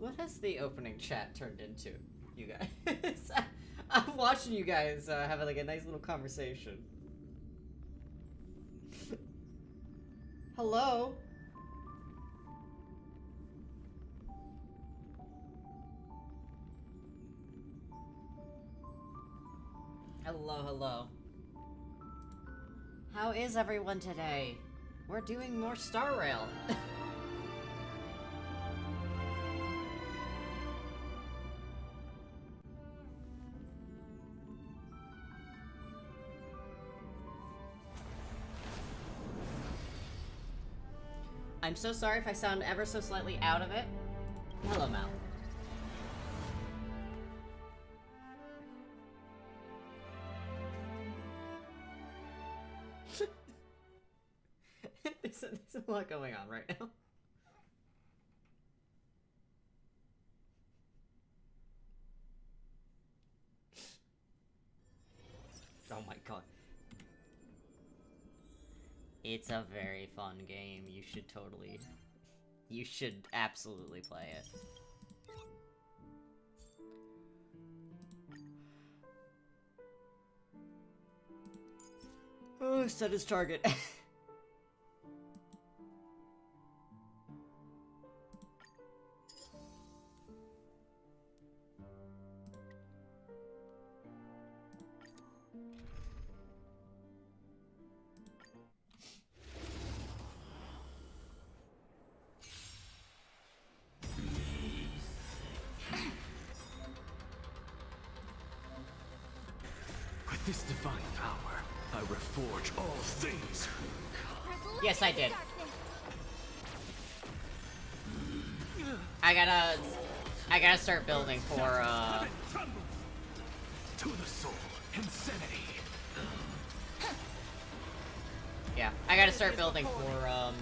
What has the opening chat turned into, you guys? I'm watching you guys have like a nice little conversation. Hello? Hello, hello. How is everyone today? We're doing more Star Rail. I'm so sorry if I sound ever so slightly out of it. Hello, Mal. There's a lot going on right now. Oh my god. It's a very fun game. You should absolutely play it. Oh, set his target. With this divine power, I reforge all things. Yes, I did. I gotta start building for, To the soul, insanity. Yeah, I gotta start building for,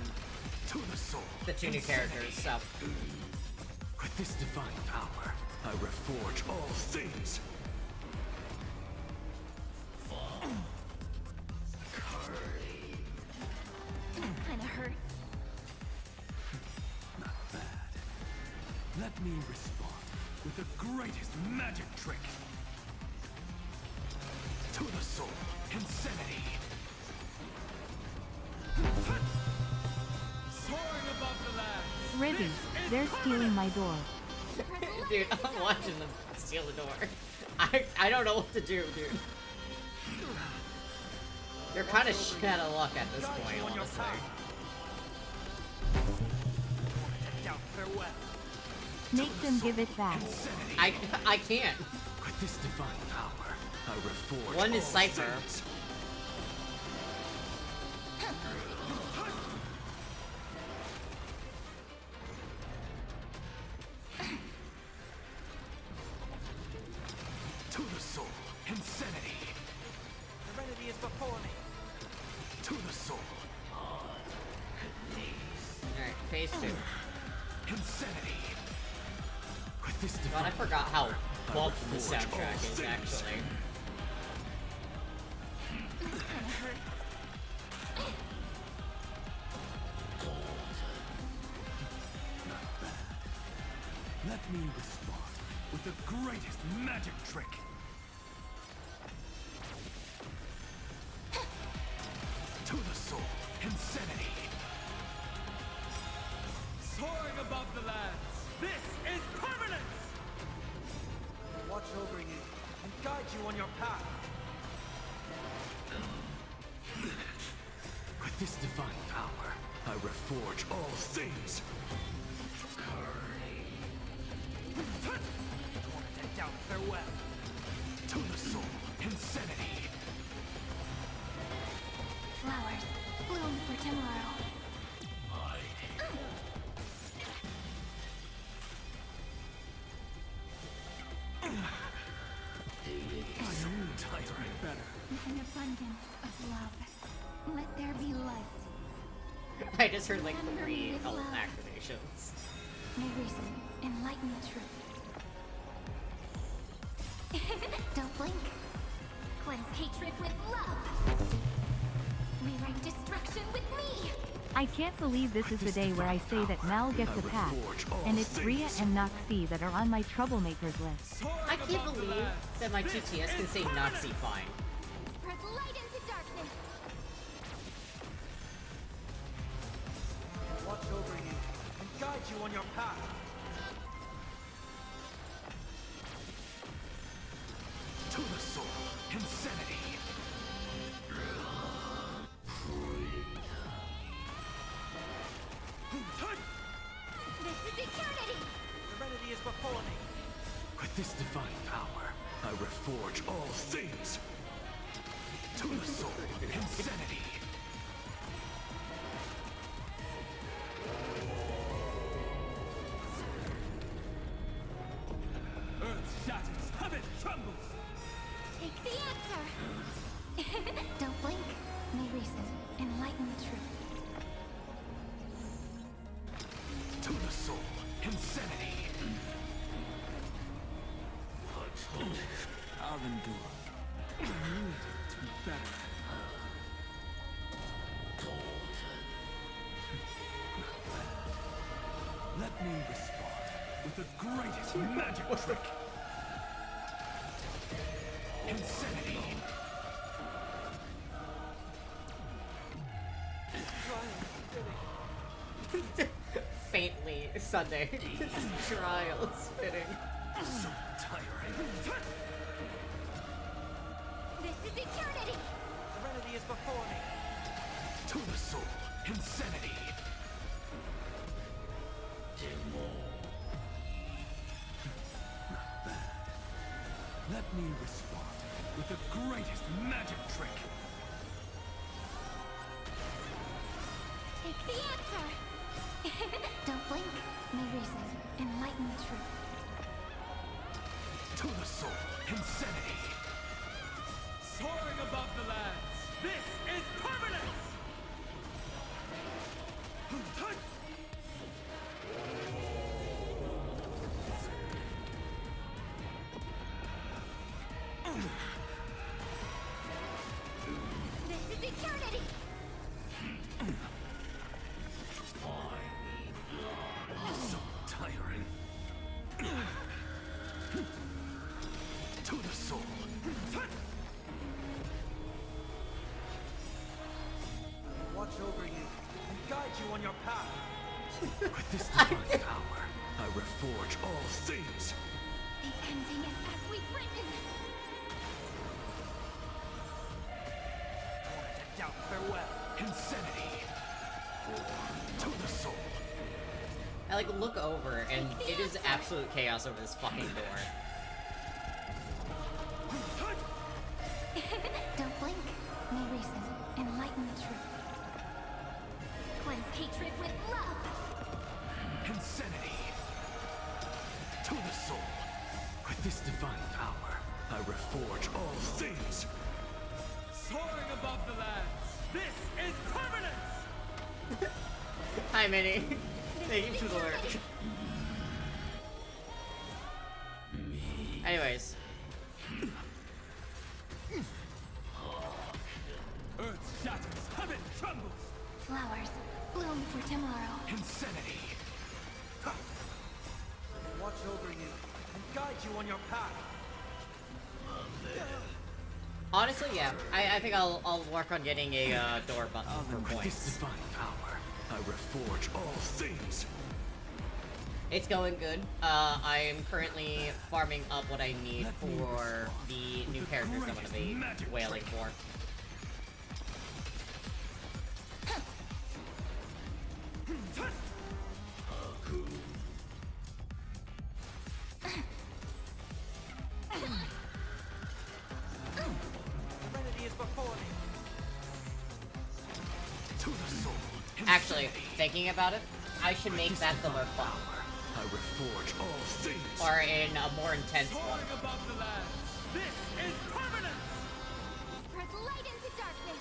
To the soul, the 2 new characters, so. With this divine power, I reforge all things. Kinda hurt. Not bad. Let me respond with the greatest magic trick. To the soul, insanity. Soaring above the land. Ribby, they're stealing my door. Dude, I'm watching them steal the door. I don't know what to do, dude. You're kind of shit out of luck at this point, honestly. Make them give it back. I can't. With this divine power, I reforge One is all Cypher. things. To the soul, insanity. The remedy is before me. To the soul, Alright, phase 2. insanity. With this God, divine I forgot how I bumped the reforge all soundtrack is, things. actually. Kinda hurt. Not bad. Let me respond with the greatest magic trick. To the soul, insanity. Soaring above the lands. This is permanence! I'll watch over you and guide you on your path. With this divine power, I reforge all things. Torment doubt farewell. To the soul, insanity. Flowers bloom for tomorrow. My own title better. With an abundance of love. Let there be light. I just heard like 3 health activations. May reason enlighten the truth. Don't blink. Cleanse hatred with love. Rewrite destruction with me. I I can't believe this is the day where I say that Mal gets a pass, and it's Rhea and Noxie that are on my troublemakers list. I can't believe that my TTS can say Noxie fine. Spread light into darkness. Watch over you and guide you on your path. To the soul, insanity. This is eternity. Serenity is before me. With this divine power, I reforge all things. To the soul, insanity. Earth shatters, heaven trembles. Take the answer. Don't blink. May reason enlighten the truth. To the soul, insanity. I'll endure. I need to be better. Let me respond with the greatest magic trick. Insanity. Faintly, Sunday. Trial spitting. So tiring. This is eternity. Serenity is before me. To the soul, insanity. Not bad. Let me respond with the greatest magic trick. Take the answer. Don't blink. May reason enlighten the truth. To the soul, insanity. Soaring above the lands. This is permanence. This is eternity. So tiring. To the soul. Watch over you and guide you on your path. With this divine power, I reforge all things. The ending is as we've written. Doubt farewell. Insanity. To the soul. I like look over and it is absolute chaos over this fucking door. Don't blink. May reason enlighten the truth. Cleanse hatred with love. Insanity. To the soul. With this divine power, I reforge all things. Soaring above the lands. This is permanence. Hi, Minnie. Thank you for the lurk. Anyways, Earth shatters, heaven trembles. Flowers bloom for tomorrow. Insanity. Watch over you and guide you on your path. honestly, yeah. I think I'll work on getting a door button for With this points. divine power, I reforge all things. It's going good. I am currently farming up what I need for the new characters I'm going to be wailing for. Serenity is before me. To the soul. Actually, thinking about it, I should make that the lurk button. I reforge all things. Or in a more intense one. Soaring above the lands. This is permanence. Spread light into darkness.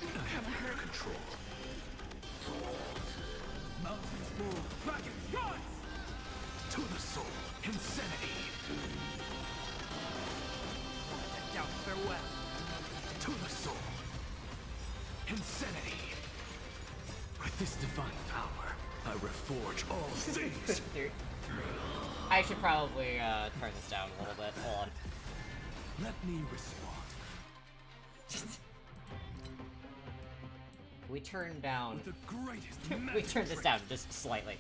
I have no control. Mountains move, dragons rise. To the soul. Insanity. Doubt farewell to the soul. Insanity. With this divine power, I reforge all things. Dude. I should probably turn this down a little bit. Hold on. Let me respond. We turn down. With the greatest We magic turn this trick. down just slightly.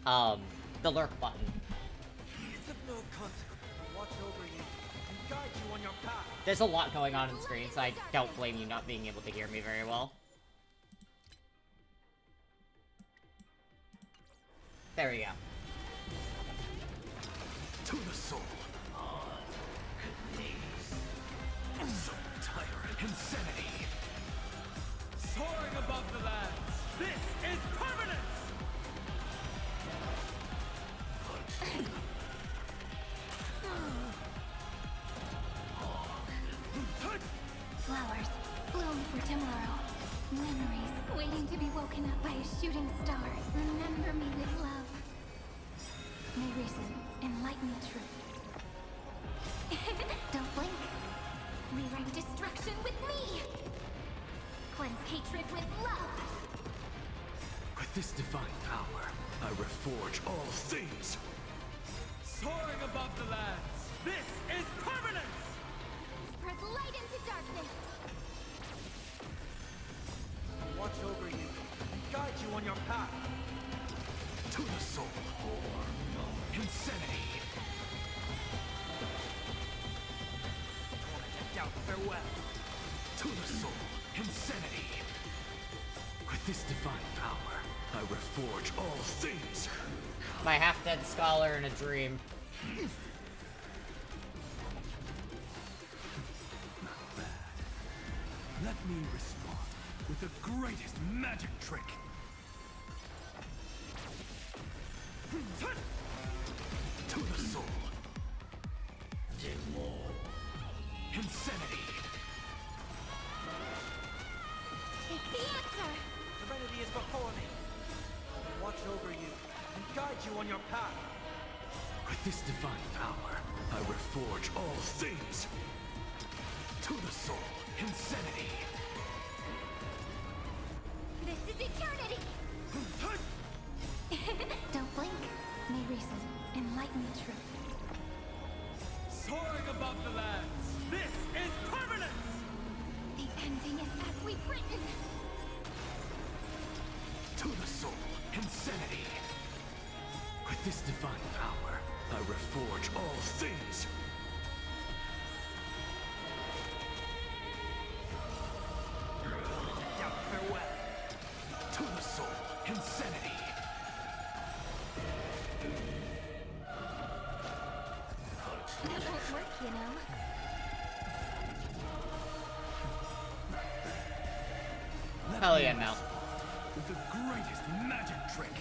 The lurk button. It's of no consequence. Watch over you and guide you on your path. There's a lot going on the screen, so I don't blame you not being able to hear me very well. There we go. To the soul. So tired. Insanity. Soaring above the lands. This is permanence! Flowers bloom for tomorrow. Memories waiting to be woken up by a shooting star. Remember me with love. May reason enlighten the truth. Don't blink. Rewrite destruction with me. Cleanse hatred with love. With this divine power, I reforge all things. Soaring above the lands. This is permanence! Spread light into darkness. Watch over you and guide you on your path. To the soul. Insanity. Tormented doubt, farewell. To the soul. Insanity. With this divine power, I reforge all things. My half-dead scholar in a dream. Let me respond with the greatest magic trick. To the soul. Insanity. Take the answer. Serenity is before me. Watch over you and guide you on your path. With this divine power, I reforge all things. To the soul. Insanity. This is eternity. Don't blink. May reason enlighten the truth. Soaring above the lands. This is permanence! The ending is as we've written. To the soul. Insanity. With this divine power, I reforge all things. Doubt, farewell. To the soul. Insanity. That won't work, you know. Let Hell me yeah, Mel. respond with the greatest magic trick.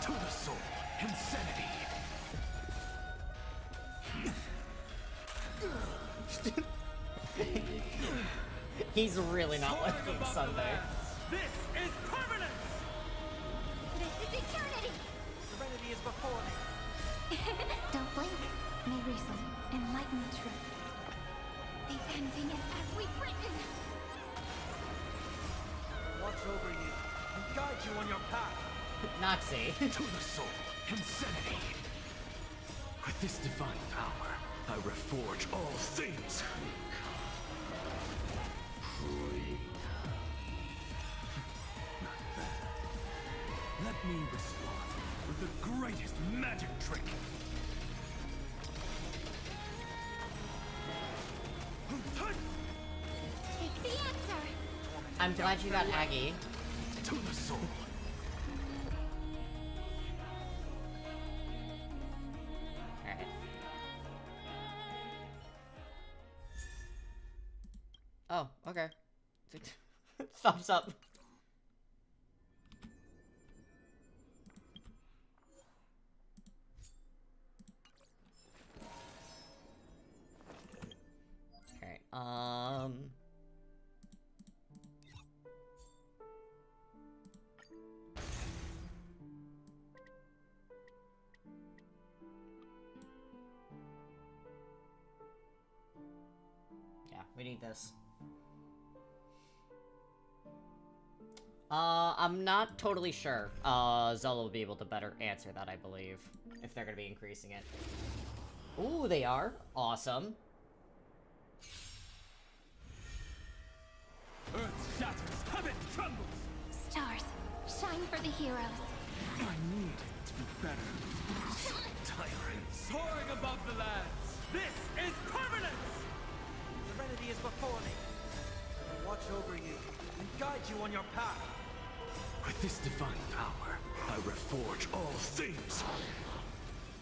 To the soul. Insanity. He's really not Soaring liking above the Sunday. lands. This is permanence! This is eternity. Serenity is before me. Don't blink. May reason enlighten the truth. The ending is as we've written. Watch over you and guide you on your path. Noxie. To the soul. Insanity. With this divine power, I reforge all things. Let me respond with the greatest magic trick. Take the answer. I'm glad you got Aggie. To the soul. Alright. Oh, okay. Thumbs up. Alright, Yeah, we need this. I'm not totally sure. Zelda will be able to better answer that, I believe. If they're gonna be increasing it. Ooh, they are. Awesome. Earth shatters, heaven trembles. Stars, shine for the heroes. I need to be better. So tiring. Soaring above the lands. This is permanence! Serenity is before me. I will watch over you and guide you on your path. With this divine power, I reforge all things.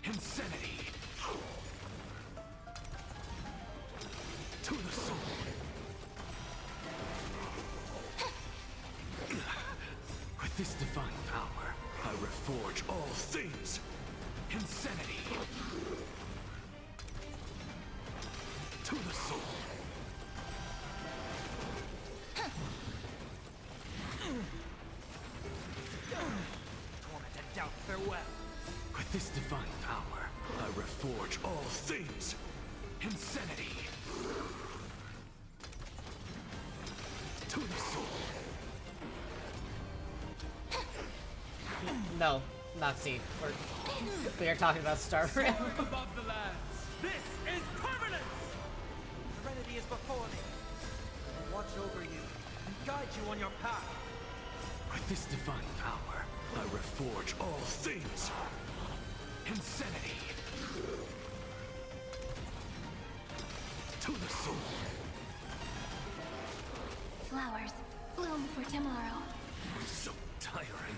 Insanity. To the soul. With this divine power, I reforge all things. Insanity. To the soul. Torment and doubt, farewell. With this divine power, I reforge all things. Insanity. To the soul. No, Noxie. We are talking about Star Rail. Soaring above the lands. This is permanence! Serenity is before me. I will watch over you and guide you on your path. With this divine power, I reforge all things. Insanity. To the soul. Flowers, bloom for tomorrow. So tiring.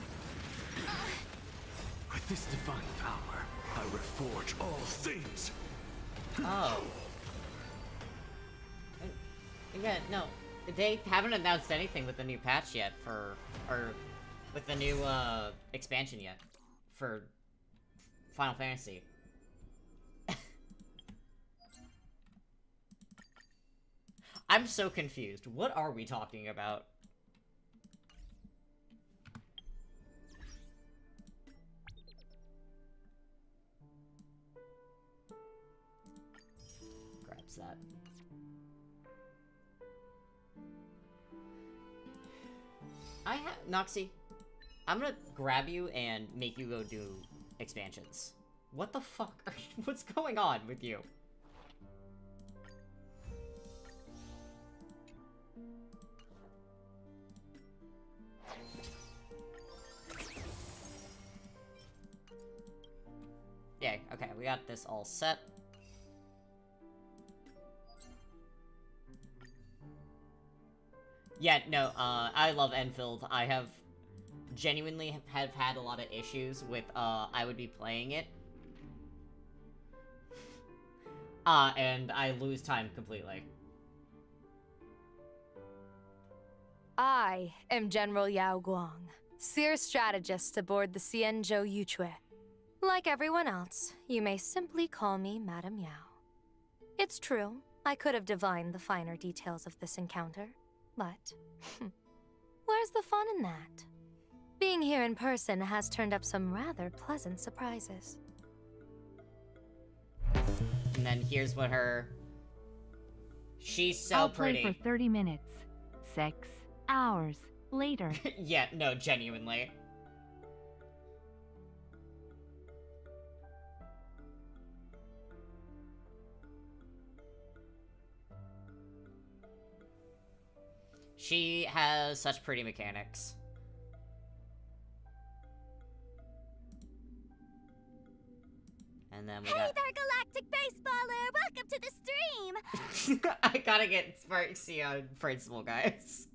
With this divine power, I reforge all things. Oh. Yeah, no. They haven't announced anything with the new patch yet or with the new, expansion yet for Final Fantasy. I'm so confused. What are we talking about? Grabs that. Noxie, I'm gonna grab you and make you go do expansions. What the fuck? What's going on with you? Yay, okay, we got this all set. Yeah, no, I love Enfield. I have genuinely have had a lot of issues with, I would be playing it. And I lose time completely. I am General Yao Guang, Seer Strategist aboard the Xianzhou Yuchue. Like everyone else, you may simply call me Madame Yao. It's true, I could have divined the finer details of this encounter, but where's the fun in that? Being here in person has turned up some rather pleasant surprises. And then here's what her... She's so I'll pretty. play for 30 minutes. 6 hours later. Yeah, no, genuinely. She has such pretty mechanics. And then we got... Hey there, Galactic Baseballer! Welcome to the stream! I gotta get Sparksy on principle, guys.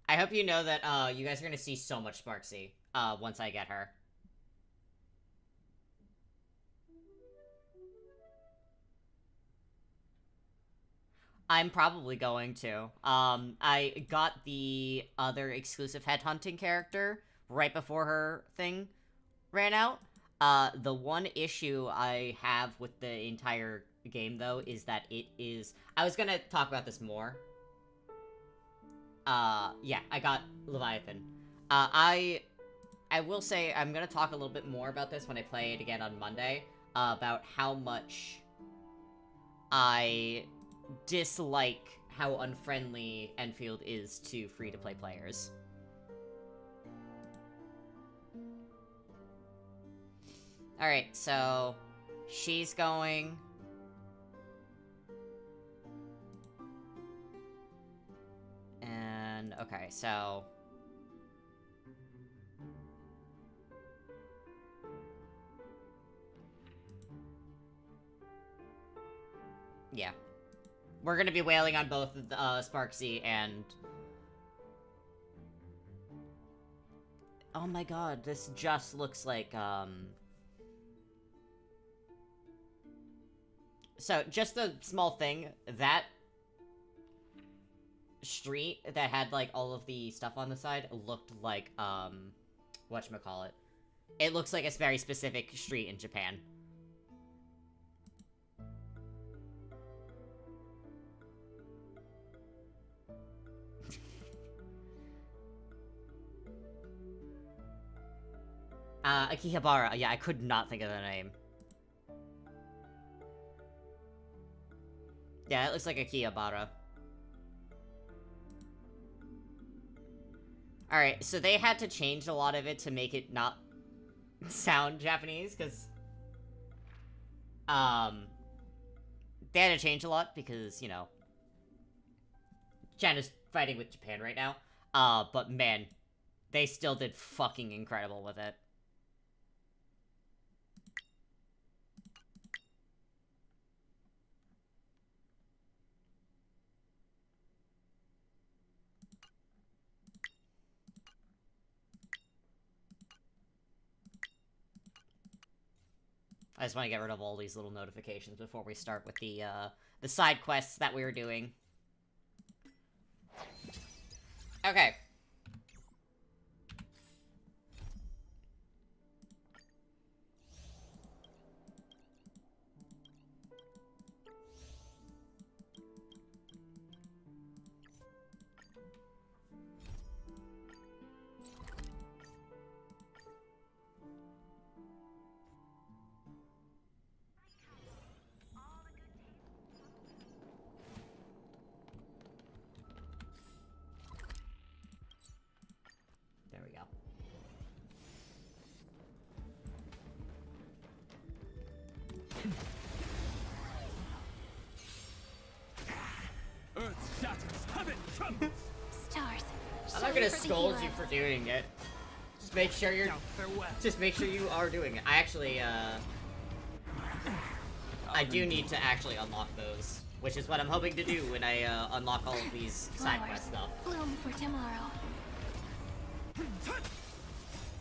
I hope you know that, you guys are gonna see so much Sparksy, once I get her. I'm probably going to. I got the other exclusive headhunting character right before her thing ran out. The one issue I have with the entire game, though, is that it is... I was gonna talk about this more. Yeah, I got Leviathan. I I will say I'm gonna talk a little bit more about this when I play it again on Monday, about how much I dislike how unfriendly Enfield is to free-to-play players. Alright, so she's going. And, okay, so yeah. We're gonna be wailing on both Sparksy and... Oh my god, this just looks like, So, just a small thing, that street that had, like, all of the stuff on the side looked like, whatchamacallit. It looks like a very specific street in Japan. Akihabara. Yeah, I could not think of the name. Yeah, it looks like Akihabara. Alright, so they had to change a lot of it to make it not sound Japanese, because... They had to change a lot because, you know... China's fighting with Japan right now. But man, they still did fucking incredible with it. I just want to get rid of all these little notifications before we start with the side quests that we were doing. Okay. There we go. Earth shatters, heaven trembles. Stars. I'm not shine gonna for the scold you heroes. for doing it. Just make sure you're... Now farewell. Just make sure you are doing it. I actually, I do need to actually unlock those. Which is what I'm hoping to do when I, unlock all of these side Flowers quest stuff. bloom for tomorrow.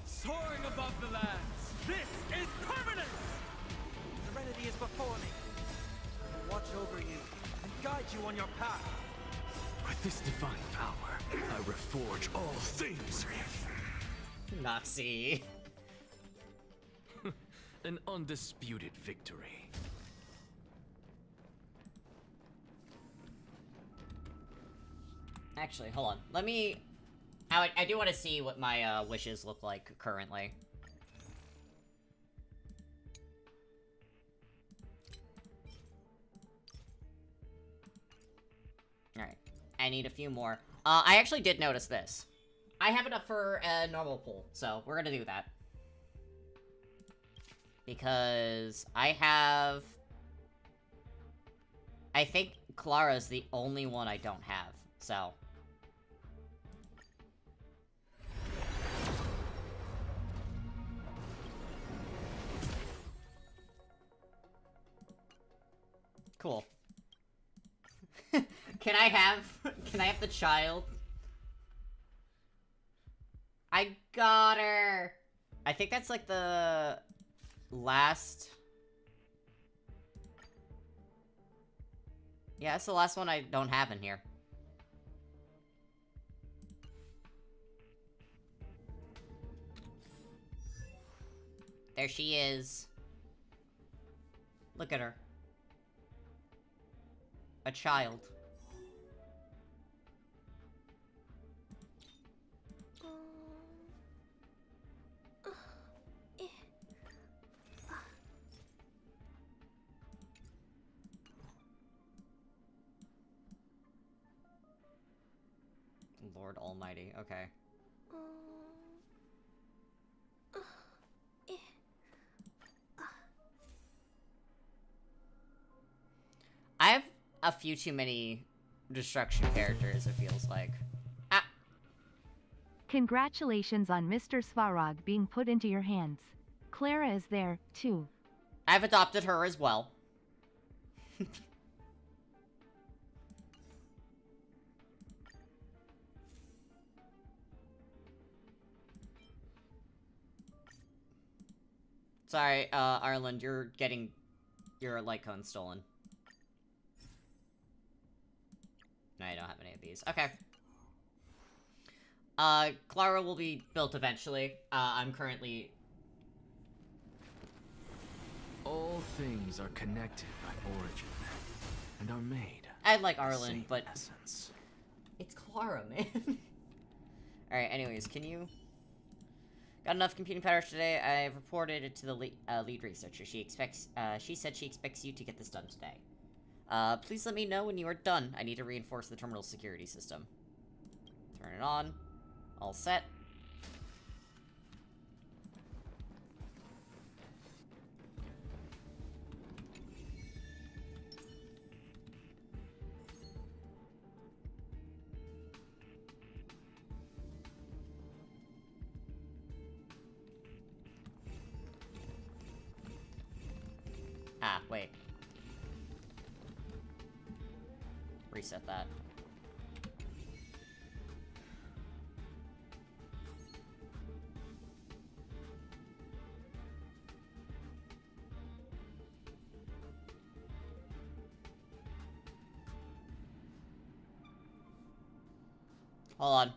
Soaring above the lands, this is permanence! Serenity is before me. I will watch over you and guide you on your path. With this divine power, I reforge all things. Noxie. An undisputed victory. Actually, hold on. Let me... I do want to see what my, wishes look like currently. Alright. I need a few more. I actually did notice this. I have enough for a normal pool, so we're gonna do that. Because I have... I think Clara's the only one I don't have, so... Cool. Can I have the child? I got her! I think that's like the last... Yeah, that's the last one I don't have in here. There she is. Look at her. A child. Lord Almighty. Okay. I have a few too many destruction characters, it feels like. Ah! Congratulations on Mr. Svarog being put into your hands. Clara is there, too. I've adopted her as well. Sorry, Ireland, you're getting your light cone stolen. No, I don't have any of these. Okay. Clara will be built eventually. I'm currently... All things are connected by origin and are made. I like of the Arlen, same but essence. it's Clara, man. Alright, anyways, can you... Got enough computing power today. I've reported it to the lead researcher. She said she expects you to get this done today. Please let me know when you are done. I need to reinforce the terminal security system. Turn it on. All set. Ah, wait. Reset that. Hold on.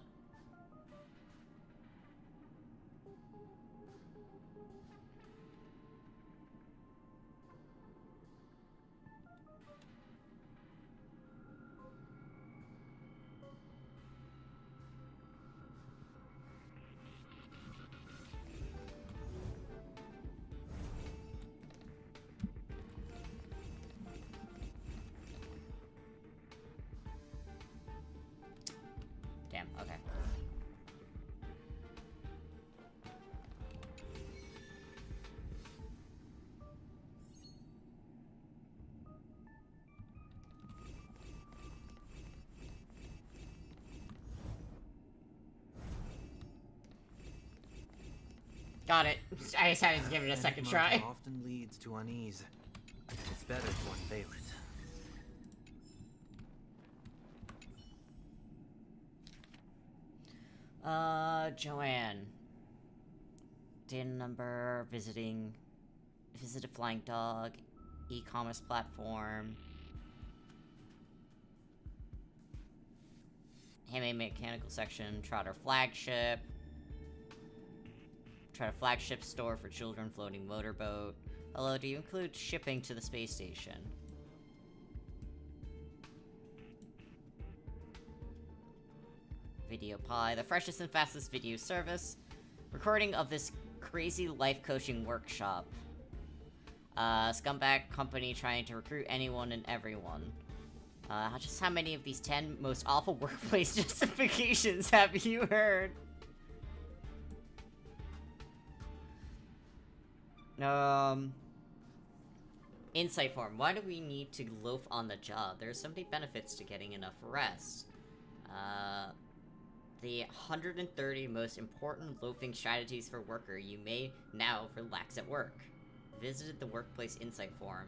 Damn, okay. Got it. I just had to give it a second try. Often leads to unease. It's better to unveil it. Joanne. Data number, visited Flying Dog, e-commerce platform. Handmade mechanical section, Trotter flagship. Trotter flagship store for children floating motorboat. Hello, do you include shipping to the space station? Video Pie, the freshest and fastest video service. Recording of this crazy life coaching workshop. Scumbag company trying to recruit anyone and everyone. Just how many of these 10 most awful workplace justifications have you heard? Insight form. Why do we need to loaf on the job? There are so many benefits to getting enough rest. The 130 most important loafing strategies for worker you may now relax at work. Visited the workplace insight forum.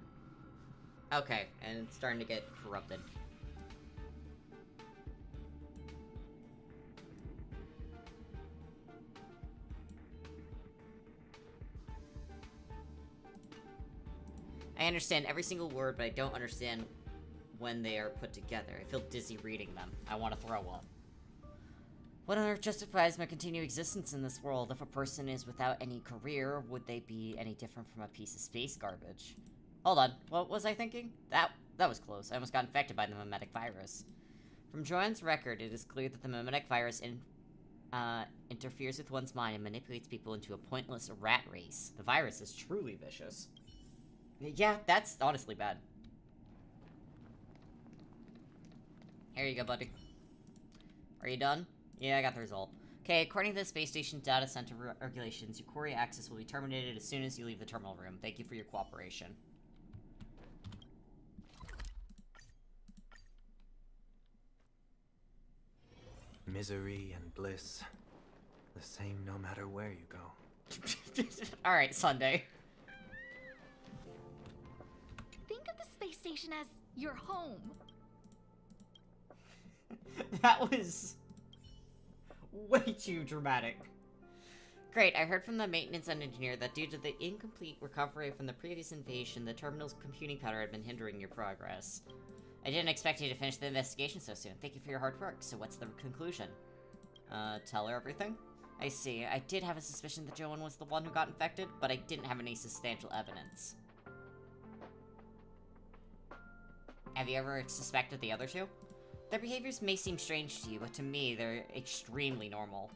Okay, and it's starting to get corrupted. I understand every single word, but I don't understand when they are put together. I feel dizzy reading them. I want to throw up. What on earth justifies my continued existence in this world? If a person is without any career, would they be any different from a piece of space garbage? Hold on, what was I thinking? That was close. I almost got infected by the memetic virus. From Joanne's record, it is clear that the memetic virus interferes with one's mind and manipulates people into a pointless rat race. The virus is truly vicious. Yeah, that's honestly bad. Here you go, buddy. Are you done? Yeah, I got the result. Okay, according to the Space Station Data Center regulations, your query access will be terminated as soon as you leave the terminal room. Thank you for your cooperation. Misery and bliss, the same no matter where you go. Alright, Sunday. Think of the space station as your home. That was way too dramatic. Great, I heard from the maintenance and engineer that due to the incomplete recovery from the previous invasion, the terminal's computing power had been hindering your progress. I didn't expect you to finish the investigation so soon. Thank you for your hard work. So what's the conclusion? Tell her everything? I see. I did have a suspicion that Joanne was the one who got infected, but I didn't have any substantial evidence. Have you ever suspected the other two? Their behaviors may seem strange to you, but to me, they're extremely normal.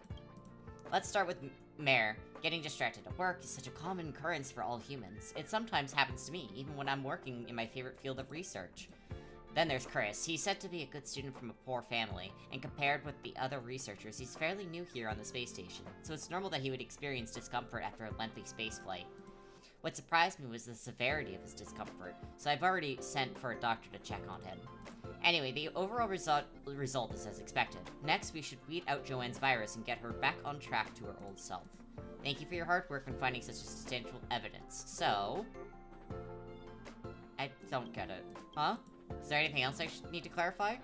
Let's start with Mare. Getting distracted at work is such a common occurrence for all humans. It sometimes happens to me, even when I'm working in my favorite field of research. Then there's Chris. He's said to be a good student from a poor family, and compared with the other researchers, he's fairly new here on the space station, so it's normal that he would experience discomfort after a lengthy space flight. What surprised me was the severity of his discomfort, so I've already sent for a doctor to check on him. Anyway, the overall result is as expected. Next, we should weed out Joanne's virus and get her back on track to her old self. Thank you for your hard work in finding such substantial evidence. So... I don't get it. Huh? Is there anything else I need to clarify?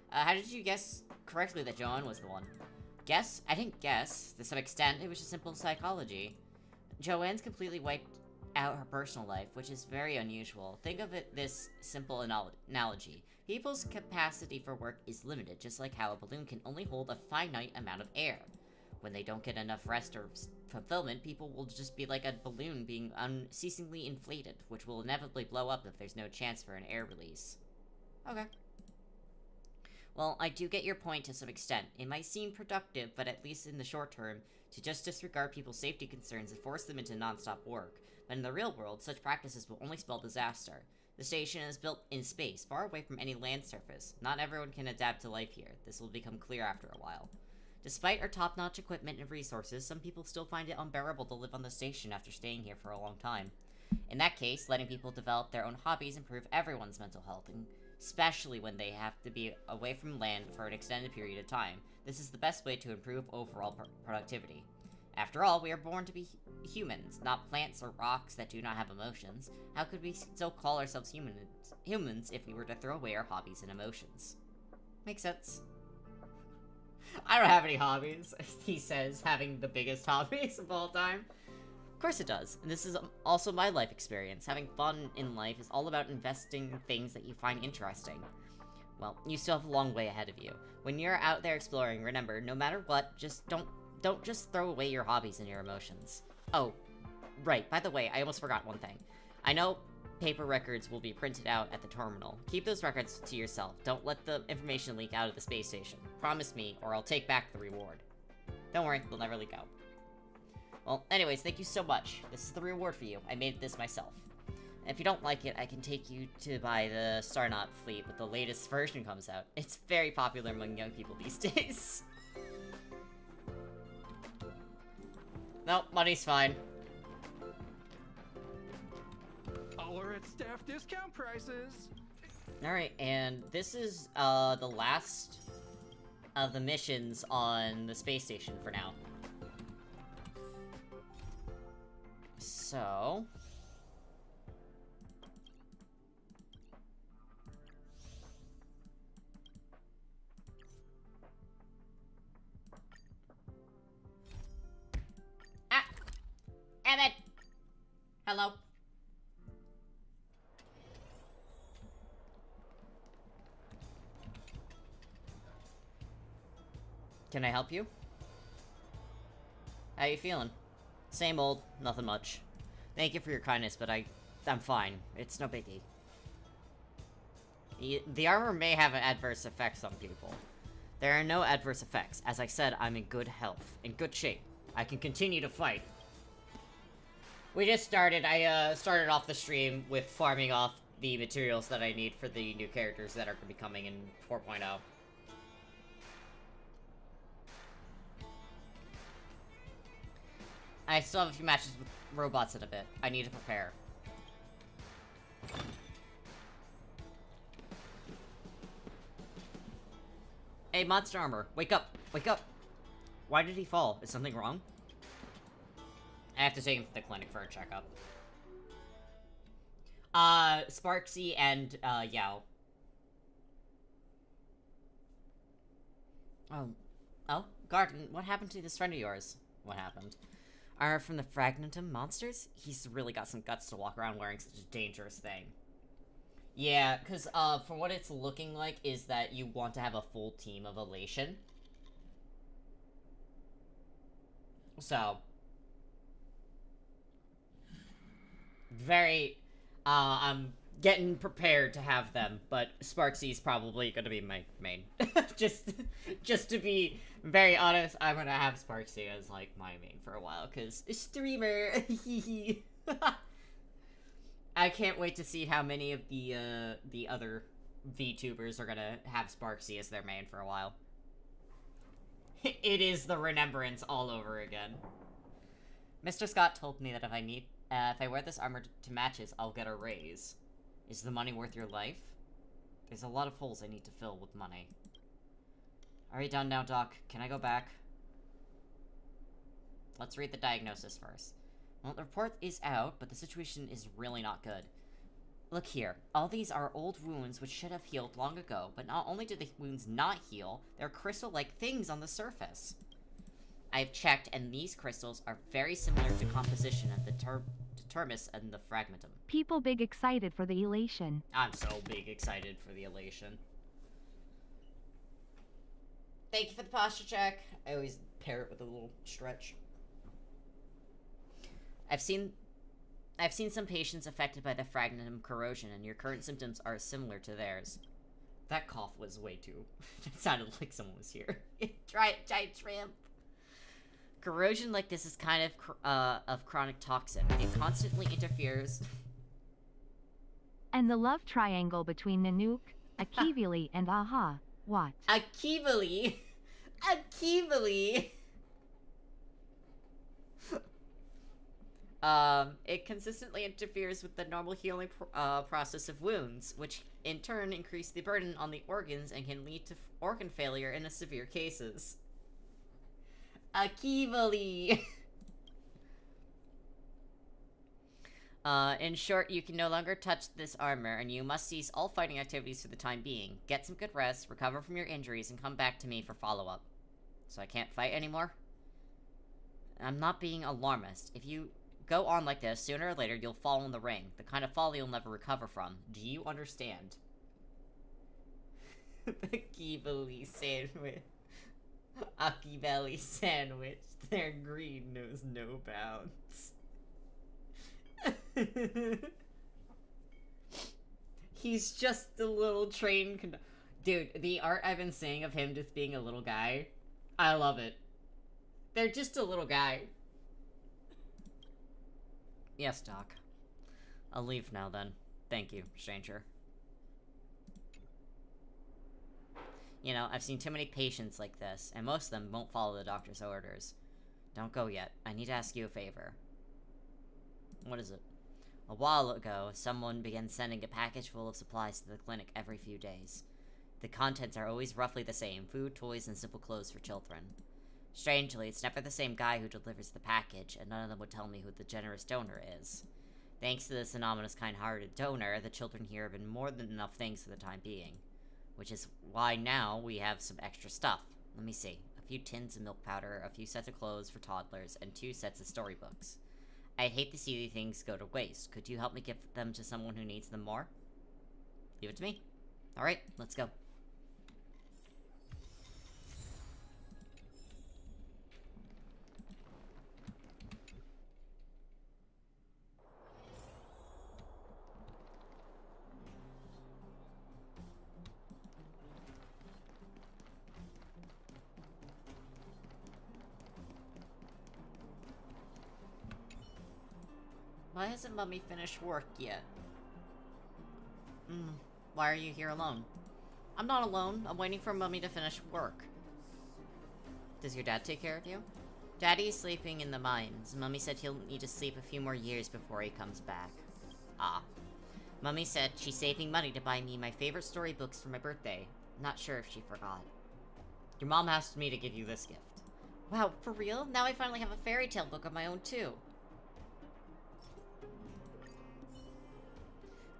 How did you guess correctly that Joanne was the one? Guess? I didn't guess. To some extent, it was just simple psychology. Joanne's completely wiped out her personal life, which is very unusual. Think of it this simple analogy. People's capacity for work is limited, just like how a balloon can only hold a finite amount of air. When they don't get enough rest or fulfillment, people will just be like a balloon being unceasingly inflated, which will inevitably blow up if there's no chance for an air release. Okay. Well, I do get your point to some extent. It might seem productive, but at least in the short term, to just disregard people's safety concerns and force them into non-stop work. But in the real world, such practices will only spell disaster. The station is built in space, far away from any land surface. Not everyone can adapt to life here. This will become clear after a while. Despite our top-notch equipment and resources, some people still find it unbearable to live on the station after staying here for a long time. In that case, letting people develop their own hobbies improve everyone's mental health, especially when they have to be away from land for an extended period of time. This is the best way to improve overall productivity. After all, we are born to be humans, not plants or rocks that do not have emotions. How could we still call ourselves humans if we were to throw away our hobbies and emotions? Makes sense. I don't have any hobbies, he says, having the biggest hobbies of all time. Of course it does, and this is also my life experience. Having fun in life is all about investing in things that you find interesting. Well, you still have a long way ahead of you. When you're out there exploring, remember, no matter what, just don't just throw away your hobbies and your emotions. Oh, right, by the way, I almost forgot one thing. I know paper records will be printed out at the terminal. Keep those records to yourself. Don't let the information leak out of the space station. Promise me, or I'll take back the reward. Don't worry, they'll never leak out. Well, anyways, thank you so much. This is the reward for you. I made this myself. And if you don't like it, I can take you to buy the Starnaut fleet when the latest version comes out. It's very popular among young people these days. Nope, money's fine. All are at staff discount prices. Alright, and this is the last of the missions on the space station for now. So... Ah! Emmett! Hello? Can I help you? How you feeling? Same old, nothing much. Thank you for your kindness, but I'm fine. It's no biggie. The armor may have adverse effects on people. There are no adverse effects. As I said, I'm in good health, in good shape. I can continue to fight. We just started. I started off the stream with farming off the materials that I need for the new characters that are going to be coming in 4.0. I still have a few matches with robots in a bit. I need to prepare. Hey, Monster Armor, wake up! Wake up! Why did he fall? Is something wrong? I have to take him to the clinic for a checkup. Sparksy and, Yao. Oh, Garden, what happened to this friend of yours? What happened? Are from the Fragmentum monsters? He's really got some guts to walk around wearing such a dangerous thing. Yeah, because, from what it's looking like is that you want to have a full team of Elation. So. I'm getting prepared to have them, but Sparksy's probably gonna be my main. just to be very honest, I'm gonna have Sparksy as, like, my main for a while, because streamer, I can't wait to see how many of the other VTubers are gonna have Sparksy as their main for a while. It is the Remembrance all over again. Mr. Scott told me that if I wear this armor to matches, I'll get a raise. Is the money worth your life? There's a lot of holes I need to fill with money. Are you done now, Doc? Can I go back? Let's read the diagnosis first. Well, the report is out, but the situation is really not good. Look here. All these are old wounds which should have healed long ago, but not only did the wounds not heal, there are crystal-like things on the surface. I've checked, and these crystals are very similar to composition of the Termis and the Fragmentum. People big excited for the Elation. I'm so big excited for the Elation. Thank you for the posture check. I always pair it with a little stretch. I've seen some patients affected by the Fragmentum corrosion, and your current symptoms are similar to theirs. That cough was way too... It sounded like someone was here. Try it, giant shrimp. Corrosion like this is kind of chronic toxin. It constantly interferes... And the love triangle between Nanook, Akivili, and Aha. What? Akivili? Akivili! It consistently interferes with the normal healing process of wounds, which in turn increase the burden on the organs and can lead to organ failure in severe cases. Akivili! In short, you can no longer touch this armor, and you must cease all fighting activities for the time being. Get some good rest, recover from your injuries, and come back to me for follow-up. So I can't fight anymore? I'm not being alarmist. If you go on like this, sooner or later you'll fall in the ring. The kind of fall you'll never recover from. Do you understand? The Akivili sandwich. Akivili sandwich. Their greed knows no bounds. He's just a little train Dude, the art I've been seeing of him just being a little guy, I love it. They're just a little guy. Yes, Doc. I'll leave now then. Thank you, stranger. You know, I've seen too many patients like this, and most of them won't follow the doctor's orders. Don't go yet. I need to ask you a favor. What is it? A while ago, someone began sending a package full of supplies to the clinic every few days. The contents are always roughly the same: food, toys, and simple clothes for children. Strangely, it's never the same guy who delivers the package, and none of them would tell me who the generous donor is. Thanks to this anonymous, kind-hearted donor, the children here have been more than enough things for the time being. Which is why now we have some extra stuff. Let me see. A few tins of milk powder, a few sets of clothes for toddlers, and 2 sets of storybooks. I'd hate to see these things go to waste. Could you help me give them to someone who needs them more? Leave it to me. Alright, let's go. Why hasn't Mummy finished work yet? Why are you here alone? I'm not alone. I'm waiting for Mummy to finish work. Does your dad take care of you? Daddy's sleeping in the mines. Mummy said he'll need to sleep a few more years before he comes back. Ah. Mummy said she's saving money to buy me my favorite storybooks for my birthday. Not sure if she forgot. Your mom asked me to give you this gift. Wow, for real? Now I finally have a fairy tale book of my own, too.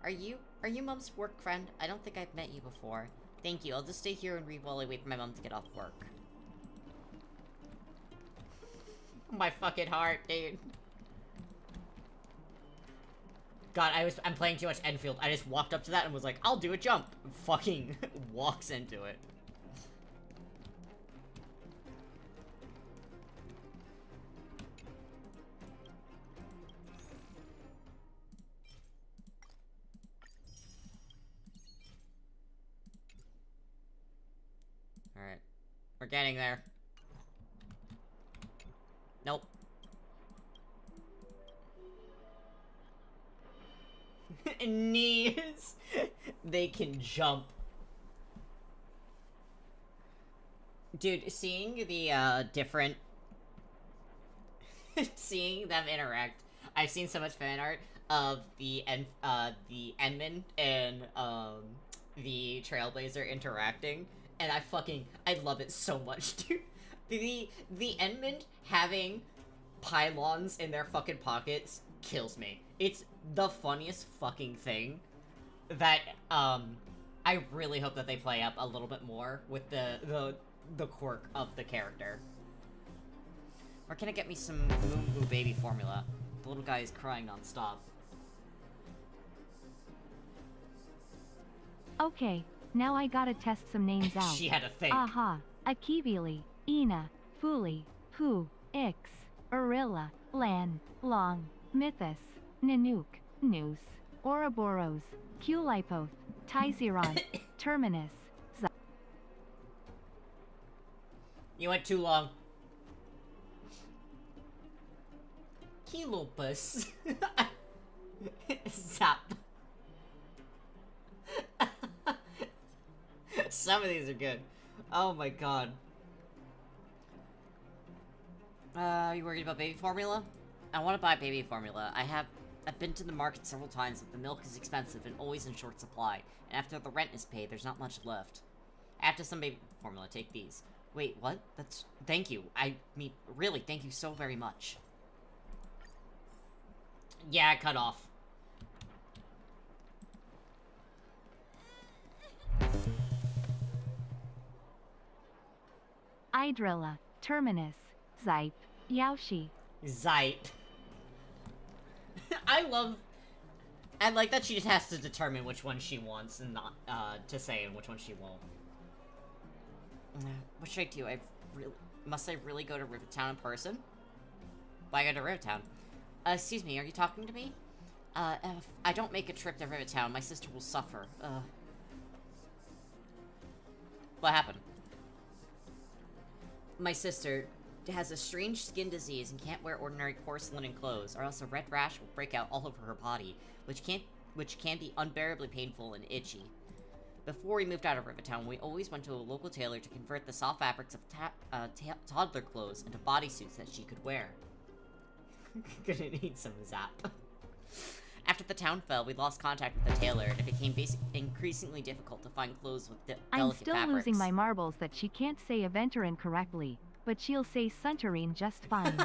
Are you Mom's work friend? I don't think I've met you before. Thank you. I'll just stay here and read while I wait for my mom to get off work. My fucking heart, dude. God, I'm playing too much Enfield. I just walked up to that and was like, I'll do a jump. Fucking walks into it. Alright. We're getting there. Nope. Knees. They can jump. Dude, seeing the, different... seeing them interact. I've seen so much fan art of the Enman and, the Trailblazer interacting. And I love it so much, dude. The Enman having pylons in their fucking pockets kills me. It's the funniest fucking thing that, I really hope that they play up a little bit more with the quirk of the character. Where can I get me some Moo Moo Baby formula? The little guy is crying nonstop. Okay, now I gotta test some names out. She had to think. Aha, Akivili, Ina, Fuli, Pu, Ix, Urilla, Lan, Long, Mythos, Nanook, Noose, Ouroboros, Culipoth, Tyzeron, Terminus, You went too long. Kilopus. Zap. Some of these are good. Oh my god. Are you worried about baby formula? I want to buy baby formula. I've been to the market several times, but the milk is expensive and always in short supply. And after the rent is paid, there's not much left. After some baby formula, take these. Wait, what? Thank you. I mean, really, thank you so very much. Yeah, cut off. Idrilla, Terminus, Zype, Yaoshi. Zype. I like that she just has to determine which one she wants and not, to say and which one she won't. What should I do? Must I really go to Rivertown in person? Why go to Rivertown? Excuse me, are you talking to me? If I don't make a trip to Rivertown, my sister will suffer. What happened? My sister has a strange skin disease and can't wear ordinary coarse linen clothes, or else a red rash will break out all over her body, which can be unbearably painful and itchy. Before we moved out of Rivertown, we always went to a local tailor to convert the soft fabrics of toddler clothes into bodysuits that she could wear. Gonna need some zap. After the town fell, we lost contact with the tailor, and it became increasingly difficult to find clothes with delicate I'm still fabrics. losing my marbles that she can't say Aventurine correctly, but she'll say Suntarine just fine.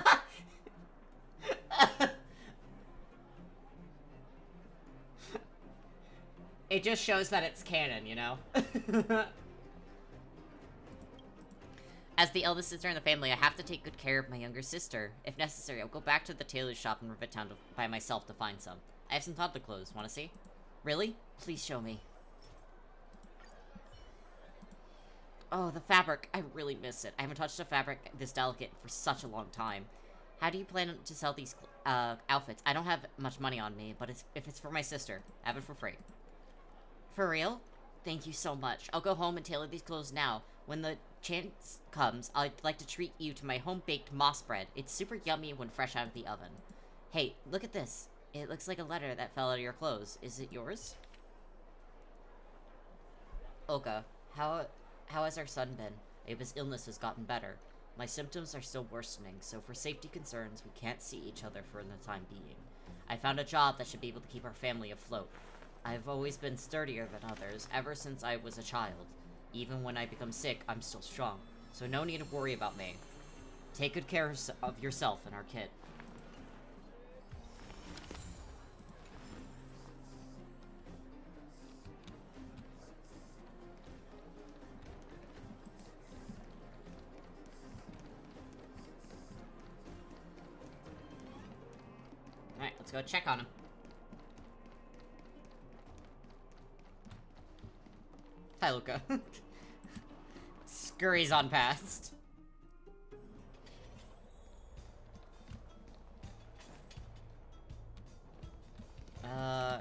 It just shows that it's canon, you know? As the eldest sister in the family, I have to take good care of my younger sister. If necessary, I'll go back to the tailor's shop in Rivertown by myself to find some. I have some toddler clothes. Want to see? Really? Please show me. Oh, the fabric. I really miss it. I haven't touched a fabric this delicate for such a long time. How do you plan to sell these outfits? I don't have much money on me, but if it's for my sister, I have it for free. For real? Thank you so much. I'll go home and tailor these clothes now. When the chance comes, I'd like to treat you to my home-baked moss bread. It's super yummy when fresh out of the oven. Hey, look at this. It looks like a letter that fell out of your clothes. Is it yours? Oka, how has our son been? Ava's illness has gotten better. My symptoms are still worsening, so for safety concerns, we can't see each other for the time being. I found a job that should be able to keep our family afloat. I've always been sturdier than others, ever since I was a child. Even when I become sick, I'm still strong, so no need to worry about me. Take good care of yourself and our kid. Alright, let's go check on him. Hi, Luca. Scurries on past.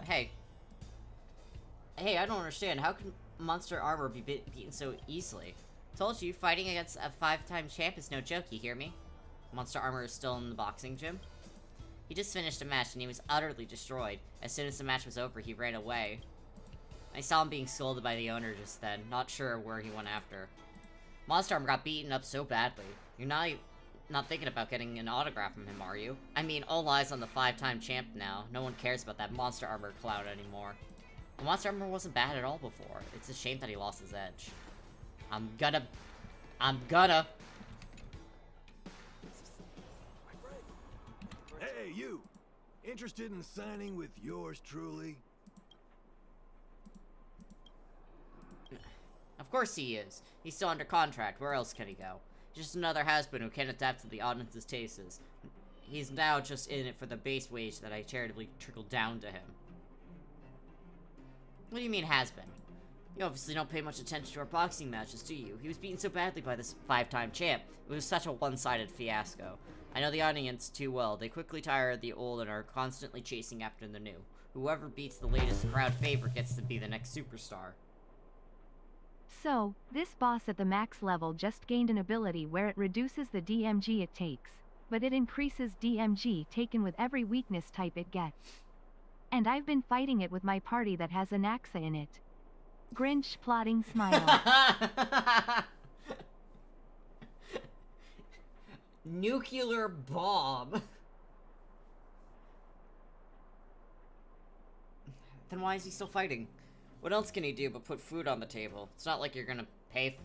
Hey. Hey, I don't understand. How can monster armor be beaten so easily? Told you, fighting against a 5-time champ is no joke, you hear me? Monster armor is still in the boxing gym. He just finished a match and he was utterly destroyed. As soon as the match was over, he ran away. I saw him being scolded by the owner just then, not sure where he went after. Monster Armor got beaten up so badly. You're not thinking about getting an autograph from him, are you? I mean, all eyes on the 5-time champ now. No one cares about that Monster Armor clown anymore. The Monster Armor wasn't bad at all before. It's a shame that he lost his edge. I'm gonna... Hey, you! Interested in signing with yours truly? Of course he is. He's still under contract. Where else can he go? He's just another has-been who can't adapt to the audience's tastes. He's now just in it for the base wage that I charitably trickled down to him. What do you mean has-been? You obviously don't pay much attention to our boxing matches, do you? He was beaten so badly by this 5-time champ. It was such a one-sided fiasco. I know the audience too well. They quickly tire of the old and are constantly chasing after the new. Whoever beats the latest crowd favorite gets to be the next superstar. So, this boss at the max level just gained an ability where it reduces the DMG it takes, but it increases DMG taken with every weakness type it gets. And I've been fighting it with my party that has Anaxa in it. Grinch plotting smile. Nuclear bomb. Then why is he still fighting? What else can he do but put food on the table? It's not like you're gonna pay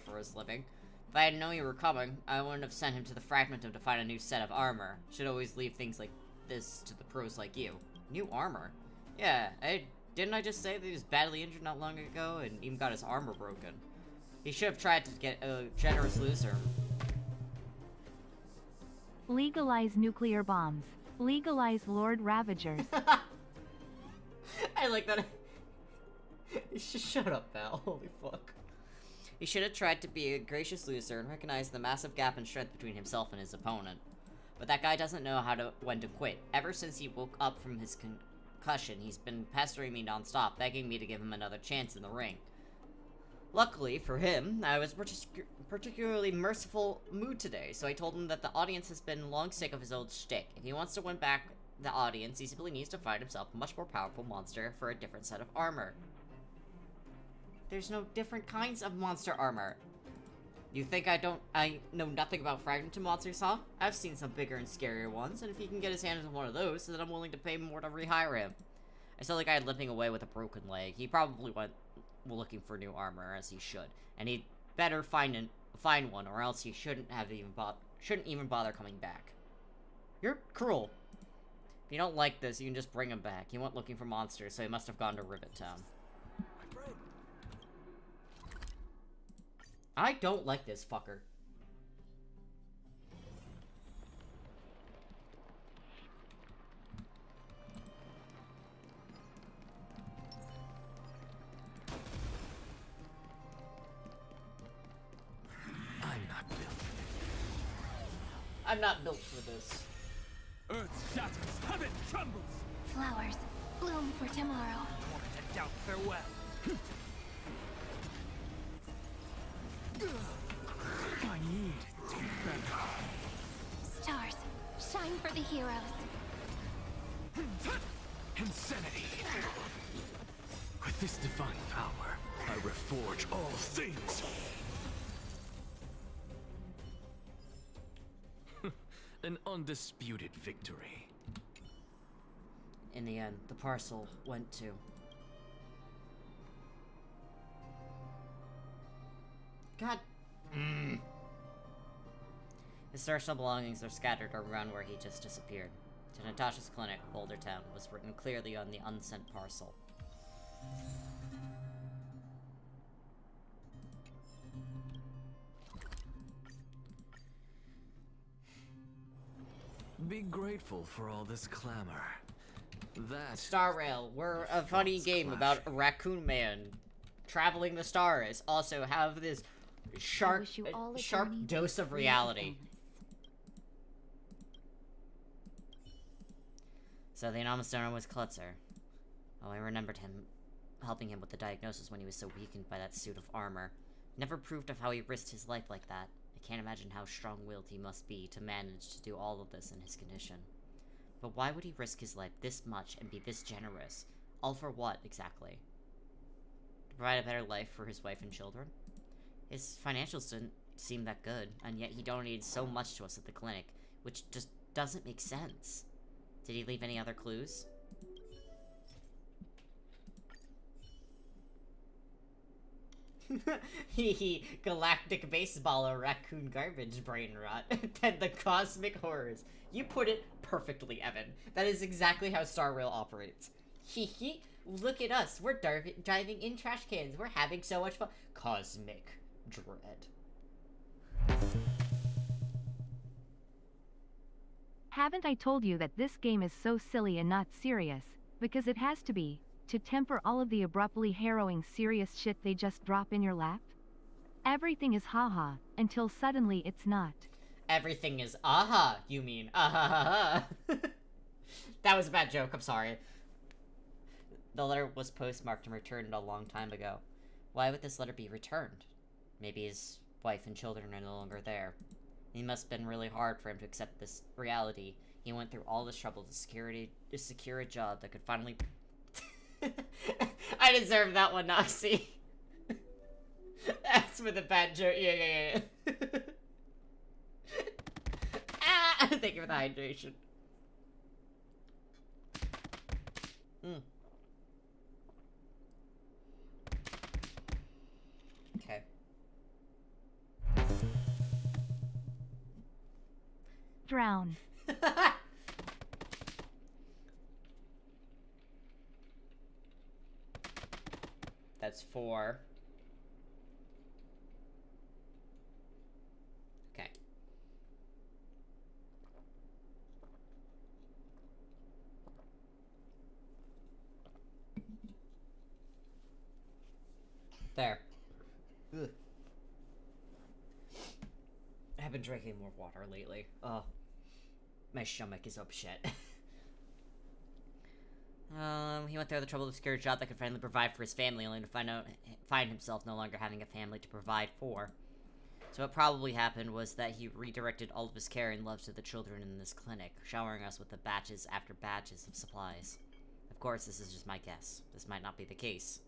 for his living. If I had known you were coming, I wouldn't have sent him to the Fragmentum to find a new set of armor. Should always leave things like this to the pros like you. New armor? Yeah, didn't I just say that he was badly injured not long ago and even got his armor broken? He should have tried to get a generous loser. Legalize nuclear bombs. Legalize Lord Ravagers. I like that. Shut up, Val. Holy fuck. He should have tried to be a gracious loser and recognize the massive gap in strength between himself and his opponent. But that guy doesn't know when to quit. Ever since he woke up from his concussion, he's been pestering me non-stop, begging me to give him another chance in the ring. Luckily for him, I was particularly merciful mood today, so I told him that the audience has been long sick of his old shtick. If he wants to win back the audience, he simply needs to find himself a much more powerful monster for a different set of armor. There's no different kinds of monster armor. You think I know nothing about Fragmentum monsters, huh? I've seen some bigger and scarier ones, and if he can get his hands on one of those, then I'm willing to pay more to rehire him. I saw the guy limping away with a broken leg. He probably went looking for new armor, as he should, and he'd better find one, or else he shouldn't even bother coming back. You're cruel. If you don't like this, you can just bring him back. He went looking for monsters, so he must have gone to Rivet Town. I don't like this fucker. I'm not built for this. Earth shatters, heaven trembles. Flowers bloom for tomorrow. Walk to doubt farewell. I need to be better. Stars shine for the heroes. Insanity. With this divine power, I reforge all things. An undisputed victory. In the end, the parcel went to... God. His personal belongings are scattered around where he just disappeared. To Natasha's clinic, Boulder Town, was written clearly on the unsent parcel. Be grateful for all this clamor. That Star Rail, we're a funny game about a raccoon man traveling the stars. Also have this sharp wish you all a sharp journey dose of free of reality. illness. So the anomalous donor was Klutzer. Oh, I remembered him helping him with the diagnosis when he was so weakened by that suit of armor. Never proved of how he risked his life like that. I can't imagine how strong-willed he must be to manage to do all of this in his condition. But why would he risk his life this much and be this generous? All for what, exactly? To provide a better life for his wife and children? His financials didn't seem that good, and yet he donated so much to us at the clinic, which just doesn't make sense. Did he leave any other clues? Hehe, galactic baseballer, raccoon garbage, brain rot, and the cosmic horrors. You put it perfectly, Evan. That is exactly how Star Rail operates. Hehe, look at us. We're driving in trash cans. We're having so much fun. Cosmic dread. Haven't I told you that this game is so silly and not serious? Because it has to be, to temper all of the abruptly harrowing serious shit they just drop in your lap? Everything is haha, until suddenly it's not. Everything is aha, you mean ah. That was a bad joke, I'm sorry. The letter was postmarked and returned a long time ago. Why would this letter be returned? Maybe his wife and children are no longer there. It must have been really hard for him to accept this reality. He went through all this trouble to secure a job that could finally... I deserve that one, Noxie. That's for the bad joke. Yeah. Ah! Thank you for the hydration. Okay. Drown. That's 4. Okay. There. Ugh. I've been drinking more water lately. Oh. My stomach is up shit. He went through the trouble to secure a job that could finally provide for his family, only to find himself no longer having a family to provide for. So what probably happened was that he redirected all of his care and love to the children in this clinic, showering us with the batches after batches of supplies. Of course, this is just my guess. This might not be the case.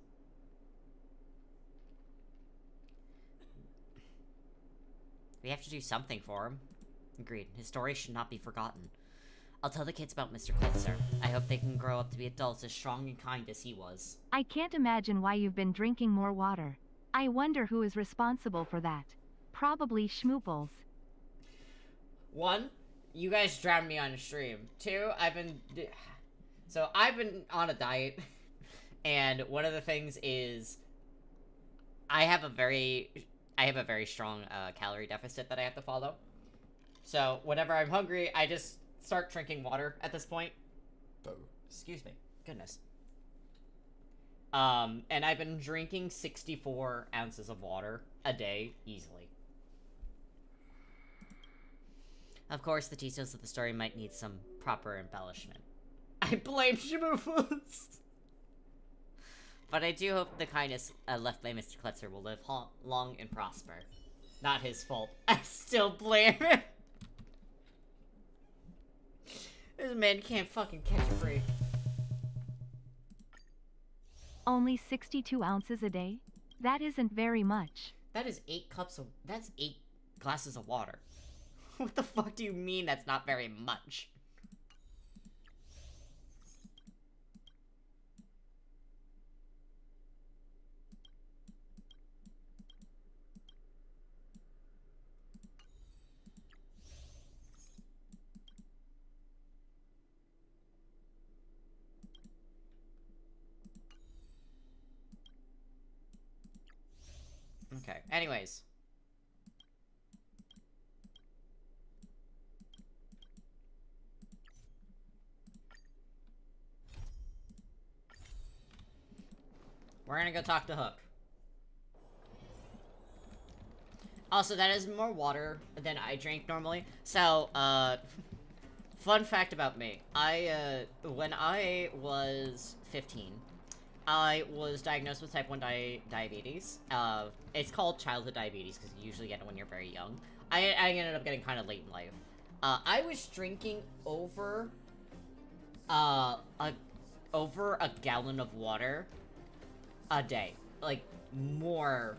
We have to do something for him. Agreed. His story should not be forgotten. I'll tell the kids about Mr. Klutzer. I hope they can grow up to be adults as strong and kind as he was. I can't imagine why you've been drinking more water. I wonder who is responsible for that. Probably Schmooples. 1, you guys drowned me on a stream. 2, I've been on a diet, and one of the things is I have a very strong calorie deficit that I have to follow. So whenever I'm hungry, I just start drinking water at this point. Excuse me. Goodness. And I've been drinking 64 ounces of water a day, easily. Of course, the details of the story might need some proper embellishment. I blame Shimoofus! But I do hope the kindness left by Mr. Klutzer will live long and prosper. Not his fault. I still blame him! This man can't fucking catch a break. Only 62 ounces a day? That isn't very much. That is 8 cups of... That's 8 glasses of water. What the fuck do you mean that's not very much? Okay, anyways. We're gonna go talk to Hook. Also, that is more water than I drink normally. So, fun fact about me. When I was 15, I was diagnosed with type 1 diabetes. It's called childhood diabetes because you usually get it when you're very young. I ended up getting kind of late in life. I was drinking over a gallon of water a day. Like, more.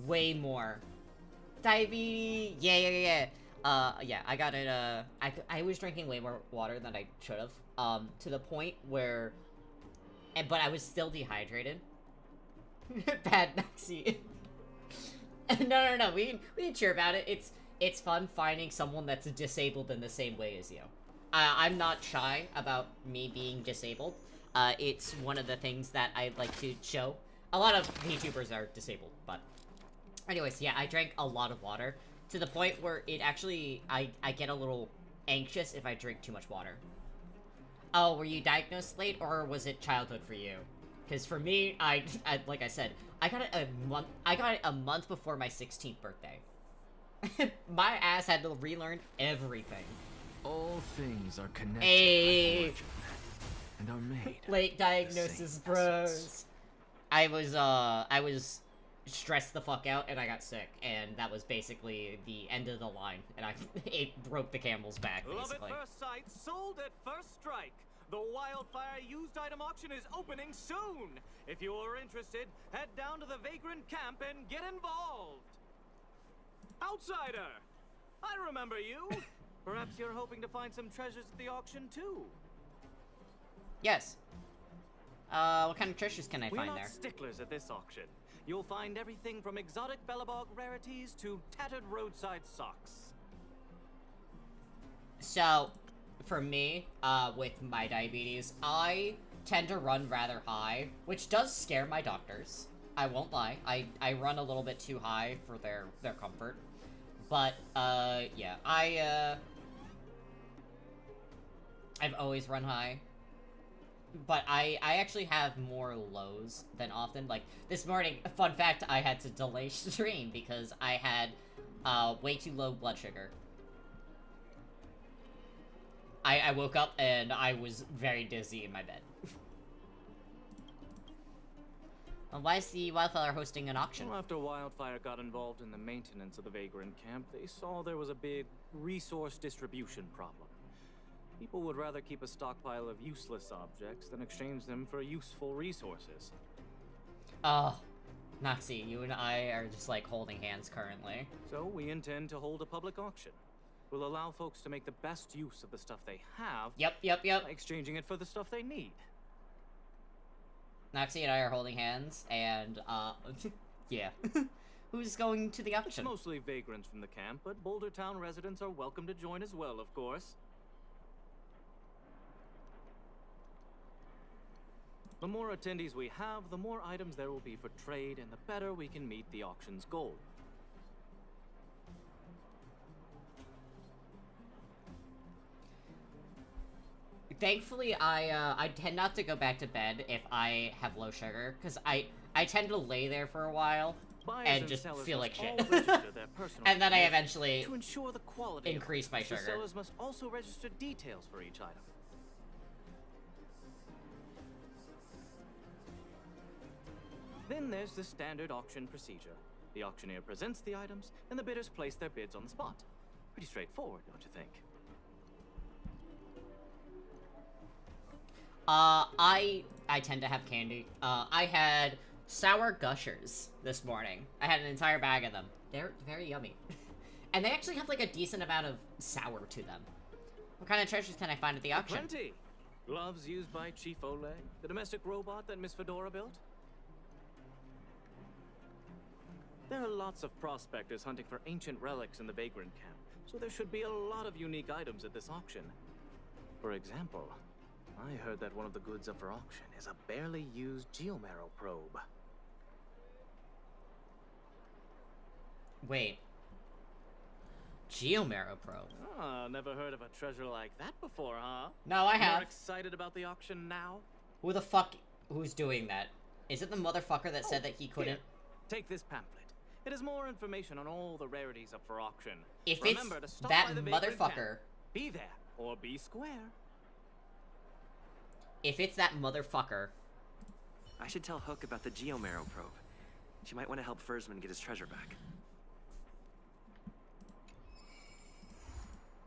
Way more. Diabetes. Yeah. Yeah, I got it, I was drinking way more water than I should have. To the point where... but I was still dehydrated. Bad Maxi. No. We can cheer about it. It's fun finding someone that's disabled in the same way as you. I'm not shy about me being disabled. It's one of the things that I like to show. A lot of VTubers are disabled, but... Anyways, yeah, I drank a lot of water. To the point where it actually... I get a little anxious if I drink too much water. Oh, were you diagnosed late, or was it childhood for you? Because for me, I like I said, I got it a month before my 16th birthday. My ass had to relearn everything. All things are connected Hey. by origin and are made. Late diagnosis, same bros. essence. I was stressed the fuck out, and I got sick, and that was basically the end of the line, and it broke the camel's back, basically. Love at first sight, sold at first strike. The Wildfire used item auction is opening soon. If you are interested, head down to the Vagrant camp and get involved. Outsider, I remember you. Perhaps you're hoping to find some treasures at the auction too. Yes. What kind of treasures can I We're find not there? sticklers at this auction. You'll find everything from exotic Bellabog rarities to tattered roadside socks. So, for me, with my diabetes, I tend to run rather high, which does scare my doctors. I won't lie. I run a little bit too high for their comfort. But, yeah, I've always run high. But I actually have more lows than often. Like, this morning, fun fact, I had to delay stream because I had, way too low blood sugar. I woke up and I was very dizzy in my bed. Why is the Wildfire hosting an auction? Well, after Wildfire got involved in the maintenance of the Vagrant camp, they saw there was a big resource distribution problem. People would rather keep a stockpile of useless objects than exchange them for useful resources. Oh, Noxie, you and I are just like holding hands currently. So we intend to hold a public auction. We'll allow folks to make the best use of the stuff they have. Yep. By exchanging it for the stuff they need. Noxie and I are holding hands, and, yeah. Who's going to the It's auction? mostly vagrants from the camp, but Boulder Town residents are welcome to join as well, of course. The more attendees we have, the more items there will be for trade, and the better we can meet the auction's goal. Thankfully, I tend not to go back to bed if I have low sugar, because I tend to lay there for a while Buyers and just sellers feel must like shit. all register their personal And then I information eventually to ensure the quality increase of my it. The sugar. sellers must also register details for each item. Then there's the standard auction procedure. The auctioneer presents the items, and the bidders place their bids on the spot. Pretty straightforward, don't you think? I tend to have candy. I had sour Gushers this morning. I had an entire bag of them. They're very yummy. And they actually have, like, a decent amount of sour to them. What kind of treasures can I find at the auction? Plenty! Gloves used by Chief Oleg, the domestic robot that Miss Fedora built. There are lots of prospectors hunting for ancient relics in the Vagrant camp, so there should be a lot of unique items at this auction. For example, I heard that one of the goods up for auction is a barely used Geomarrow probe. Wait. Geomarrow probe? Ah, never heard of a treasure like that before, huh? No, I More have. excited about the auction now? Who the fuck... Who's doing that? Is it the motherfucker that said that he couldn't... Here, take this pamphlet. It has more information on all the rarities up for auction. If Remember it's to stop that by the Vagrant motherfucker... camp. Be there, or be square. If it's that motherfucker... I should tell Hook about the Geomarrow probe. She might want to help Fursman get his treasure back.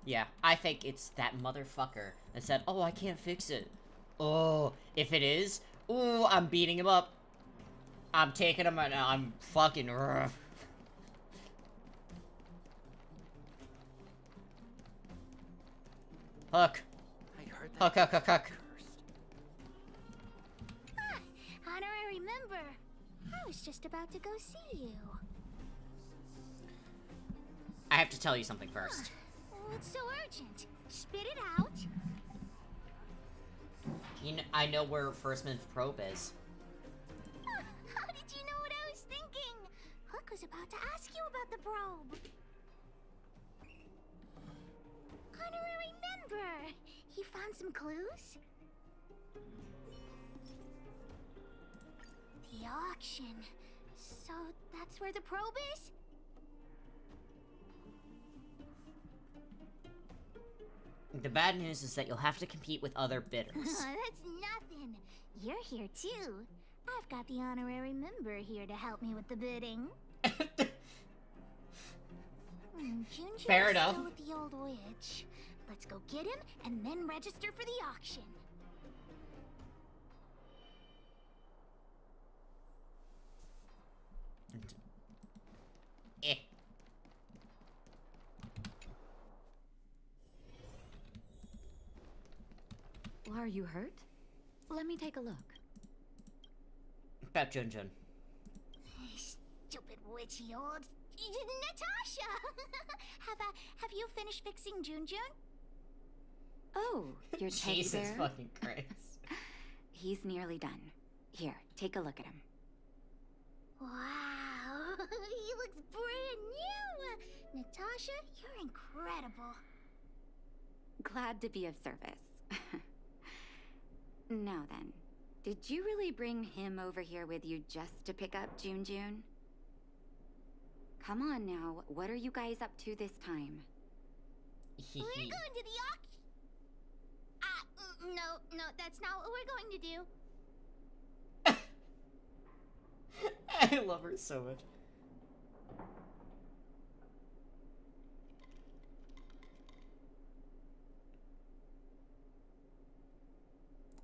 Yeah, I think it's that motherfucker that said, oh, I can't fix it. Oh, if it is, ooh, I'm beating him up. I'm taking him and I'm fucking... Hook. I heard Hook, that. hook, hook, hook. Ah, honorary member. I was just about to go see you. I have to tell you something first. What's so urgent? Spit it out. You know, I know where Firstman's probe is. How did you know what I was thinking? Hook was about to ask you about the probe. Honorary member. You found some clues? The auction. So that's where the probe is? The bad news is that you'll have to compete with other bidders. That's nothing. You're here too. I've got the honorary member here to help me with the bidding. Junjun Fair is enough. still with the old witch. Let's go get him and then register for the auction. Eh. Are you hurt? Let me take a look. About Junjun. Stupid witchy old Natasha. Have you finished fixing Junjun? Oh, your teddy Jesus bear? fucking Christ. He's nearly done. Here, take a look at him. Wow, he looks brand new. Natasha, you're incredible. Glad to be of service. Now then, did you really bring him over here with you just to pick up Junjun? Come on now, what are you guys up to this time? We're going to the auction. No, that's not what we're going to do. I love her so much.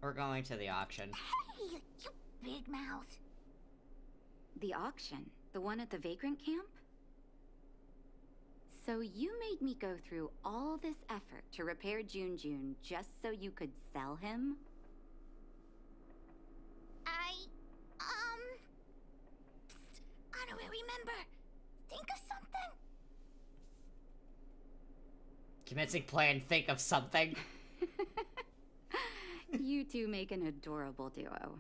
We're going to the auction. Hey, you big mouth. The auction? The one at the Vagrant camp? So you made me go through all this effort to repair Junjun just so you could sell him? Psst, honorary member, think of something. Commencing plan, think of something. You two make an adorable duo.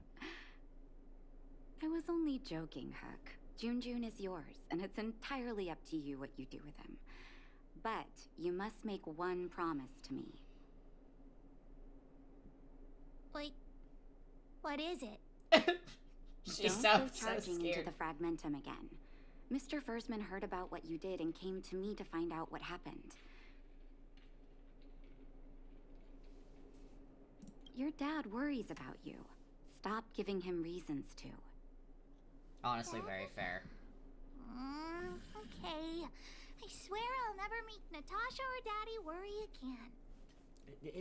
I was only joking, Huck. Junjun is yours, and it's entirely up to you what you do with him. But you must make one promise to me. Wait, what is it? She Don't go sounds so charging into scared. the Fragmentum again. Mr. Fursman heard about what you did and came to me to find out what happened. Your dad worries about you. Stop giving him reasons to. Honestly, very fair. Okay. I swear I'll never make Natasha or Daddy worry again.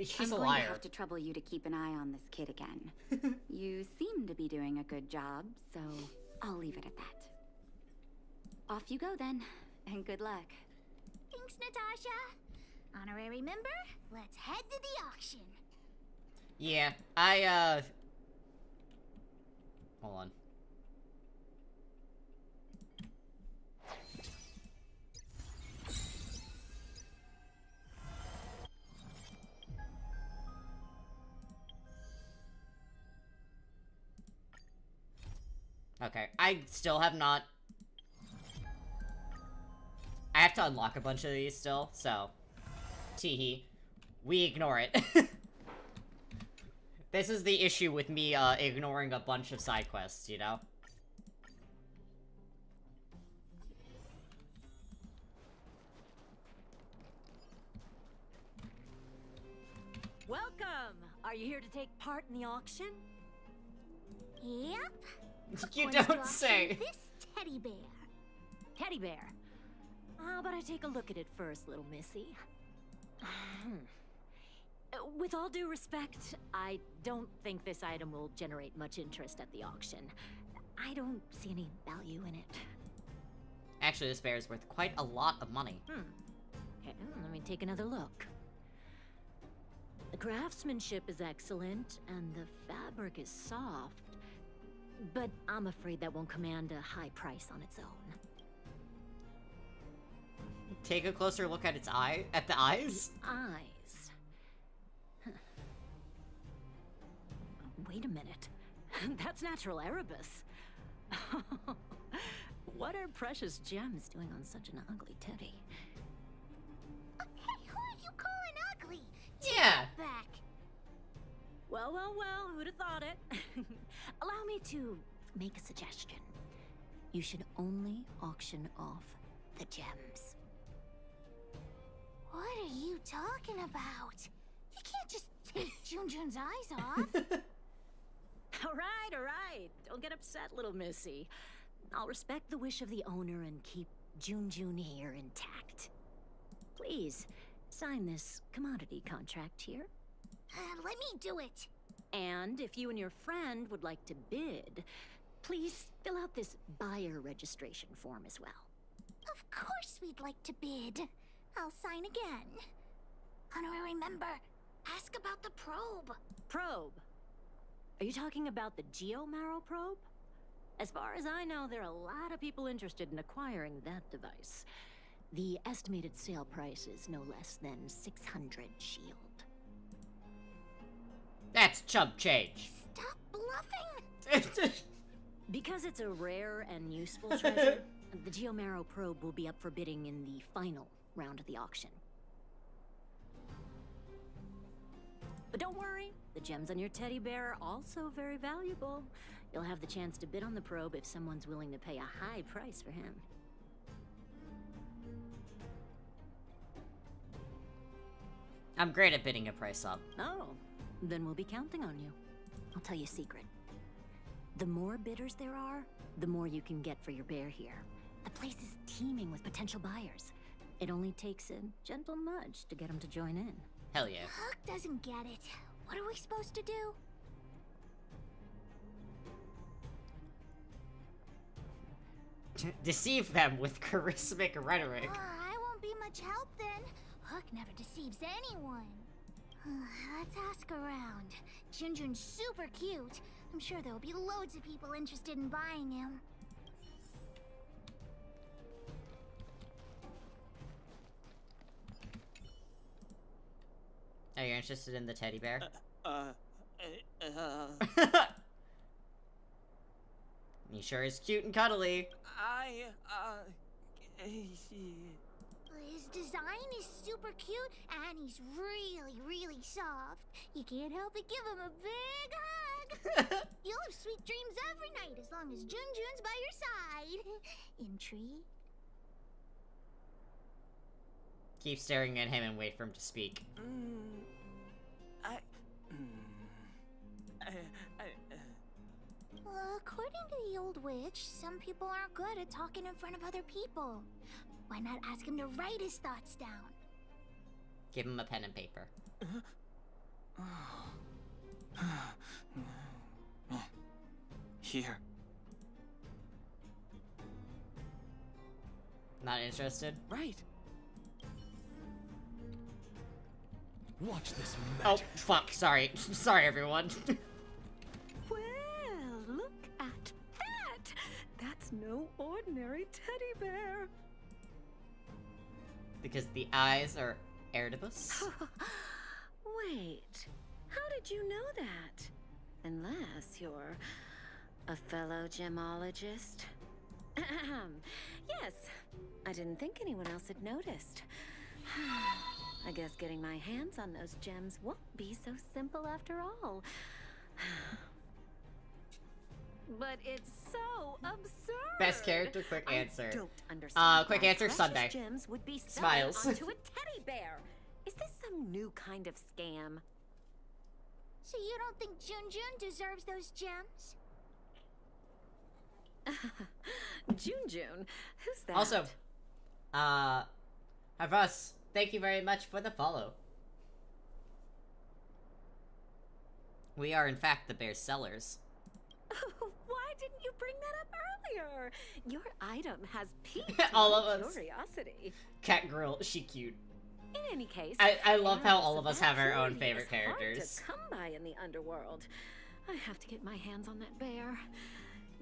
She's I'm a going liar. to have to trouble you to keep an eye on this kid again. You seem to be doing a good job, so I'll leave it at that. Off you go then, and good luck. Thanks, Natasha. Honorary member, let's head to the auction. Yeah, hold on. Okay, I still have not... I have to unlock a bunch of these still, so... Teehee. We ignore it. This is the issue with me, ignoring a bunch of side quests, you know? Welcome! Are you here to take part in the auction? Yep. You Going to don't auction say. This teddy bear. Teddy bear. How about I take a look at it first, little missy? With all due respect, I don't think this item will generate much interest at the auction. I don't see any value in it. Actually, this bear is worth quite a lot of money. Okay, let me take another look. The craftsmanship is excellent, and the fabric is soft. But I'm afraid that won't command a high price on its own. Take a closer look at its eye, at the eyes. Eyes. Huh. Wait a minute. That's natural Erebus. What are precious gems doing on such an ugly teddy? Hey, who are you calling ugly? Yeah. Get back. Well, well, well, who'd have thought it? Allow me to make a suggestion. You should only auction off the gems. What are you talking about? You can't just take Junjun's eyes off. All right. Don't get upset, little missy. I'll respect the wish of the owner and keep Junjun here intact. Please, sign this commodity contract here. Let me do it. And if you and your friend would like to bid, please fill out this buyer registration form as well. Of course we'd like to bid. I'll sign again. Honorary member, ask about the probe. Probe? Are you talking about the Geomarrow probe? As far as I know, there are a lot of people interested in acquiring that device. The estimated sale price is no less than 600 shield. That's chump change. Stop bluffing. Because it's a rare and useful treasure, the Geomarrow probe will be up for bidding in the final round of the auction. But don't worry, the gems on your teddy bear are also very valuable. You'll have the chance to bid on the probe if someone's willing to pay a high price for him. I'm great at bidding a price up. Oh, then we'll be counting on you. I'll tell you a secret. The more bidders there are, the more you can get for your bear here. The place is teeming with potential buyers. It only takes a gentle nudge to get them to join in. Hell yeah. Hook doesn't get it. What are we supposed to do? Deceive them with charismatic rhetoric. I won't be much help then. Hook never deceives anyone. Let's ask around. Junjun's super cute. I'm sure there'll be loads of people interested in buying him. Are you interested in the teddy bear? He sure is cute and cuddly. His design is super cute, and he's really, really soft. You can't help but give him a big hug. You'll have sweet dreams every night as long as Junjun's by your side. Intrigue? Keep staring at him and wait for him to speak. According to the old witch, some people aren't good at talking in front of other people. Why not ask him to write his thoughts down? Give him a pen and paper. Here. Not interested? Right. Watch this Oh, magic. fuck. Sorry. Sorry, everyone. Well, look at that! That's no ordinary teddy bear. Because the eyes are Eredibus. Wait, how did you know that? Unless you're a fellow gemologist. Yes, I didn't think anyone else had noticed. I guess getting my hands on those gems won't be so simple after all. But it's so absurd. Best character, quick answer. I don't understand quick why answer, precious Sunday. gems would be Smiles. onto a teddy bear. Is this some new kind of scam? So you don't think Junjun deserves those gems? Junjun? Who's that? Also, Havas, thank you very much for the follow. We are, in fact, the bear's sellers. Why didn't you bring that up earlier? Your item has piqued All my of us. curiosity. Cat girl, she cute. In any case, I love how arrows all of us that have our own purity favorite is hard characters. to come by in the underworld. I have to get my hands on that bear,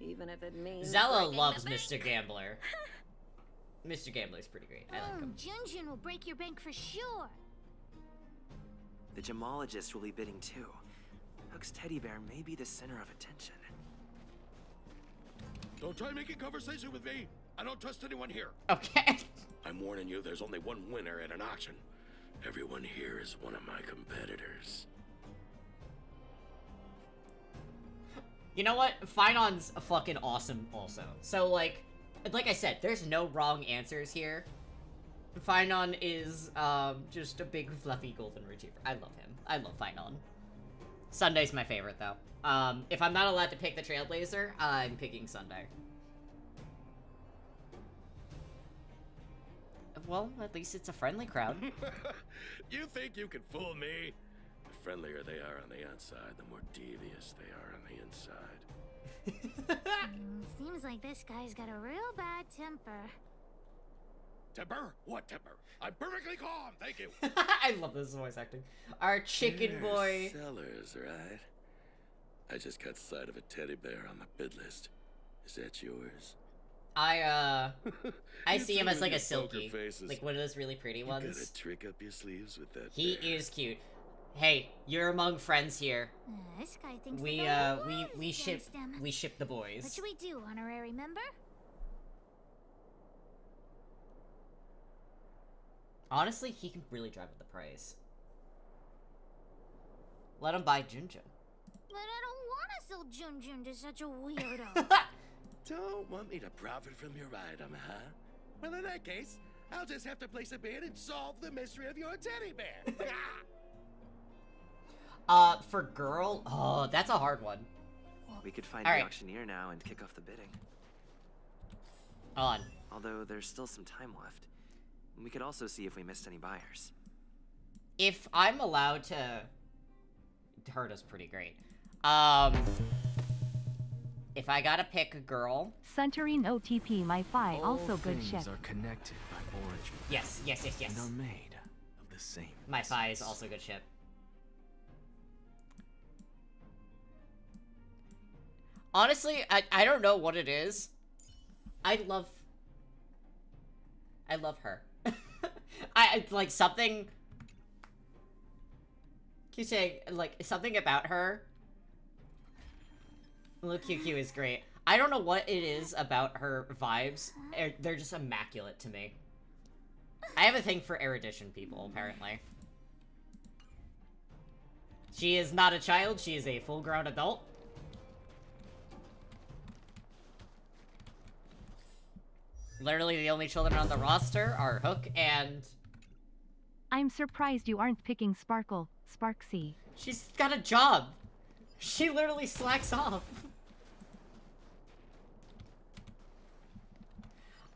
even if it means Zella breaking loves the Mr. bank. Gambler. Mr. Gambler's pretty great. I like him. Junjun will break your bank for sure. The gemologist will be bidding too. Hook's teddy bear may be the center of attention. Don't try making conversation with me. I don't trust anyone here. Okay. I'm warning you, there's only one winner at an auction. Everyone here is one of my competitors. You know what? Finon's fucking awesome also. So, like I said, there's no wrong answers here. Finon is, just a big fluffy golden retriever. I love him. I love Finon. Sunday's my favorite, though. If I'm not allowed to pick the Trailblazer, I'm picking Sunday. Well, at least it's a friendly crowd. You think you can fool me? The friendlier they are on the outside, the more devious they are on the inside. Seems like this guy's got a real bad temper. Temper? What temper? I'm perfectly calm, thank you. I love this voice acting. Our chicken boy. Sellers, right? I just got sight of a teddy bear on the bid list. Is that yours? I You see him two as like with a your poker silky. faces. Like one of those really pretty You ones. got a trick up your sleeves with that He bear. is cute. Hey, you're among friends here. This guy thinks We the guy we was ship against him. we ship the What boys. should we do, honorary member? Honestly, he can really drive up the price. Let him buy Junjun. But I don't want to sell Junjun to such a weirdo. Don't want me to profit from your item, huh? Well, in that case, I'll just have to place a bid and solve the mystery of your teddy bear. For girl, oh, that's a hard one. We could find All the right. auctioneer now and kick off the bidding. On. Although there's still some time left. We could also see if we missed any buyers. If I'm allowed to, Herda's pretty great. If I gotta pick a girl, Suntory OTP my fi also All good things ship. are connected by origin. yes, And are made of the same. My fi is essence. also good ship. Honestly, I don't know what it is. I love her. I like something. Keep saying like something about her. Look, QQ is great. I don't know what it is about her vibes. They're just immaculate to me. I have a thing for erudition people, apparently. She is not a child, she is a full-grown adult. Literally the only children on the roster are Hook and... I'm surprised you aren't picking Sparkle, Sparksy. She's got a job! She literally slacks off.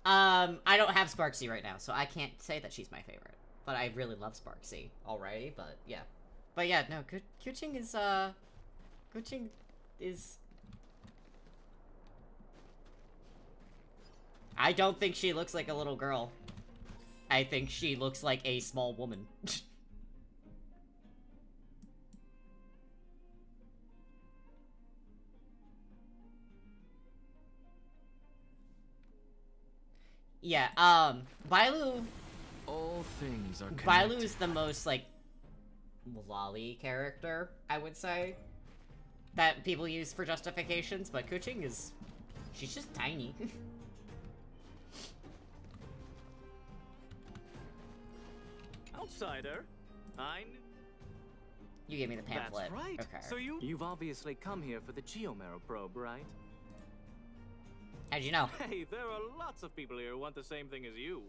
I don't have Sparksy right now, so I can't say that she's my favorite. but I really love Sparksy already, but yeah. But yeah, no, Kuching is, Kuching is... I don't think she looks like a little girl. I think she looks like a small woman. Yeah, Bailu... All things are connected. Bailu is the most, like, lolly character, I would say, that people use for justifications, but Kuching is... she's just tiny. Outsider? You gave me the pamphlet. That's right. Okay. So you've obviously come here for the Geomero probe, right? How'd you know? Hey, there are lots of people here who want the same thing as you.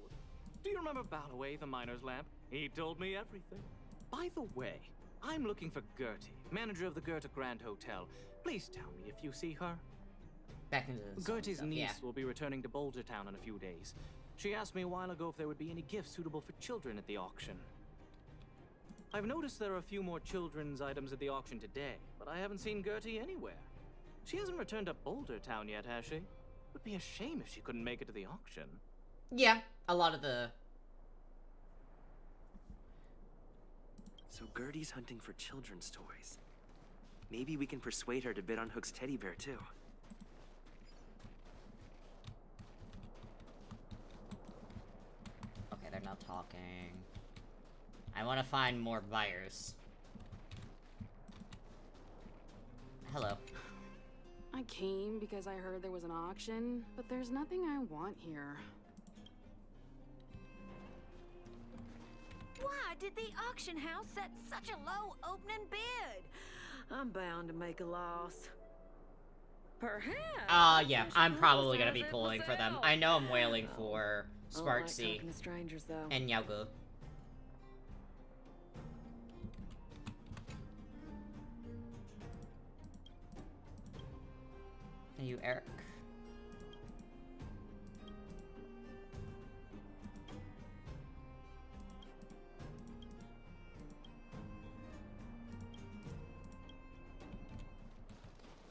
Do you remember Ballaway, the miner's lamp? He told me everything. By the way, I'm looking for Gertie, manager of the Goethe Grand Hotel. Please tell me if you see her. Back into the Gertie's stuff, niece yeah. will be returning to Boulder Town in a few days. She asked me a while ago if there would be any gifts suitable for children at the auction. I've noticed there are a few more children's items at the auction today, but I haven't seen Gertie anywhere. She hasn't returned to Boulder Town yet, has she? It would be a shame if she couldn't make it to the auction. Yeah, a lot of the... So Gertie's hunting for children's toys. Maybe we can persuade her to bid on Hook's teddy bear, too. Okay, they're not talking. I want to find more buyers. Hello. I came because I heard there was an auction, but there's nothing I want here. Why did the auction house set such a low opening bid? I'm bound to make a loss. Perhaps. Yeah, I'm probably gonna be pulling for them. I know I'm wailing for Sparksy talking to strangers, though. and Yaogu. Are you Eric?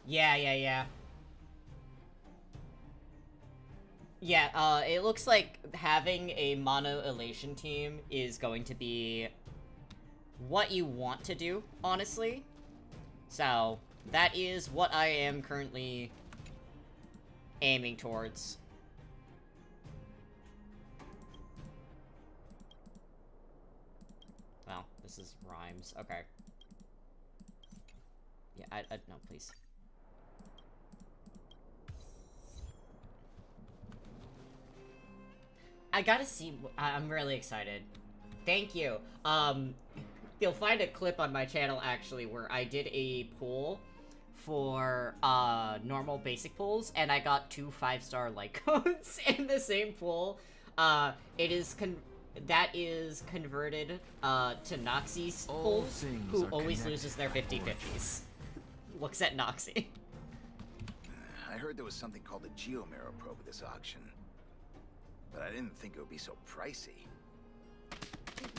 Yeah. Yeah, it looks like having a mono elation team is going to be what you want to do, honestly. So, that is what I am currently aiming towards. Well, this is rhymes. Okay. Yeah, no, please. I gotta see, I'm really excited. Thank you. You'll find a clip on my channel, actually, where I did a poll for, normal basic pulls, and I got 2 5-star like codes in the same poll. That is converted, to Noxie's pulls, who always loses their 50-50s. Looks at Noxie. I heard there was something called the Geomero probe at this auction, but I didn't think it would be so pricey.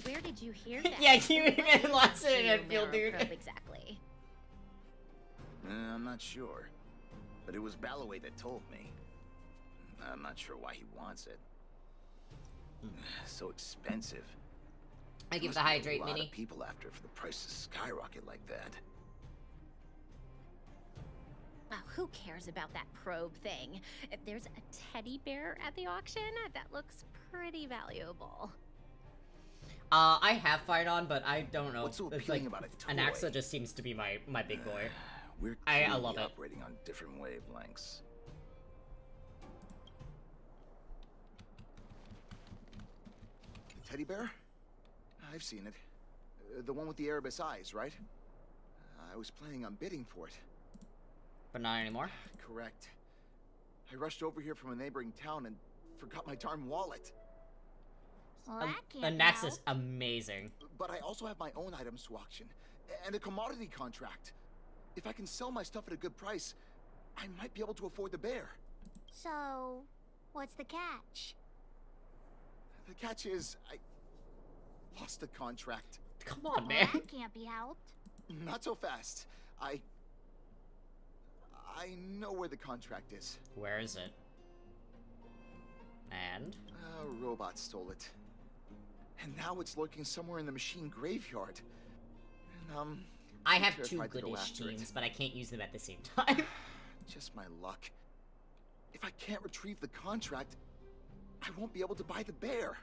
Where did you hear that? Yeah, you even lost it in Field, dude. Exactly. I'm not sure, but it was Ballaway that told me. I'm not sure why he wants it. So expensive. I give Must the be hydrate a lot mini. of people after it for the price to skyrocket like that. Oh, who cares about that probe thing? If there's a teddy bear at the auction, that looks pretty valuable. I have Fight On, but I don't know. What's so It's appealing like, about a toy? Anaxa just seems to be my big boy. We're I clearly love it. operating on different wavelengths. The teddy bear? I've seen it. The one with the Erebus eyes, right? I was planning on bidding for it. But not anymore? Correct. I rushed over here from a neighboring town and forgot my darn wallet. Well, that can't Anaxa's amazing. But I also have my own items to auction, and a commodity contract. If I can sell my stuff at a good price, I might be able to afford the bear. So, what's the catch? The catch is, lost the contract. Come on, Well, man. that can't be helped. Not so fast. I know where the contract is. Where is it? And? A robot stole it. And now it's lurking somewhere in the machine graveyard. And, I have I'm 2 terrified to go Glittish after it. teams, but I can't use them at the same time. Just my luck. If I can't retrieve the contract, I won't be able to buy the bear.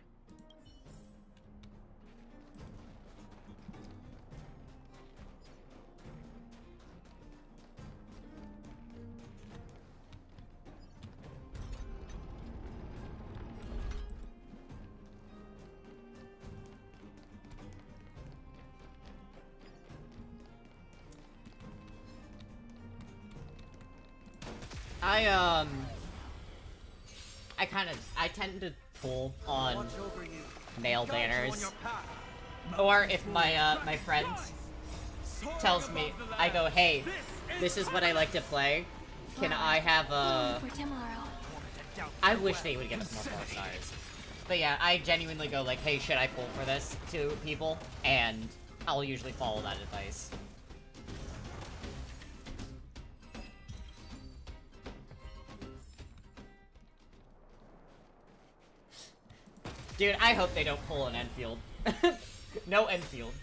I tend to pull on Watch over you. male Guide you on banners. your path. Or if my friend tells me, I go, hey, this is what I like to play. Can I have a... For tomorrow. I wish they would give us more 4 stars. But yeah, I genuinely go like, hey, should I pull for this to people? And I'll usually follow that advice. Dude, I hope they don't pull an Enfield. No Enfield.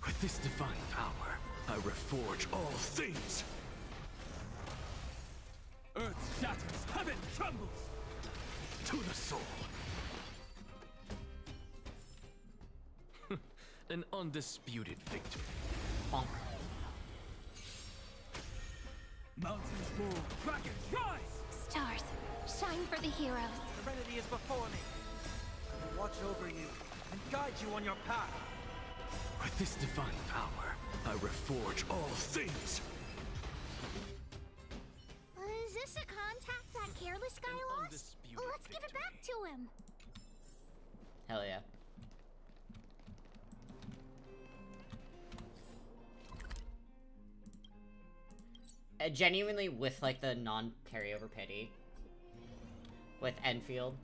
With this divine power, I reforge all things. Earth shatters, heaven trembles. To the soul. An undisputed victory. Bonk. Mountains move, dragons rise. Stars, shine for the heroes. Serenity is before me. I will watch over you and guide you on your path. With this divine power, I reforge all things. Is this a contact that careless guy lost? Let's give it back to him. Hell yeah. Genuinely with like the non-carryover pity. With Enfield.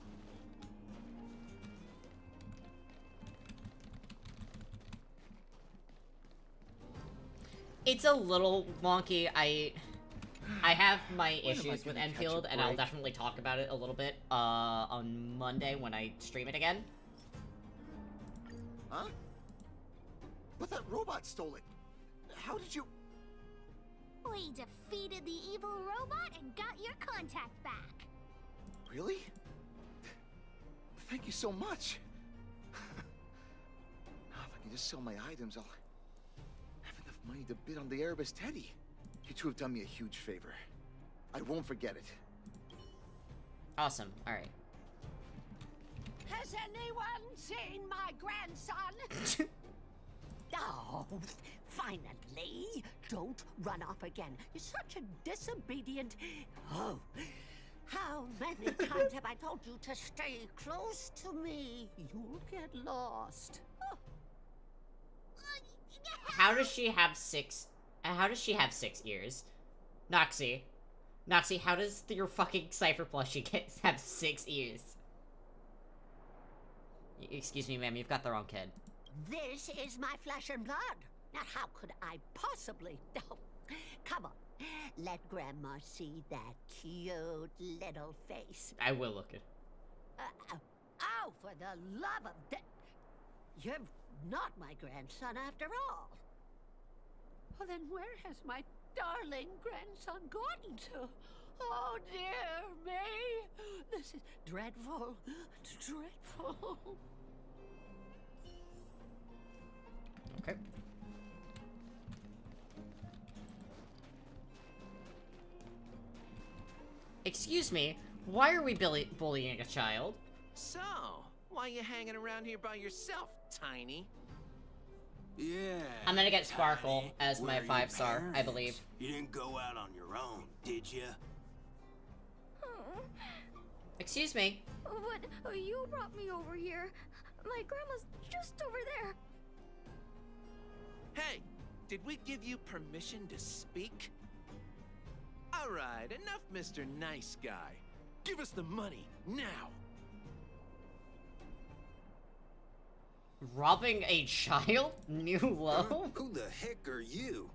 It's a little wonky. I have my issues with Enfield, and I'll definitely talk about it a little bit on Monday when I stream it again. Huh? But that robot stole it. How did you... We defeated the evil robot and got your contact back. Really? Thank you so much. If I can just sell my items, I'll have enough money to bid on the Erebus Teddy. You two have done me a huge favor. I won't forget it. Awesome. Alright. Has anyone seen my grandson? Oh, finally! Don't run off again. You're such a disobedient... Oh, how many times have I told you to stay close to me? You'll get lost. Oh. How does she have 6... How does she have 6 ears? Noxie. Noxie, how does your fucking Cypher plushie have 6 ears? Excuse me, ma'am, you've got the wrong kid. This is my flesh and blood. Now, how could I possibly... Oh, come on. Let Grandma see that cute little face. I will look it. Oh, for the love of... You're not my grandson after all. Well, then where has my darling grandson gone to? Oh, dear me. This is dreadful. Dreadful. Okay. Excuse me, why are we bullying a child? So, why you hanging around here by yourself, Tiny? Yeah. I'm gonna get Sparkle Tiny. as my Where are your 5-star, I parents? believe. You didn't go out on your own, did you? Excuse me. But you brought me over here. My grandma's just over there. Hey, did we give you permission to speak? All right, enough, Mr. Nice Guy. Give us the money, now! Robbing a child? New low? Who the heck are you?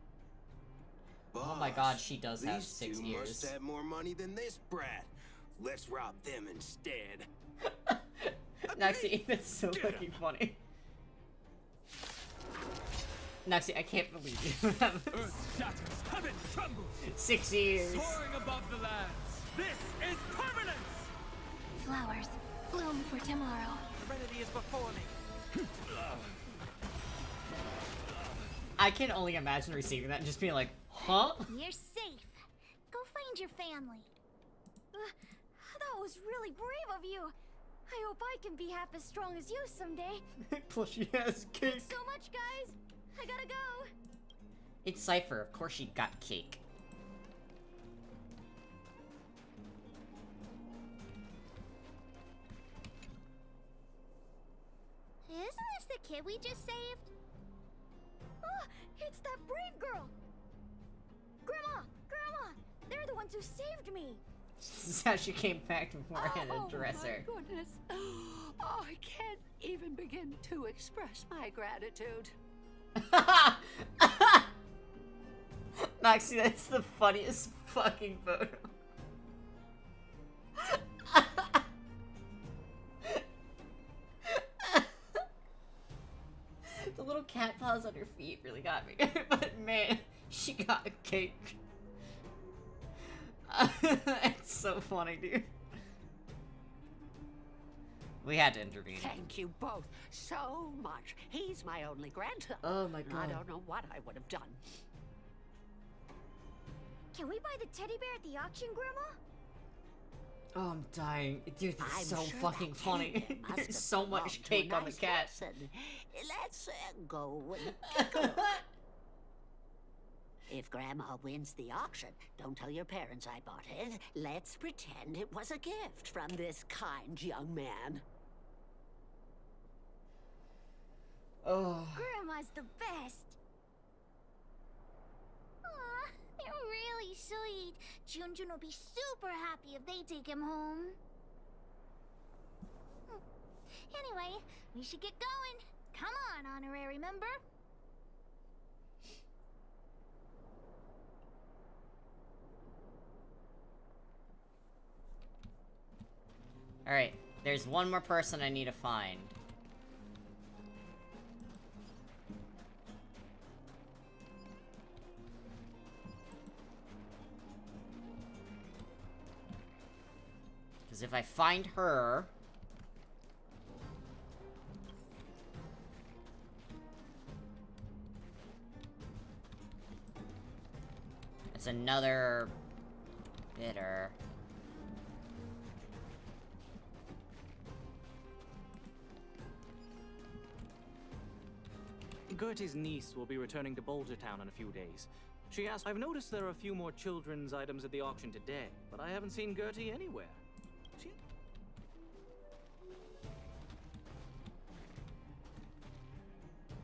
Oh my god, she does have These 6 two ears. must have more money than this brat. Let's rob them instead. Noxie, that's so fucking funny. Noxie, I can't believe you have Earth shatters, heaven trembles. 6 ears. Soaring above the lands. This is permanence. Flowers bloom for tomorrow. Serenity is before me. I can only imagine receiving that and just being like, huh? You're safe. Go find your family. That was really brave of you. I hope I can be half as strong as you someday. Plus she has cake. Thanks so much, guys. I gotta go. It's Cypher, of course she got cake. Isn't this the kid we just saved? Oh, it's that brave girl. Grandma, they're the ones who saved me. This is how she came back from wearing a dresser. Oh, my goodness. Oh, I can't even begin to express my gratitude. Noxie, that's the funniest fucking photo. The little cat paws on her feet really got me. But man, she got a cake. It's so funny, dude. We had to intervene. Thank you both so much. He's my only grandson. Oh my I god. don't know what I would have done. Can we buy the teddy bear at the auction, Grandma? Oh, I'm dying. Dude, that's I'm so sure fucking that funny. cake must There's have so belonged much to a cake on the nice cat. person. Let's go and take a look. If Grandma wins the auction, don't tell your parents I bought it. Let's pretend it was a gift from this kind young man. Oh. Grandma's the best. Aw, they're really sweet. Junjun will be super happy if they take him home. Anyway, we should get going. Come on, honorary member. Alright, there's one more person I need to find. Because if I find her... it's another... bidder. Gertie's niece will be returning to Boulder Town in a few days. She asked, I've noticed there are a few more children's items at the auction today, but I haven't seen Gertie anywhere. She...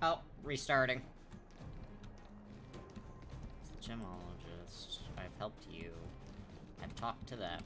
Oh, restarting. Gemologist. I've helped you. I've talked to them.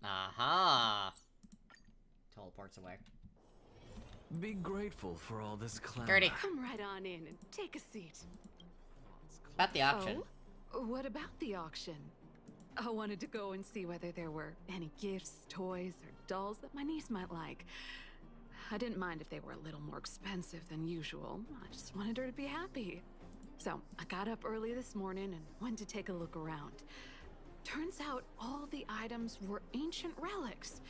Aha! Teleports away. Be grateful for all this clamor. Gertie. Come right on in and take a seat. About the auction. Oh, what about the auction? I wanted to go and see whether there were any gifts, toys, or dolls that my niece might like. I didn't mind if they were a little more expensive than usual. I just wanted her to be happy. So I got up early this morning and went to take a look around. Turns out all the items were ancient relics.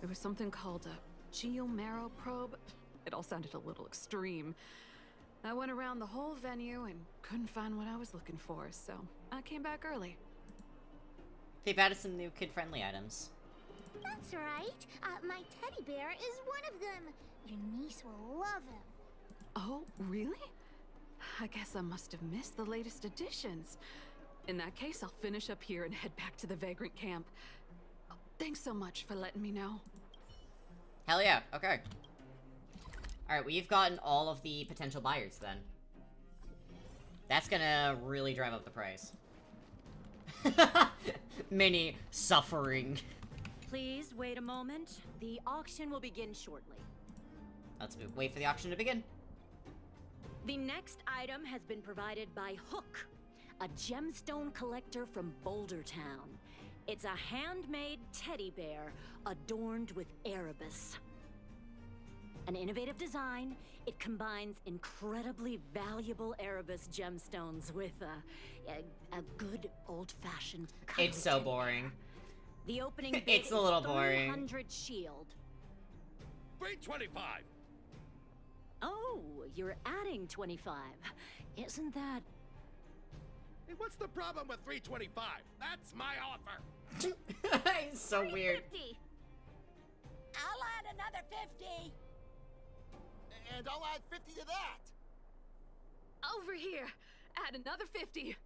There was something called a geomarrow probe. It all sounded a little extreme. I went around the whole venue and couldn't find what I was looking for, so I came back early. They've added some new kid-friendly items. That's right. My teddy bear is one of them. Your niece will love him. Oh, really? I guess I must have missed the latest editions. In that case, I'll finish up here and head back to the Vagrant camp. Oh, thanks so much for letting me know. Hell yeah, okay. Alright, we've gotten all of the potential buyers then. That's gonna really drive up the price. Mini suffering. Please wait a moment. The auction will begin shortly. Let's wait for the auction to begin. The next item has been provided by Hook, a gemstone collector from Boulder Town. It's a handmade teddy bear adorned with Erebus. An innovative design, it combines incredibly valuable Erebus gemstones with a good old-fashioned It's so boring. The opening bid It's a little is boring. 300 shield. 325. Oh, you're adding 25. Isn't that... Hey, what's the problem with 325? That's my offer. It's so weird. 50. I'll add another 50. And I'll add 50 to that. Over here! Add another 50!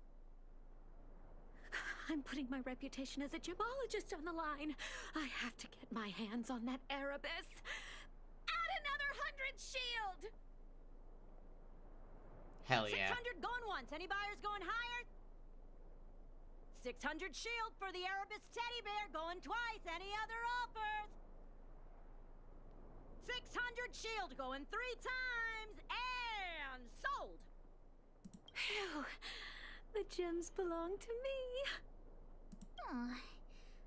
I'm putting my reputation as a gemologist on the line. I have to get my hands on that Erebus. Add another 100 shield. Hell yeah. 600 going once. Any buyers going higher? 600 shield for the Erebus teddy bear going twice. Any other offers? 600 shield going 3 times and sold. Phew. The gems belong to me. Oh,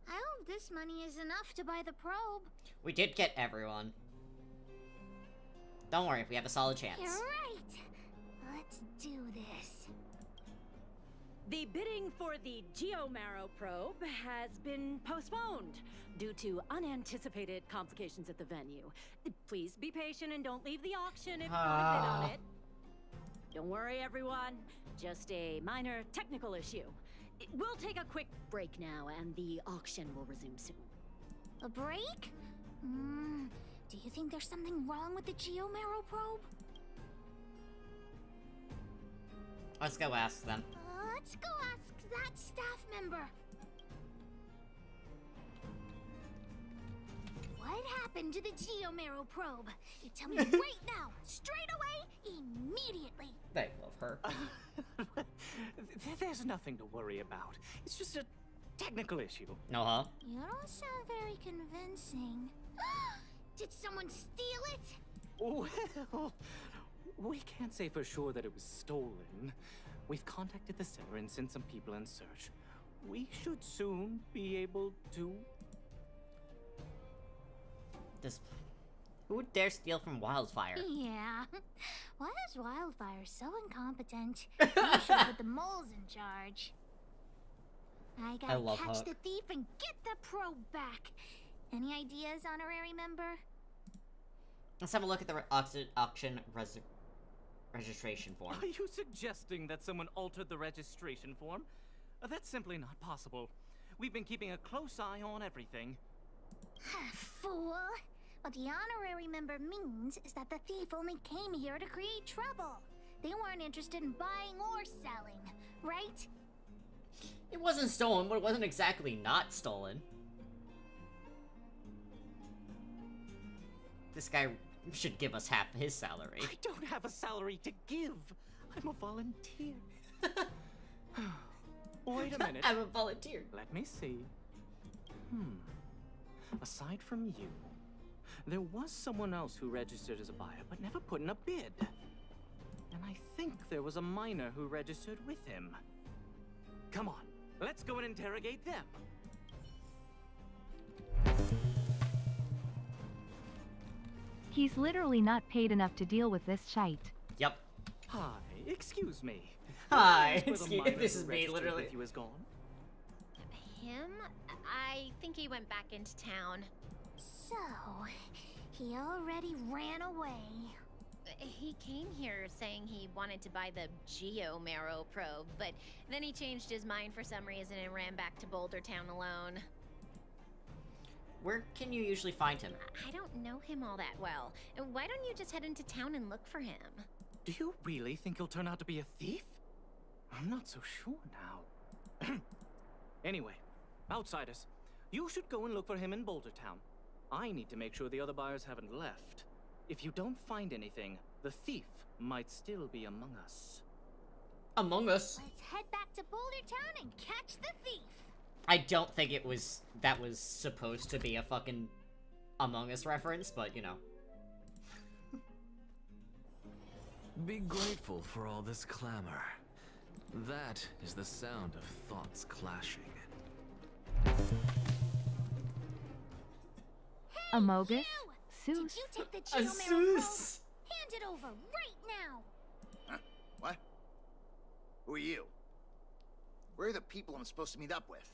I hope this money is enough to buy the probe. We did get everyone. Don't worry, we have a solid chance. You're right. Let's do this. The bidding for the Geomarrow probe has been postponed due to unanticipated complications at the venue. Please be patient and don't leave the auction if you want to bid on it. Don't worry, everyone. Just a minor technical issue. We'll take a quick break now, and the auction will resume soon. A break? Do you think there's something wrong with the Geomarrow probe? Let's go ask them. Let's go ask that staff member. What happened to the Geomarrow probe? You tell me right now, straight away, immediately. They love her. There's nothing to worry about. It's just a technical issue. Uh-huh. You don't sound very convincing. Did someone steal it? Well, we can't say for sure that it was stolen. We've contacted the seller and sent some people in search. We should soon be able to... Who would dare steal from Wildfire? Yeah. Why is Wildfire so incompetent? You should put the moles in charge. I gotta love catch Hook. the thief and get the probe back. Any ideas, honorary member? Let's have a look at the auction registration form. Are you suggesting that someone altered the registration form? That's simply not possible. We've been keeping a close eye on everything. Fool! What the honorary member means is that the thief only came here to create trouble. They weren't interested in buying or selling, right? It wasn't stolen, but it wasn't exactly not stolen. This guy should give us half his salary. I don't have a salary to give. I'm a volunteer. Wait a minute. I'm a volunteer. Let me see. Aside from you, there was someone else who registered as a buyer but never put in a bid. And I think there was a miner who registered with him. Come on, let's go and interrogate them. He's literally not paid enough to deal with this shite. Yep. Hi, excuse me. Hi, Where the excuse- miner this who is me, registered literally. with you is gone. Him? I think he went back into town. So, he already ran away. He came here saying he wanted to buy the Geomarrow probe, but then he changed his mind for some reason and ran back to Boulder Town alone. Where can you usually find him? I don't know him all that well. Why don't you just head into town and look for him? Do you really think he'll turn out to be a thief? I'm not so sure now. Anyway, outsiders, you should go and look for him in Boulder Town. I need to make sure the other buyers haven't left. If you don't find anything, the thief might still be among us. Among Us? Let's head back to Boulder Town and catch the thief. I don't think that was supposed to be a fucking Among Us reference, but you know. Be grateful for all this clamor. That is the sound of thoughts clashing. Amogus? Did Seuss? you take the A Geomero probe? Seuss. Hand it over right now. Huh? What? Who are you? Where are the people I'm supposed to meet up with?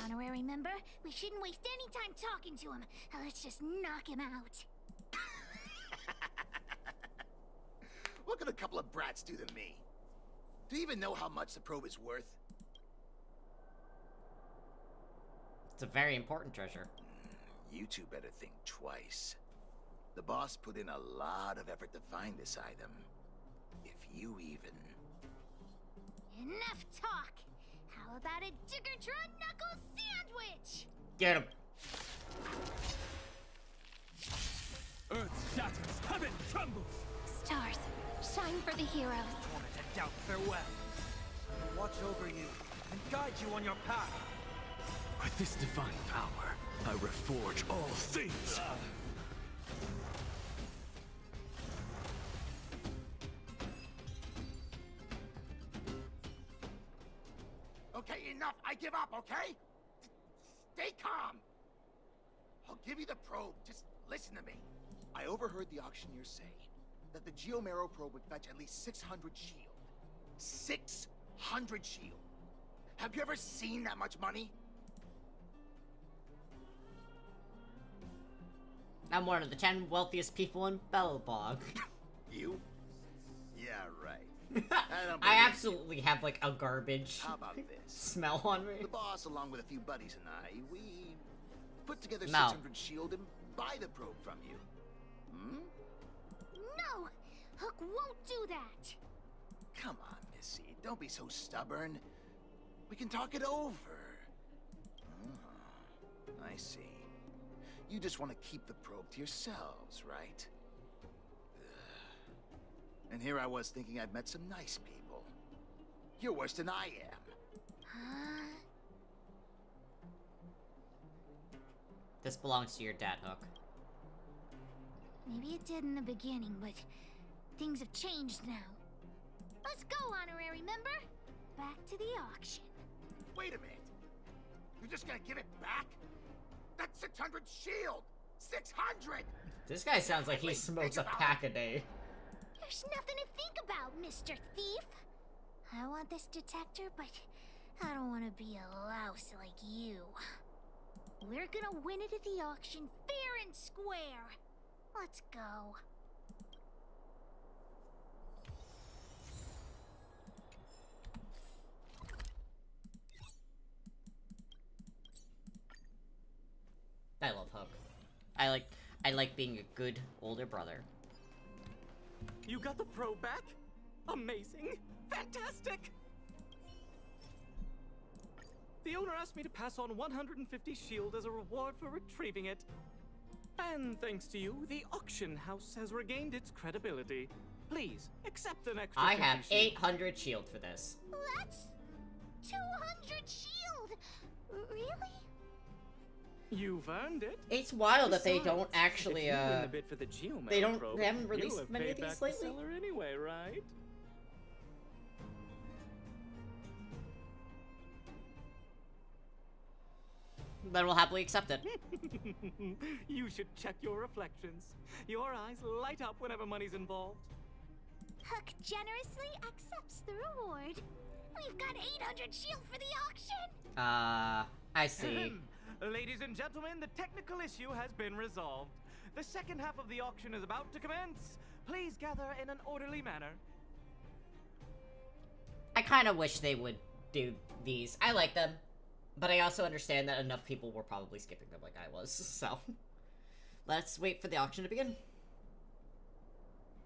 Honorary member, we shouldn't waste any time talking to him. Let's just knock him out. What could a couple of brats do to me? Do you even know how much the probe is worth? It's a very important treasure. You two better think twice. The boss put in a lot of effort to find this item. If you even... Enough talk. How about a Diggertron knuckle sandwich? Get him. Earth shatters, heaven trembles. Stars, shine for the heroes. Wanted to doubt farewell. Watch over you and guide you on your path. With this divine power, I reforge all things. Okay, enough. I give up, okay? Stay calm. I'll give you the probe. Just listen to me. I overheard the auctioneer say that the Geomero probe would fetch at least 600 shield. 600 shield. Have you ever seen that much money? I'm one of the 10 wealthiest people in Belbog. You? Yeah, right. I absolutely have like a garbage How about this? smell on me. The boss, along with a few buddies and I, we put together No. 600 shield and buy the probe from you. Hmm? No! Hook won't do that. Come on, Missy. Don't be so stubborn. We can talk it over. Oh, I see. You just want to keep the probe to yourselves, right? Ugh. And here I was thinking I'd met some nice people. You're worse than I am. Huh? This belongs to your dad, Hook. Maybe it did in the beginning, but things have changed now. Let's go, honorary member. Back to the auction. Wait a minute. You're just gonna give it back? That's 600 shield! 600! This guy sounds like he smokes a pack a day. There's nothing to think about, Mr. Thief. I want this detector, but I don't want to be a louse like you. We're gonna win it at the auction fair and square. Let's go. I love Hook. I like being a good older brother. You got the probe back? Amazing! Fantastic! The owner asked me to pass on 150 shield as a reward for retrieving it. And thanks to you, the auction house has regained its credibility. Please, accept an extra I 50 have shield. 800 shield for this. That's 200 shield. Really? You've earned it. It's wild that they Besides, don't actually, if you win the bid for the Geomero they don't- probe, they haven't you'll released have many paid of these back the lately? seller anyway, right? Then we'll happily accept it. You should check your reflections. Your eyes light up whenever money's involved. Hook generously accepts the reward. We've got 800 shield for the auction. I see. Ladies and gentlemen, the technical issue has been resolved. The second half of the auction is about to commence. Please gather in an orderly manner. I kind of wish they would do these. I like them. But I also understand that enough people were probably skipping them like I was, so... Let's wait for the auction to begin.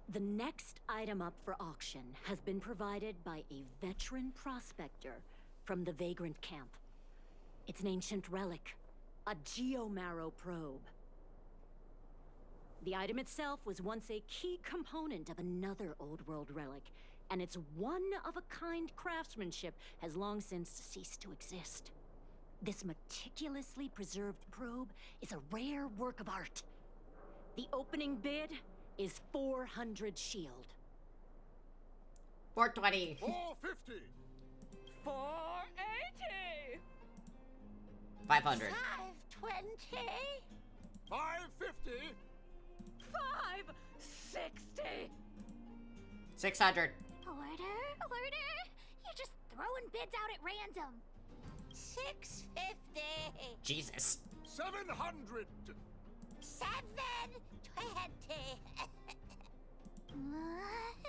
The next item up for auction has been provided by a veteran prospector from the Vagrant Camp. It's an ancient relic, a Geomarrow probe. The item itself was once a key component of another old world relic, and its one-of-a-kind craftsmanship has long since ceased to exist. This meticulously preserved probe is a rare work of art. The opening bid is 400 shield. 420. 450. 480. 500. 520. 550. 560. 600. Order. You're just throwing bids out at random. 650. Jesus. 700. 720.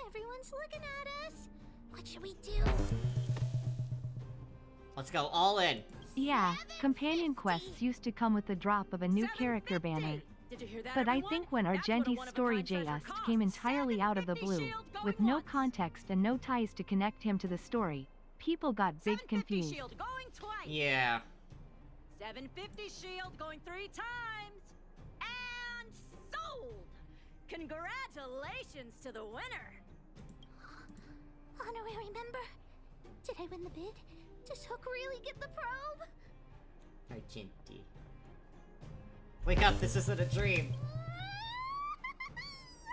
Everyone's looking at us. What should we do? Let's go all in. Yeah, companion quests used to come with the drop of a new character banner. Did you hear that, But I everyone? think when That's what a Argenti's story one-of-a-kind treasure just came costs. entirely out of the 750 blue, shield going with no once. context and no ties to connect him to the story, people got big 750 confused. shield going twice. Yeah. 750 shield going 3 times. And sold! Congratulations to the winner. Honorary member, did I win the bid? Does Hook really get the probe? Argenti. Wake up, this isn't a dream.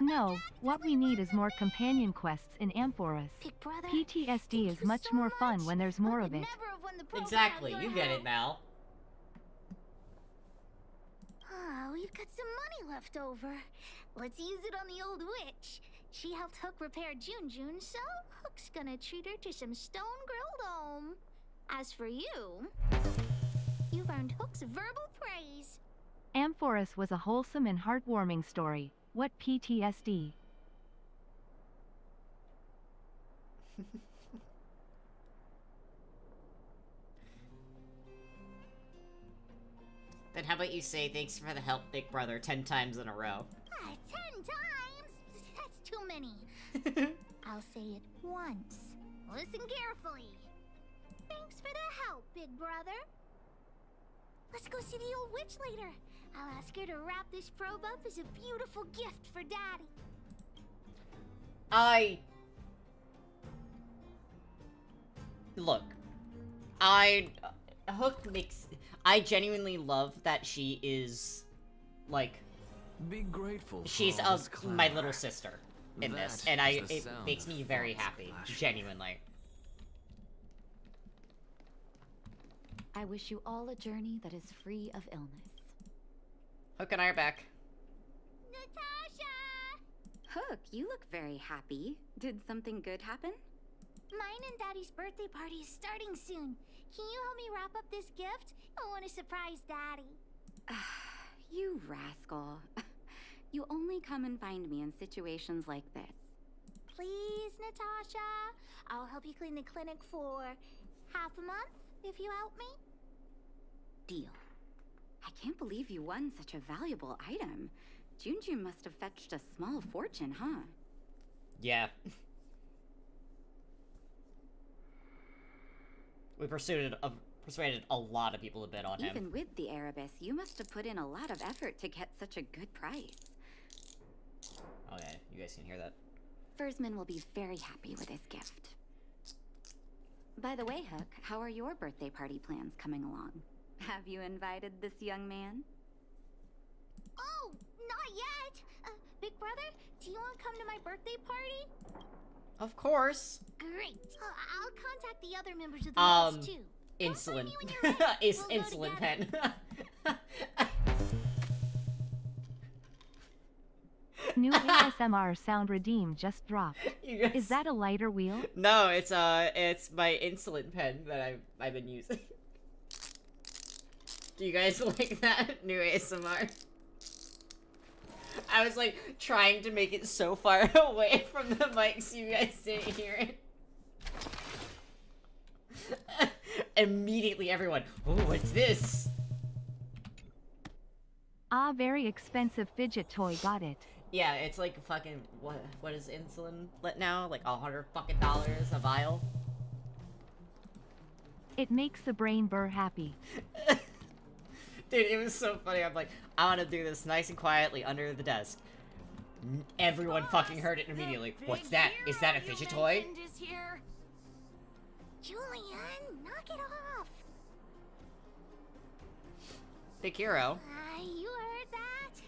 No, what we need is more companion quests in Amphoras. Big brother, PTSD is much more fun when there's more of it. never have won the probe Exactly, without you your get help. it now. We've got some money left over. Let's use it on the old witch. She helped Hook repair June, so Hook's gonna treat her to some stone-grilled home. As for you, you've earned Hook's verbal praise. Amphoras was a wholesome and heartwarming story. What PTSD? Then how about you say thanks for the help, Big Brother, 10 times in a row? 10 times? That's too many. I'll say it once. Listen carefully. Thanks for the help, Big Brother. Let's go see the old witch later. I'll ask her to wrap this probe up as a beautiful gift for Daddy. Look. Hook makes... I genuinely love that she is, like... Be grateful. She's for all this my clamor. little sister in this, That and is the it sound makes of me very thoughts happy, clashing. genuinely. I wish you all a journey that is free of illness. Hook and I are back. Natasha! Hook, you look very happy. Did something good happen? Mine and Daddy's birthday party is starting soon. Can you help me wrap up this gift? I want to surprise Daddy. You rascal. You only come and find me in situations like this. Please, Natasha. I'll help you clean the clinic for half a month if you help me. Deal. I can't believe you won such a valuable item. Junjun must have fetched a small fortune, huh? Yeah. We persuaded a lot of people to bid on him. Even with the Erebus, you must have put in a lot of effort to get such a good price. Oh yeah, you guys can hear that. Fursman will be very happy with his gift. By the way, Hook, how are your birthday party plans coming along? Have you invited this young man? Oh, not yet. Big brother, do you want to come to my birthday party? Of course. Great. I'll contact the other members of the house too. Insulin. We'll go Insulin pen. New ASMR sound redeem just dropped. You guys- Is that a lighter wheel? No, it's my insulin pen that I've been using. Do you guys like that new ASMR? I was like trying to make it so far away from the mic so you guys didn't hear it. Immediately everyone, oh, what's this? Ah, very expensive fidget toy, got it. Yeah, it's like fucking, what is insulin lit now? Like $100 fucking a vial? It makes the brain burr happy. Dude, it was so funny. I'm like, I want to do this nice and quietly under the desk. Everyone fucking heard it immediately. What's that? Is that a fidget toy? Julian, knock it off. Big hero. You heard that?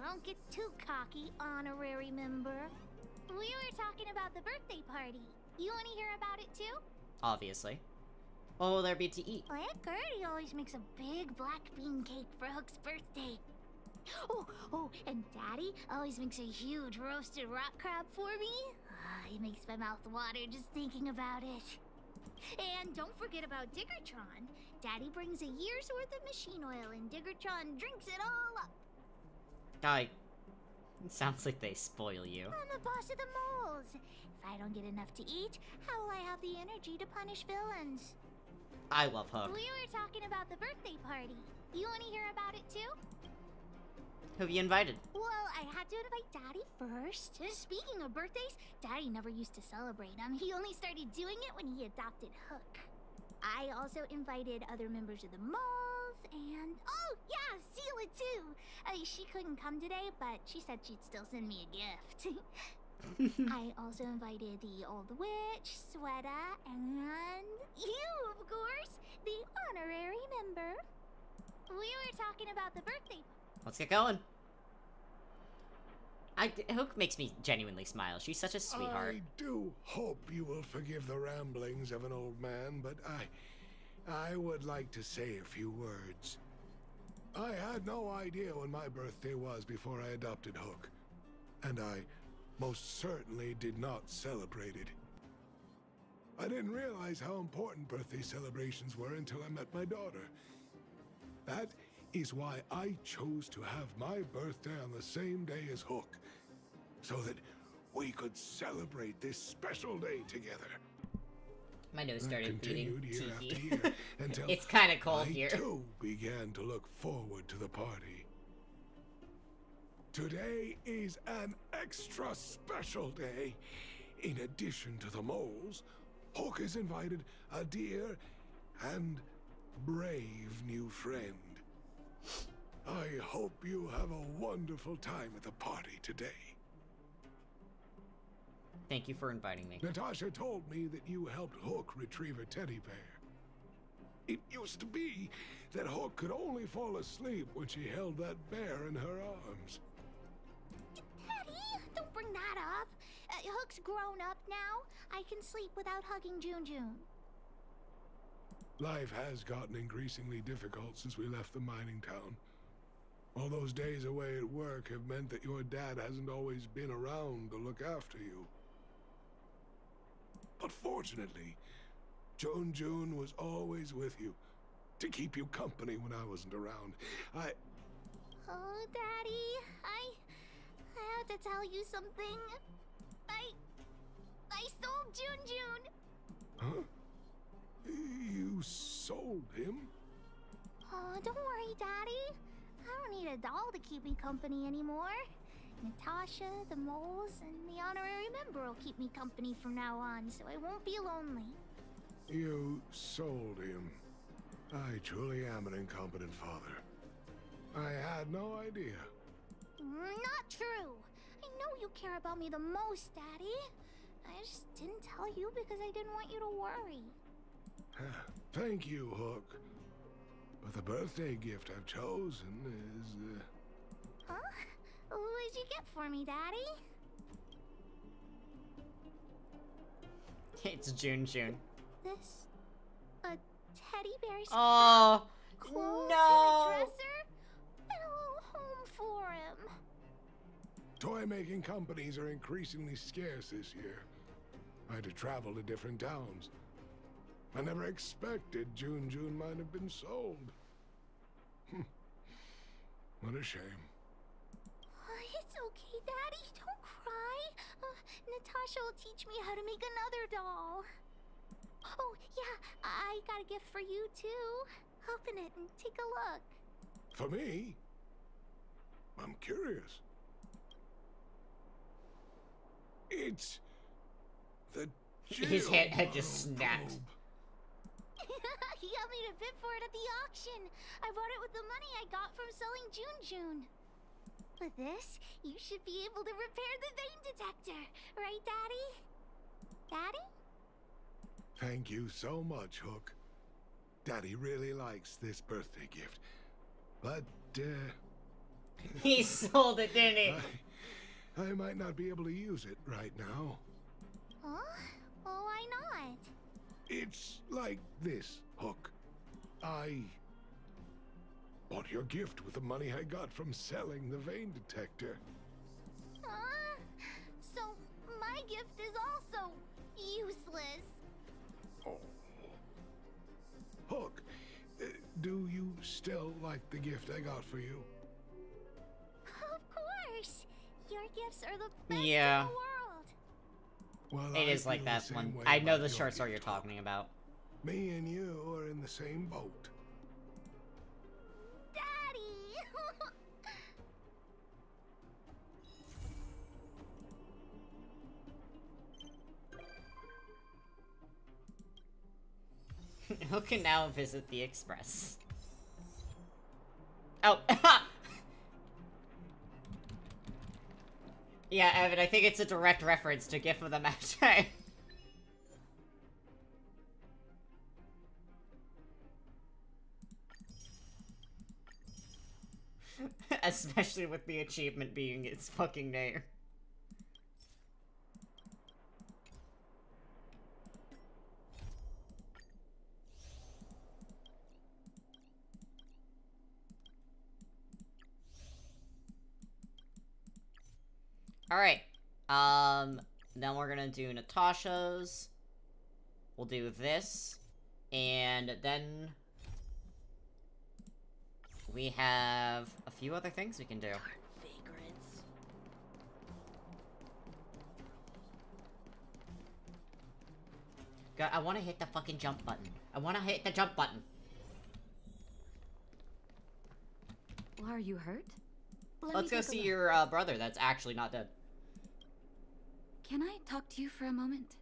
Don't get too cocky, honorary member. We were talking about the birthday party. You want to hear about it too? Obviously. What will there be to eat? Well, Aunt Gertie always makes a big black bean cake for Hook's birthday. Oh, and Daddy always makes a huge roasted rock crab for me. It makes my mouth water just thinking about it. And don't forget about Diggertron. Daddy brings a year's worth of machine oil and Diggertron drinks it all up. It sounds like they spoil you. I'm the boss of the moles. If I don't get enough to eat, how will I have the energy to punish villains? I love Hook. We were talking about the birthday party. You want to hear about it too? Who have you invited? Well, I had to invite Daddy first. Speaking of birthdays, Daddy never used to celebrate them. He only started doing it when he adopted Hook. I also invited other members of the moles and... Oh, yeah, Seela too. She couldn't come today, but she said she'd still send me a gift. I also invited the old witch, Sweta, and you, of course, the honorary member. We were talking about the birthday. Let's get going. Hook makes me genuinely smile. She's such a sweetheart. I do hope you will forgive the ramblings of an old man, but I would like to say a few words. I had no idea when my birthday was before I adopted Hook, and I most certainly did not celebrate it. I didn't realize how important birthday celebrations were until I met my daughter. That is why I chose to have my birthday on the same day as Hook, so that we could celebrate this special day together. My nose started bleeding. Continued year after year until it's kind of cold I here. too began to look forward to the party. Today is an extra special day. In addition to the moles, Hook has invited a dear and brave new friend. I hope you have a wonderful time at the party today. Thank you for inviting me. Natasha told me that you helped Hook retrieve a teddy bear. It used to be that Hook could only fall asleep when she held that bear in her arms. Daddy, don't bring that up. Hook's grown up now. I can sleep without hugging June. Life has gotten increasingly difficult since we left the mining town. All those days away at work have meant that your dad hasn't always been around to look after you. But fortunately, June was always with you, to keep you company when I wasn't around. Oh, Daddy, I have to tell you something. I sold June. Huh? You sold him? Oh, don't worry, Daddy. I don't need a doll to keep me company anymore. Natasha, the moles, and the honorary member will keep me company from now on, so I won't be lonely. You sold him. I truly am an incompetent father. I had no idea. Not true. I know you care about me the most, Daddy. I just didn't tell you because I didn't want you to worry. Thank you, Hook. But the birthday gift I've chosen is, Huh? What did you get for me, Daddy? It's June. This... a teddy bear's Oh, clothes no. and a dresser? And a little home for him. toy-making companies are increasingly scarce this year. I had to travel to different towns. I never expected June might have been sold. What a shame. It's okay, Daddy. Don't cry. Natasha will teach me how to make another doll. Oh, yeah, I got a gift for you, too. Open it and take a look. For me? I'm curious. It's the His head just snapped. He got me to bid for it at the auction. I bought it with the money I got from selling June. With this, you should be able to repair the vein detector. Right, Daddy? Daddy? Thank you so much, Hook. Daddy really likes this birthday gift. But, he sold it, didn't he? I might not be able to use it right now. Huh? Well, why not? It's like this, Hook. I bought your gift with the money I got from selling the vein detector. So, my gift is also useless. Oh. Hook, do you still like the gift I got for you? Of course. Your gifts are the best Yeah. in the world. Well, It is like that one. I know the short story you're talking about. Me and you are in the same boat. Daddy! Who can now visit the Express? Oh! Yeah, Evan, I think it's a direct reference to Gift of the Magi. Especially with the achievement being its fucking name. Alright. Then we're gonna do Natasha's. We'll do this. And then we have a few other things we can do. God, I wanna hit the fucking jump button. I wanna hit the jump button. Well, are you hurt? Let's go see your brother that's actually not dead. Can I talk to you for a moment?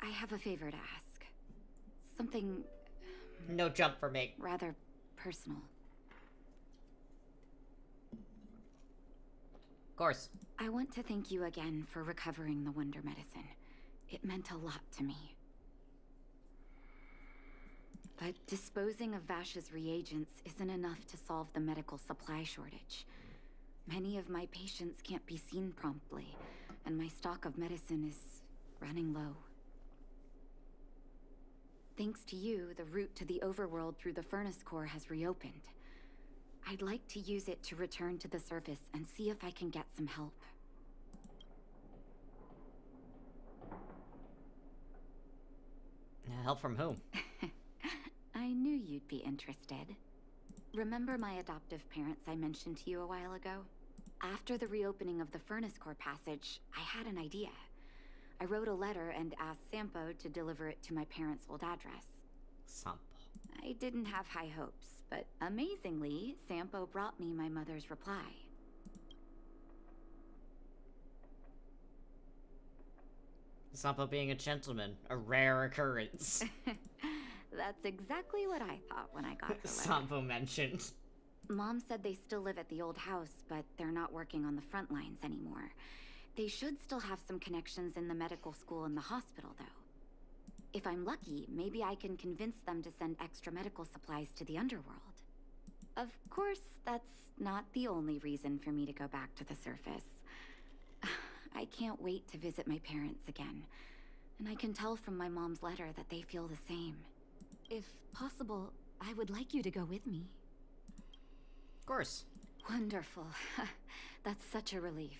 I have a favor to ask. Something... No jump for me. Rather personal. Of course. I want to thank you again for recovering the Wonder Medicine. It meant a lot to me. But disposing of Vash's reagents isn't enough to solve the medical supply shortage. Many of my patients can't be seen promptly, and my stock of medicine is running low. Thanks to you, the route to the overworld through the furnace core has reopened. I'd like to use it to return to the surface and see if I can get some help. Help from who? I knew you'd be interested. Remember my adoptive parents I mentioned to you a while ago? After the reopening of the furnace core passage, I had an idea. I wrote a letter and asked Sampo to deliver it to my parents' old address. Sampo. I didn't have high hopes, but amazingly, Sampo brought me my mother's reply. Sampo being a gentleman, a rare occurrence. That's exactly what I thought when I got the letter. Sampo mentioned. Mom said they still live at the old house, but they're not working on the front lines anymore. They should still have some connections in the medical school and the hospital, though. If I'm lucky, maybe I can convince them to send extra medical supplies to the underworld. Of course, that's not the only reason for me to go back to the surface. I can't wait to visit my parents again, and I can tell from my mom's letter that they feel the same. If possible, I would like you to go with me. Of course. Wonderful. That's such a relief.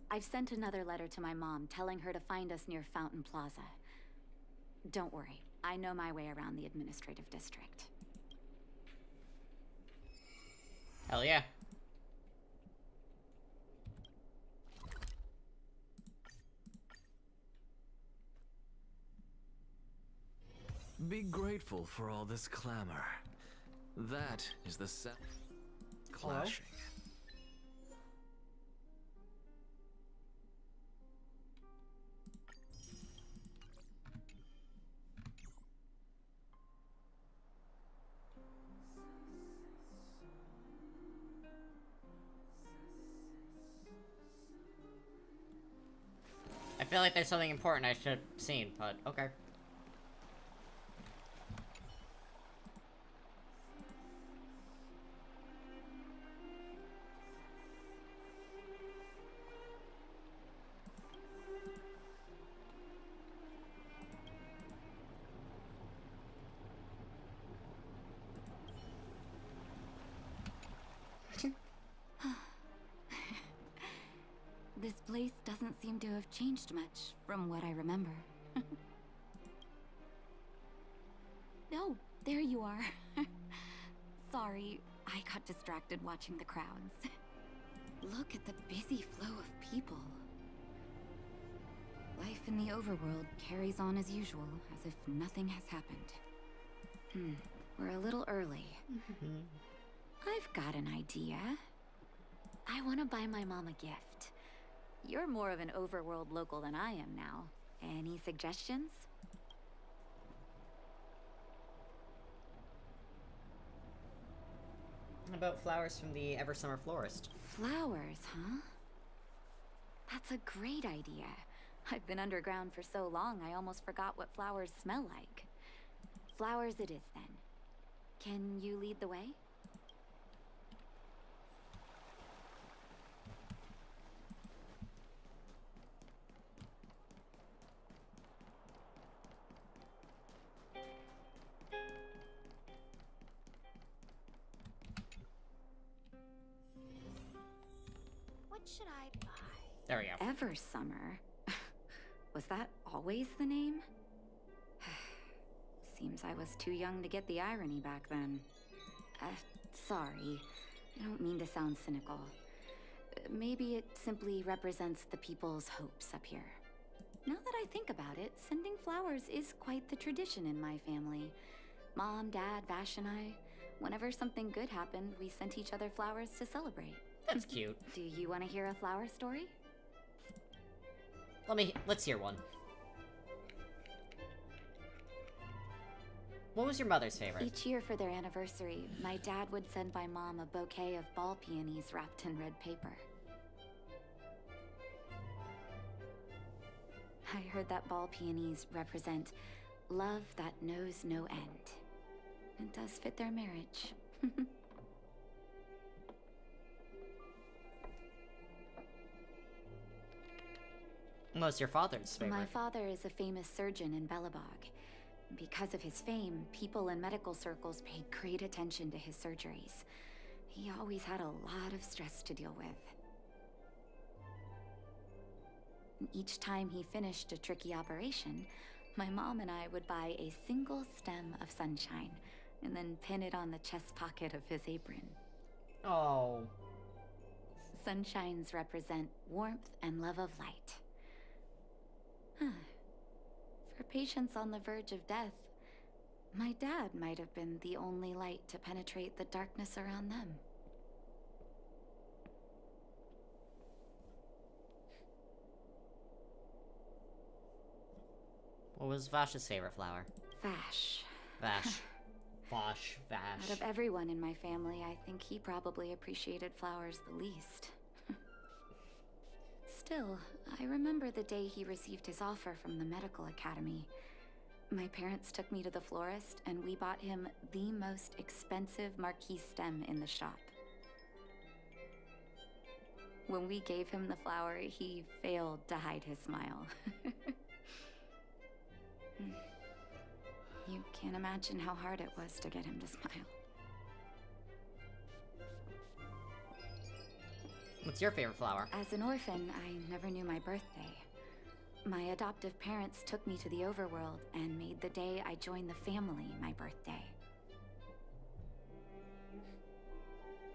I've sent another letter to my mom telling her to find us near Fountain Plaza. Don't worry, I know my way around the administrative district. Hell yeah. Be grateful for all this clamor. That is the sound clashing. I feel like there's something important I should have seen, but okay. This place doesn't seem to have changed much from what I remember. Oh, there you are. Sorry, I got distracted watching the crowds. Look at the busy flow of people. Life in the overworld carries on as usual, as if nothing has happened. We're a little early. I've got an idea. I want to buy my mom a gift. You're more of an overworld local than I am now. Any suggestions? How about flowers from the Eversummer Florist? Flowers, huh? That's a great idea. I've been underground for so long, I almost forgot what flowers smell like. Flowers it is, then. Can you lead the way? What should I buy? There we go. Eversummer? Was that always the name? Seems I was too young to get the irony back then. Sorry. I don't mean to sound cynical. Maybe it simply represents the people's hopes up here. Now that I think about it, sending flowers is quite the tradition in my family. Mom, Dad, Vash, and I, whenever something good happened, we sent each other flowers to celebrate. That's cute. Do you want to hear a flower story? Let's hear one. What was your mother's favorite? Each year for their anniversary, my dad would send my mom a bouquet of ball peonies wrapped in red paper. I heard that ball peonies represent love that knows no end. It does fit their marriage. What was your father's favorite? My father is a famous surgeon in Belobog. Because of his fame, people in medical circles paid great attention to his surgeries. He always had a lot of stress to deal with. And each time he finished a tricky operation, my mom and I would buy a single stem of sunshine and then pin it on the chest pocket of his apron. Oh. Sunshines represent warmth and love of light. For patients on the verge of death, my dad might have been the only light to penetrate the darkness around them. What was Vash's favorite flower? Vash. Vash. Vash. Out of everyone in my family, I think he probably appreciated flowers the least. Still, I remember the day he received his offer from the medical academy. My parents took me to the florist, and we bought him the most expensive marquise stem in the shop. When we gave him the flower, he failed to hide his smile. You can't imagine how hard it was to get him to smile. What's your favorite flower? As an orphan, I never knew my birthday. My adoptive parents took me to the overworld and made the day I joined the family my birthday.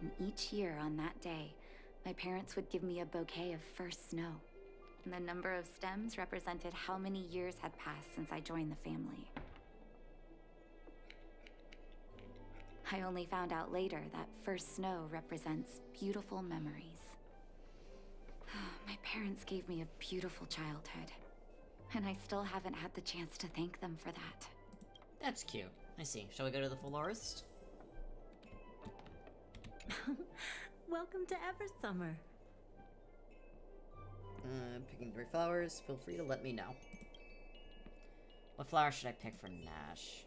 And each year on that day, my parents would give me a bouquet of first snow. And the number of stems represented how many years had passed since I joined the family. I only found out later that first snow represents beautiful memories. My parents gave me a beautiful childhood, and I still haven't had the chance to thank them for that. That's cute. I see. Shall we go to the florist? Welcome to Eversummer. Picking 3 flowers. Feel free to let me know. What flower should I pick for Nash?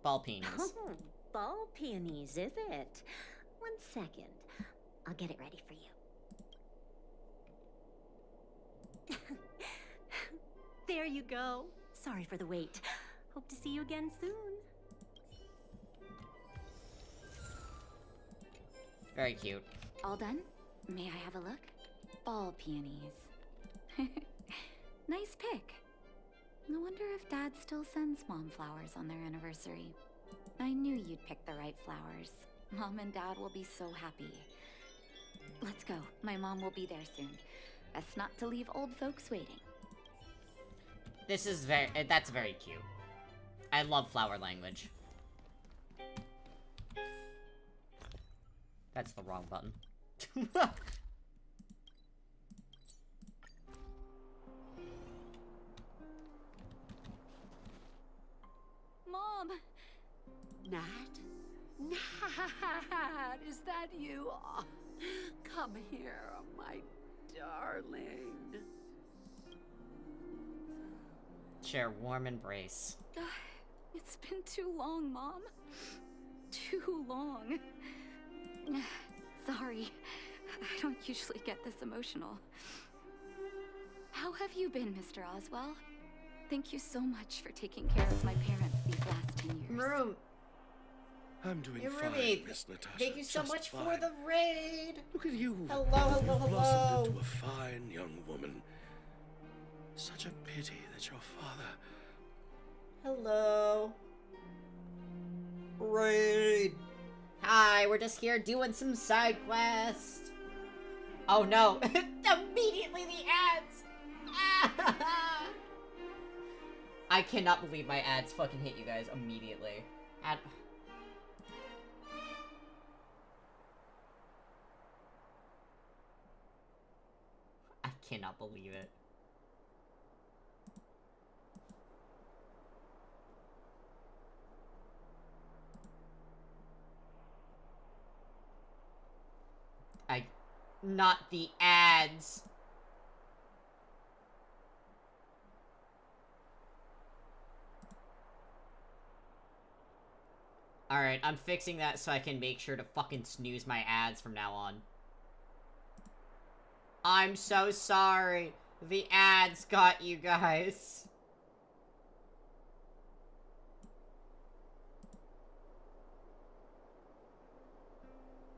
Ball peonies. Oh, ball peonies, is it? 1 second. I'll get it ready for you. There you go. Sorry for the wait. Hope to see you again soon. Very cute. All done? May I have a look? Ball peonies. Nice pick. I wonder if Dad still sends Mom flowers on their anniversary. I knew you'd pick the right flowers. Mom and Dad will be so happy. Let's go. My mom will be there soon. Best not to leave old folks waiting. This is that's very cute. I love flower language. That's the wrong button. Mom! Nat? Nat, is that you? Oh, come here, my darling. Share warm embrace. It's been too long, Mom. Too long. Sorry. I don't usually get this emotional. How have you been, Mr. Oswell? Thank you so much for taking care of my parents these last 10 years. Maroon. I'm doing Hey, fine, Ruby. Miss Natasha. Thank you so just much fine. for the raid. Look at you. Hello, You've hello, blossomed hello. into a fine young woman. Such a pity that your father... Hello. Raid. Hi, we're just here doing some side quests. Oh no. Immediately the ads. I cannot believe my ads fucking hit you guys immediately. I cannot believe it. Not the ads. Alright, I'm fixing that so I can make sure to fucking snooze my ads from now on. I'm so sorry. The ads got you guys.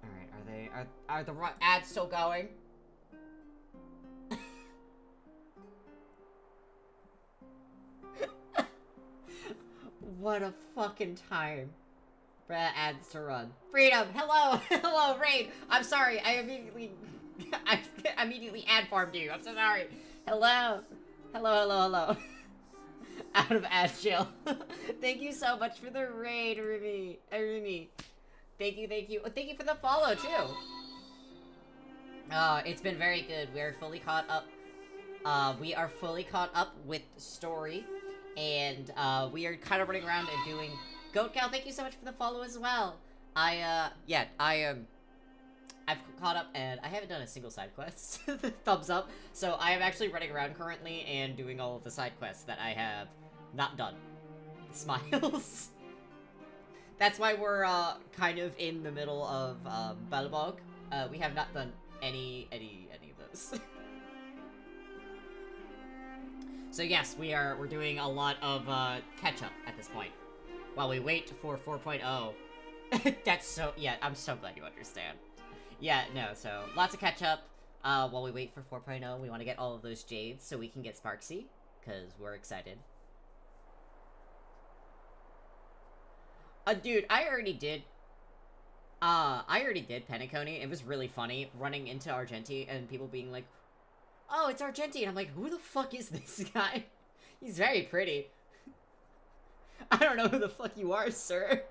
Alright, are the ads still going? What a fucking time for ads to run. Freedom, hello, hello, Raid. I'm sorry, I immediately ad farmed you. I'm so sorry. Hello, hello. Out of ads jail. Thank you so much for the raid, Ruby. Thank you. Oh, thank you for the follow too. It's been very good. We're fully caught up. We are fully caught up with the story. And, we are kind of running around and doing... Goat Gal, thank you so much for the follow as well. I've caught up and I haven't done a single side quest. Thumbs up. So I am actually running around currently and doing all of the side quests that I have not done. Smiles. That's why we're, kind of in the middle of, Balbog. We have not done any of those. So yes, we're doing a lot of, catch-up at this point. While we wait for 4.0. That's so, yeah, I'm so glad you understand. Yeah, no, so, lots of catch-up. While we wait for 4.0, we want to get all of those jades so we can get Sparksy, because we're excited. Dude, I already did Penacony. It was really funny running into Argenti and people being like, "Oh, it's Argenti," and I'm like, "Who the fuck is this guy? He's very pretty." I don't know who the fuck you are, sir.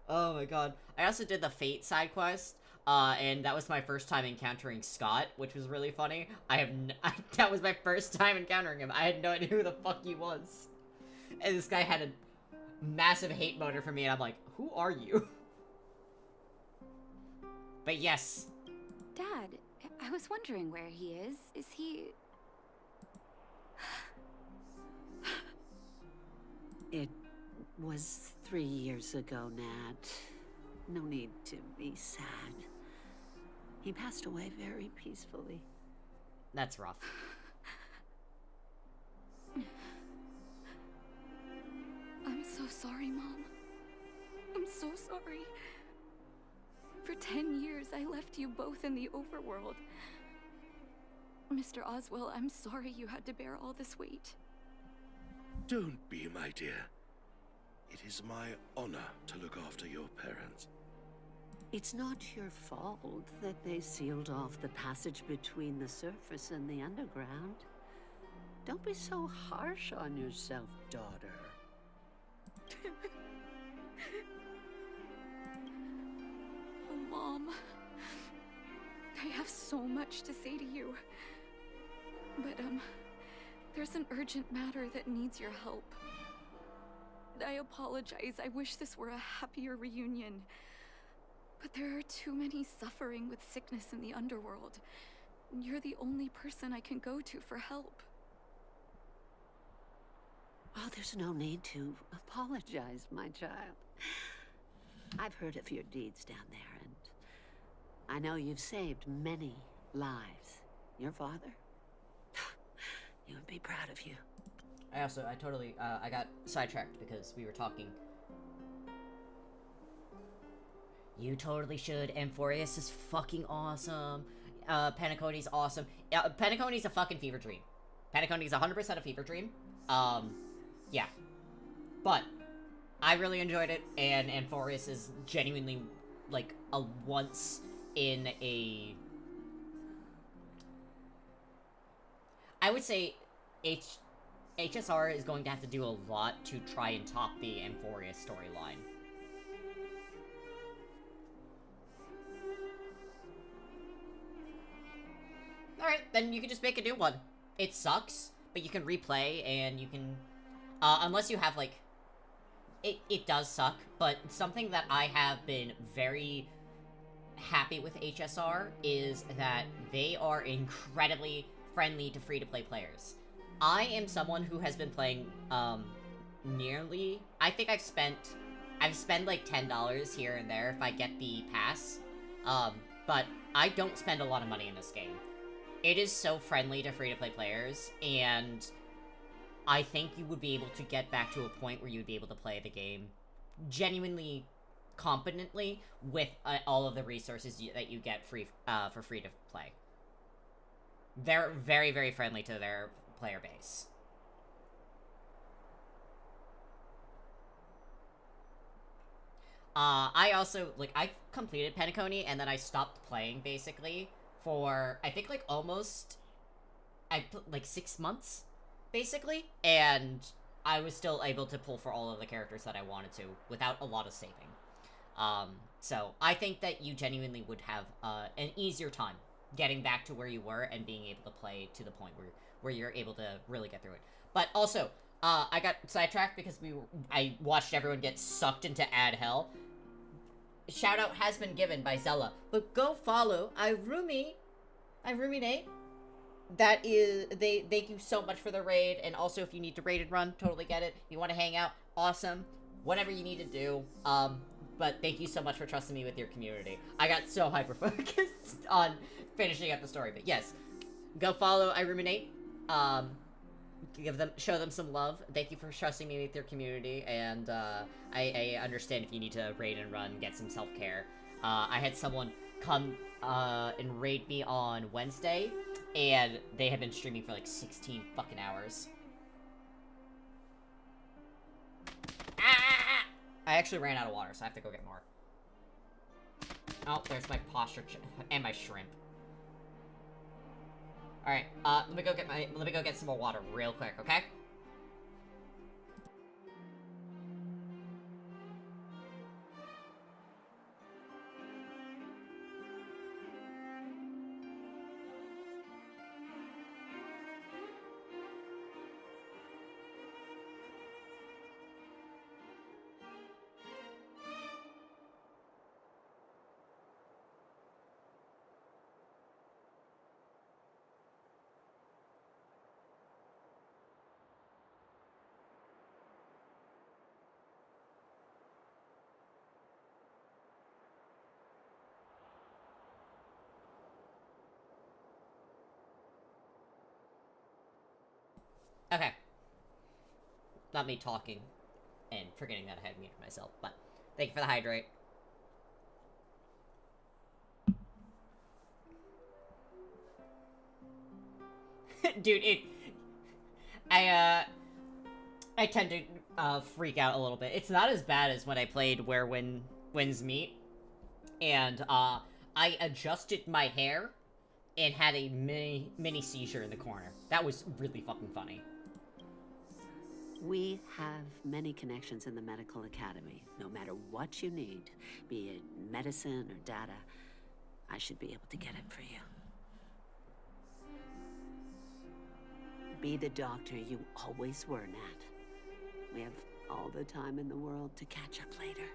Oh my god. I also did the Fate side quest, and that was my first time encountering Scott, which was really funny. That was my first time encountering him. I had no idea who the fuck he was. And this guy had a massive hate motor for me, and I'm like, who are you? But yes. Dad, I was wondering where he is. Is he... It was 3 years ago, Nat. No need to be sad. He passed away very peacefully. That's rough. I'm so sorry, Mom. I'm so sorry. For 10 years, I left you both in the overworld. Mr. Oswell, I'm sorry you had to bear all this weight. Don't be, my dear. It is my honor to look after your parents. It's not your fault that they sealed off the passage between the surface and the underground. Don't be so harsh on yourself, daughter. Oh, Mom. I have so much to say to you. But, there's an urgent matter that needs your help. I apologize. I wish this were a happier reunion. But there are too many suffering with sickness in the underworld. You're the only person I can go to for help. Oh, there's no need to apologize, my child. I've heard of your deeds down there, and I know you've saved many lives. Your father? He would be proud of you. I totally, I got sidetracked because we were talking. You totally should. Amphorius is fucking awesome. Penacony's awesome. Penacony's a fucking fever dream. Penacony's 100% a fever dream. Yeah. But, I really enjoyed it, and Amphorius is genuinely, like, a once in a... I would say HSR is going to have to do a lot to try and top the Amphorius storyline. Alright, then you can just make a new one. It sucks, but you can replay, and you can... unless you have, like... It does suck, but something that I have been very happy with HSR is that they are incredibly friendly to free-to-play players. I am someone who has been playing, nearly... I think I've spent like $10 here and there if I get the pass. But I don't spend a lot of money in this game. It is so friendly to free-to-play players, and I think you would be able to get back to a point where you would be able to play the game genuinely competently with all of the resources that you get for free-to-play. They're very, very friendly to their player base. I also, like, I completed Penacony, and then I stopped playing, basically, for, I think, like, almost, like, 6 months, basically, and I was still able to pull for all of the characters that I wanted to, without a lot of saving. So, I think that you genuinely would have, an easier time getting back to where you were and being able to play to the point where you're able to really get through it. But also, I got sidetracked because I watched everyone get sucked into ad hell. Shout out has been given by Zella, but go follow Irumi Nate. That is, thank you so much for the raid, and also if you need to raid and run, totally get it. If you want to hang out, awesome. Whatever you need to do. But thank you so much for trusting me with your community. I got so hyper-focused on finishing up the story, but yes. Go follow Irumi Nate. Show them some love. Thank you for trusting me with your community, and I understand if you need to raid and run, get some self-care. I had someone come and raid me on Wednesday, and they had been streaming for like 16 fucking hours. Ah! I actually ran out of water, so I have to go get more. Oh, there's my posture and my shrimp. All right, let me go get some more water real quick, okay? Okay. Not me talking and forgetting that I had muted myself, but thank you for the hydrate. Dude, I tend to freak out a little bit. It's not as bad as when I played Where Winds Meet, and I adjusted my hair and had a mini seizure in the corner. That was really fucking funny. We have many connections in the medical academy. No matter what you need, be it medicine or data, I should be able to get it for you. Be the doctor you always were, Nat. We have all the time in the world to catch up later.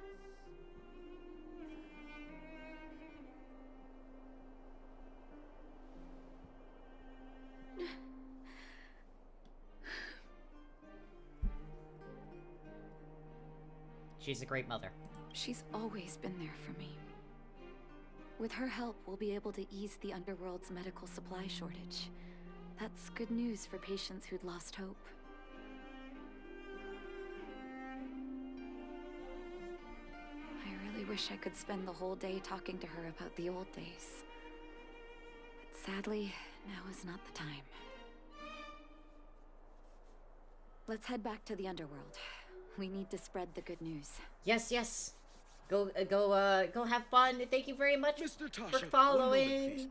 She's a great mother. She's always been there for me. With her help, we'll be able to ease the Underworld's medical supply shortage. That's good news for patients who'd lost hope. I really wish I could spend the whole day talking to her about the old days. But sadly, now is not the time. Let's head back to the Underworld. We need to spread the good news. Yes, yes. Go have fun. Thank you very much Mr. Tasha, for following.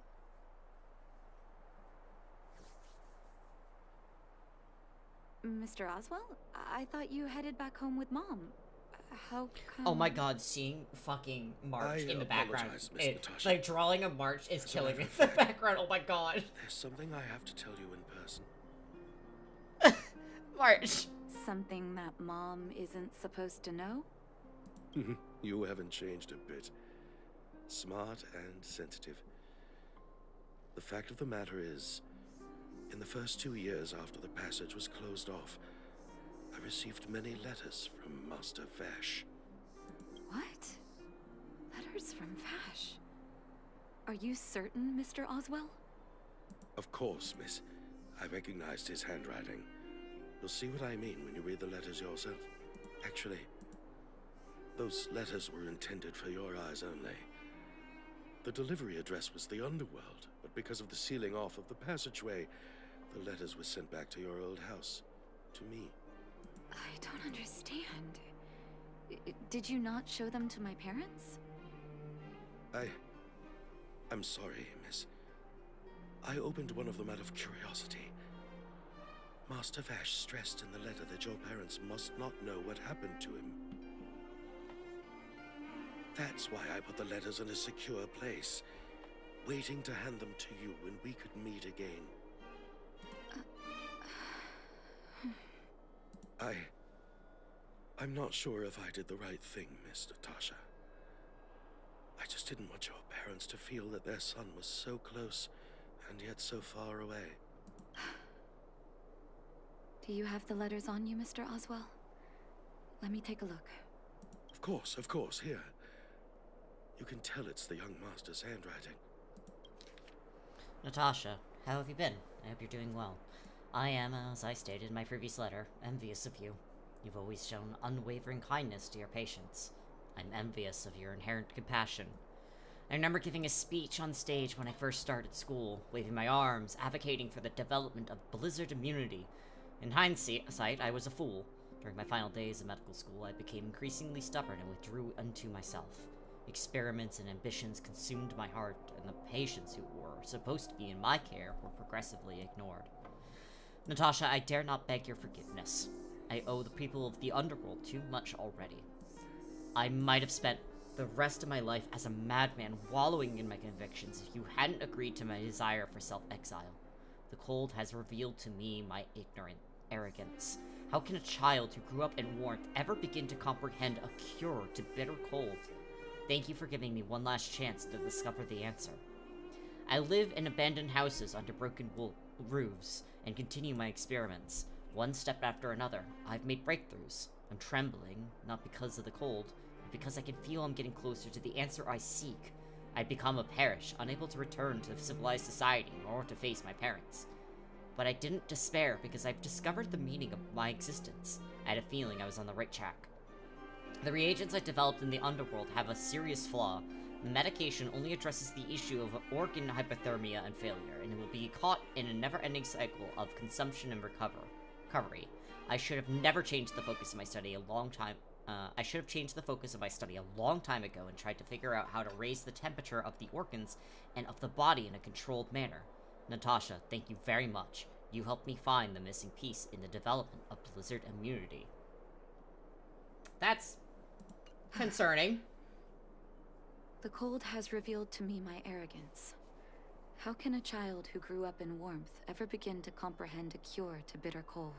Mr. Oswell? I thought you headed back home with Mom. How come... Oh my god, seeing fucking March in the background. apologize, Miss Natasha. Like, drawing a March is That's killing what me I in the background. Oh my god. There's something I have to tell you in person. March. Something that Mom isn't supposed to know? You haven't changed a bit. Smart and sensitive. The fact of the matter is, in the first 2 years after the passage was closed off, I received many letters from Master Vash. What? Letters from Vash? Are you certain, Mr. Oswell? Of course, miss. I recognized his handwriting. You'll see what I mean when you read the letters yourself. Actually, those letters were intended for your eyes only. The delivery address was the Underworld, but because of the sealing off of the passageway, the letters were sent back to your old house. To me. I don't understand. Did you not show them to my parents? I'm sorry, miss. I opened one of them out of curiosity. Master Vash stressed in the letter that your parents must not know what happened to him. That's why I put the letters in a secure place, waiting to hand them to you when we could meet again. I'm not sure if I did the right thing, Miss Natasha. I just didn't want your parents to feel that their son was so close and yet so far away. Do you have the letters on you, Mr. Oswell? Let me take a look. Of course, here. You can tell it's the young master's handwriting. Natasha, how have you been? I hope you're doing well. I am, as I stated in my previous letter, envious of you. You've always shown unwavering kindness to your patients. I'm envious of your inherent compassion. I remember giving a speech on stage when I first started school, waving my arms, advocating for the development of Blizzard immunity. In hindsight, I was a fool. During my final days of medical school, I became increasingly stubborn and withdrew unto myself. Experiments and ambitions consumed my heart, and the patients who were supposed to be in my care were progressively ignored. Natasha, I dare not beg your forgiveness. I owe the people of the underworld too much already. I might have spent the rest of my life as a madman wallowing in my convictions if you hadn't agreed to my desire for self-exile. The cold has revealed to me my ignorant arrogance. How can a child who grew up in warmth ever begin to comprehend a cure to bitter cold? Thank you for giving me one last chance to discover the answer. I live in abandoned houses under broken roofs and continue my experiments. One step after another, I've made breakthroughs. I'm trembling, not because of the cold, but because I can feel I'm getting closer to the answer I seek. I'd become a parish, unable to return to civilized society nor to face my parents. But I didn't despair because I've discovered the meaning of my existence. I had a feeling I was on the right track. The reagents I developed in the underworld have a serious flaw. The medication only addresses the issue of organ hypothermia and failure, and it will be caught in a never-ending cycle of consumption and recovery. I should have never changed the focus of my study a long time. I should have changed the focus of my study a long time ago and tried to figure out how to raise the temperature of the organs and of the body in a controlled manner. Natasha, thank you very much. You helped me find the missing piece in the development of Blizzard immunity. That's concerning. The cold has revealed to me my arrogance. How can a child who grew up in warmth ever begin to comprehend a cure to bitter cold?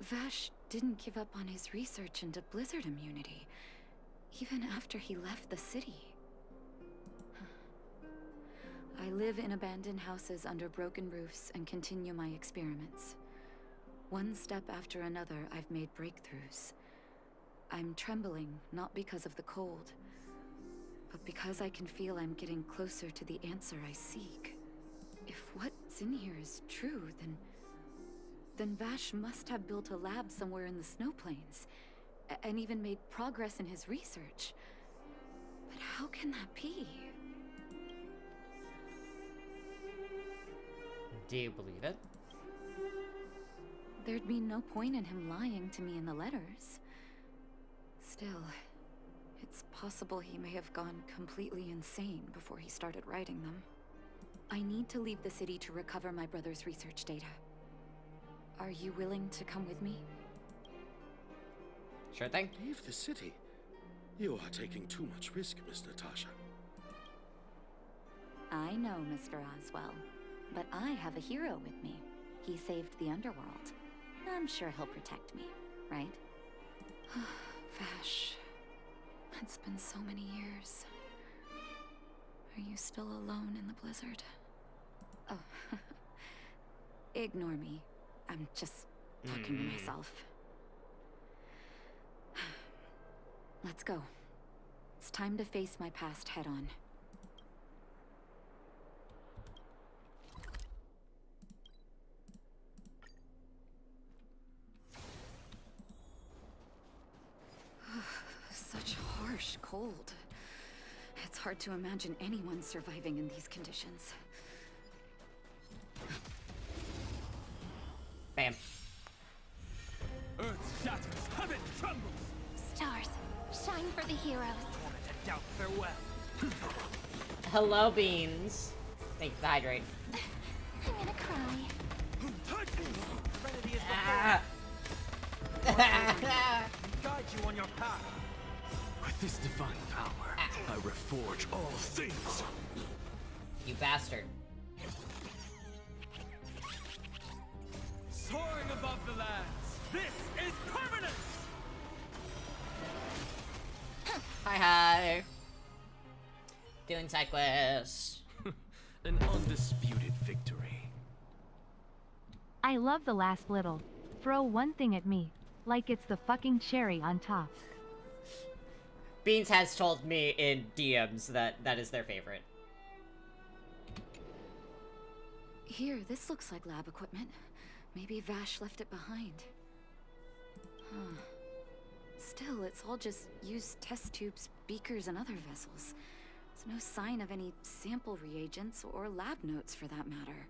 Vash didn't give up on his research into Blizzard immunity, even after he left the city. I live in abandoned houses under broken roofs and continue my experiments. One step after another, I've made breakthroughs. I'm trembling, not because of the cold, but because I can feel I'm getting closer to the answer I seek. If what's in here is true, then Vash must have built a lab somewhere in the snow plains, and even made progress in his research. But how can that be? Do you believe it? There'd be no point in him lying to me in the letters. Still, it's possible he may have gone completely insane before he started writing them. I need to leave the city to recover my brother's research data. Are you willing to come with me? Sure thing. Leave the city? You are taking too much risk, Miss Natasha. I know, Mr. Oswell, but I have a hero with me. He saved the underworld. I'm sure he'll protect me, right? Vash, it's been so many years. Are you still alone in the blizzard? Oh, ignore me. I'm just talking to myself. Let's go. It's time to face my past head-on. Such harsh cold. It's hard to imagine anyone surviving in these conditions. Bam. Earth shatters, heaven trembles. Stars, shine for the heroes. To doubt farewell. Hello, Beans. Thank you for the hydrate. I'm gonna cry. Serenity is Ah. guide you on your path. With this divine power, I reforge all things. You bastard. Soaring above the lands. This is permanence. Hi. Doing side quests. An undisputed victory. I love the last little. Throw one thing at me. Like it's the fucking cherry on top. Beans has told me in DMs that is their favorite. Here, this looks like lab equipment. Maybe Vash left it behind. Huh. Still, it's all just used test tubes, beakers, and other vessels. There's no sign of any sample reagents or lab notes for that matter.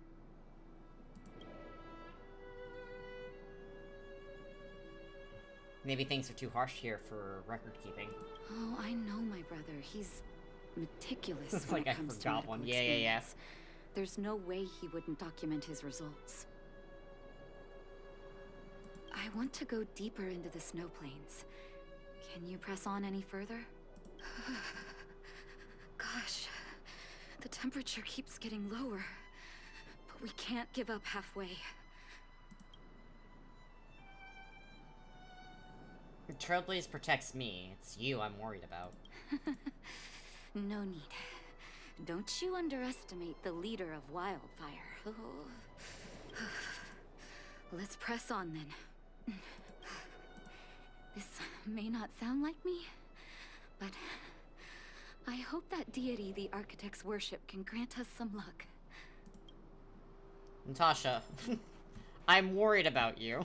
Maybe things are too harsh here for record keeping. Oh, I know my brother. He's meticulous It's when like it I comes to forgot medical one. Yeah. experience. There's no way he wouldn't document his results. I want to go deeper into the snow plains. Can you press on any further? Gosh, the temperature keeps getting lower, but we can't give up halfway. Trailblaze protects me. It's you I'm worried about. No need. Don't you underestimate the leader of Wildfire. Oh. Let's press on then. This may not sound like me, but I hope that deity the architects worship can grant us some luck. Natasha, I'm worried about you.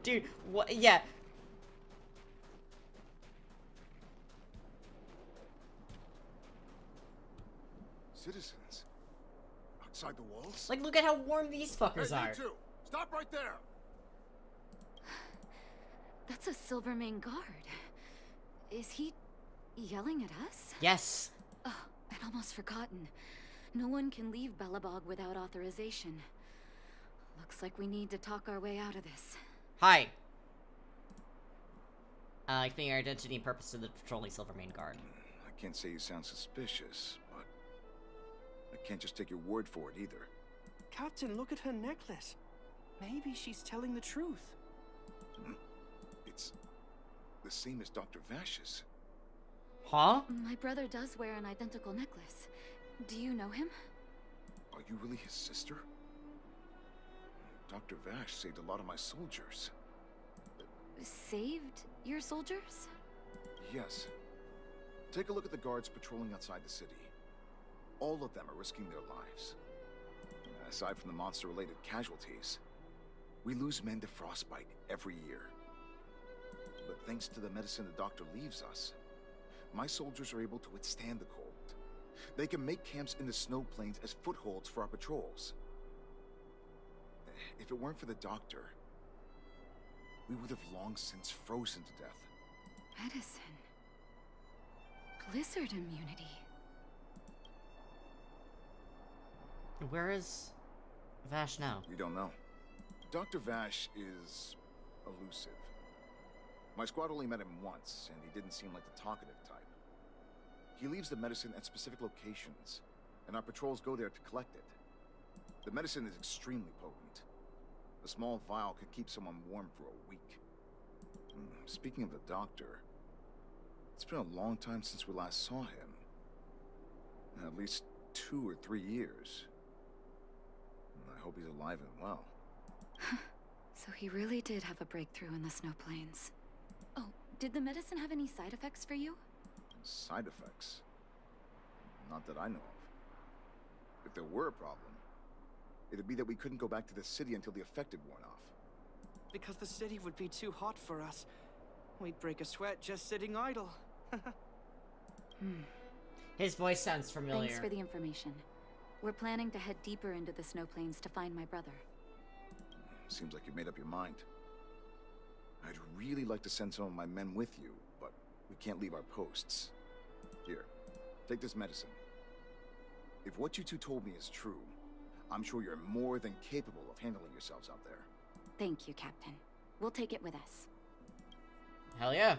Dude, what? Yeah. Citizens? Outside the walls? Like, look at how warm these fuckers are. You two! Stop right there! That's a Silvermane guard. Is he yelling at us? Yes. Oh, I'd almost forgotten. No one can leave Belobog without authorization. Looks like we need to talk our way out of this. Hi. Explain your identity and purpose to the patrolling Silvermane guard. I can't say you sound suspicious, but I can't just take your word for it either. Captain, look at her necklace. Maybe she's telling the truth. It's the same as Dr. Vash's. Huh? My brother does wear an identical necklace. Do you know him? Are you really his sister? Dr. Vash saved a lot of my soldiers. Saved your soldiers? Yes. Take a look at the guards patrolling outside the city. All of them are risking their lives. Aside from the monster-related casualties, we lose men to frostbite every year. But thanks to the medicine the doctor leaves us, my soldiers are able to withstand the cold. They can make camps in the snow plains as footholds for our patrols. If it weren't for the doctor, we would have long since frozen to death. Medicine. Blizzard immunity. Where is Vash now? We don't know. Dr. Vash is elusive. My squad only met him once, and he didn't seem like the talkative type. He leaves the medicine at specific locations, and our patrols go there to collect it. The medicine is extremely potent. A small vial could keep someone warm for a week. Speaking of the doctor, it's been a long time since we last saw him. At least 2 or 3 years. I hope he's alive and well. So he really did have a breakthrough in the snow plains. Oh, did the medicine have any side effects for you? Side effects? Not that I know of. If there were a problem, it'd be that we couldn't go back to the city until the effect had worn off. Because the city would be too hot for us. We'd break a sweat just sitting idle. His voice sounds familiar. Thanks for the information. We're planning to head deeper into the snow plains to find my brother. Seems like you've made up your mind. I'd really like to send some of my men with you, but we can't leave our posts. Here, take this medicine. If what you two told me is true, I'm sure you're more than capable of handling yourselves out there. Thank you, Captain. We'll take it with us. Hell yeah.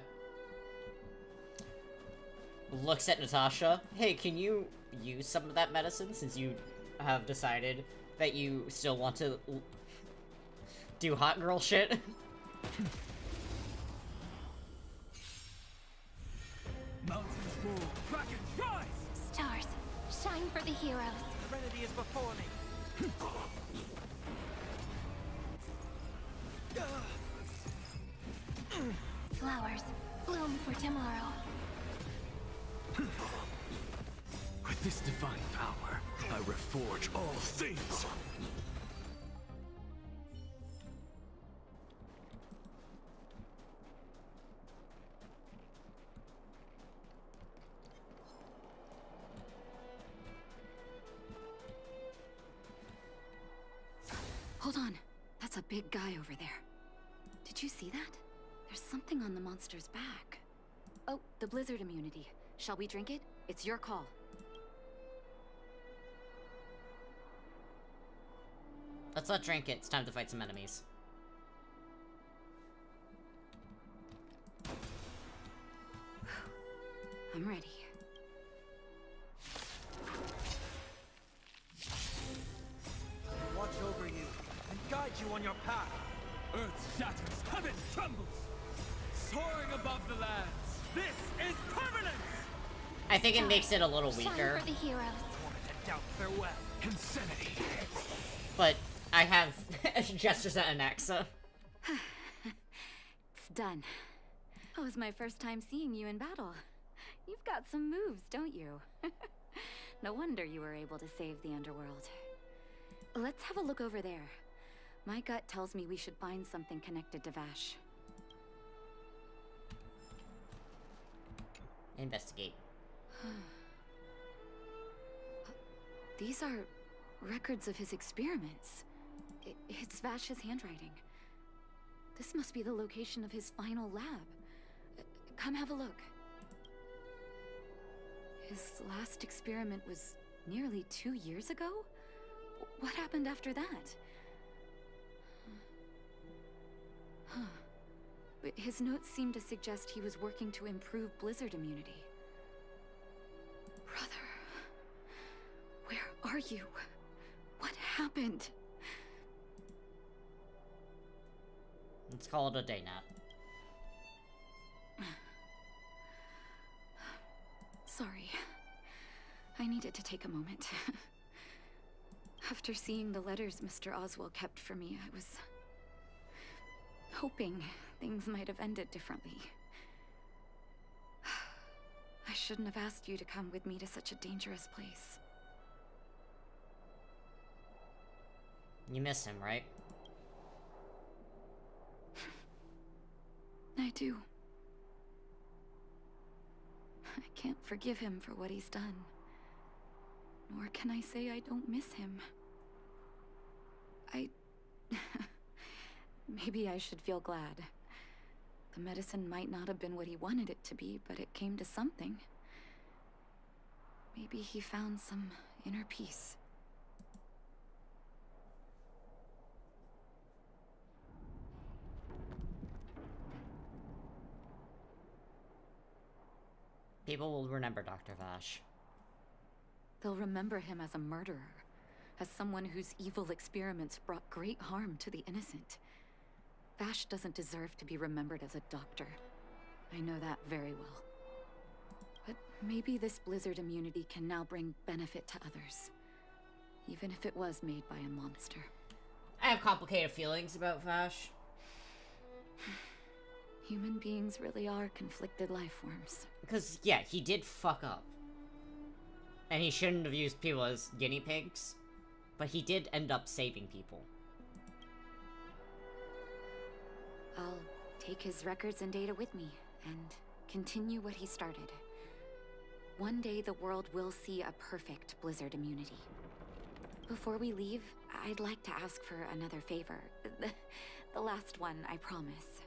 Looks at Natasha. Hey, can you use some of that medicine since you have decided that you still want to do hot girl shit? Mountains move, dragons rise! Stars, shine for the heroes. Serenity is before me. Flowers, bloom for tomorrow. With this divine power, I reforge all things. Hold on. big guy over there. Did you see that? There's something on the monster's back. Oh, the blizzard immunity. Shall we drink it? It's your call. Let's not drink it. It's time to fight some enemies. I'm ready. Watch over you and guide you on your path. Earth shatters, heaven trembles. Soaring above the lands. This is permanence! I think it makes it a little weaker. Shine for the heroes. To doubt farewell. Insanity. But I have gestures at Anaxa. It's done. That was my first time seeing you in battle. You've got some moves, don't you? No wonder you were able to save the underworld. Let's have a look over there. My gut tells me we should find something connected to Vash. Investigate. These are records of his experiments. It's Vash's handwriting. This must be the location of his final lab. Come have a look. His last experiment was nearly 2 years ago? What happened after that? Huh. But his notes seem to suggest he was working to improve blizzard immunity. Brother, where are you? What happened? Let's call it a day now. Sorry. I needed to take a moment. After seeing the letters Mr. Oswald kept for me, I was hoping things might have ended differently. I shouldn't have asked you to come with me to such a dangerous place. You miss him, right? I do. I can't forgive him for what he's done. Nor can I say I don't miss him. Maybe I should feel glad. The medicine might not have been what he wanted it to be, but it came to something. Maybe he found some inner peace. People will remember Dr. Vash. They'll remember him as a murderer, as someone whose evil experiments brought great harm to the innocent. Vash doesn't deserve to be remembered as a doctor. I know that very well. But maybe this blizzard immunity can now bring benefit to others, even if it was made by a monster. I have complicated feelings about Vash. Human beings really are conflicted life forms. Because, yeah, he did fuck up. And he shouldn't have used people as guinea pigs. But he did end up saving people. I'll take his records and data with me, and continue what he started. One day the world will see a perfect blizzard immunity. Before we leave, I'd like to ask for another favor. The last one, I promise.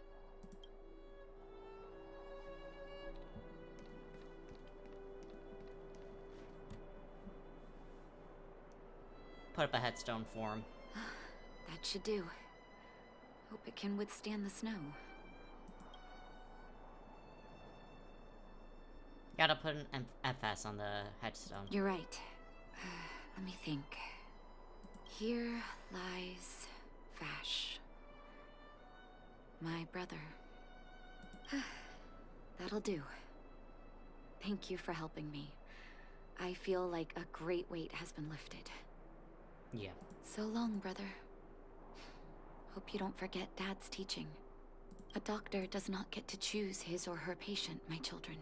Put up a headstone for him. That should do. Hope it can withstand the snow. Gotta put an FS on the headstone. You're right. Let me think. Here lies Vash. My brother. That'll do. Thank you for helping me. I feel like a great weight has been lifted. Yeah. So long, brother. Hope you don't forget Dad's teaching. A doctor does not get to choose his or her patient, my children.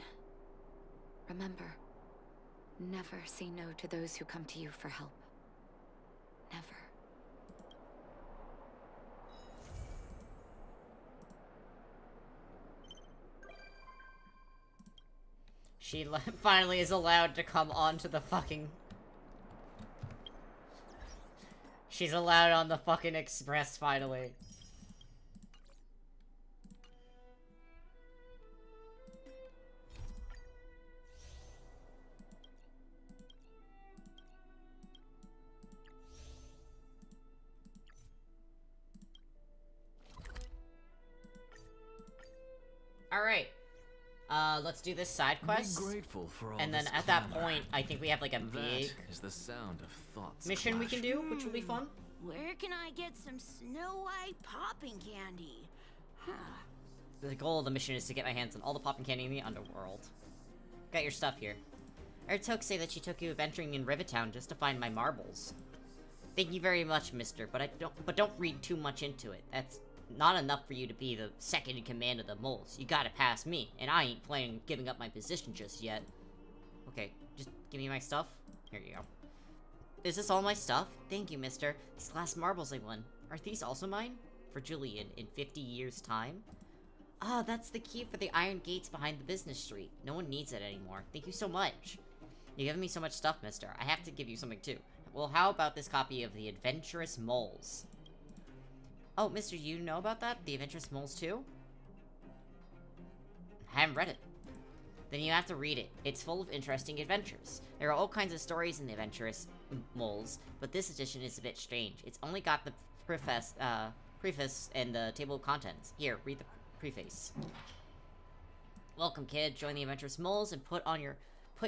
Remember, never say no to those who come to you for help. Never. She finally is allowed to come onto the fucking... She's allowed on the fucking express, finally. Alright. Let's do this side quest. Be grateful for all and then this at that clamor. point, I think we have like a big That is the sound of thoughts mission we can do, which will be fun. Where can I get some Snow White popping candy? The goal of the mission is to get my hands on all the popping candy in the underworld. Got your stuff here. I heard Took say that she took you adventuring in Rivettown just to find my marbles. Thank you very much, mister, but don't read too much into it. That's not enough for you to be the second in command of the moles. You gotta pass me, and I ain't planning on giving up my position just yet. Okay, just give me my stuff. Here you go. Is this all my stuff? Thank you, mister. These glass marbles I won. Are these also mine? For Julian in 50 years' time? Ah, that's the key for the iron gates behind the business street. No one needs it anymore. Thank you so much. You've given me so much stuff, mister. I have to give you something too. Well, how about this copy of The Adventurous Moles? Oh, mister, you know about that? The Adventurous Moles too? I haven't read it. Then you have to read it. It's full of interesting adventures. There are all kinds of stories in The Adventurous Moles, but this edition is a bit strange. It's only got the preface and the table of contents. Here, read the preface. Welcome, kid. Join the Adventurous Moles and put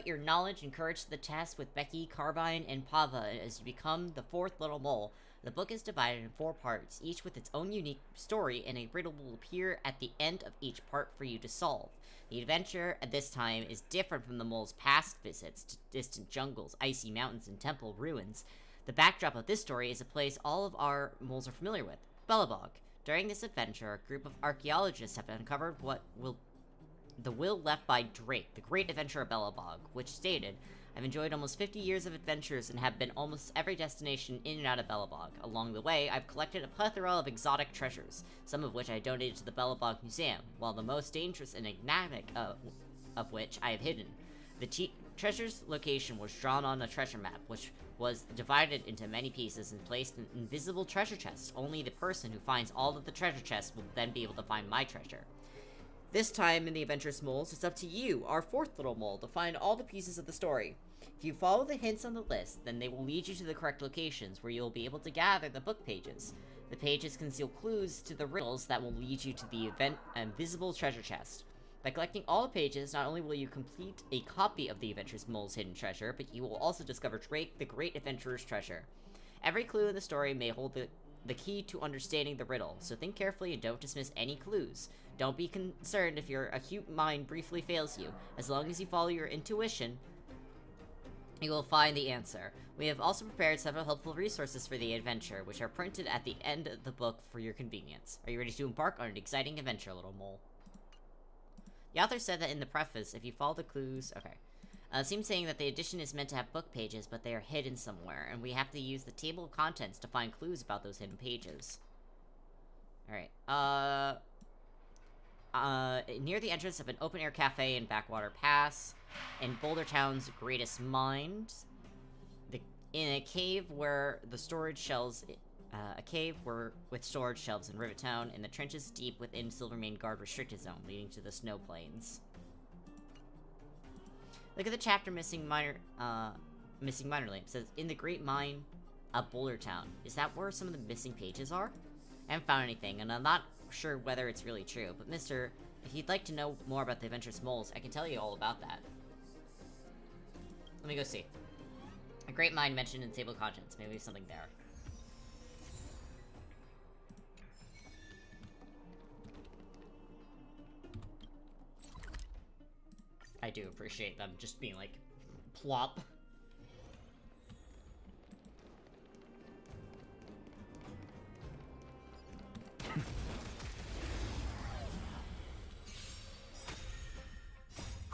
your knowledge and courage to the test with Becky, Carbine, and Pava as you become the fourth little mole. The book is divided in 4 parts, each with its own unique story, and a riddle will appear at the end of each part for you to solve. The adventure at this time is different from the mole's past visits to distant jungles, icy mountains, and temple ruins. The backdrop of this story is a place all of our moles are familiar with, Belobog. During this adventure, a group of archaeologists have uncovered the will left by Drake, the great adventurer of Belobog, which stated, I've enjoyed almost 50 years of adventures and have been almost every destination in and out of Belobog. Along the way, I've collected a plethora of exotic treasures, some of which I donated to the Belobog Museum, while the most dangerous and enigmatic of which I have hidden. The treasure's location was drawn on a treasure map, which was divided into many pieces and placed in invisible treasure chests. Only the person who finds all of the treasure chests will then be able to find my treasure. This time in the Adventurous Moles, it's up to you, our fourth little mole, to find all the pieces of the story. If you follow the hints on the list, then they will lead you to the correct locations, where you'll be able to gather the book pages. The pages conceal clues to the riddles that will lead you to the invisible treasure chest. By collecting all the pages, not only will you complete a copy of the Adventurous Mole's hidden treasure, but you will also discover Drake, the great adventurer's treasure. Every clue in the story may hold the key to understanding the riddle, so think carefully and don't dismiss any clues. Don't be concerned if your acute mind briefly fails you. As long as you follow your intuition, you will find the answer. We have also prepared several helpful resources for the adventure, which are printed at the end of the book for your convenience. Are you ready to embark on an exciting adventure, little mole? The author said that in the preface, if you follow the clues... Okay. It seems saying that the edition is meant to have book pages, but they are hidden somewhere, and we have to use the table of contents to find clues about those hidden pages. Alright, near the entrance of an open-air cafe in Backwater Pass, in Boulder Town's greatest mine, in a cave where the storage shelves... with storage shelves in Rivettown, in the trenches deep within Silvermane Guard Restricted Zone, leading to the Snow Plains. Look at the chapter Missing Minor Lamp. It says, in the Great Mine of Boulder Town. Is that where some of the missing pages are? I haven't found anything, and I'm not sure whether it's really true, but mister, if you'd like to know more about the Adventurous Moles, I can tell you all about that. Let me go see. A great mine mentioned in the table of contents. Maybe there's something there. I do appreciate them just being like, plop.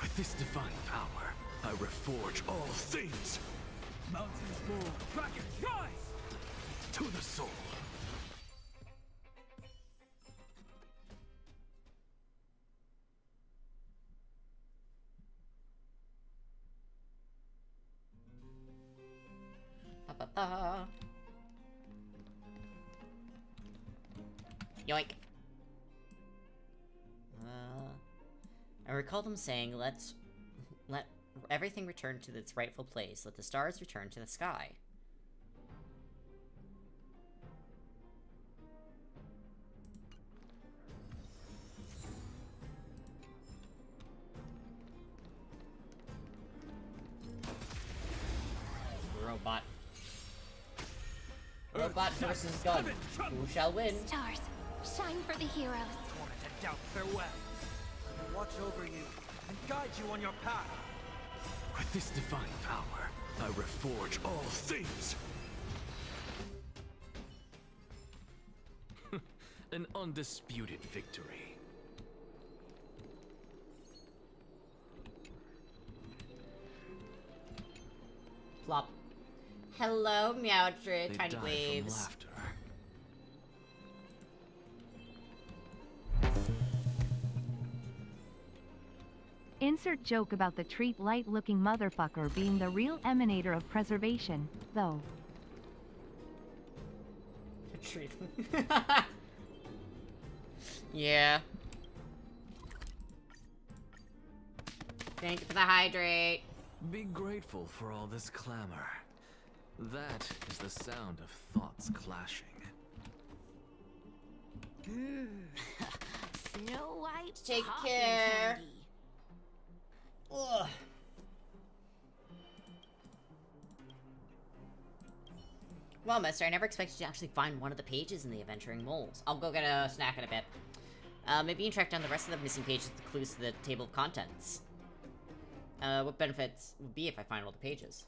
With this divine power, I reforge all things. Mountains move, dragons rise! To the soul. Yoink. I recall them saying, let everything return to its rightful place. Let the stars return to the sky. robot. Robot versus gun. Who shall win? Stars, shine for the heroes. Torn to doubt farewell. Watch over you and guide you on your path. With this divine power, I reforge all things. An undisputed victory. Plop. Hello, Meowdred. They Tiny die waves. from laughter. Insert joke about the treat light-looking motherfucker being the real emanator of preservation, though. Treat. Yeah. Thank you for the hydrate. Be grateful for all this clamor. That is the sound of thoughts clashing. Snow White Take popping care. candy. Ugh. Well, mister, I never expected you to actually find one of the pages in the Adventuring Moles. I'll go get a snack in a bit. Maybe you can track down the rest of the missing pages with clues to the table of contents. What benefits would be if I find all the pages?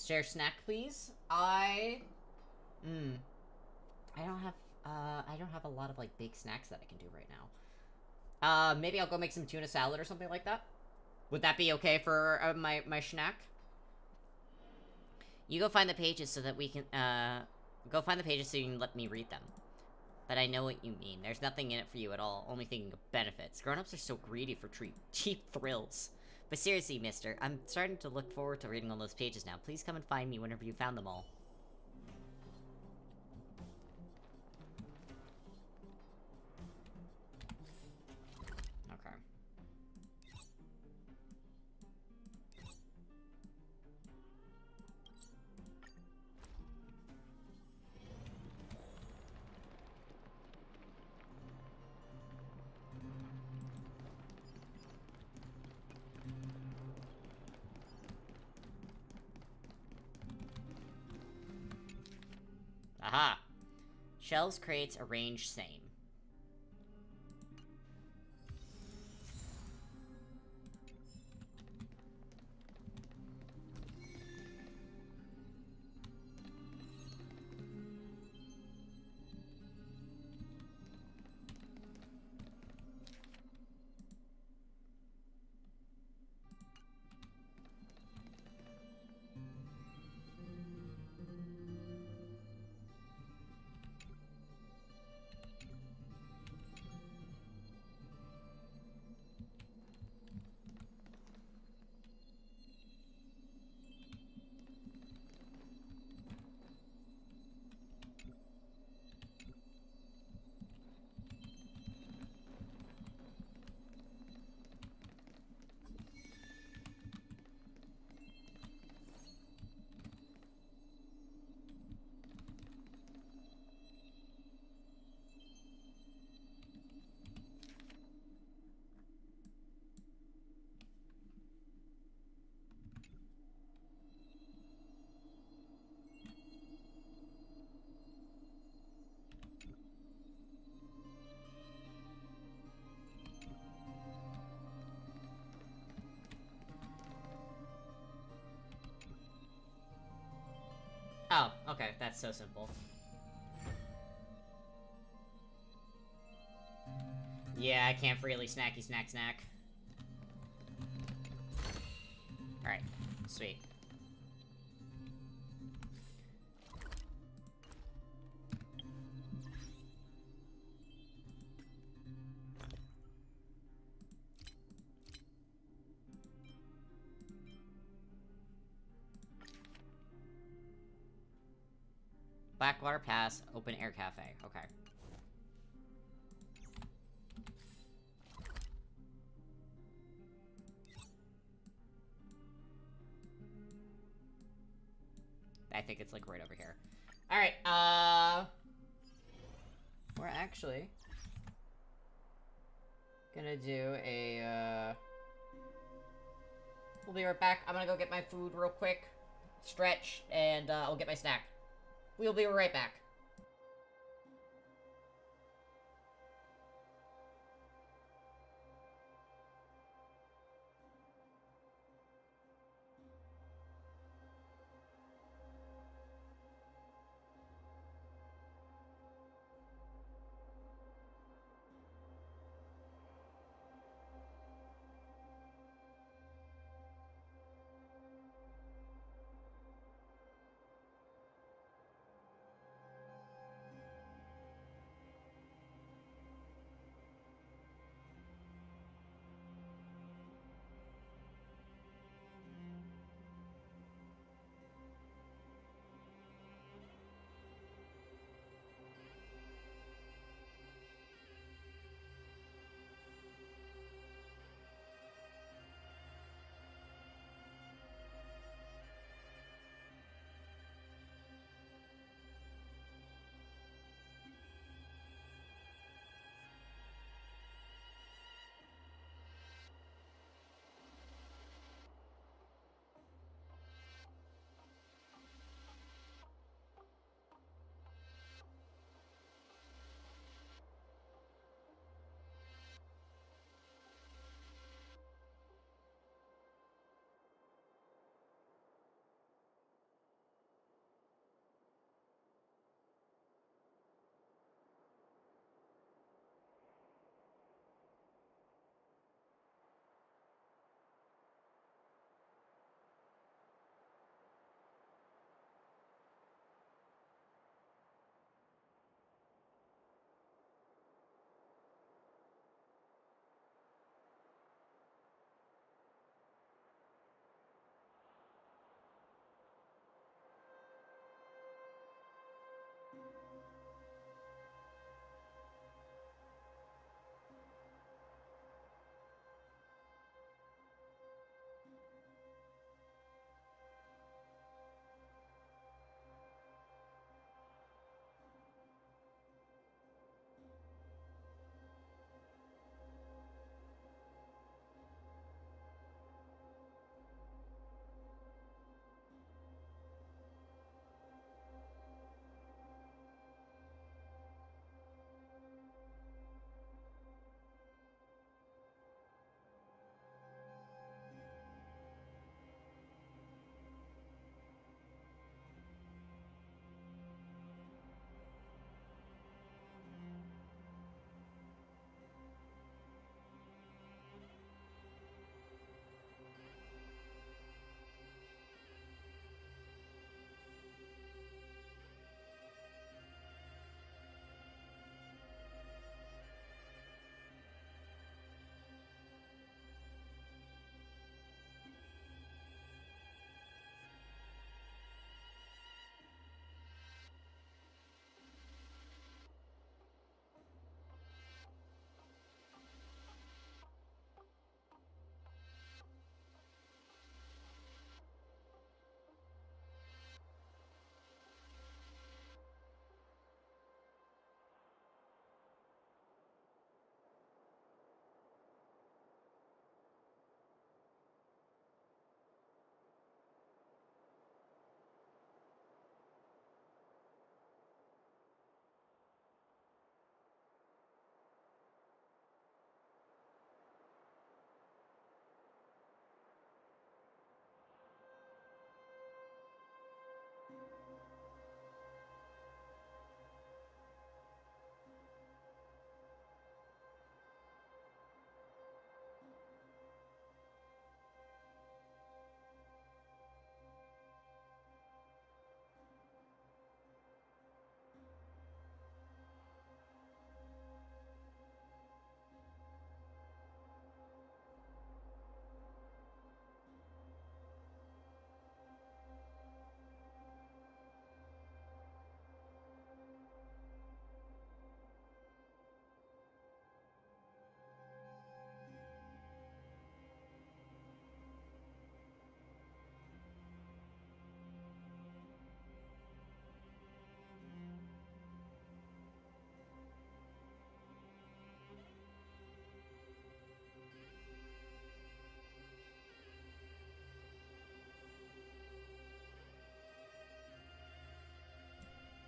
Share snack, please. I don't have a lot of, like, big snacks that I can do right now. Maybe I'll go make some tuna salad or something like that. Would that be okay for, my snack? You go find the pages so that we can, go find the pages so you can let me read them. But I know what you mean. There's nothing in it for you at all, only thinking of benefits. Grown-ups are so greedy for cheap thrills. But seriously, mister, I'm starting to look forward to reading all those pages now. Please come and find me whenever you found them all. Okay. Aha! Shelves, crates, arranged same. Oh, okay, that's so simple. Yeah, I can't freely snacky snack. Alright, sweet. Blackwater Pass, open air cafe. Okay. I think it's like right over here. Alright, we're actually gonna do a, we'll be right back. I'm gonna go get my food real quick. stretch, and I'll get my snack. We'll be right back.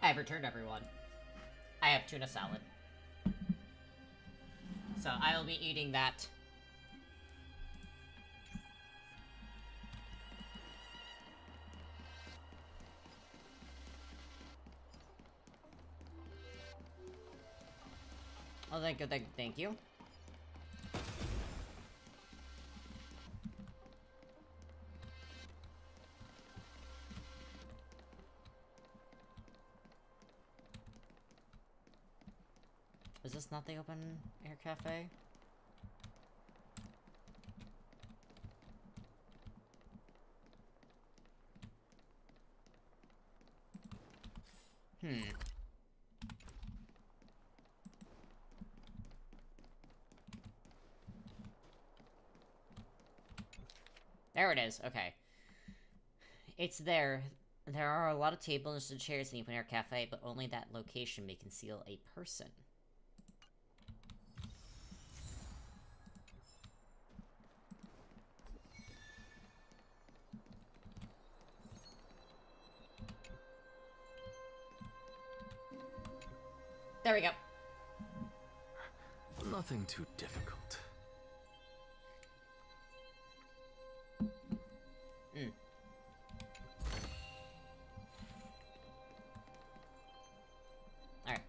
I've returned everyone. I have tuna salad. So I will be eating that. Oh, thank you. Is this not the open air cafe? There it is. Okay. It's there. There are a lot of tables and chairs in the open air cafe, but only that location may conceal a person. There we go. Nothing too difficult. Alright.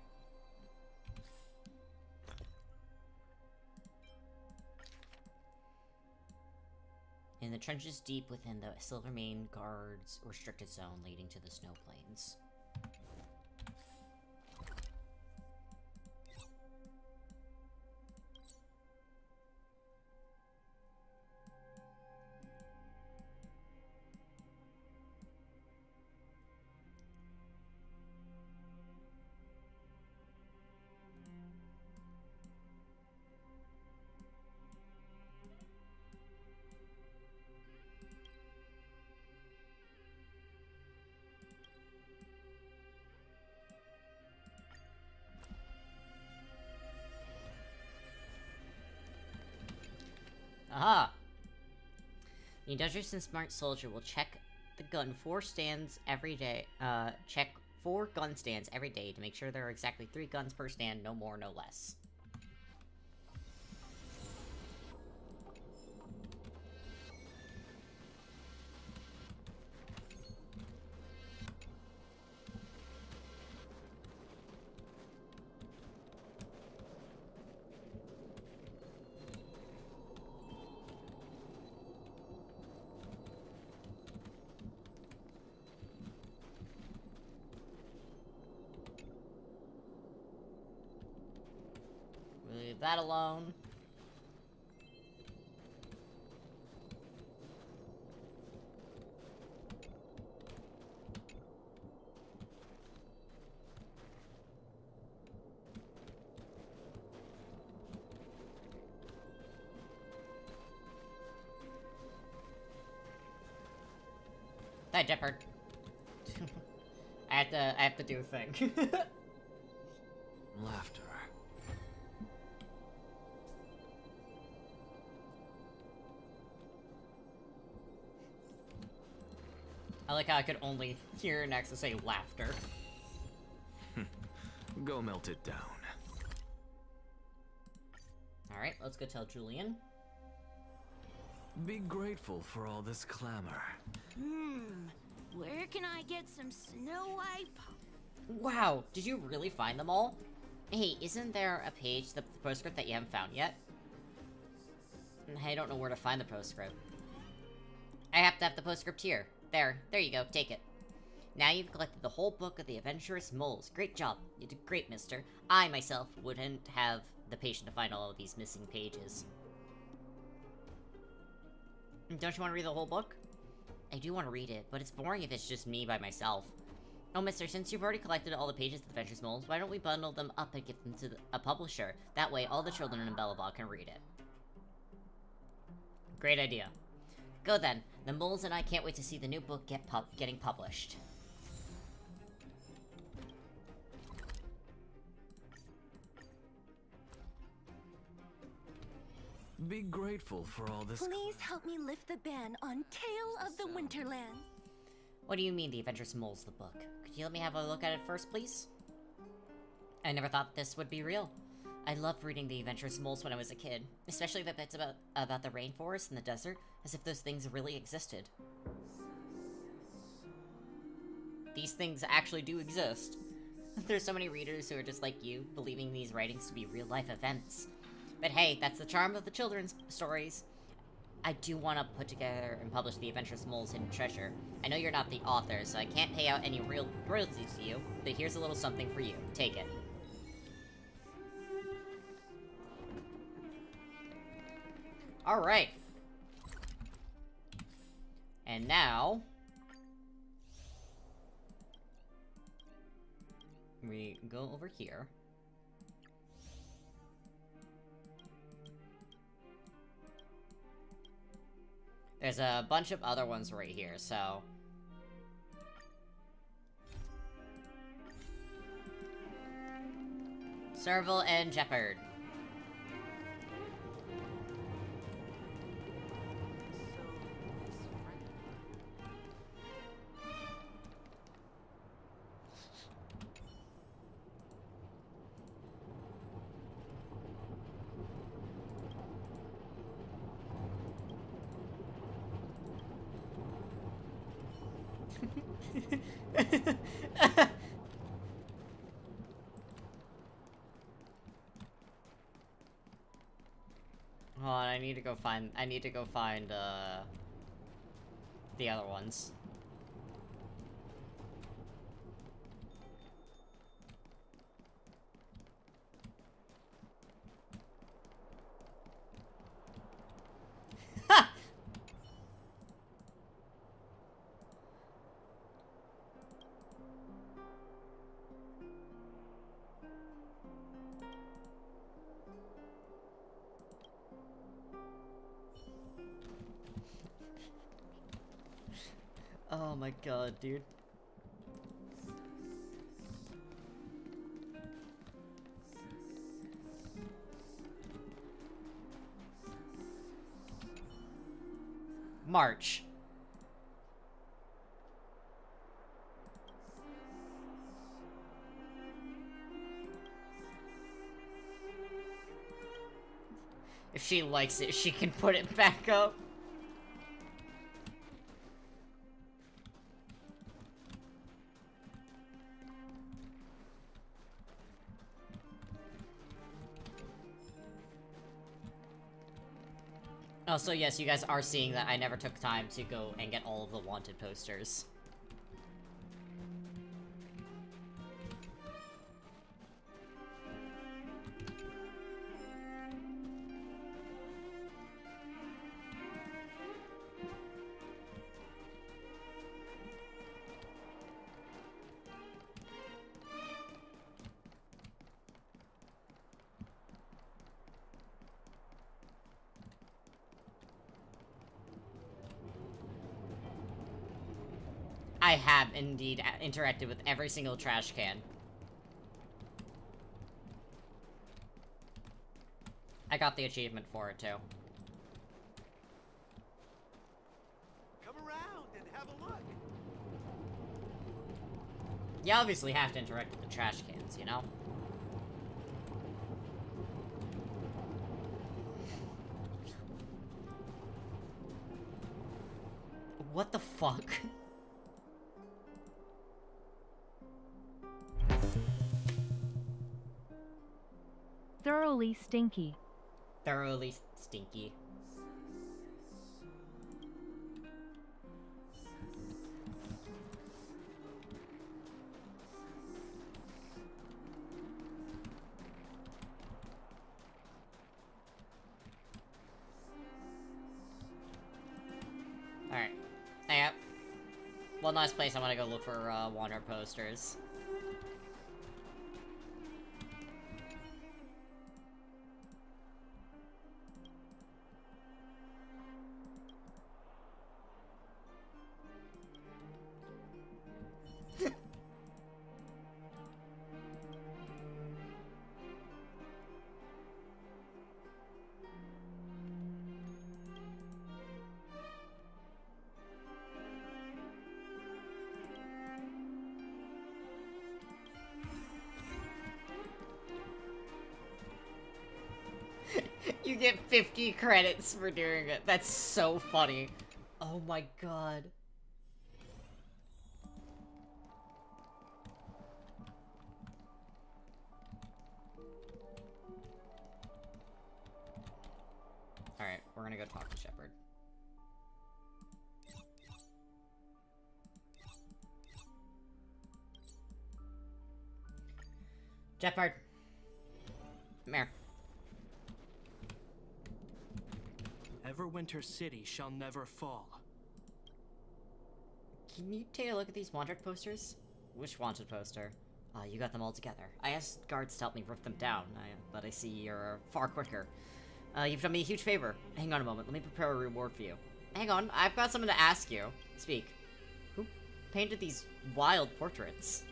In the trenches deep within the Silvermane Guard's restricted zone leading to the snow plains. Aha! The industrious and smart soldier will check the gun 4 stands every day. Check 4 gun stands every day to make sure there are exactly 3 guns per stand, no more, no less. Leave that alone. Hi, Jeopard. I have to do a thing. Laughter. I like how I could only hear Nexus say laughter. Go melt it down. Alright, let's go tell Julian. Be grateful for all this clamor. Where can I get some Snow White pop? Wow, did you really find them all? Hey, isn't there a page, the postscript that you haven't found yet? I don't know where to find the postscript. I have to have the postscript here. There you go, take it. Now you've collected the whole book of the adventurous moles. Great job. You did great, mister. I, myself, wouldn't have the patience to find all of these missing pages. Don't you want to read the whole book? I do want to read it, but it's boring if it's just me by myself. Oh, mister, since you've already collected all the pages of the Adventurous Moles, why don't we bundle them up and give them to a publisher? That way, all the children in Belobog can read it. Great idea. Go then. The moles and I can't wait to see the new book getting published. Be grateful for all this. Please help me lift the ban on Tale of the Winterlands. What do you mean, The Adventurous Mole's the book? Could you let me have a look at it first, please? I never thought this would be real. I loved reading The Adventurous Moles when I was a kid, especially the bits about the rainforest and the desert, as if those things really existed. These things actually do exist. There's so many readers who are just like you, believing these writings to be real-life events. But hey, that's the charm of the children's stories. I do want to put together and publish The Adventurous Mole's Hidden Treasure. I know you're not the author, so I can't pay out any real royalties to you, but here's a little something for you. Take it. Alright. And now... we go over here. There's a bunch of other ones right here, so... Serval and Jeopard. Hold on, I need to go find the other ones. Oh my god, dude. March. If she likes it, she can put it back up. Oh, so yes, you guys are seeing that I never took time to go and get all of the wanted posters. I have indeed interacted with every single trash can. I got the achievement for it too. Come around and have a look. You obviously have to interact with the trash cans, you know? What the fuck? Thoroughly stinky. Thoroughly stinky. Alright. Yep. One last place I want to go look for wanted posters. You get 50 credits for doing it. That's so funny. Oh my god. Alright, we're gonna go talk to Shepard. Shepard. Come here. Everwinter City shall never fall. Can you take a look at these wanted posters? Which wanted poster? You got them all together. I asked guards to help me rip them down, but I see you're far quicker. You've done me a huge favor. Hang on a moment, let me prepare a reward for you. Hang on, I've got something to ask you. Speak. Who painted these wild portraits?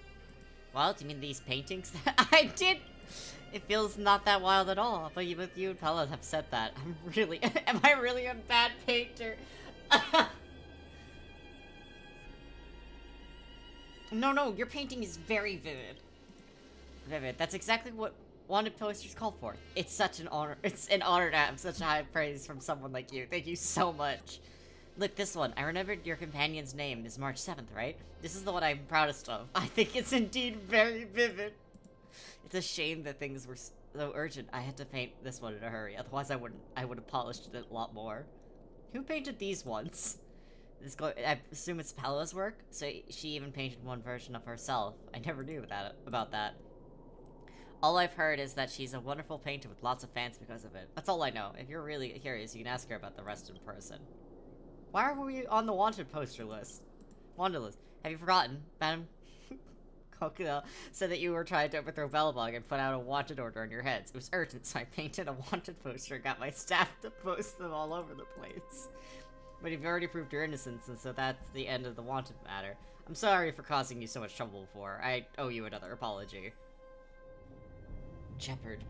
Wild? Do you mean these paintings? I did! It feels not that wild at all, but you and Pella have said that. I'm really... am I really a bad painter? No, your painting is very vivid. Vivid. That's exactly what wanted posters call for. It's such an honor. It's an honor to have such high praise from someone like you. Thank you so much. Look, this one. I remembered your companion's name is March 7th, right? This is the one I'm proudest of. I think it's indeed very vivid. It's a shame that things were so urgent. I had to paint this one in a hurry. Otherwise, I would have polished it a lot more. Who painted these ones? I assume it's Pella's work? So she even painted one version of herself. I never knew about that. All I've heard is that she's a wonderful painter with lots of fans because of it. That's all I know. If you're really curious, you can ask her about the rest in person. Why are we on the wanted poster list? Wanted list. Have you forgotten? Madam Kokila said that you were trying to overthrow Belobog and put out a wanted order on your heads. It was urgent, so I painted a wanted poster and got my staff to post them all over the place. But you've already proved your innocence, and so that's the end of the wanted matter. I'm sorry for causing you so much trouble before. I owe you another apology. Shepard.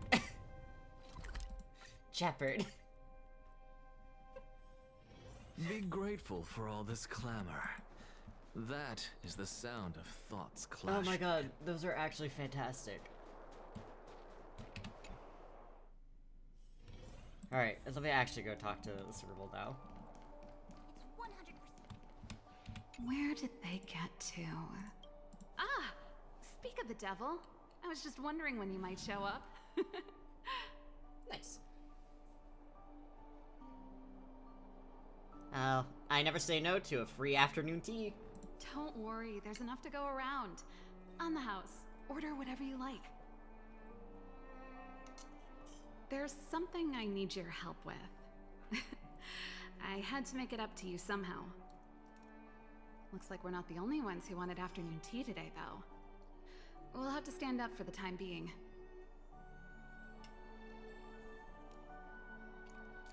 Shepard. Be grateful for all this clamor. That is the sound of thoughts clashing. Oh my god, those are actually fantastic. Alright, let me actually go talk to the Cerebral now. Where did they get to? Ah! Speak of the devil. I was just wondering when you might show up. Nice. I never say no to a free afternoon tea. Don't worry, there's enough to go around. On the house. Order whatever you like. There's something I need your help with. I had to make it up to you somehow. Looks like we're not the only ones who wanted afternoon tea today, though. We'll have to stand up for the time being.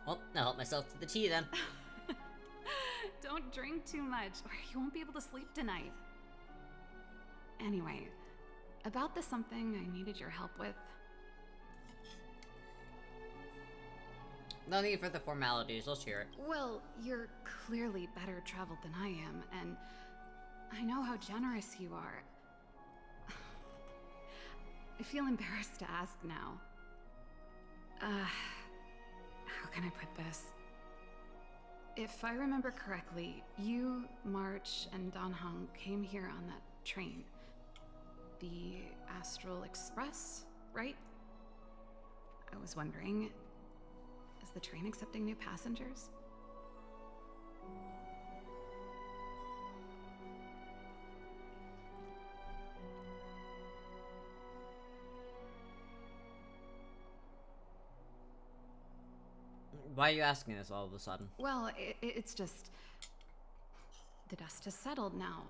Well, I'll help myself to the tea then. Don't drink too much, or you won't be able to sleep tonight. Anyway, about the something I needed your help with. No need for the formalities, let's hear it. Well, you're clearly better traveled than I am, and I know how generous you are. I feel embarrassed to ask now. How can I put this? If I remember correctly, you, March, and Dan Heng came here on that train. The Astral Express, right? I was wondering, is the train accepting new passengers? Why are you asking this all of a sudden? Well, it's just... the dust has settled now.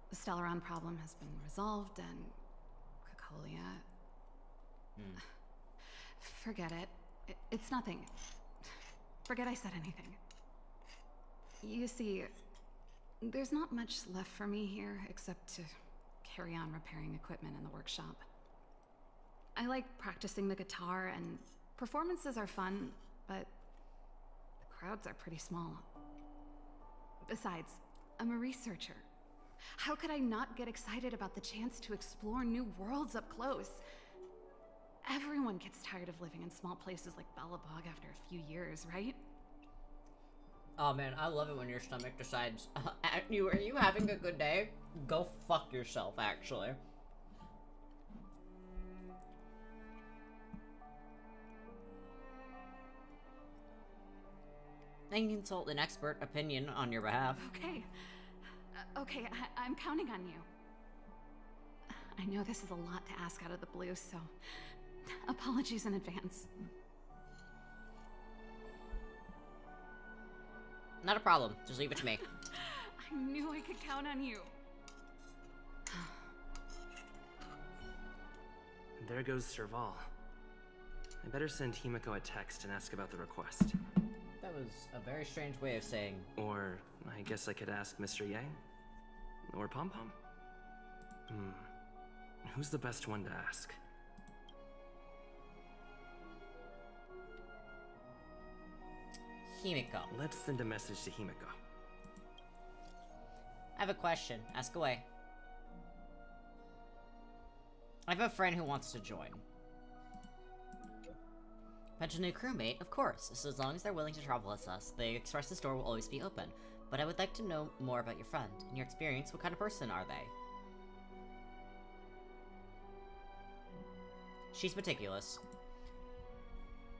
The Stellaron problem has been resolved, and... Cocolia... Forget it. It's nothing. Forget I said anything. You see, there's not much left for me here except to carry on repairing equipment in the workshop. I like practicing the guitar, and performances are fun, but the crowds are pretty small. Besides, I'm a researcher. How could I not get excited about the chance to explore new worlds up close? Everyone gets tired of living in small places like Belobog after a few years, right? Oh man, I love it when your stomach decides, are you having a good day? Go fuck yourself, actually. I can consult an expert opinion on your behalf. Okay. Okay, I'm counting on you. I know this is a lot to ask out of the blue, so apologies in advance. Not a problem. Just leave it to me. I knew I could count on you. There goes Serval. I better send Himiko a text and ask about the request. That was a very strange way of saying... Or, I guess I could ask Mr. Yang? Or Pom Pom? Who's the best one to ask? Himiko. Let's send a message to Himiko. I have a question. Ask away. I have a friend who wants to join. Potential new crewmate? Of course. So as long as they're willing to travel with us, the Express store will always be open. But I would like to know more about your friend. In your experience, what kind of person are they? She's meticulous.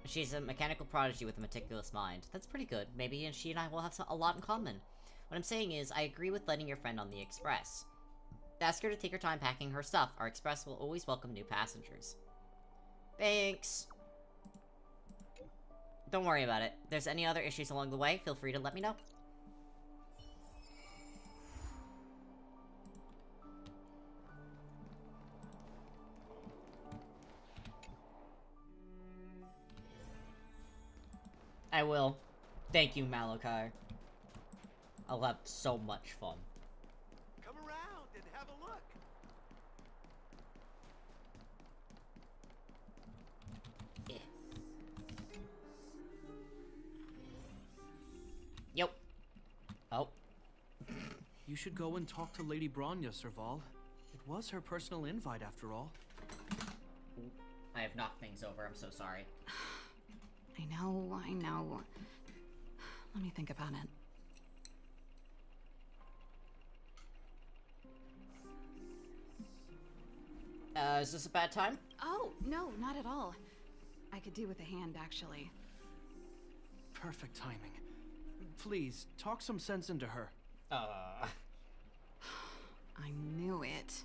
She's a mechanical prodigy with a meticulous mind. That's pretty good. Maybe she and I will have a lot in common. What I'm saying is, I agree with letting your friend on the Express. Ask her to take her time packing her stuff. Our Express will always welcome new passengers. Thanks. Don't worry about it. If there's any other issues along the way, feel free to let me know. I will. Thank you, Malachi. I'll have so much fun. Come around and have a look. Yep. Oh. You should go and talk to Lady Bronya, Serval. It was her personal invite, after all. I have knocked things over. I'm so sorry. I know. Let me think about it. Is this a bad time? Oh, no, not at all. I could do with a hand, actually. Perfect timing. Please, talk some sense into her. I knew it.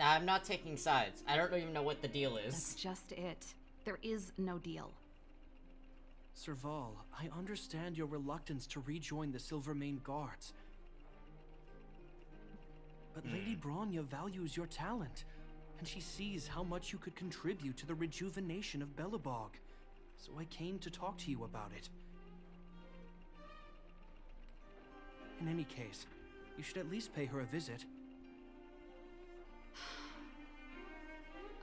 I'm not taking sides. I don't even know what the deal is. That's just it. There is no deal. Serval, I understand your reluctance to rejoin the Silvermane Guards. But Lady Bronya values your talent, and she sees how much you could contribute to the rejuvenation of Belobog. So I came to talk to you about it. In any case, you should at least pay her a visit.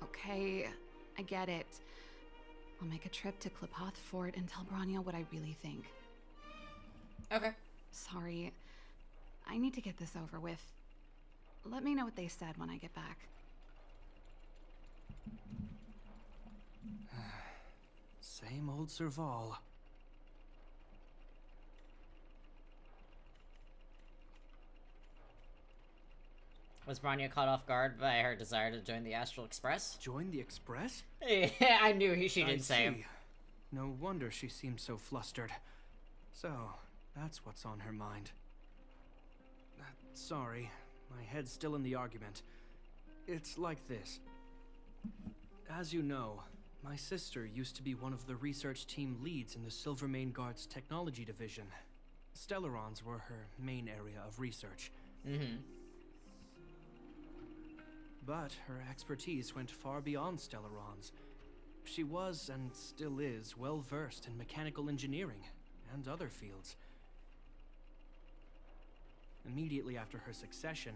Okay, I get it. I'll make a trip to Qlipoth Fort and tell Bronya what I really think. Okay. Sorry. I need to get this over with. Let me know what they said when I get back. Same old Serval. Was Bronya caught off guard by her desire to join the Astral Express? Join the Express? Yeah, I knew she didn't say him. No wonder she seemed so flustered. So, that's what's on her mind. Sorry, my head's still in the argument. It's like this. As you know, my sister used to be one of the research team leads in the Silvermane Guard's technology division. Stellarons were her main area of research. But her expertise went far beyond Stellarons. She was, and still is, well versed in mechanical engineering and other fields. Immediately after her succession,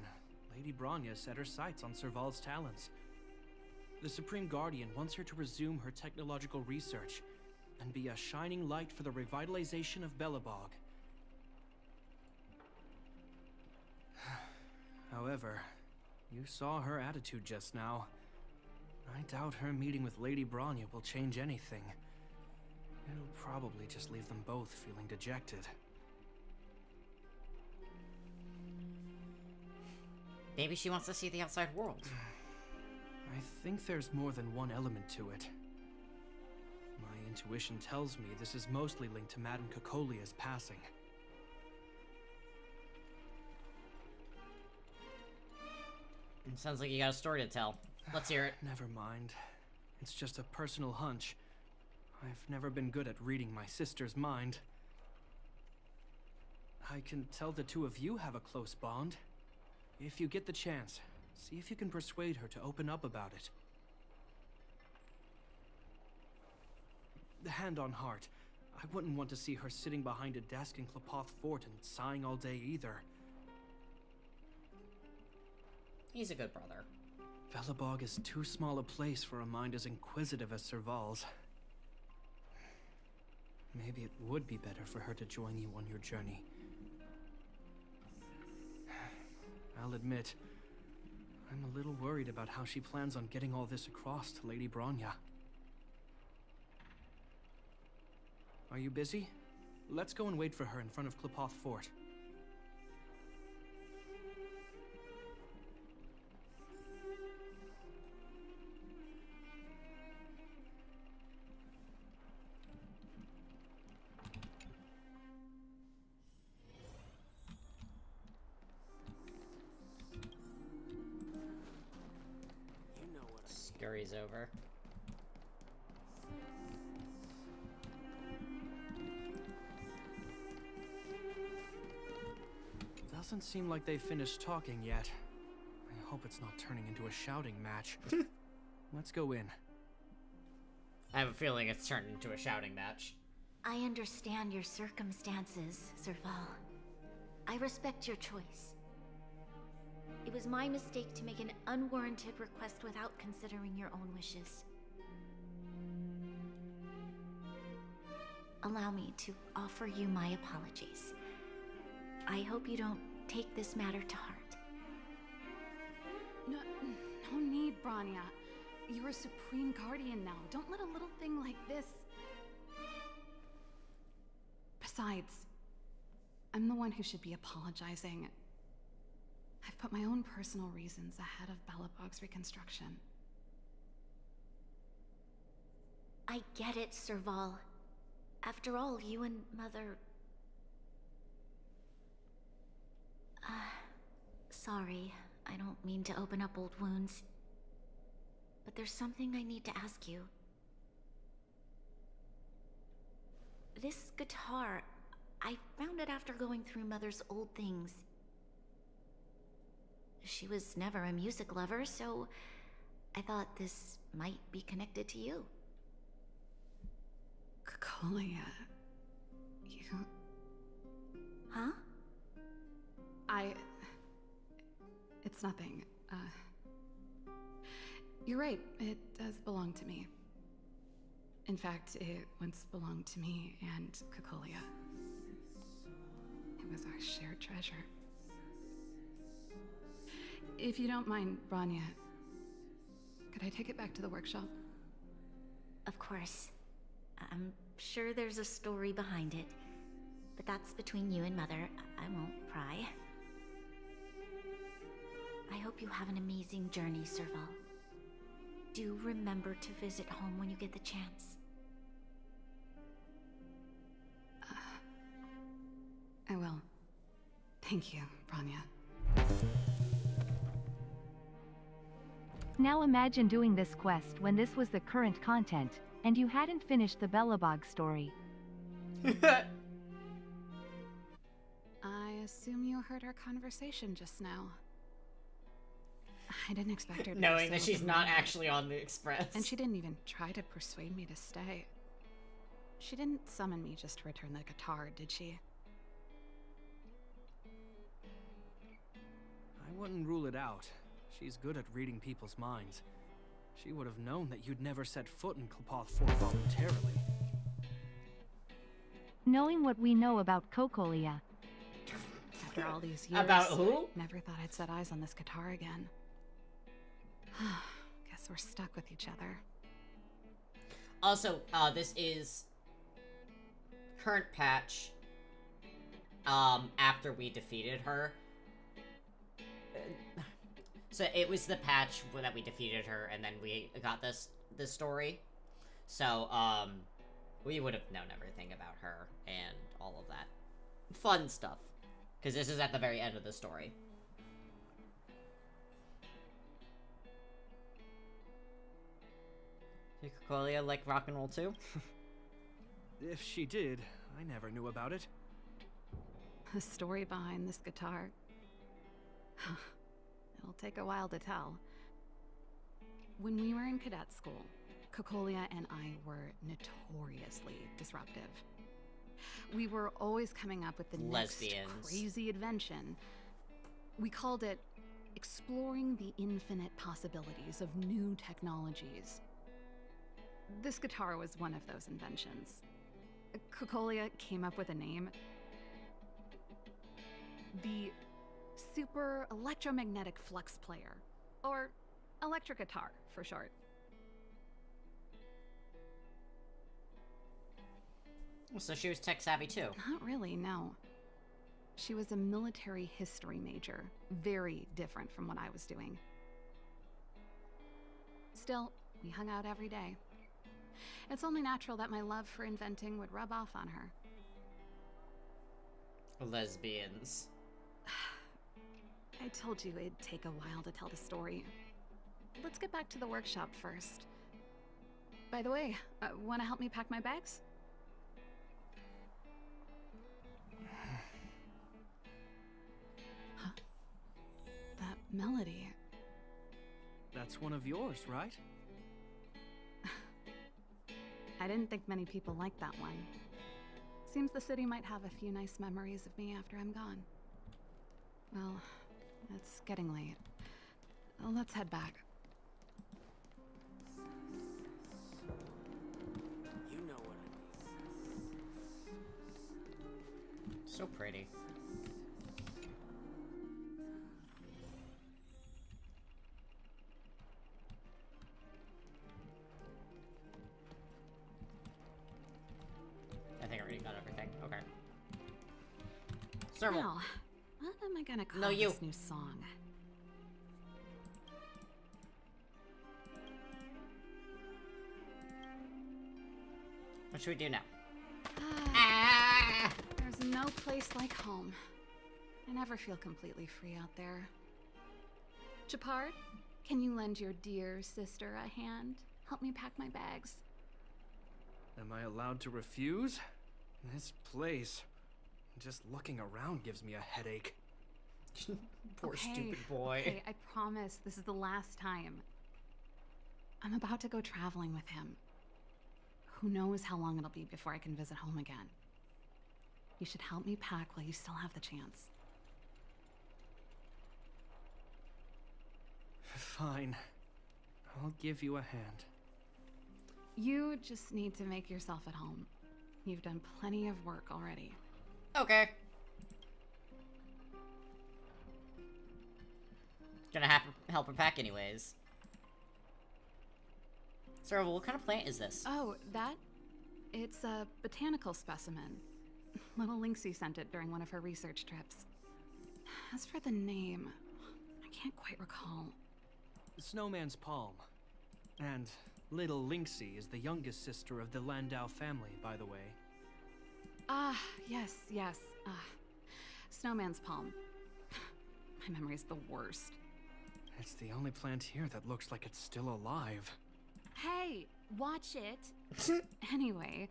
Lady Bronya set her sights on Serval's talents. The Supreme Guardian wants her to resume her technological research and be a shining light for the revitalization of Belobog. However, you saw her attitude just now. I doubt her meeting with Lady Bronya will change anything. It'll probably just leave them both feeling dejected. Maybe she wants to see the outside world. I think there's more than one element to it. My intuition tells me this is mostly linked to Madame Cocolia's passing. It sounds like you got a story to tell. Let's hear it. Never mind. It's just a personal hunch. I've never been good at reading my sister's mind. I can tell the two of you have a close bond. If you get the chance, see if you can persuade her to open up about it. Hand on heart, I wouldn't want to see her sitting behind a desk in Qlipoth Fort and sighing all day either. He's a good brother. Velobog is too small a place for a mind as inquisitive as Serval's. Maybe it would be better for her to join you on your journey. I'll admit, I'm a little worried about how she plans on getting all this across to Lady Bronya. Are you busy? Let's go and wait for her in front of Qlipoth Fort. Scurries over. Doesn't seem like they finished talking yet. I hope it's not turning into a shouting match. Let's go in. I have a feeling it's turned into a shouting match. I understand your circumstances, Serval. I respect your choice. It was my mistake to make an unwarranted request without considering your own wishes. Allow me to offer you my apologies. I hope you don't take this matter to heart. No need, Bronya. You're a Supreme Guardian now. Don't let a little thing like this... Besides, I'm the one who should be apologizing. I've put my own personal reasons ahead of Belobog's reconstruction. I get it, Serval. After all, you and Mother... Sorry, I don't mean to open up old wounds. But there's something I need to ask you. This guitar, I found it after going through Mother's old things. She was never a music lover, so I thought this might be connected to you. Cocolia... you... Huh? It's nothing. You're right, it does belong to me. In fact, it once belonged to me and Cocolia. It was our shared treasure. If you don't mind, Bronya, could I take it back to the workshop? Of course. I'm sure there's a story behind it. But that's between you and Mother. I won't pry. I hope you have an amazing journey, Serval. Do remember to visit home when you get the chance. I will. Thank you, Bronya. Now imagine doing this quest when this was the current content, and you hadn't finished the Belobog story. I assume you heard our conversation just now. I didn't expect her to Knowing be that so she's not open-minded. actually on the Express. And she didn't even try to persuade me to stay. She didn't summon me just to return the guitar, did she? I wouldn't rule it out. She's good at reading people's minds. She would have known that you'd never set foot in Qlipoth Fort voluntarily. Knowing what we know about Cocolia, After all these years. About who? Never thought I'd set eyes on this guitar again. Guess we're stuck with each other. Also, this is current patch. After we defeated her. So it was the patch that we defeated her, and then we got this story. So, we would have known everything about her and all of that fun stuff, because this is at the very end of the story. Did Cocolia like rock and roll too? If she did, I never knew about it. The story behind this guitar. It'll take a while to tell. When we were in cadet school, Cocolia and I were notoriously disruptive. We were always coming up with the next crazy invention. We called it exploring the infinite possibilities of new technologies. This guitar was one of those inventions. Cocolia came up with a name. The Super Electromagnetic Flux Player, or electric guitar for short. So she was tech savvy too. Not really, no. She was a military history major, very different from what I was doing. Still, we hung out every day. It's only natural that my love for inventing would rub off on her. Lesbians. I told you it'd take a while to tell the story. Let's get back to the workshop first. By the way, want to help me pack my bags? Huh? That melody. That's one of yours, right? I didn't think many people liked that one. Seems the city might have a few nice memories of me after I'm gone. Well, it's getting late. Let's head back. You know what I mean. So pretty. I think I already got everything. Okay. Serval. Now, what am I gonna call No, you. this new song? What should we do now? There's no place like home. I never feel completely free out there. Chapard, can you lend your dear sister a hand? Help me pack my bags. Am I allowed to refuse? This place, just looking around gives me a headache. Poor stupid boy. Okay, I promise this is the last time. I'm about to go traveling with him. Who knows how long it'll be before I can visit home again. You should help me pack while you still have the chance. Fine. I'll give you a hand. You just need to make yourself at home. You've done plenty of work already. Okay. Gonna have to help her pack anyways. Sarah, what kind of plant is this? Oh, that? It's a botanical specimen. Little Lynxie sent it during one of her research trips. As for the name, I can't quite recall. Snowman's Palm. And Little Lynxie is the youngest sister of the Landau family, by the way. Ah, yes. Snowman's Palm. My memory's the worst. It's the only plant here that looks like it's still alive. Hey, watch it. Anyway,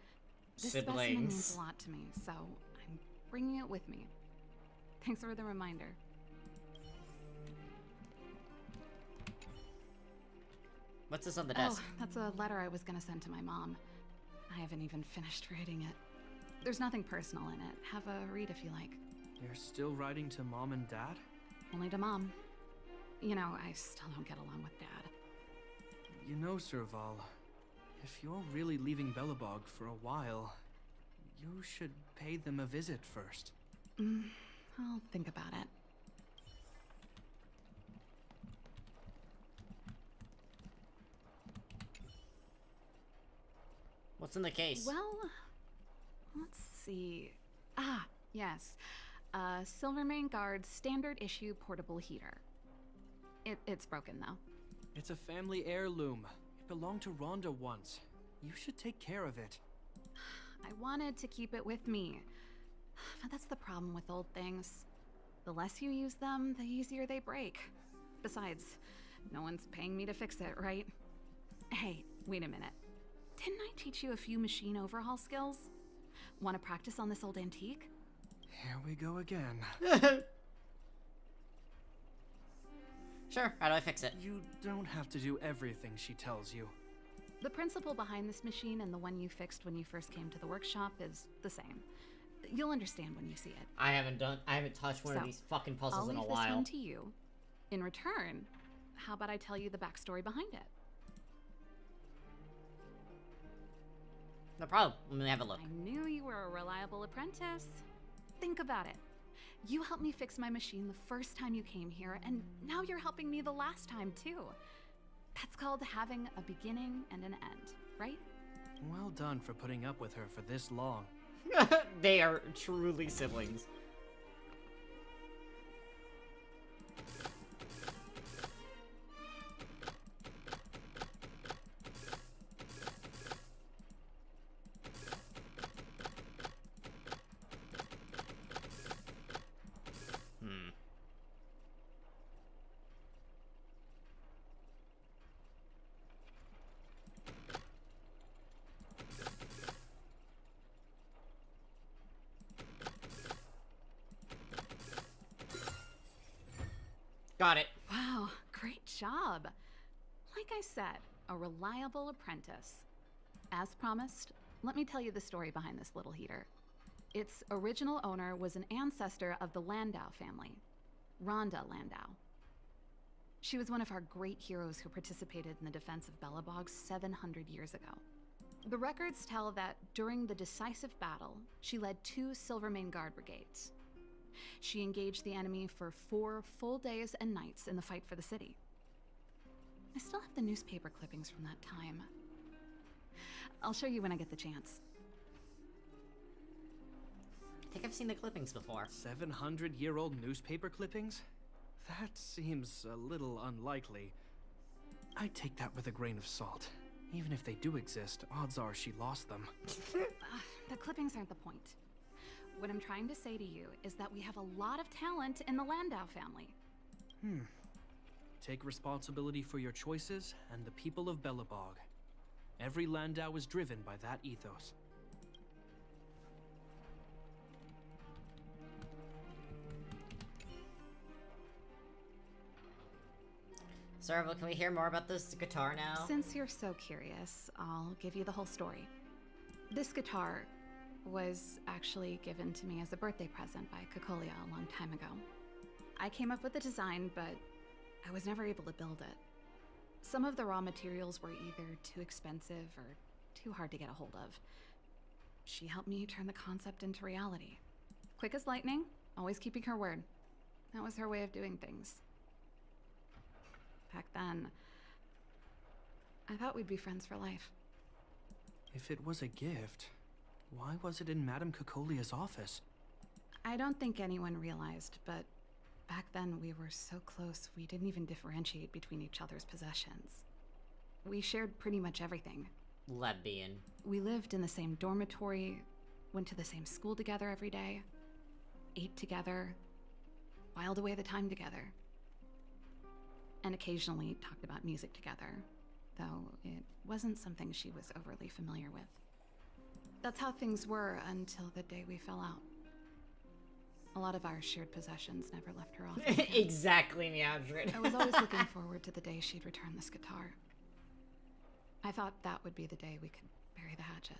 this specimen means a lot to me, so I'm bringing it with me. Thanks for the reminder. What's this on the desk? Oh, that's a letter I was gonna send to my mom. I haven't even finished writing it. There's nothing personal in it. Have a read if you like. You're still writing to Mom and Dad? Only to Mom. You know, I still don't get along with Dad. You know, Serval, if you're really leaving Belobog for a while, you should pay them a visit first. I'll think about it. What's in the case? Well, let's see. Ah, yes. Silvermane Guard's standard issue portable heater. It's broken though. It's a family heirloom. It belonged to Rhonda once. You should take care of it. I wanted to keep it with me. But that's the problem with old things. The less you use them, the easier they break. Besides, no one's paying me to fix it, right? Hey, wait a minute. Didn't I teach you a few machine overhaul skills? Want to practice on this old antique? Here we go again. Sure, how do I fix it? You don't have to do everything she tells you. The principle behind this machine and the one you fixed when you first came to the workshop is the same. You'll understand when you see it. I haven't touched one of these fucking puzzles in a I'll leave while. this one to you. In return, how about I tell you the backstory behind it? No problem. Let me have a look. I knew you were a reliable apprentice. Think about it. You helped me fix my machine the first time you came here, and now you're helping me the last time too. That's called having a beginning and an end, right? Well done for putting up with her for this long. They are truly siblings. Got it. Wow, great job. Like I said, a reliable apprentice. As promised, let me tell you the story behind this little heater. Its original owner was an ancestor of the Landau family, Rhonda Landau. She was one of our great heroes who participated in the defense of Belobog 700 years ago. The records tell that during the decisive battle, she led 2 Silvermane Guard brigades. She engaged the enemy for 4 full days and nights in the fight for the city. I still have the newspaper clippings from that time. I'll show you when I get the chance. I think I've seen the clippings before. 700-year-old newspaper clippings? That seems a little unlikely. I'd take that with a grain of salt. Even if they do exist, odds are she lost them. The clippings aren't the point. What I'm trying to say to you is that we have a lot of talent in the Landau family. Take responsibility for your choices and the people of Belobog. Every Landau is driven by that ethos. Serval, can we hear more about this guitar now? Since you're so curious, I'll give you the whole story. This guitar was actually given to me as a birthday present by Cocolia a long time ago. I came up with the design, but I was never able to build it. Some of the raw materials were either too expensive or too hard to get a hold of. She helped me turn the concept into reality. Quick as lightning, always keeping her word. That was her way of doing things. Back then, I thought we'd be friends for life. If it was a gift, why was it in Madame Cocolia's office? I don't think anyone realized, but back then we were so close we didn't even differentiate between each other's possessions. We shared pretty much everything. Lesbian. We lived in the same dormitory, went to the same school together every day, ate together, whiled away the time together, and occasionally talked about music together, though it wasn't something she was overly familiar with. That's how things were until the day we fell out. A lot of our shared possessions never left her off. Exactly, Meowdred. I was always looking forward to the day she'd return this guitar. I thought that would be the day we could bury the hatchet.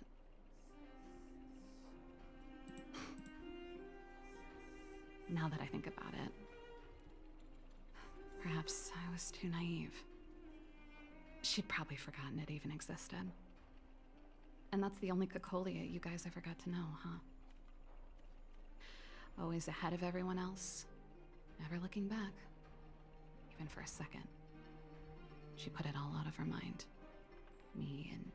Now that I think about it, perhaps I was too naive. She'd probably forgotten it even existed. And that's the only Cocolia you guys ever got to know, huh? Always ahead of everyone else, never looking back, even for a second. She put it all out of her mind. Me and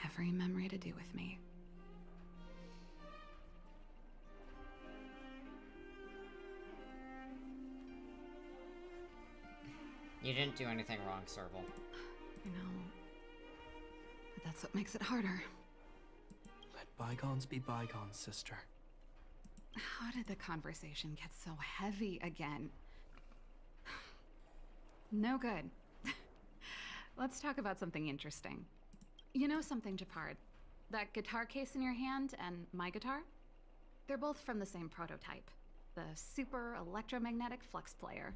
every memory to do with me. You didn't do anything wrong, Serval. You know, but that's what makes it harder. Let bygones be bygones, sister. How did the conversation get so heavy again? No good. Let's talk about something interesting. You know something, Gepard? That guitar case in your hand and my guitar? They're both from the same prototype. The Super Electromagnetic Flux Player.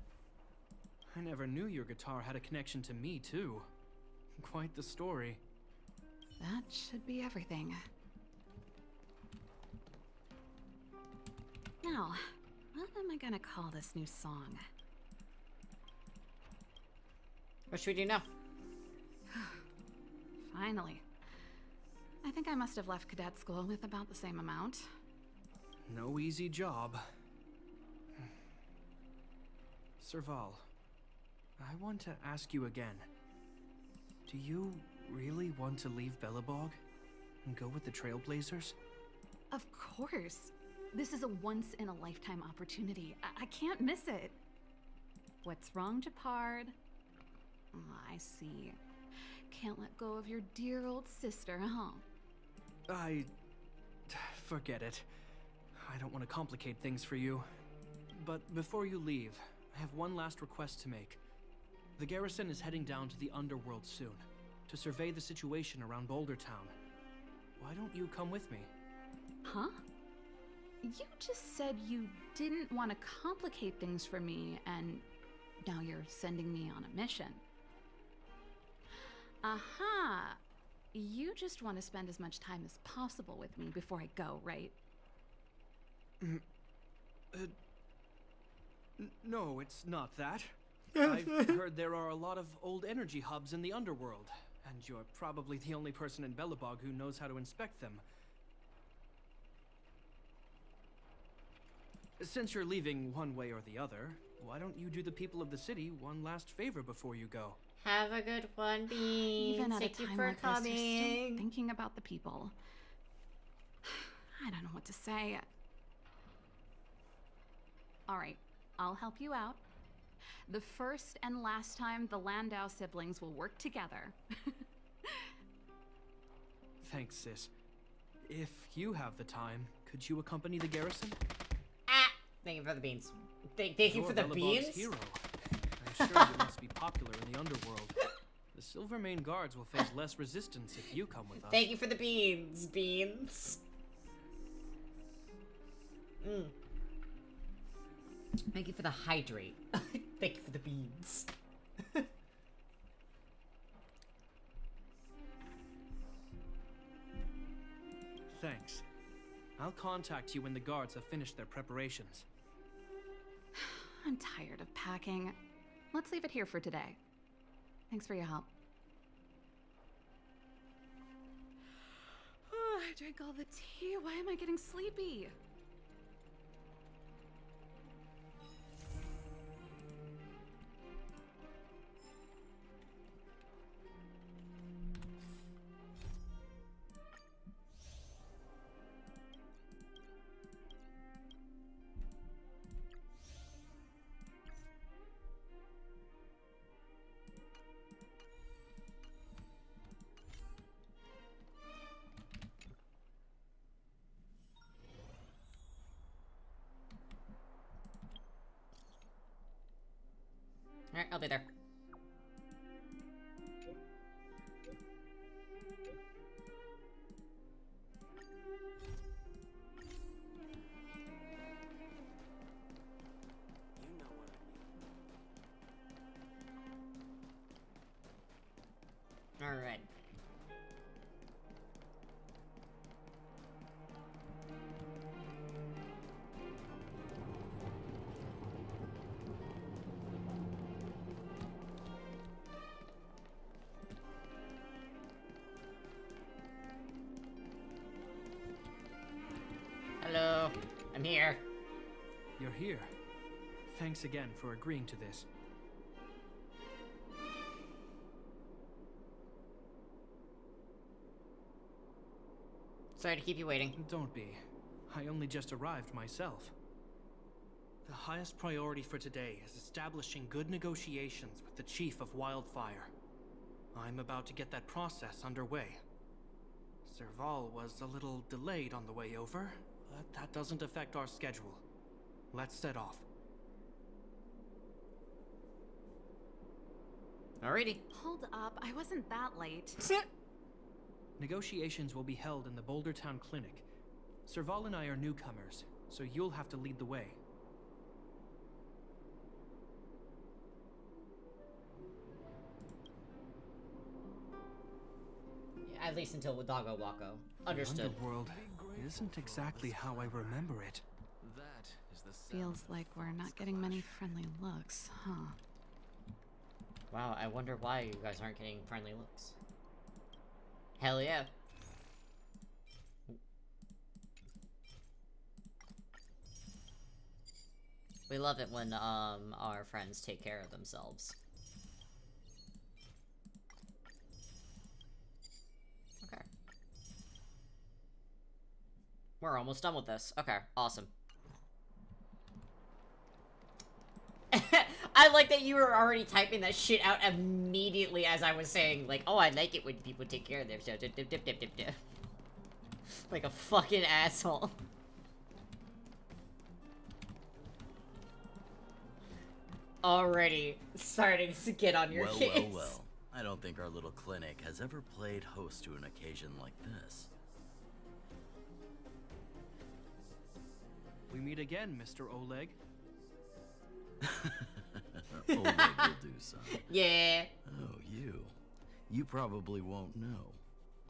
I never knew your guitar had a connection to me, too. Quite the story. That should be everything. Now, what am I gonna call this new song? What should we do now? Finally. I think I must have left cadet school with about the same amount. No easy job. Serval, I want to ask you again. Do you really want to leave Belobog and go with the Trailblazers? Of course. This is a once-in-a-lifetime opportunity. I can't miss it. What's wrong, Gepard? Oh, I see. Can't let go of your dear old sister, huh? Forget it. I don't want to complicate things for you. But before you leave, I have one last request to make. The garrison is heading down to the underworld soon, to survey the situation around Boulder Town. Why don't you come with me? Huh? You just said you didn't want to complicate things for me, and now you're sending me on a mission. Aha! You just want to spend as much time as possible with me before I go, right? No, it's not that. I've heard there are a lot of old energy hubs in the underworld, and you're probably the only person in Belobog who knows how to inspect them. Since you're leaving one way or the other, why don't you do the people of the city one last favor before you go? Have a good one, Beans. Even at Thank a you time for like this, you're still coming. thinking about the people. I don't know what to say. All right, I'll help you out. The first and last time the Landau siblings will work together. Thanks, sis. If you have the time, could you accompany the garrison? Thank you for the beans. Thank you for the Belobog's beans. hero. I'm sure you must be popular in the underworld. The Silvermane guards will face less resistance if you come with us. Thank you for the beans, Beans. Thank you for the hydrate. Thank you for the beans. Thanks. I'll contact you when the guards have finished their preparations. I'm tired of packing. Let's leave it here for today. Thanks for your help. Oh, I drank all the tea. Why am I getting sleepy? Alright, I'll be there. Alright. Hello, I'm here. you're here. Thanks again for agreeing to this. Sorry to keep you waiting. Don't be. I only just arrived myself. The highest priority for today is establishing good negotiations with the Chief of Wildfire. I'm about to get that process underway. Serval was a little delayed on the way over, but that doesn't affect our schedule. Let's set off. Alrighty. Hold up, I wasn't that late. Negotiations will be held in the Bouldertown Clinic. Serval and I are newcomers, so you'll have to lead the way. At least until Doggo Wacko. Understood. The underworld isn't exactly how I remember it. That is the Feels like we're not getting many friendly looks, huh? Wow, I wonder why you guys aren't getting friendly looks. Hell yeah. We love it when our friends take care of themselves. Okay. We're almost done with this. Okay, awesome. I like that you were already typing that shit out immediately as I was saying, like, oh, I like it when people take care of themselves. Dip, dip, dip, dip, dip, dip. Like a fucking asshole. Already starting to get on your case. Well. I don't think our little clinic has ever played host to an occasion like this. We meet again, Mr. Oleg. Oleg will do, son. Yeah. Oh, you. You probably won't know.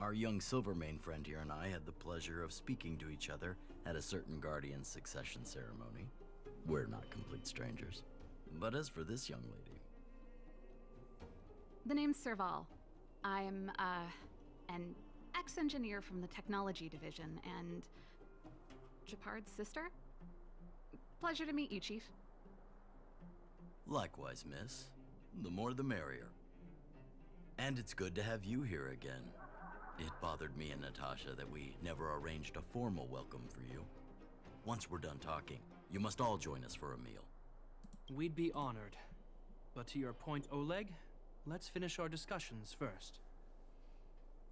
Our young Silvermane friend here and I had the pleasure of speaking to each other at a certain Guardian succession ceremony. We're not complete strangers. But as for this young lady... The name's Serval. I'm, an ex-engineer from the technology division, and... Japard's sister? Pleasure to meet you, Chief. Likewise, miss. The more the merrier. And it's good to have you here again. It bothered me and Natasha that we never arranged a formal welcome for you. Once we're done talking, you must all join us for a meal. We'd be honored. But to your point, Oleg, let's finish our discussions first.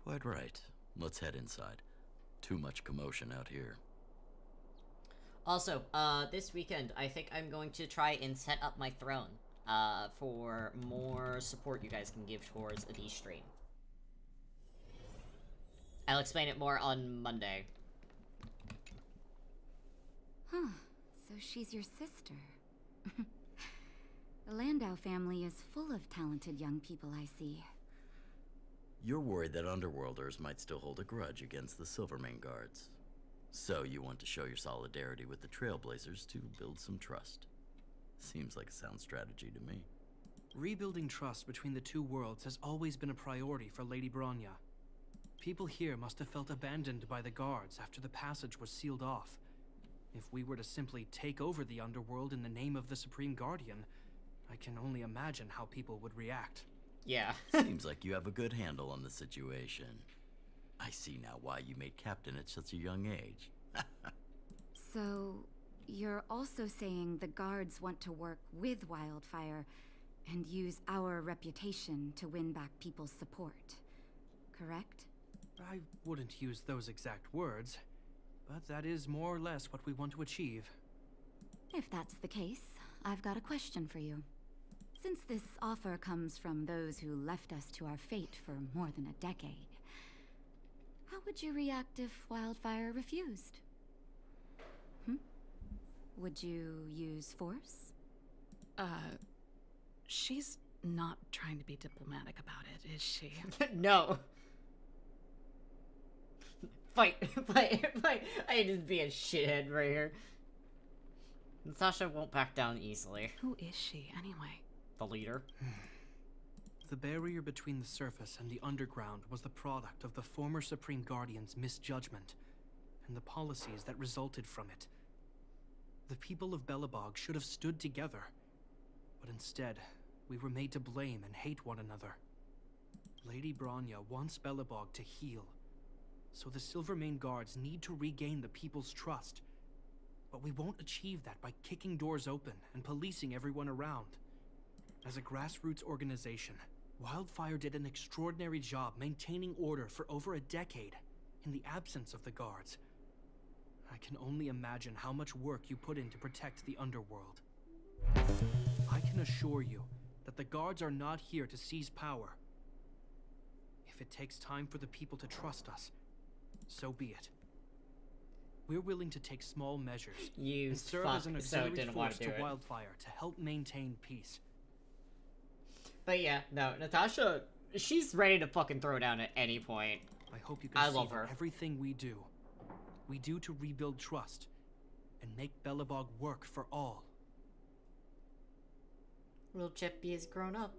Quite right. Let's head inside. Too much commotion out here. Also, this weekend, I think I'm going to try and set up my throne, for more support you guys can give towards the stream. I'll explain it more on Monday. Huh. So she's your sister. The Landau family is full of talented young people, I see. You're worried that Underworlders might still hold a grudge against the Silvermane guards. So you want to show your solidarity with the Trailblazers to build some trust. Seems like a sound strategy to me. Rebuilding trust between the two worlds has always been a priority for Lady Bronya. People here must have felt abandoned by the guards after the passage was sealed off. If we were to simply take over the Underworld in the name of the Supreme Guardian, I can only imagine how people would react. Yeah. Seems like you have a good handle on the situation. I see now why you made captain at such a young age. So, you're also saying the guards want to work with Wildfire and use our reputation to win back people's support, correct? I wouldn't use those exact words, but that is more or less what we want to achieve. If that's the case, I've got a question for you. Since this offer comes from those who left us to our fate for more than a decade, how would you react if Wildfire refused? Would you use force? She's not trying to be diplomatic about it, is she? No. Fight. I just be a shithead right here. Natasha won't back down easily. Who is she, anyway? The leader. The barrier between the surface and the underground was the product of the former Supreme Guardian's misjudgment, and the policies that resulted from it. The people of Belobog should have stood together. But instead, we were made to blame and hate one another. Lady Bronya wants Belobog to heal, so the Silvermane Guards need to regain the people's trust. But we won't achieve that by kicking doors open and policing everyone around. As a grassroots organization, Wildfire did an extraordinary job maintaining order for over a decade in the absence of the Guards. I can only imagine how much work you put in to protect the underworld. I can assure you that the Guards are not here to seize power. If it takes time for the people to trust us, so be it. We're willing to take small measures and serve as an auxiliary force to Wildfire to help maintain peace. But yeah, no, Natasha, she's ready to fucking throw down at any point. I hope you can see that everything we do to rebuild trust and make Belobog work for all. Little Chippy is grown up.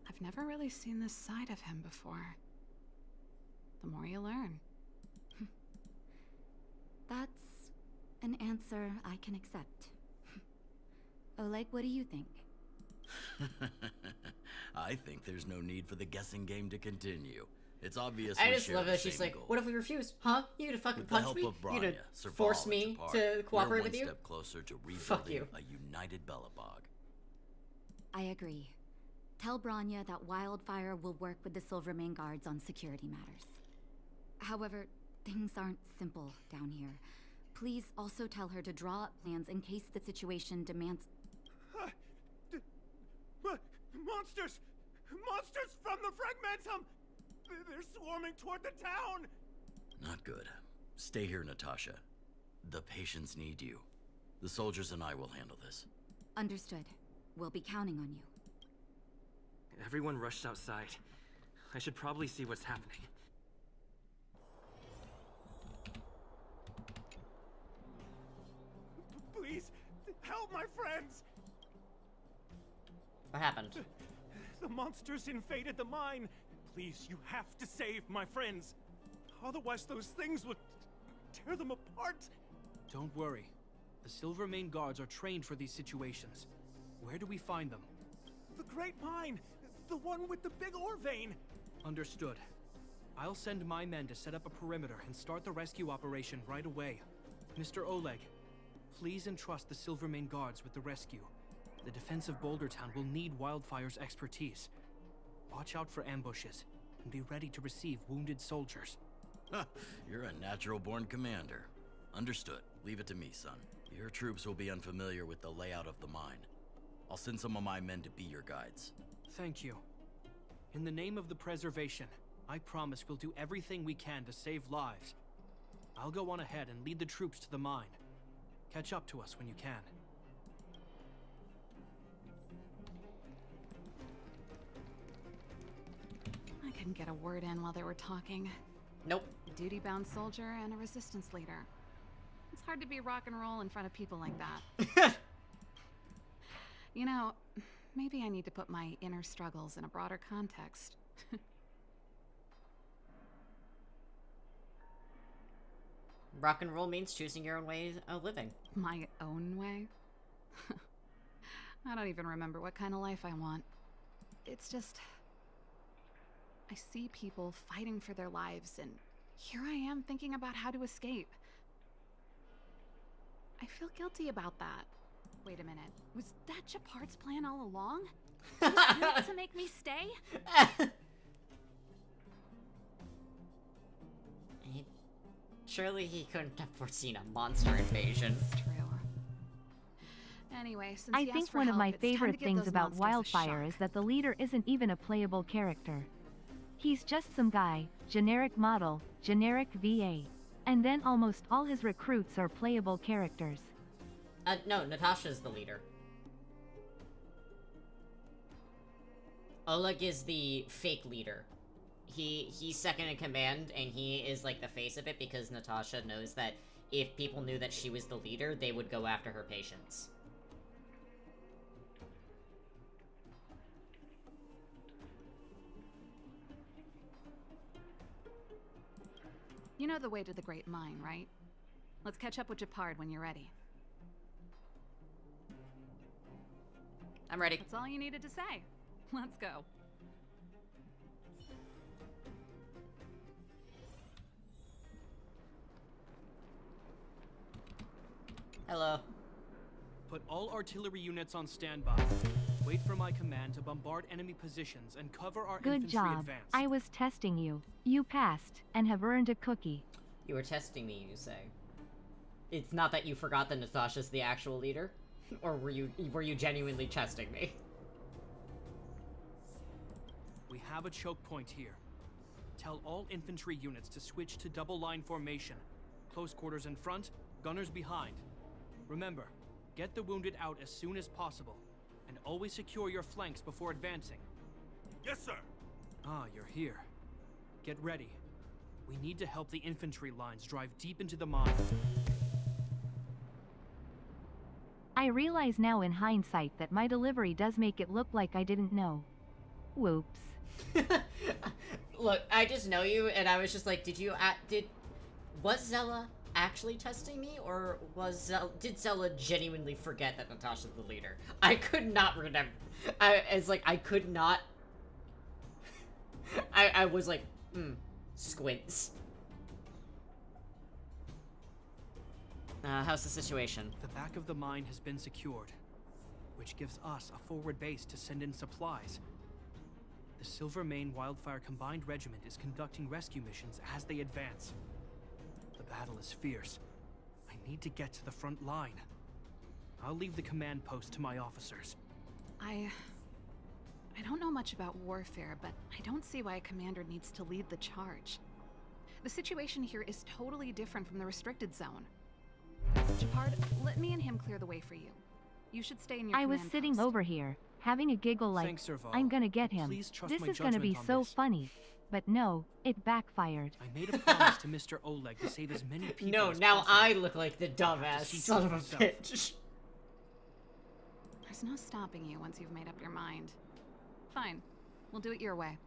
I've never really seen this side of him before. The more you learn. That's an answer I can accept. Oleg, what do you think? I think there's no need for the guessing game to continue. It's obvious. I just love that she's like, "What if we refuse? Huh? You gonna fucking punch me? You gonna force me to cooperate with you?" We're one step closer to Fuck rebuilding you. a united Belobog. I agree. Tell Bronya that Wildfire will work with the Silvermane Guards on security matters. However, things aren't simple down here. Please also tell her to draw up plans in case the situation demands... Monsters! Monsters from the Fragmentum! They're swarming toward the town! Not good. Stay here, Natasha. The patients need you. The soldiers and I will handle this. Understood. We'll be counting on you. Everyone rushed outside. I should probably see what's happening. Please, help my friends! What happened? The monsters invaded the mine. Please, you have to save my friends. Otherwise, those things would tear them apart. Don't worry. The Silvermane Guards are trained for these situations. Where do we find them? The Great Mine! The one with the big ore vein! Understood. I'll send my men to set up a perimeter and start the rescue operation right away. Mr. Oleg, please entrust the Silvermane Guards with the rescue. The defense of Boulder Town will need Wildfire's expertise. Watch out for ambushes, and be ready to receive wounded soldiers. You're a natural-born commander. Understood. Leave it to me, son. Your troops will be unfamiliar with the layout of the mine. I'll send some of my men to be your guides. Thank you. In the name of the preservation, I promise we'll do everything we can to save lives. I'll go on ahead and lead the troops to the mine. Catch up to us when you can. I couldn't get a word in while they were talking. Nope. A duty-bound soldier and a resistance leader. It's hard to be rock and roll in front of people like that. You know, maybe I need to put my inner struggles in a broader context. Rock and roll means choosing your own way of living. My own way? I don't even remember what kind of life I want. It's just... I see people fighting for their lives, and here I am thinking about how to escape. I feel guilty about that. Wait a minute. Was that Gepard's plan all along? To make me stay? Surely he couldn't have foreseen a monster invasion. True. Anyway, since I he asked think for one of help, my it's time to favorite give things those about monsters a Wildfire shock. is that the leader isn't even a playable character. He's just some guy, generic model, generic VA. And then almost all his recruits are playable characters. No, Natasha's the leader. Oleg is the fake leader. He's second in command, and he is like the face of it because Natasha knows that if people knew that she was the leader, they would go after her patients. You know the way to the Great Mine, right? Let's catch up with Gepard when you're ready. I'm ready. That's all you needed to say. Let's go. Hello. Put all artillery units on standby. Wait for my command to bombard enemy positions and cover our Good infantry job. advance. I was testing you. You passed, and have earned a cookie. You were testing me, you say. It's not that you forgot that Natasha's the actual leader? Or were you genuinely testing me? We have a choke point here. Tell all infantry units to switch to double line formation. Close quarters in front, gunners behind. Remember, get the wounded out as soon as possible, and always secure your flanks before advancing. Yes, sir. Ah, you're here. Get ready. We need to help the infantry lines drive deep into the mine. I realize now in hindsight that my delivery does make it look like I didn't know. Whoops. Look, I just know you, and I was just like, was Zella actually testing me, or did Zella genuinely forget that Natasha's the leader? I could not remember. I could not. I was like, squints. How's the situation? The back of the mine has been secured, which gives us a forward base to send in supplies. The Silvermane Wildfire Combined Regiment is conducting rescue missions as they advance. The battle is fierce. I need to get to the front line. I'll leave the command post to my officers. I don't know much about warfare, but I don't see why a commander needs to lead the charge. The situation here is totally different from the restricted zone. Gepard, let me and him clear the way for you. You should stay in your I was command sitting post. over here, having a giggle like, Thanks, Serval. I'm gonna get him. Please trust This my is gonna be judgment on so this. funny. But no, it backfired. I made a promise to Mr. Oleg to save as many people No, as now possible. I look like the dumbass See to son of a himself. bitch. There's no stopping you once you've made up your mind. Fine. We'll do it your way.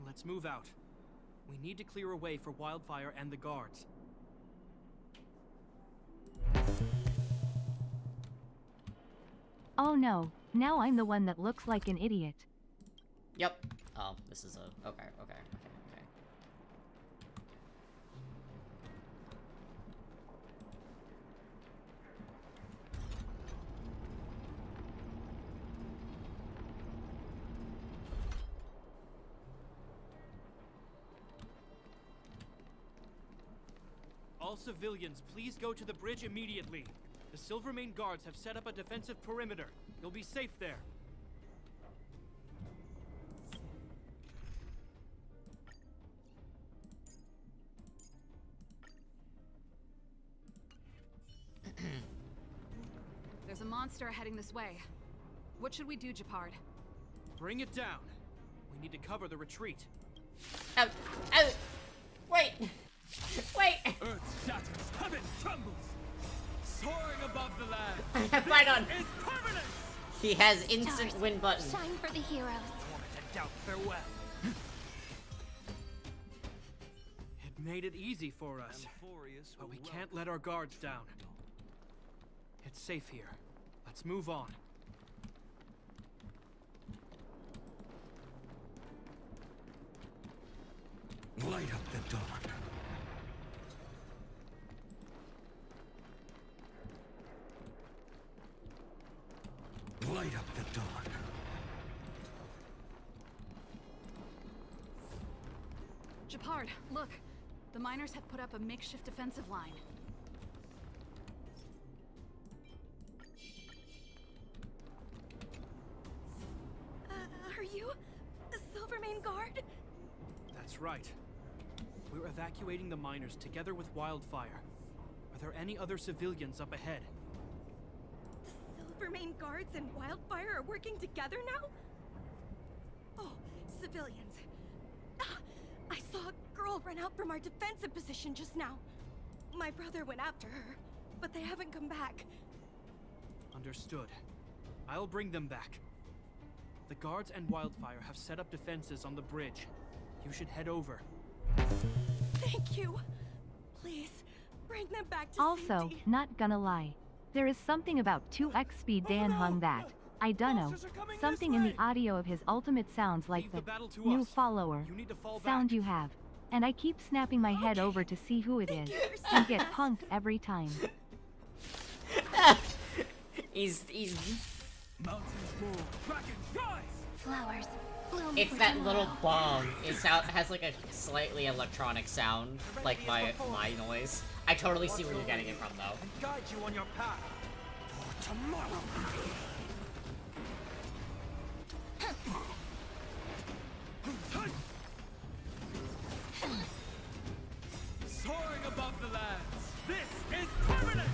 Let's move out. We need to clear a way for Wildfire and the guards. Oh no, now I'm the one that looks like an idiot. Yep. Oh, this is a... Okay. All civilians, please go to the bridge immediately. The Silvermane guards have set up a defensive perimeter. You'll be safe there. There's a monster heading this way. What should we do, Gepard? Bring it down. We need to cover the retreat. Oh, wait. Wait. Earth shatters, heaven trembles. Soaring above the land. Right on. Is permanent. He has instant win button. Shine for the heroes. To doubt farewell. It made it easy for us, but we can't let our guards down. It's safe here. Let's move on. Light up the dawn. Light up the dawn. Gepard, look. The miners have put up a makeshift defensive line. Are you the Silvermane Guard? That's right. We're evacuating the miners together with Wildfire. Are there any other civilians up ahead? The Silvermane Guards and Wildfire are working together now? Oh, civilians. Ah, I saw a girl run out from our defensive position just now. My brother went after her, but they haven't come back. Understood. I'll bring them back. The guards and Wildfire have set up defenses on the bridge. You should head over. Thank you. Please, Bring them back to Also, safety. not gonna lie. There is something about 2x speed Dan Hung that, I dunno, something in the audio of his ultimate sounds like the new follower sound you have. And I keep snapping my head over to see who it is, and get punked every time. He's Flowers. Bloom it's for that tomorrow. little bong. It has like a slightly electronic sound, like my noise. I totally see where you're getting it from though. Guide you on your path for tomorrow. Soaring above the lands, this is permanent.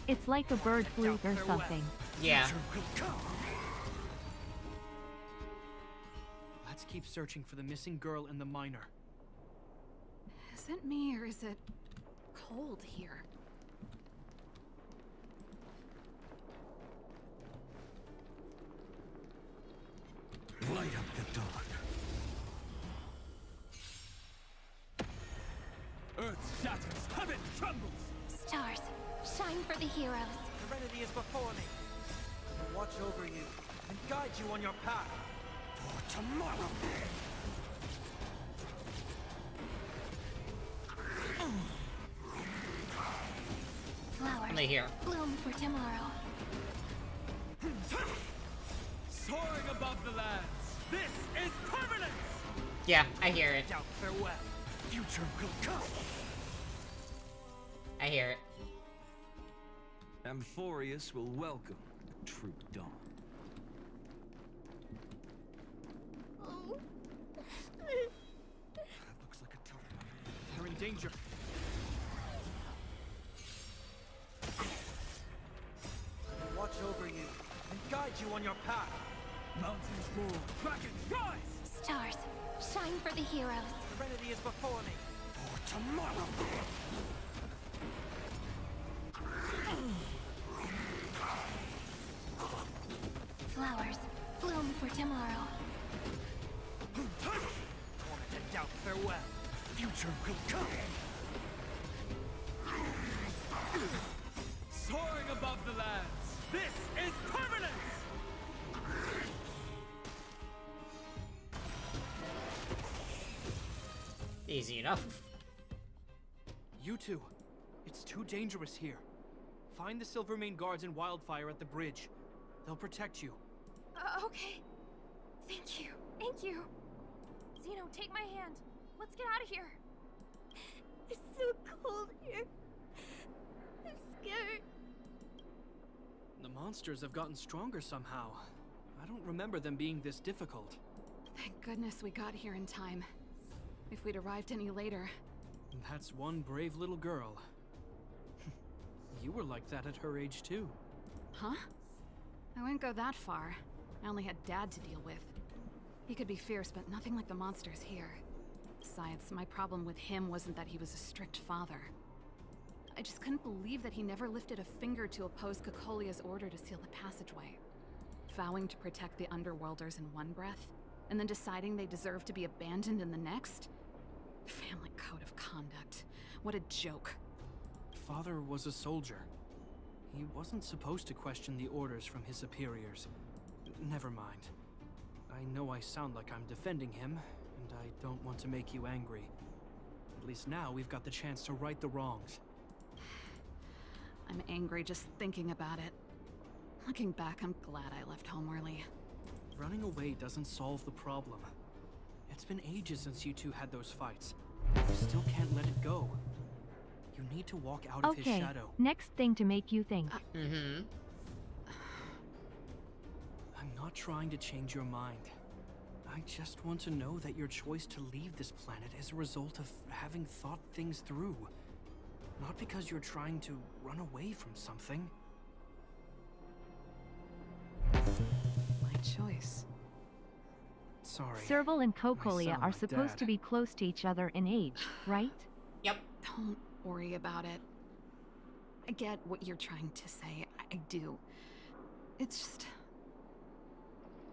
It's like a bird flute or something. Yeah. Let's keep searching for the missing girl and the miner. Is it me or is it cold here? Light up the dawn. Earth shatters, heaven trembles. Stars, shine for the heroes. Serenity is before me. I will watch over you and guide you on your path for tomorrow. Flowers. They here. Bloom for tomorrow. Soaring above the lands, this is permanence. Yeah, I hear it. Doubt farewell. Future will come. I hear it. Amphorius will welcome the true dawn. That looks like a tough one. They're in danger. I will watch over you and guide you on your path. Mountains roar, dragons rise. Stars, shine for the heroes. Serenity is before me for tomorrow. Flowers, bloom for tomorrow. Torment and doubt farewell. Future will come. Soaring above the lands, this is permanence. Easy enough. You two, it's too dangerous here. Find the Silvermane guards and Wildfire at the bridge. They'll protect you. Okay. Thank you. Thank you. Zeno, take my hand. Let's get out of here. It's so cold here. I'm scared. The monsters have gotten stronger somehow. I don't remember them being this difficult. Thank goodness we got here in time. If we'd arrived any later... That's one brave little girl. You were like that at her age too. Huh? I wouldn't go that far. I only had Dad to deal with. He could be fierce, but nothing like the monsters here. Besides, my problem with him wasn't that he was a strict father. I just couldn't believe that he never lifted a finger to oppose Cocolia's order to seal the passageway. Vowing to protect the Underworlders in one breath, and then deciding they deserve to be abandoned in the next? Family code of conduct. What a joke. Father was a soldier. He wasn't supposed to question the orders from his superiors. Never mind. I know I sound like I'm defending him, and I don't want to make you angry. At least now we've got the chance to right the wrongs. I'm angry just thinking about it. Looking back, I'm glad I left home early. Running away doesn't solve the problem. It's been ages since you two had those fights. You still can't let it go. You need to walk out of his Okay, shadow. next thing to make you think. Mm-hmm. I'm not trying to change your mind. I just want to know that your choice to leave this planet is a result of having thought things through. Not because you're trying to run away from something. My choice. Sorry. Serval and Cocolia sound are like supposed Dad. to be close to each other in age, right? Yep. Don't worry about it. I get what you're trying to say. I do. It's just...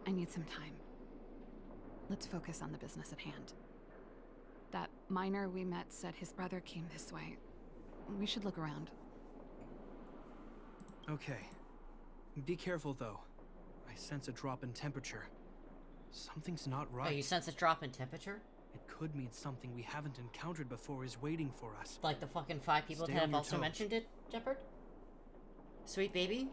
I need some time. Let's focus on the business at hand. That miner we met said his brother came this way. We should look around. Okay. Be careful, though. I sense a drop in temperature. Something's not right. Oh, you sense a drop in temperature? It could mean something we haven't encountered before is waiting for us. Like the fucking 5 people Stay that on have your also toes. mentioned it, Shepard? Sweet baby?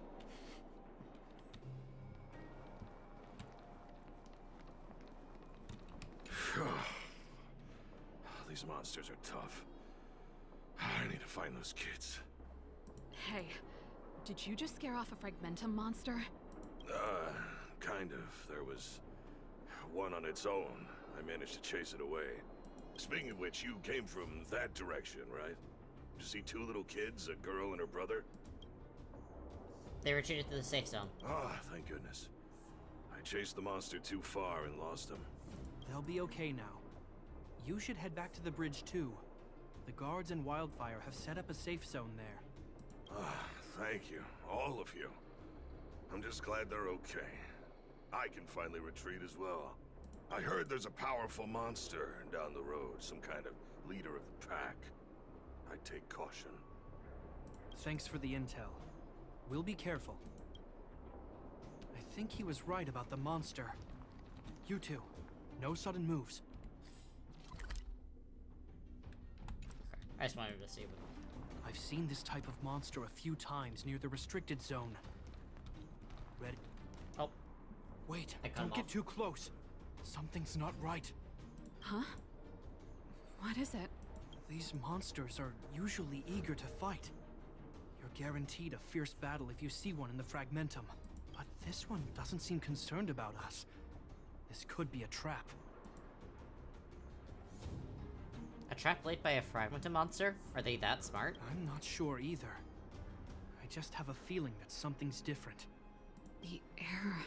These monsters are tough. I need to find those kids. Hey, did you just scare off a Fragmentum monster? Kind of. There was one on its own. I managed to chase it away. Speaking of which, you came from that direction, right? Did you see 2 little kids, a girl and her brother? They retreated to the safe zone. Ah, thank goodness. I chased the monster too far and lost him. They'll be okay now. You should head back to the bridge, too. The guards and Wildfire have set up a safe zone there. Ah, thank you. All of you. I'm just glad they're okay. I can finally retreat as well. I heard there's a powerful monster down the road, some kind of leader of the pack. I'd take caution. Thanks for the intel. We'll be careful. I think he was right about the monster. You two, no sudden moves. I just wanted to see what... I've seen this type of monster a few times near the restricted zone. Ready? Oh. Wait, I cut don't him get off. too close. Something's not right. Huh? What is it? These monsters are usually eager to fight. You're guaranteed a fierce battle if you see one in the Fragmentum. But this one doesn't seem concerned about us. This could be a trap. A trap laid by a Fragmentum monster? Are they that smart? I'm not sure either. I just have a feeling that something's different. The air...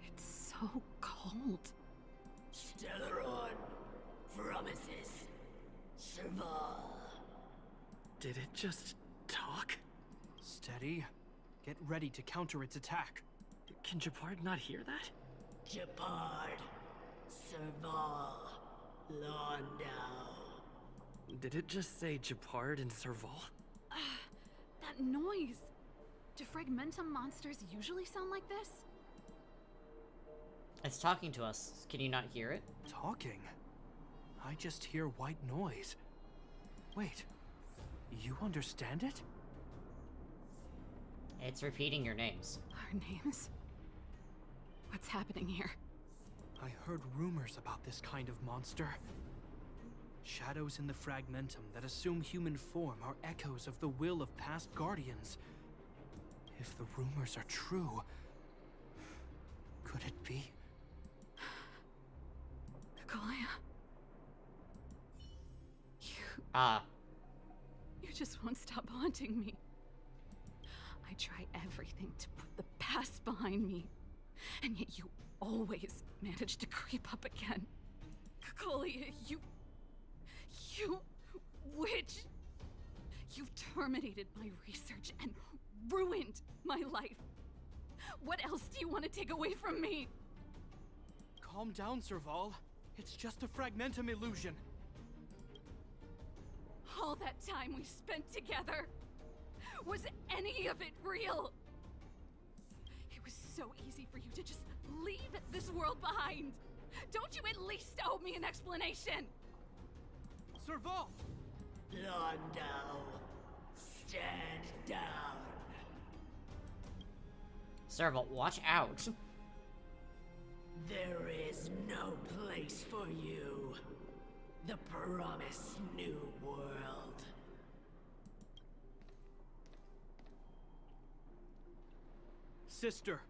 it's so cold. Stellaron promises Serval. Did it just talk? Steady. Get ready to counter its attack. Can Japard not hear that? Japard, Serval, Londau. Did it just say Japard and Serval? That noise! Do Fragmentum monsters usually sound like this? It's talking to us. Can you not hear it? Talking? I just hear white noise. Wait, you understand it? It's repeating your names. Our names? What's happening here? I heard rumors about this kind of monster. Shadows in the Fragmentum that assume human form are echoes of the will of past guardians. If the rumors are true, could it be? Kaguya. You just won't stop haunting me. I try everything to put the past behind me, and yet you always manage to creep up again. Kaguya, you witch! You've terminated my research and ruined my life. What else do you want to take away from me? Calm down, Serval. It's just a Fragmentum illusion. All that time we spent together, was any of it real? It was so easy for you to just leave this world behind. Don't you at least owe me an explanation? Serval! Londau, stand down. Serval, watch out. There is no place for you. The promised new world. Sister,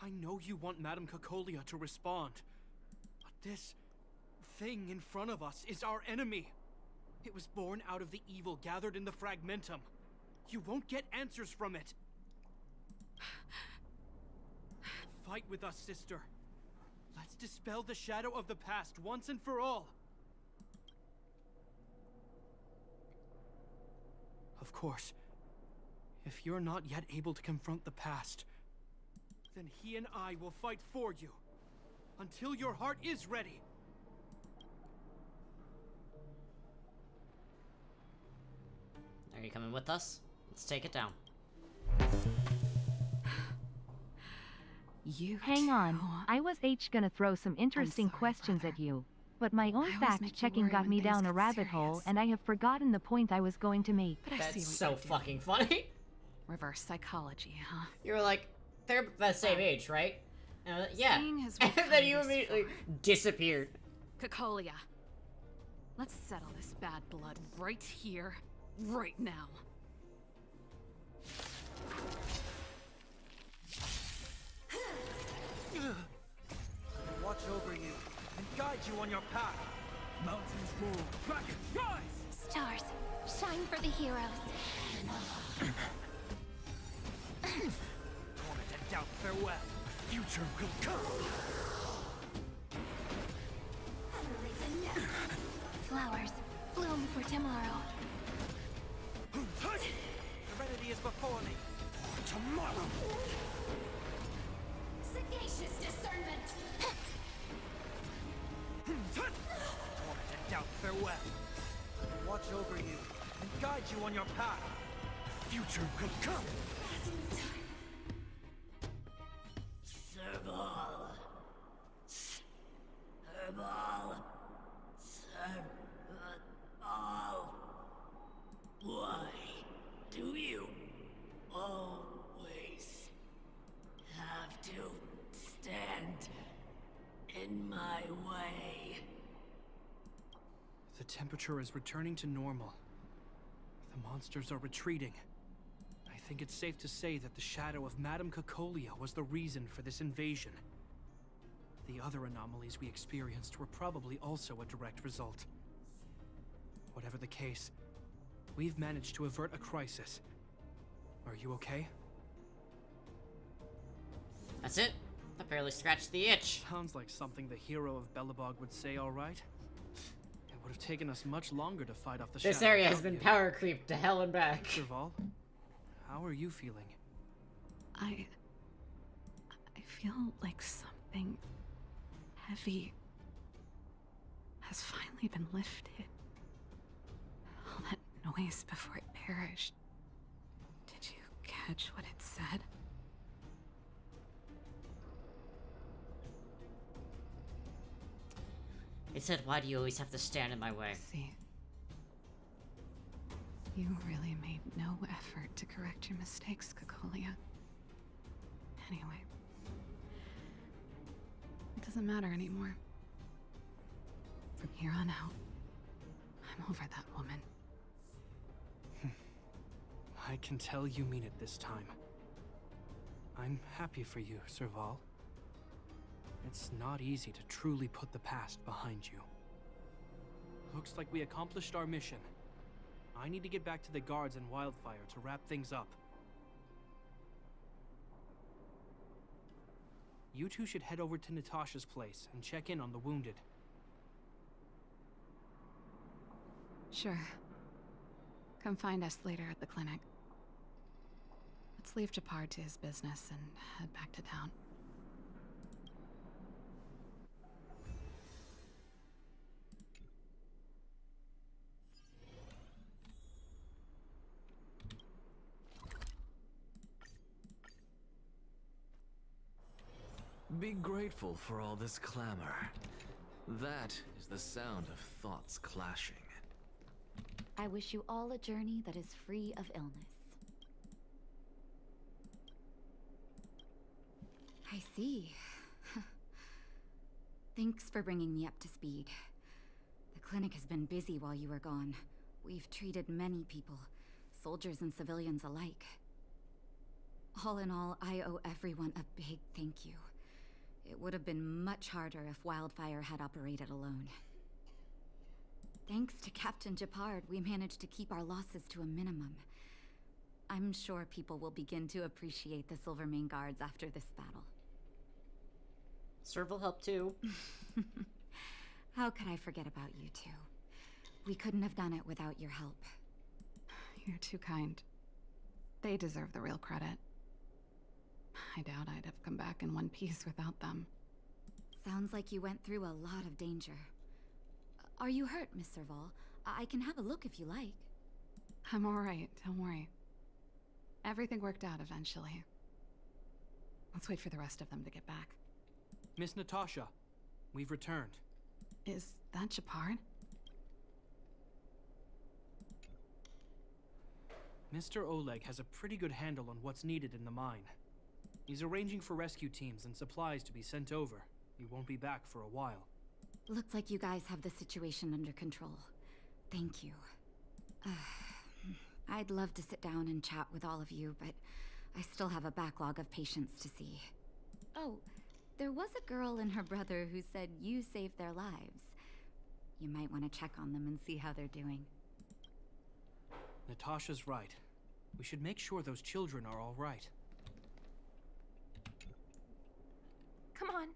I know you want Madame Cacolia to respond, but this thing in front of us is our enemy. It was born out of the evil gathered in the Fragmentum. You won't get answers from it. Fight with us, sister. Let's dispel the shadow of the past once and for all. Of course, if you're not yet able to confront the past, then he and I will fight for you, until your heart is ready. Are you coming with us? Let's take it down. Hang on, I was gonna throw some interesting questions at you. But my own fact-checking got me down a rabbit hole, and I have forgotten the point I was going to make. That's so fucking funny. Reverse psychology, huh? You were like, they're the same age, right? And I was like, yeah. Seeing as And we've then come you this immediately far. disappeared. Cocolia. Let's settle this bad blood right here, right now. Watch over you and guide you on your path. Mountains roll, dragons rise! Stars, shine for the heroes. Torment and doubt farewell. A future will come. Flowers, bloom for tomorrow. Serenity is before me. For tomorrow. Sagacious discernment. Torment and doubt farewell. Watch over you and guide you on your path. A future will come. Serval. Serval. Serval. Why do you always have to stand in my way? The temperature is returning to normal. The monsters are retreating. I think it's safe to say that the shadow of Madame Cocolia was the reason for this invasion. The other anomalies we experienced were probably also a direct result. Whatever the case, we've managed to avert a crisis. Are you okay? That's it. I barely scratched the itch. Sounds like something the hero of Belobog would say, all right. It would have taken us much longer to fight off the This shadow area has without been you. power creeped to hell and back. Serval, how are you feeling? I feel like something heavy has finally been lifted. All that noise before it perished. Did you catch what it said? It said, why do you always have to stand in my way? See, you really made no effort to correct your mistakes, Cocolia. Anyway, it doesn't matter anymore. From here on out, I'm over that woman. I can tell you mean it this time. I'm happy for you, Serval. It's not easy to truly put the past behind you. Looks like we accomplished our mission. I need to get back to the guards and Wildfire to wrap things up. You two should head over to Natasha's place and check in on the wounded. Sure. Come find us later at the clinic. Let's leave Japar to his business and head back to town. Be grateful for all this clamor. That is the sound of thoughts clashing. I wish you all a journey that is free of illness. I see. Thanks for bringing me up to speed. The clinic has been busy while you were gone. We've treated many people, soldiers and civilians alike. All in all, I owe everyone a big thank you. It would have been much harder if Wildfire had operated alone. Thanks to Captain Japard, we managed to keep our losses to a minimum. I'm sure people will begin to appreciate the Silvermane Guards after this battle. Serval helped too. How could I forget about you two? We couldn't have done it without your help. You're too kind. They deserve the real credit. I doubt I'd have come back in one piece without them. Sounds like you went through a lot of danger. Are you hurt, Miss Serval? I can have a look if you like. I'm alright, don't worry. Everything worked out eventually. Let's wait for the rest of them to get back. Miss Natasha, we've returned. Is that Shepard? Mr. Oleg has a pretty good handle on what's needed in the mine. He's arranging for rescue teams and supplies to be sent over. He won't be back for a while. Looks like you guys have the situation under control. Thank you. I'd love to sit down and chat with all of you, but I still have a backlog of patients to see. Oh, there was a girl and her brother who said you saved their lives. You might want to check on them and see how they're doing. Natasha's right. We should make sure those children are all right. Come on,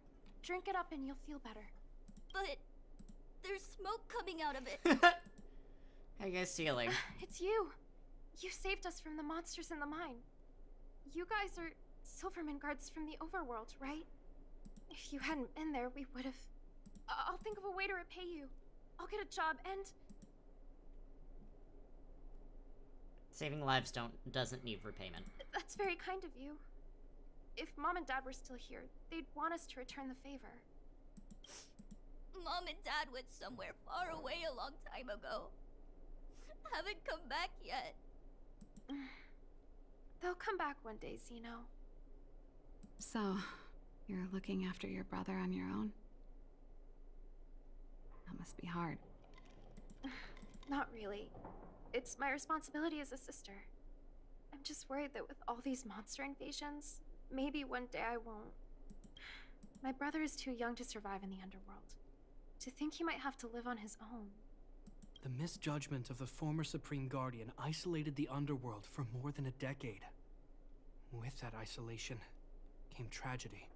drink it up and you'll feel better. But there's smoke coming out of it. How you guys feeling? It's you. You saved us from the monsters in the mine. You guys are Silverman guards from the overworld, right? If you hadn't been there, we would have... I'll think of a way to repay you. I'll get a job and... Saving lives doesn't need repayment. That's very kind of you. If Mom and Dad were still here, they'd want us to return the favor. Mom and Dad went somewhere far away a long time ago. Haven't come back yet. They'll come back one day, Zeno. So, you're looking after your brother on your own? That must be hard. Not really. It's my responsibility as a sister. I'm just worried that with all these monster invasions, maybe one day I won't. My brother is too young to survive in the underworld. To think he might have to live on his own. The misjudgment of the former Supreme Guardian isolated the underworld for more than a decade. With that isolation came tragedy.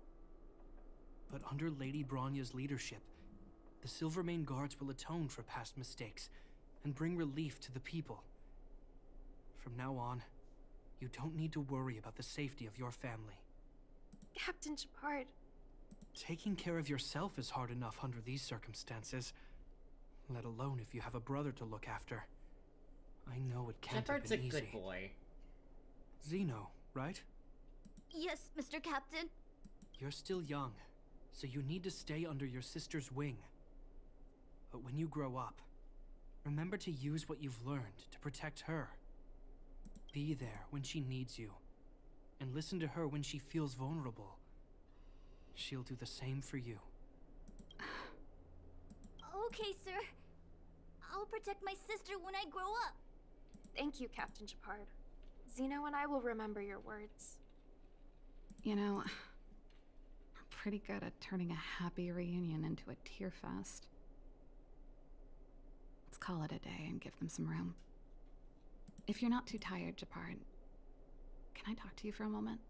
But under Lady Bronya's leadership, the Silvermane Guards will atone for past mistakes and bring relief to the people. From now on, you don't need to worry about the safety of your family. Captain Shepard. Taking care of yourself is hard enough under these circumstances, let alone if you have a brother to look after. I know it can't Shepard's have been a easy. good boy. Zeno, right? Yes, Mr. Captain. You're still young, so you need to stay under your sister's wing. But when you grow up, remember to use what you've learned to protect her. Be there when she needs you, and listen to her when she feels vulnerable. She'll do the same for you. Okay, sir. I'll protect my sister when I grow up. Thank you, Captain Shepard. Zeno and I will remember your words. You know, we're pretty good at turning a happy reunion into a tear fest. Let's call it a day and give them some room. If you're not too tired, Shepard, can I talk to you for a moment?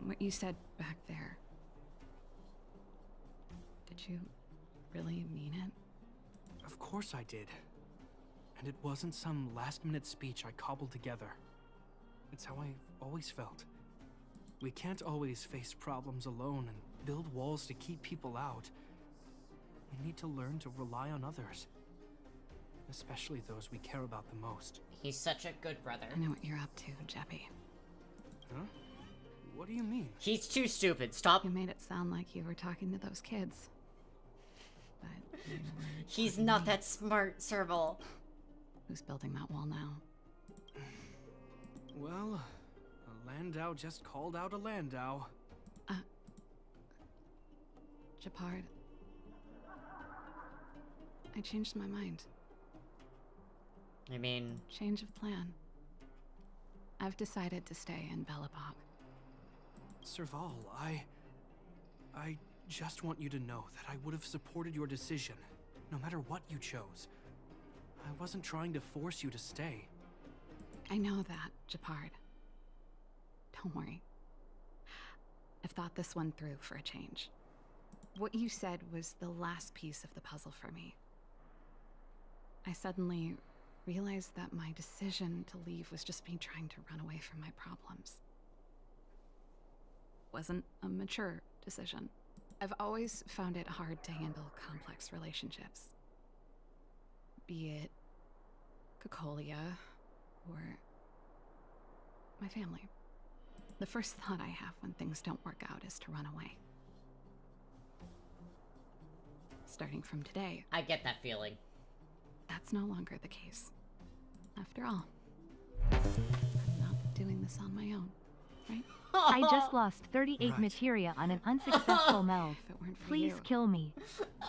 What you said back there, did you really mean it? Of course I did. And it wasn't some last-minute speech I cobbled together. It's how I've always felt. We can't always face problems alone and build walls to keep people out. We need to learn to rely on others. Especially those we care about the most. He's such a good brother. I know what you're up to, Jeppy. Huh? What do you mean? He's too stupid. Stop. You made it sound like you were talking to those kids. But you were He's not that smart, Serval. Who's building that wall now? Well, a Landau just called out a Landau. Shepard. I changed my mind. I mean... Change of plan. I've decided to stay in Belobog. Serval, I just want you to know that I would have supported your decision, no matter what you chose. I wasn't trying to force you to stay. I know that, Shepard. Don't worry. I've thought this one through for a change. What you said was the last piece of the puzzle for me. I suddenly realized that my decision to leave was just me trying to run away from my problems. wasn't a mature decision. I've always found it hard to handle complex relationships. Be it Cocolia or my family. The first thought I have when things don't work out is to run away. Starting from today, I get that feeling. that's no longer the case. After all, I'm not doing this on my own, right? I just lost 38 Right. materia on an unsuccessful meld. If it weren't for Please you, kill me.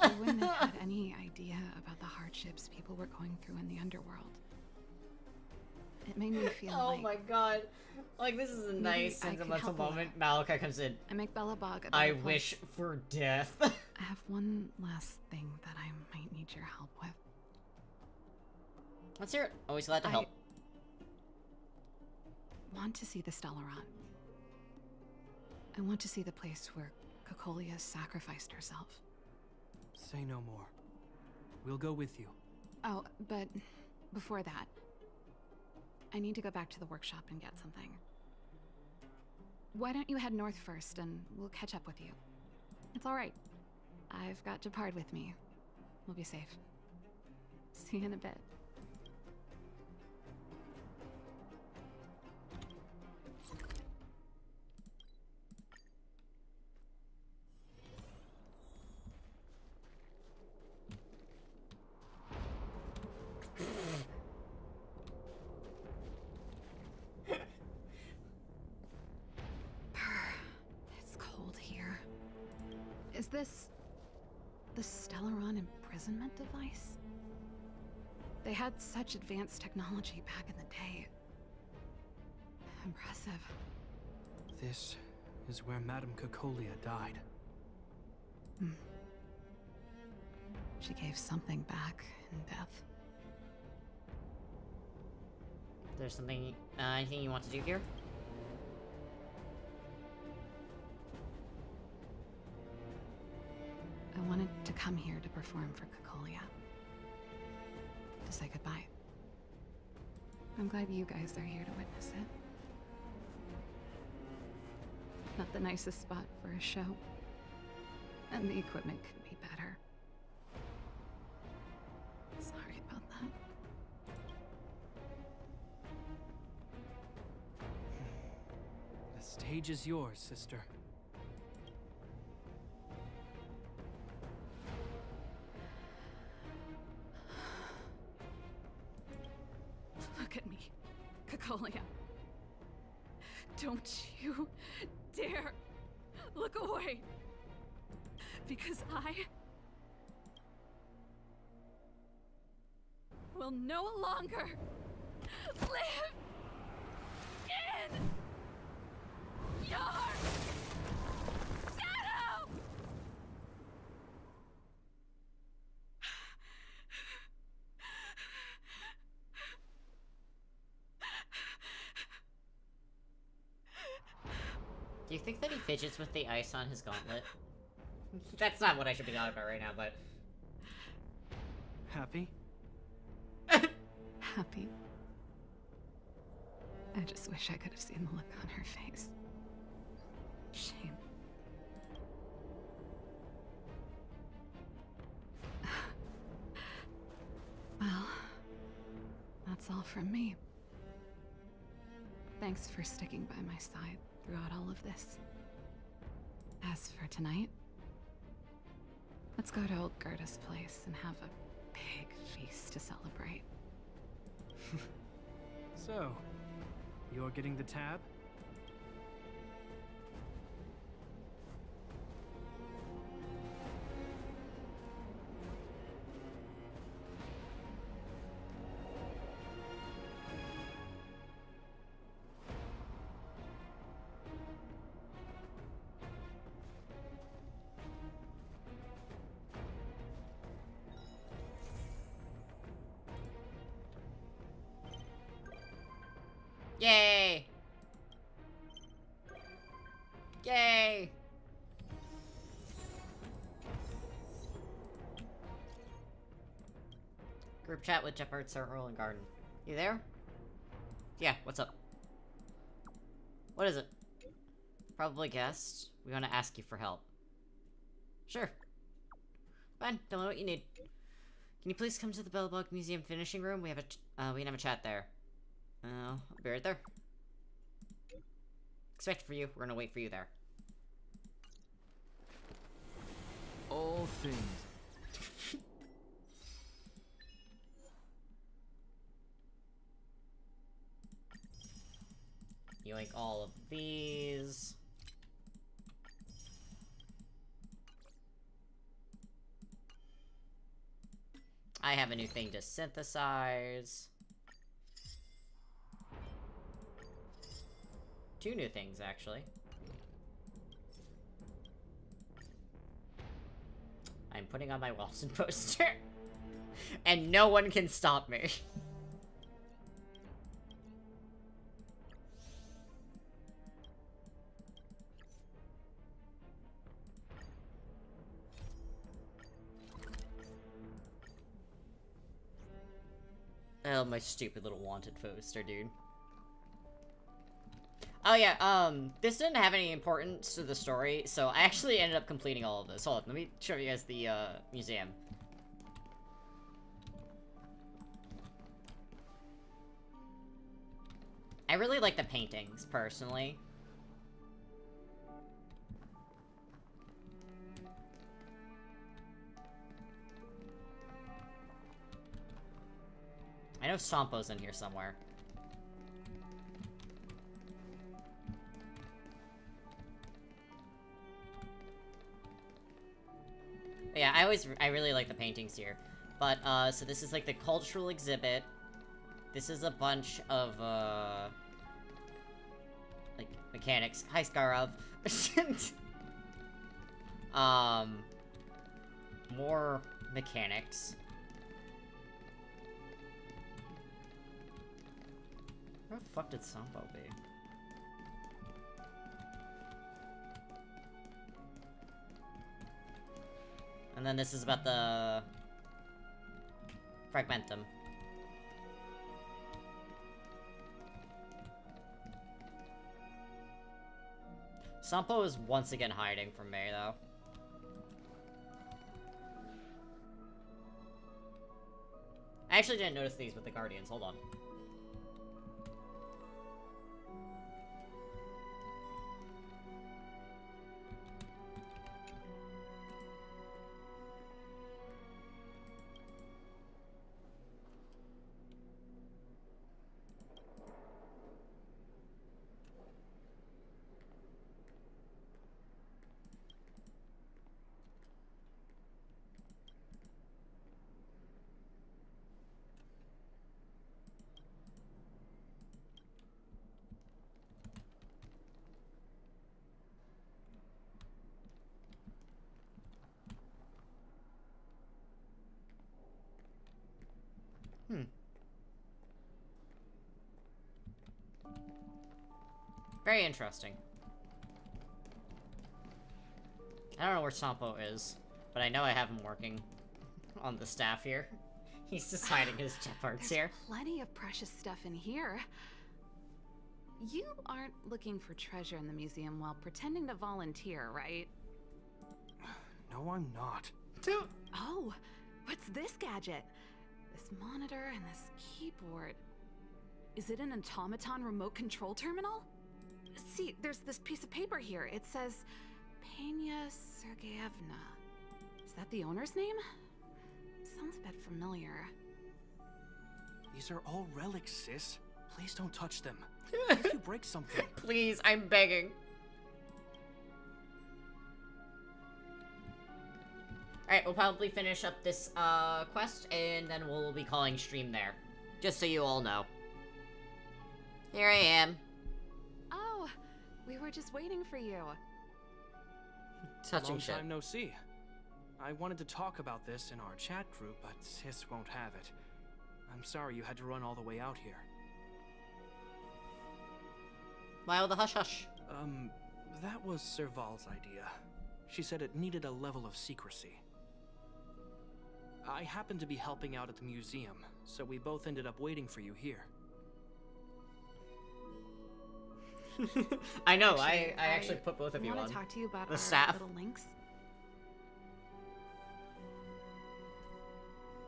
I wouldn't have had any idea about the hardships people were going through in the underworld. It made me feel Oh like my god. Like, this is a maybe nice I could sentimental help a little. moment. Malachi comes in. I make Belobog a I better wish place. for death. I have one last thing that I might need your help with. Let's hear it. Always glad to help. Want to see the Stellaron. I want to see the place where Cocolia sacrificed herself. Say no more. We'll go with you. Oh, but before that, I need to go back to the workshop and get something. Why don't you head north first and we'll catch up with you? It's alright. I've got Japard with me. We'll be safe. See you in a bit. It's cold here. Is this the Stellaron imprisonment device? They had such advanced technology back in the day. Impressive. This is where Madame Cocolia died. She gave something back in death. There's something, anything you want to do here? I wanted to come here to perform for Cocolia. To say goodbye. I'm glad you guys are here to witness it. Not the nicest spot for a show. And the equipment could be better. Sorry about that. The stage is yours, sister. Look at me, Cocolia. Don't you dare look away. Because I will no longer live in your shadow! Do you think that he fidgets with the ice on his gauntlet? That's not what I should be talking about right now, but... Happy? Happy. I just wish I could have seen the look on her face. Shame. Well, that's all from me. Thanks for sticking by my side throughout all of this. As for tonight, let's go to old Gerda's place and have a big feast to celebrate. So, you're getting the tab? Yay! Yay! Group chat with Japard, Circle, and Garden. You there? Yeah, what's up? What is it? Probably guessed. We want to ask you for help. Sure. Fine, tell me what you need. Can you please come to the Belobog Museum finishing room? We can have a chat there. I'll be right there. Expect for you. We're gonna wait for you there. All things. You like all of these. I have a new thing to synthesize. 2 new things, actually. I'm putting on my Wilson poster. And no one can stop me. Oh, my stupid little wanted poster, dude. Oh yeah, this didn't have any importance to the story, so I actually ended up completing all of this. Hold on, let me show you guys the, museum. I really like the paintings, personally. I know Sampo's in here somewhere. Yeah, I really like the paintings here. But, so this is like the cultural exhibit. This is a bunch of, like, mechanics. Hi, Skarov. More mechanics. Where the fuck did Sampo be? And then this is about the Fragmentum. Sampo is once again hiding from me, though. I actually didn't notice these with the Guardians. Hold on. Very interesting. I don't know where Sampo is, but I know I have him working on the staff here. He's just hiding his jet parts here. Plenty of precious stuff in here. You aren't looking for treasure in the museum while pretending to volunteer, right? No, I'm not. Oh, what's this gadget? This monitor and this keyboard. Is it an automaton remote control terminal? See, there's this piece of paper here. It says Pena Sergeyevna. Is that the owner's name? Sounds a bit familiar. These are all relics, sis. Please don't touch them. What if you break something? Please, I'm begging. Alright, we'll probably finish up this, quest, and then we'll be calling stream there. Just so you all know. Here I am. Oh, we were just waiting for you. Touching Long shit. time no see. I wanted to talk about this in our chat group, but sis won't have it. I'm sorry you had to run all the way out here. Why all the hush-hush? That was Serval's idea. She said it needed a level of secrecy. I happened to be helping out at the museum, so we both ended up waiting for you here. I know, I actually put both of you I on. want to talk to you about the our staff. little Lynx.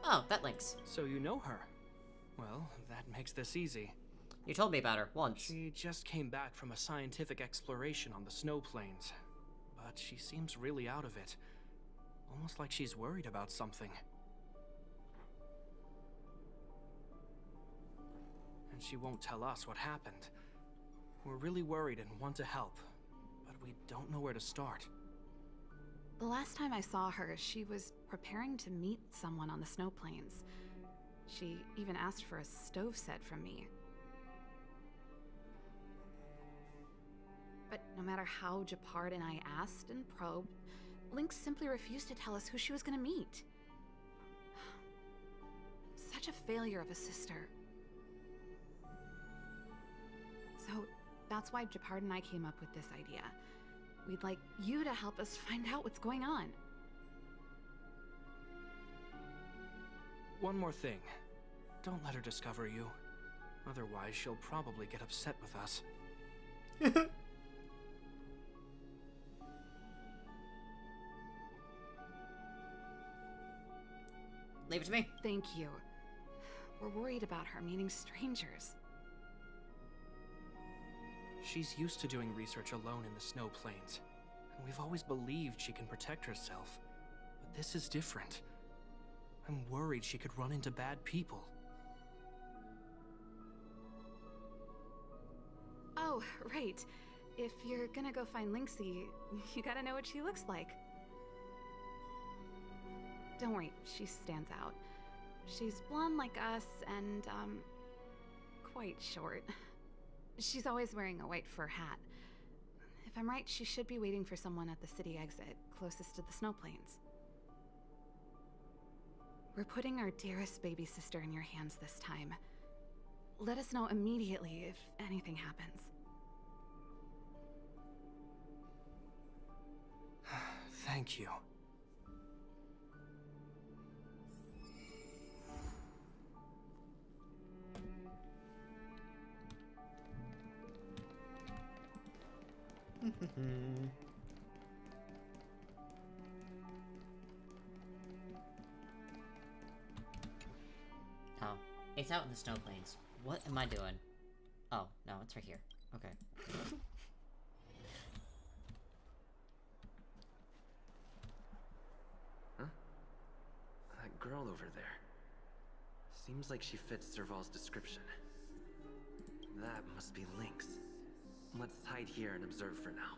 Oh, that Lynx. So you know her. Well, that makes this easy. You told me about her once. She just came back from a scientific exploration on the snow plains. But she seems really out of it. Almost like she's worried about something. And she won't tell us what happened. We're really worried and want to help, but we don't know where to start. The last time I saw her, she was preparing to meet someone on the snow plains. She even asked for a stove set from me. But no matter how Gepard and I asked and probed, Lynx simply refused to tell us who she was going to meet. Such a failure of a sister. So that's why Gepard and I came up with this idea. We'd like you to help us find out what's going on. One more thing. Don't let her discover you. Otherwise, she'll probably get upset with us. Leave it to me. Thank you. We're worried about her meeting strangers. She's used to doing research alone in the snow plains, and we've always believed she can protect herself. But this is different. I'm worried she could run into bad people. Oh, right. If you're gonna go find Lynxie, you gotta know what she looks like. Don't worry, she stands out. She's blonde like us and, quite short. She's always wearing a white fur hat. If I'm right, she should be waiting for someone at the city exit, closest to the snow plains. We're putting our dearest baby sister in your hands this time. Let us know immediately if anything happens. Thank you. Oh, it's out in the snow plains. What am I doing? Oh, no, it's right here. Okay. Huh? That girl over there. Seems like she fits Serval's description. That must be Lynx. Let's hide here and observe for now.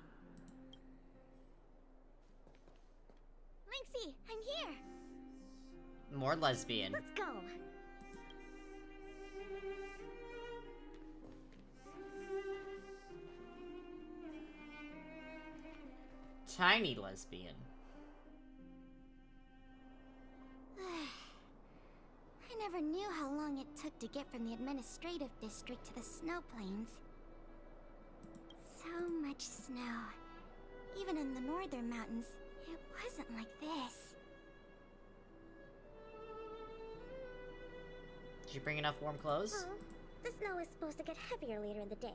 Lynxie, I'm here! More lesbian. Let's go! Tiny lesbian. I never knew how long it took to get from the administrative district to the snow plains. So much snow. Even in the northern mountains, it wasn't like this. Did you bring enough warm clothes? Oh, the snow is supposed to get heavier later in the day.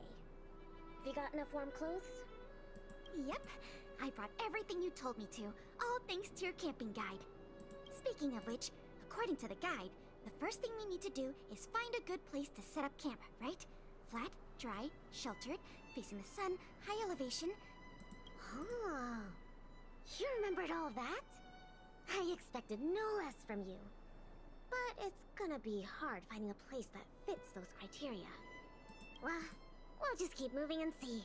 Have you got enough warm clothes? Yep. I brought everything you told me to, all thanks to your camping guide. Speaking of which, according to the guide, the first thing we need to do is find a good place to set up camp, right? Flat, dry, sheltered, facing the sun, high elevation. Oh, you remembered all that? I expected no less from you. But it's gonna be hard finding a place that fits those criteria. Well, we'll just keep moving and see.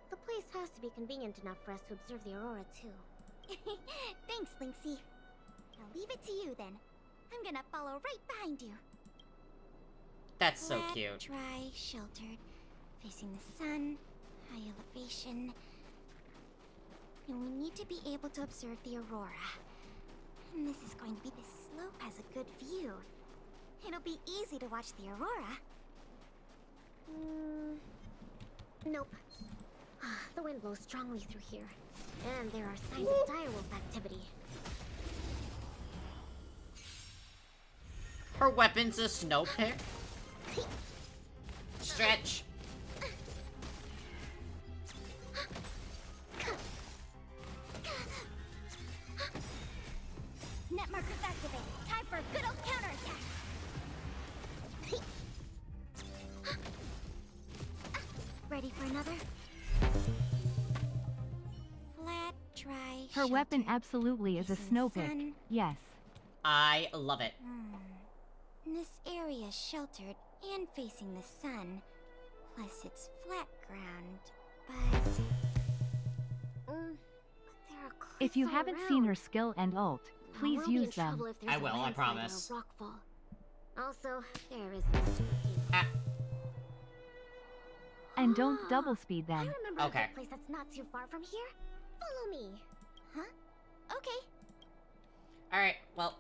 The place has to be convenient enough for us to observe the aurora, too. Thanks, Lynxie. I'll leave it to you, then. I'm gonna follow right behind you. That's so Flat, cute. dry, sheltered, facing the sun, high elevation. And we need to be able to observe the aurora. And this is going to be this slope has a good view. It'll be easy to watch the aurora. Nope. The wind blows strongly through here. And there are signs of direwolf activity. Her weapon's a snow pick? Stretch. Her weapon absolutely is a snow pick. sun. Yes. I love it. This area is sheltered and facing the sun. Plus, it's flat ground. But there are cliffs If you all haven't around. seen her skill and ult, please We'll be in use them. trouble if there's I a will, I landslide or a promise. rockfall. Also, there is no spooky. And don't double speed I them. remember a Okay. good place that's not too far from here. Follow me. Huh? Okay. Alright, well.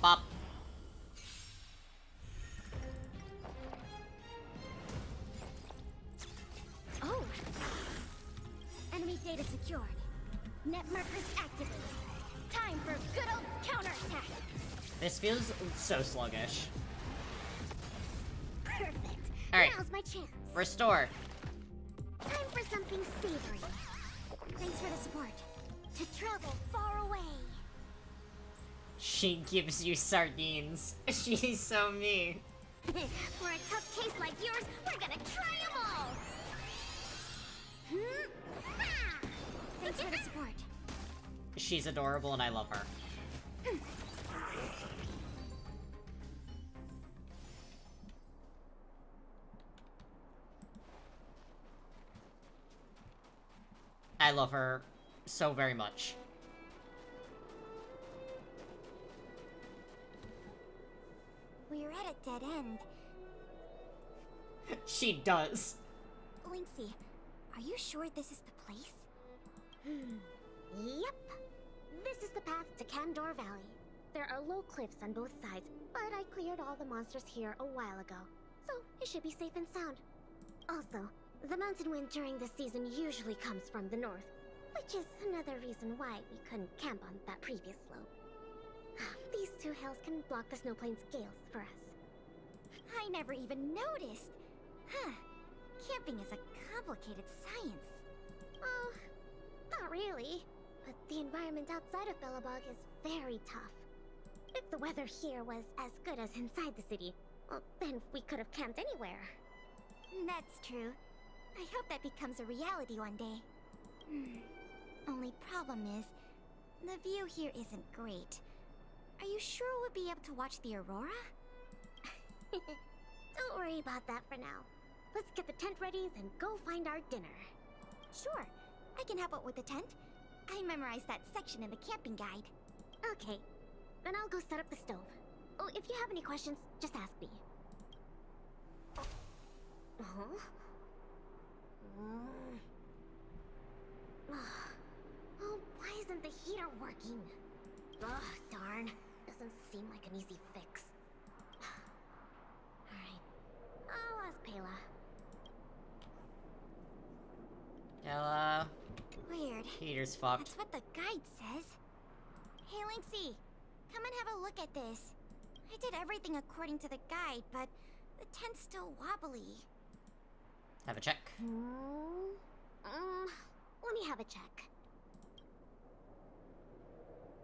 Pop. Oh. Enemy data secured. Net markers activated. Time for good old counterattack. This feels so sluggish. Perfect. Alright. Now's my chance. Restore. Time for something savory. Thanks for the support. To travel far away. She gives you sardines. She's so mean. For a tough case like yours, we're gonna try them all. Thanks for the support. She's adorable and I love her. I love her so very much. We're at a dead end. She does. Linksy, are you sure this is the place? Yep. This is the path to Kandor Valley. There are low cliffs on both sides, but I cleared all the monsters here a while ago, so it should be safe and sound. Also, the mountain wind during this season usually comes from the north, which is another reason why we couldn't camp on that previous slope. These two hills can block the snowplain's gales for us. I never even noticed. Huh. Camping is a complicated science. Oh, not really. But the environment outside of Belobog is very tough. If the weather here was as good as inside the city, well, then we could have camped anywhere. That's true. I hope that becomes a reality one day. Only problem is, the view here isn't great. Are you sure we'll be able to watch the aurora? Don't worry about that for now. Let's get the tent ready, then go find our dinner. Sure, I can help out with the tent. I memorized that section in the camping guide. Okay, then I'll go set up the stove. Oh, if you have any questions, just ask me. Huh? Oh, why isn't the heater working? Ugh, darn. Doesn't seem like an easy fix. Alright, I'll ask Pela. Hello. Weird. Heater's fucked. That's what the guide says. Hey, Linksy, come and have a look at this. I did everything according to the guide, but the tent's still wobbly. Have a check. Let me have a check.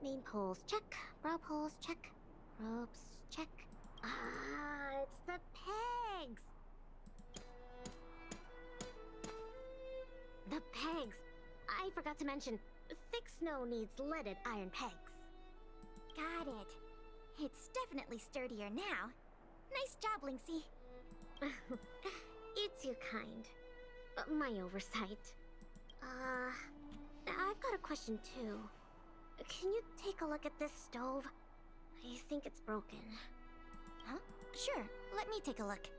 Main poles, check. Brow poles, check. Ropes, check. Ah, it's the pegs! The pegs! I forgot to mention, thick snow needs leaded iron pegs. Got it. It's definitely sturdier now. Nice job, Linksy. You're too kind. My oversight. I've got a question too. Can you take a look at this stove? I think it's broken. Huh? Sure, let me take a look.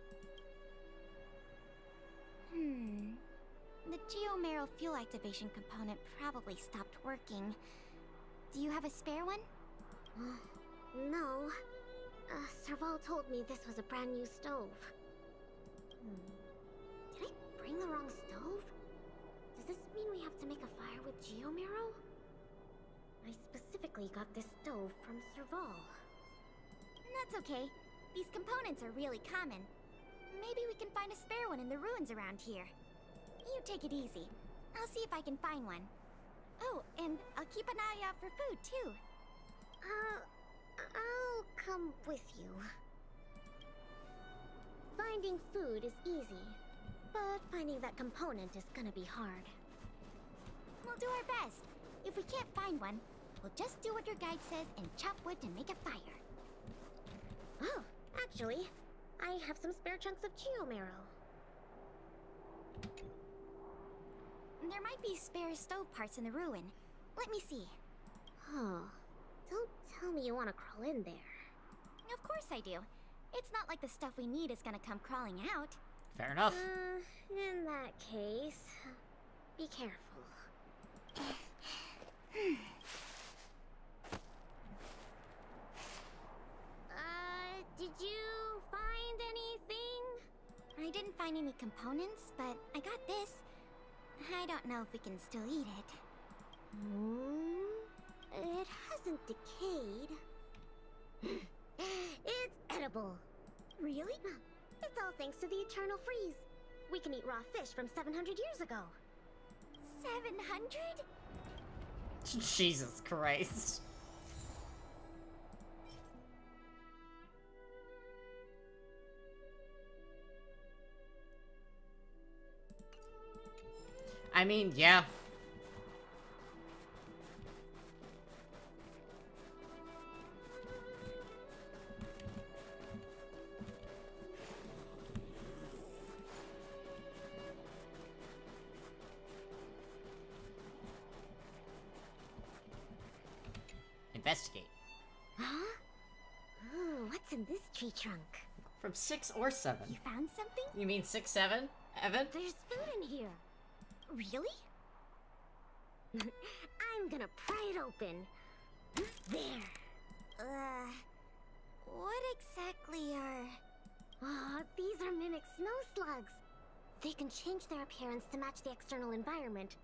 The Geomero fuel activation component probably stopped working. Do you have a spare one? No. Serval told me this was a brand new stove. Did I bring the wrong stove? Does this mean we have to make a fire with Geomero? I specifically got this stove from Serval. That's okay. These components are really common. Maybe we can find a spare one in the ruins around here. You take it easy. I'll see if I can find one. Oh, and I'll keep an eye out for food, too. I'll come with you. Finding food is easy, but finding that component is gonna be hard. We'll do our best. If we can't find one, we'll just do what your guide says and chop wood to make a fire. Oh, actually, I have some spare chunks of geomarrow. There might be spare stove parts in the ruin. Let me see. Oh, don't tell me you want to crawl in there. Of course I do. It's not like the stuff we need is gonna come crawling out. Fair enough. In that case, be careful. Did you find anything? I didn't find any components, but I got this. I don't know if we can still eat it. It hasn't decayed. It's edible. Really? It's all thanks to the Eternal Freeze. We can eat raw fish from 700 years ago. 700? Jesus Christ. I mean, yeah. Investigate. Huh? Ooh, what's in this tree trunk? From 6 or 7. You found something? You mean 6, 7? Evan? There's food in here. Really? I'm gonna pry it open. There. What exactly are... Oh, these are mimic snow slugs. They can change their appearance to match the external environment.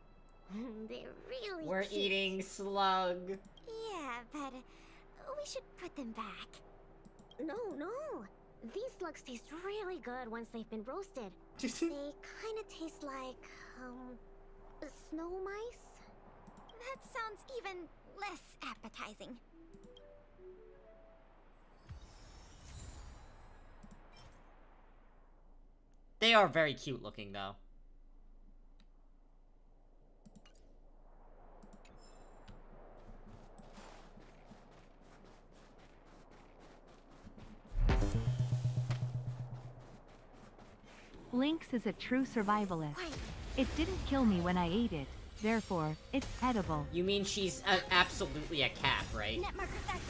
They're really We're cute. eating slug. Yeah, but we should put them back. No. These slugs taste really good once they've been roasted. They kind of taste like, snow mice? That sounds even less appetizing. They are very cute looking, though. Lynx is a true survivalist. It didn't kill me when I ate it, therefore, it's edible. You mean she's absolutely a cat, right?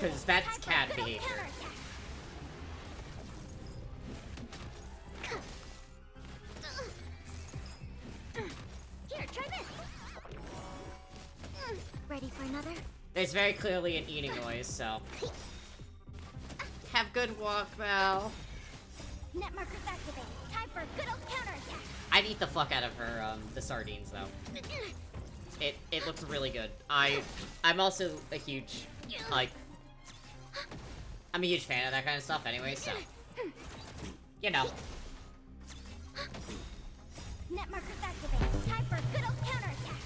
Because that's cat behavior. Here, try this. Ready for another? There's very clearly an eating noise, so... Have good walk, Mal. Net markers activate. Time for a good old counterattack. I'd eat the fuck out of her, the sardines, though. It looks really good. I'm also a huge, like... I'm a huge fan of that kind of stuff anyway, so... You know. Net markers activate. Time for a good old counterattack.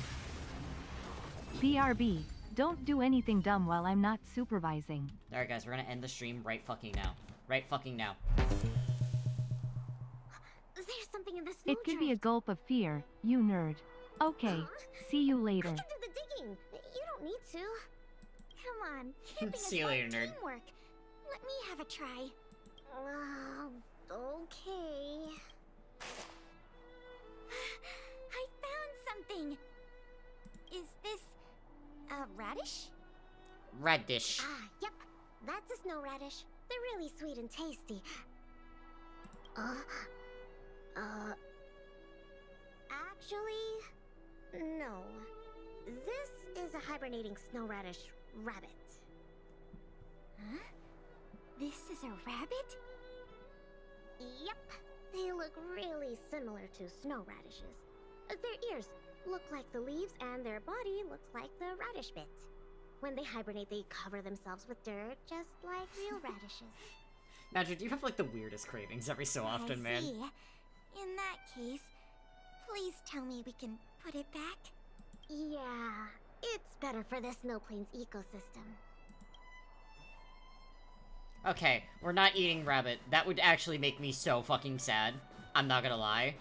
BRB, don't do anything dumb while I'm not supervising. Alright guys, we're gonna end the stream right fucking now. Right fucking now. There's something in the snow It could be a gulp of fear, you nerd. Okay, see you later. I can do the digging. You don't need to. Come on, camping See you is later, like nerd. teamwork. Let me have a try. Okay. I found something. Is this a radish? Radish. Yep. That's a snow radish. They're really sweet and tasty. Actually, no. This is a hibernating snow radish rabbit. Huh? This is a rabbit? Yep. They look really similar to snow radishes. Their ears look like the leaves and their body looks like the radish bit. When they hibernate, they cover themselves with dirt, just like real radishes. Madrid, you have like the weirdest cravings every so often, I man. see. In that case, please tell me we can put it back. Yeah, it's better for the Snow Plains ecosystem. Okay, we're not eating rabbit. That would actually make me so fucking sad. I'm not gonna lie.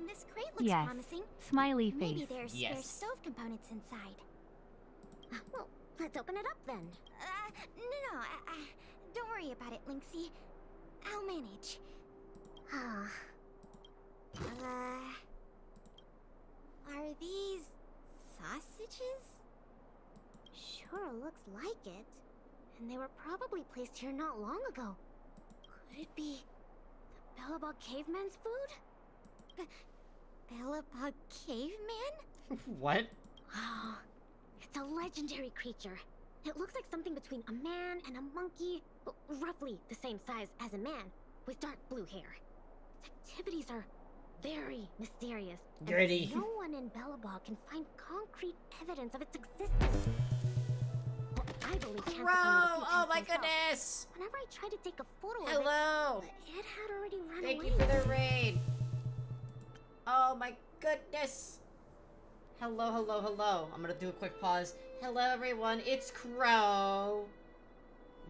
This crate looks Yes. promising. Smiley Maybe face. there's spare stove components inside. Well, let's open it up then. No, don't worry about it, Lynxie. I'll manage. Are these sausages? Sure looks like it. And they were probably placed here not long ago. Could it be the Belobog caveman's food? Belobog caveman? What? Oh, it's a legendary creature. It looks like something between a man and a monkey, roughly the same size as a man, with dark blue hair. Its activities are very mysterious. and Gritty. No one in Belobog can find concrete evidence of its existence. Well, I believe chances Crow! on the Oh my myself. goodness! Whenever I tried to take a photo Hello! of it had already run Thank away. you for the raid. Oh my goodness. Hello, hello, hello. I'm gonna do a quick pause. Hello everyone, it's Crow.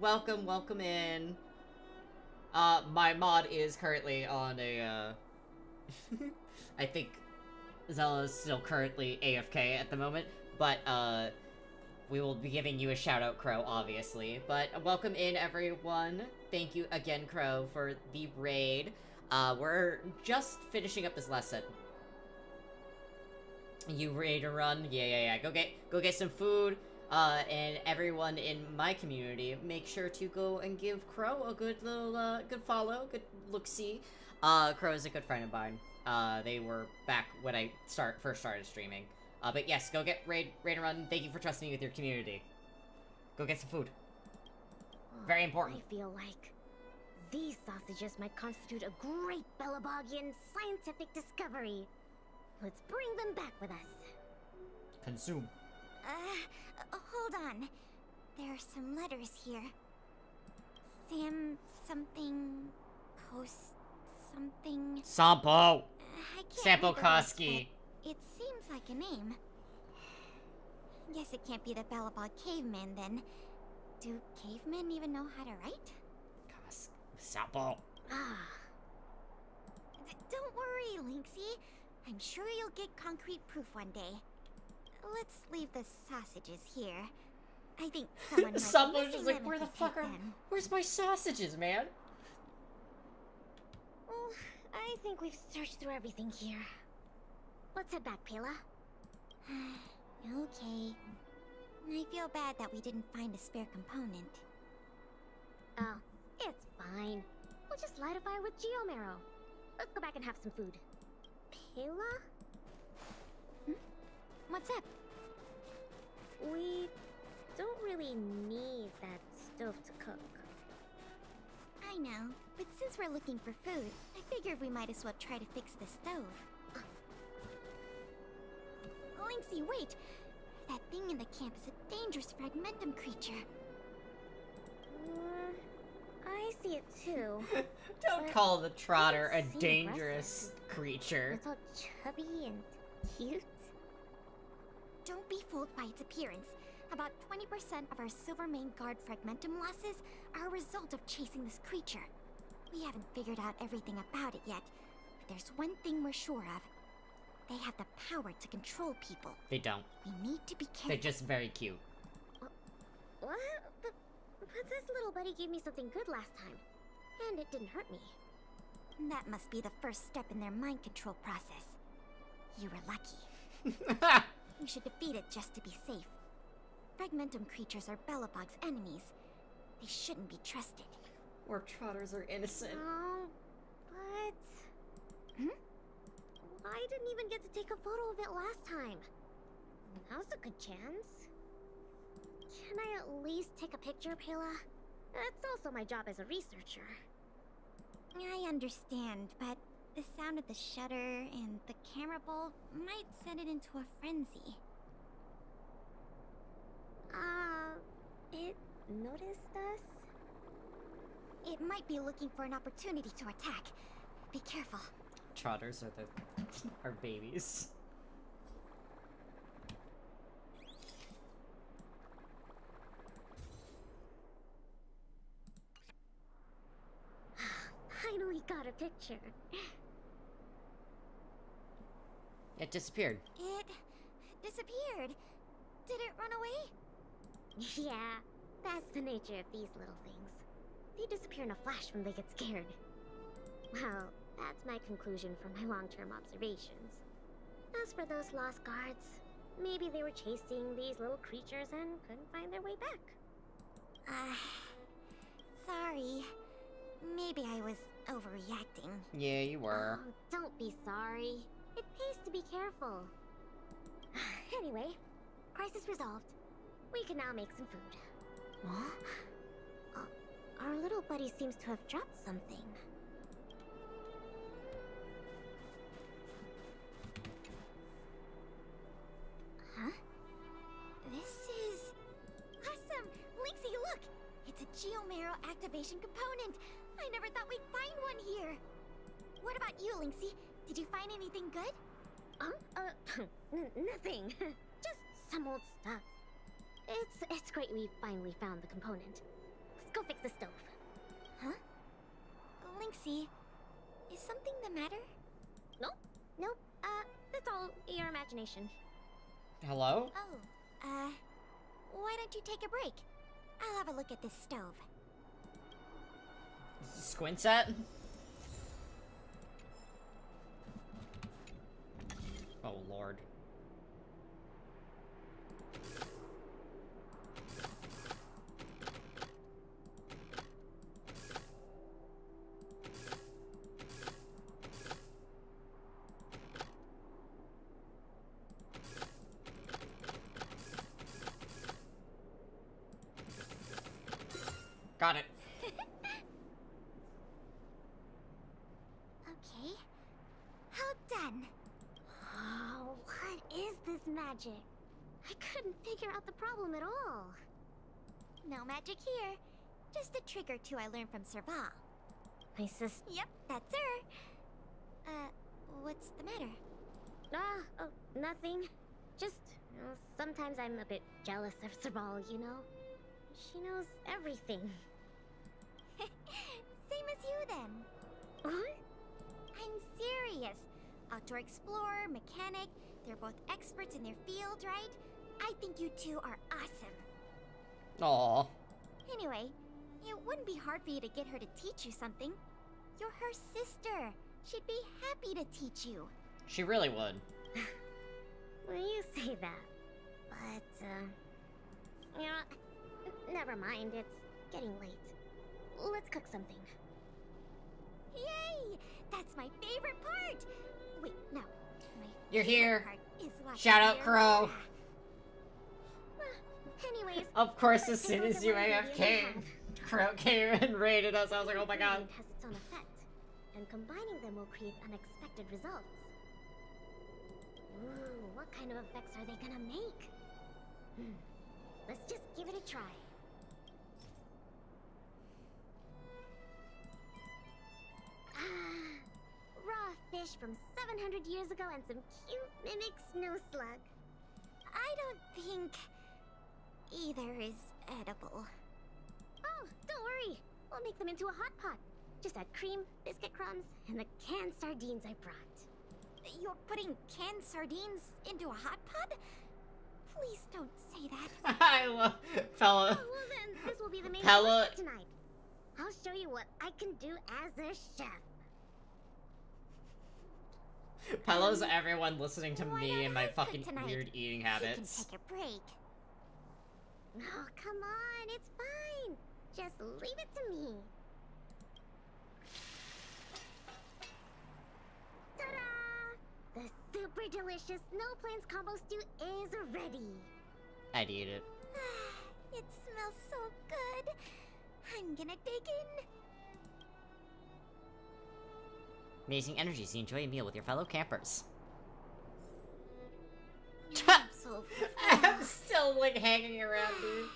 Welcome, welcome in. My mod is currently on a, I think Zella is still currently AFK at the moment, but, we will be giving you a shout out, Crow, obviously. But welcome in, everyone. Thank you again, Crow, for the raid. We're just finishing up this last set. You ready to run? Yeah. Go get some food. And everyone in my community, make sure to go and give Crow a good little, good follow, good look-see. Crow is a good friend of mine. They were back when I first started streaming. But yes, go get raid and run. Thank you for trusting me with your community. Go get some food. Very important. I feel like these sausages might constitute a great Belobogian scientific discovery. Let's bring them back with us. Consume. Hold on. There are some letters here. Sam something... Coast something... Sampo! I can't Sampo read the rest, Koski. but it seems like a name. Guess it can't be the Belobog caveman then. Do cavemen even know how to write? Sampo. Don't worry, Lynxie. I'm sure you'll get concrete proof one day. Let's leave the sausages here. I think someone might Sampo's be just missing like, them where if the you fuck take are... them." Where's my sausages, man? Well, I think we've searched through everything here. Let's head back, Pela. Okay. I feel bad that we didn't find a spare component. Oh, it's fine. We'll just light a fire with Geomarrow. Let's go back and have some food. Pela? What's up? We don't really need that stove to cook. I know, but since we're looking for food, I figured we might as well try to fix the stove. Lynxie, wait! That thing in the camp is a dangerous fragmentum creature. I see it too. Don't but call the Trotter a doesn't seem dangerous creature. It's all chubby and cute. Don't be fooled by its appearance. About 20% of our Silvermane Guard fragmentum losses are a result of chasing this creature. We haven't figured out everything about it yet, but there's one thing we're sure of. They have the power to control people. They don't. We need to be careful. They're just very cute. What? But this little buddy gave me something good last time. And it didn't hurt me. That must be the first step in their mind control process. You were lucky. We should defeat it just to be safe. Fragmentum creatures are Belobog's enemies. They shouldn't be trusted. Or Trotters are innocent. But... I didn't even get to take a photo of it last time. Now's a good chance. Can I at least take a picture, Pela? That's also my job as a researcher. I understand, but the sound of the shutter and the camera bolt might send it into a frenzy. It noticed us? It might be looking for an opportunity to attack. Be careful. Trotters are are babies. got a picture. It disappeared. It disappeared. Did it run away? Yeah, that's the nature of these little things. They disappear in a flash when they get scared. Well, that's my conclusion from my long-term observations. As for those lost guards, maybe they were chasing these little creatures and couldn't find their way back. Sorry. Maybe I was overreacting. Yeah, you were. Oh, don't be sorry. It pays to be careful. Anyway, crisis resolved. We can now make some food. Huh? Our little buddy seems to have dropped something. Huh? This is... Awesome! Lynxie, look! It's a Geomarrow activation component! I never thought we'd find one here! What about you, Lynxie? Did you find anything good? Nothing. Just some old stuff. It's great we finally found the component. Let's go fix the stove. Huh? Lynxie, is something the matter? Nope. That's all your imagination. Hello? Oh, why don't you take a break? I'll have a look at this stove. Squint set? Oh, Lord. Got it. Okay. How done? Oh, what is this magic? I couldn't figure out the problem at all. No magic here. Just a trick or two I learned from Serval. My sister. Yep, that's her. What's the matter? Nothing. Just, sometimes I'm a bit jealous of Serval, you know? She knows everything. Same as you then. What? I'm serious. Outdoor explorer, mechanic, they're both experts in their field, right? I think you two are awesome. Aww. Anyway, it wouldn't be hard for you to get her to teach you something. You're her sister. She'd be happy to teach you. She really would. Well, you say that. But, never mind. It's getting late. Let's cook something. Yay! That's my favorite part! Wait, no. You're here. Part is watching Shout out, your Crow. Anyways, Of course, as take soon a look as at you what AFK, we have. Crow came and raided us. I was like, oh my god. It has its own effect, and combining them will create unexpected results. Ooh, what kind of effects are they gonna make? Let's just give it a try. Raw fish from 700 years ago and some cute mimic snow slug. I don't think either is edible. Oh, don't worry. We'll make them into a hot pot. Just add cream, biscuit crumbs, and the canned sardines I brought. You're putting canned sardines into a hot pot? Please don't say that. I love Pella. Oh, well then, this will be the main Pella. course tonight. I'll show you what I can do as a chef. Pella's everyone listening to Why me not and my I cook fucking tonight? weird eating You can habits. take a break. Oh, come on, it's fine. Just leave it to me. Ta-da! The super delicious Snow Plains combo stew is ready. I'd eat it. It smells so good. I'm gonna dig in. Amazing energy as you enjoy a meal with your fellow campers. I'm so I'm still like hanging around, dude.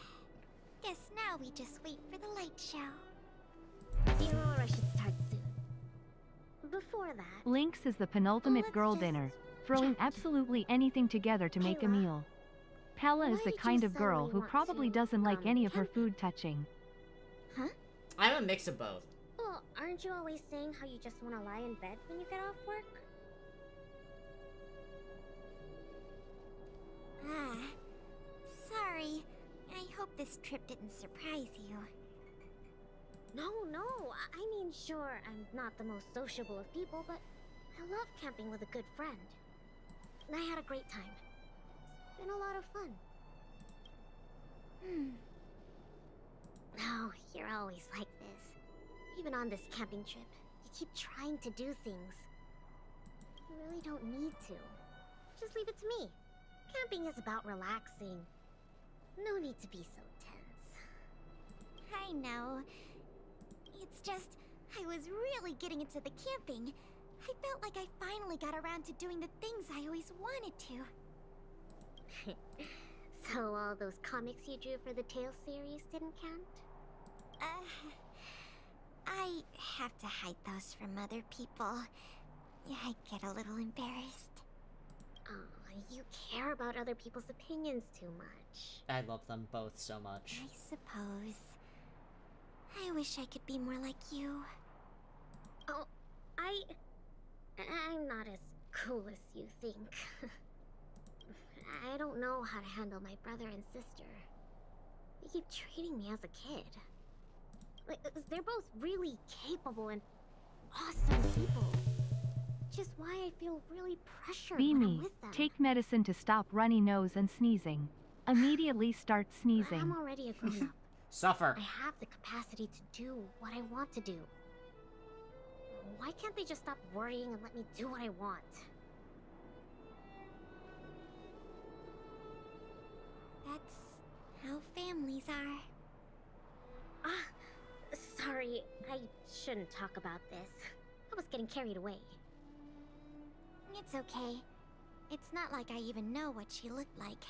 Guess now we just wait for the light show. The Aurora should start soon. Before that, Lynx is the penultimate girl dinner, throwing absolutely anything together to make a meal. Pella is Why the did you kind of girl suddenly who want probably to, doesn't like any of her food touching. huh? I'm a mix of both. Well, Well, aren't you always saying how you just want to lie in bed when you get off work? Ah, sorry. I hope this trip didn't surprise you. No, I mean, sure, I'm not the most sociable of people, but I love camping with a good friend. And I had a great time. It's been a lot of fun. Oh, you're always like this. Even on this camping trip, you keep trying to do things. You really don't need to. Just leave it to me. Camping is about relaxing. No need to be so tense. I know. It's just, I was really getting into the camping. I felt like I finally got around to doing the things I always wanted to. So all those comics you drew for the Tales series didn't count? I have to hide those from other people. I get a little embarrassed. Oh, you care about other people's opinions too much. I love them both so much. I suppose. I wish I could be more like you. Oh, I'm not as cool as you think. I don't know how to handle my brother and sister. They keep treating me as a kid. Like, they're both really capable and awesome people. Which is why I feel really pressured when I'm Beamy, with them. take medicine to stop runny nose and sneezing. Immediately start sneezing. I'm already a grown-up. Suffer. I have the capacity to do what I want to do. Why can't they just stop worrying and let me do what I want? That's how families are. Ah, sorry, I shouldn't talk about this. I was getting carried away. It's okay. It's not like I even know what she looked like.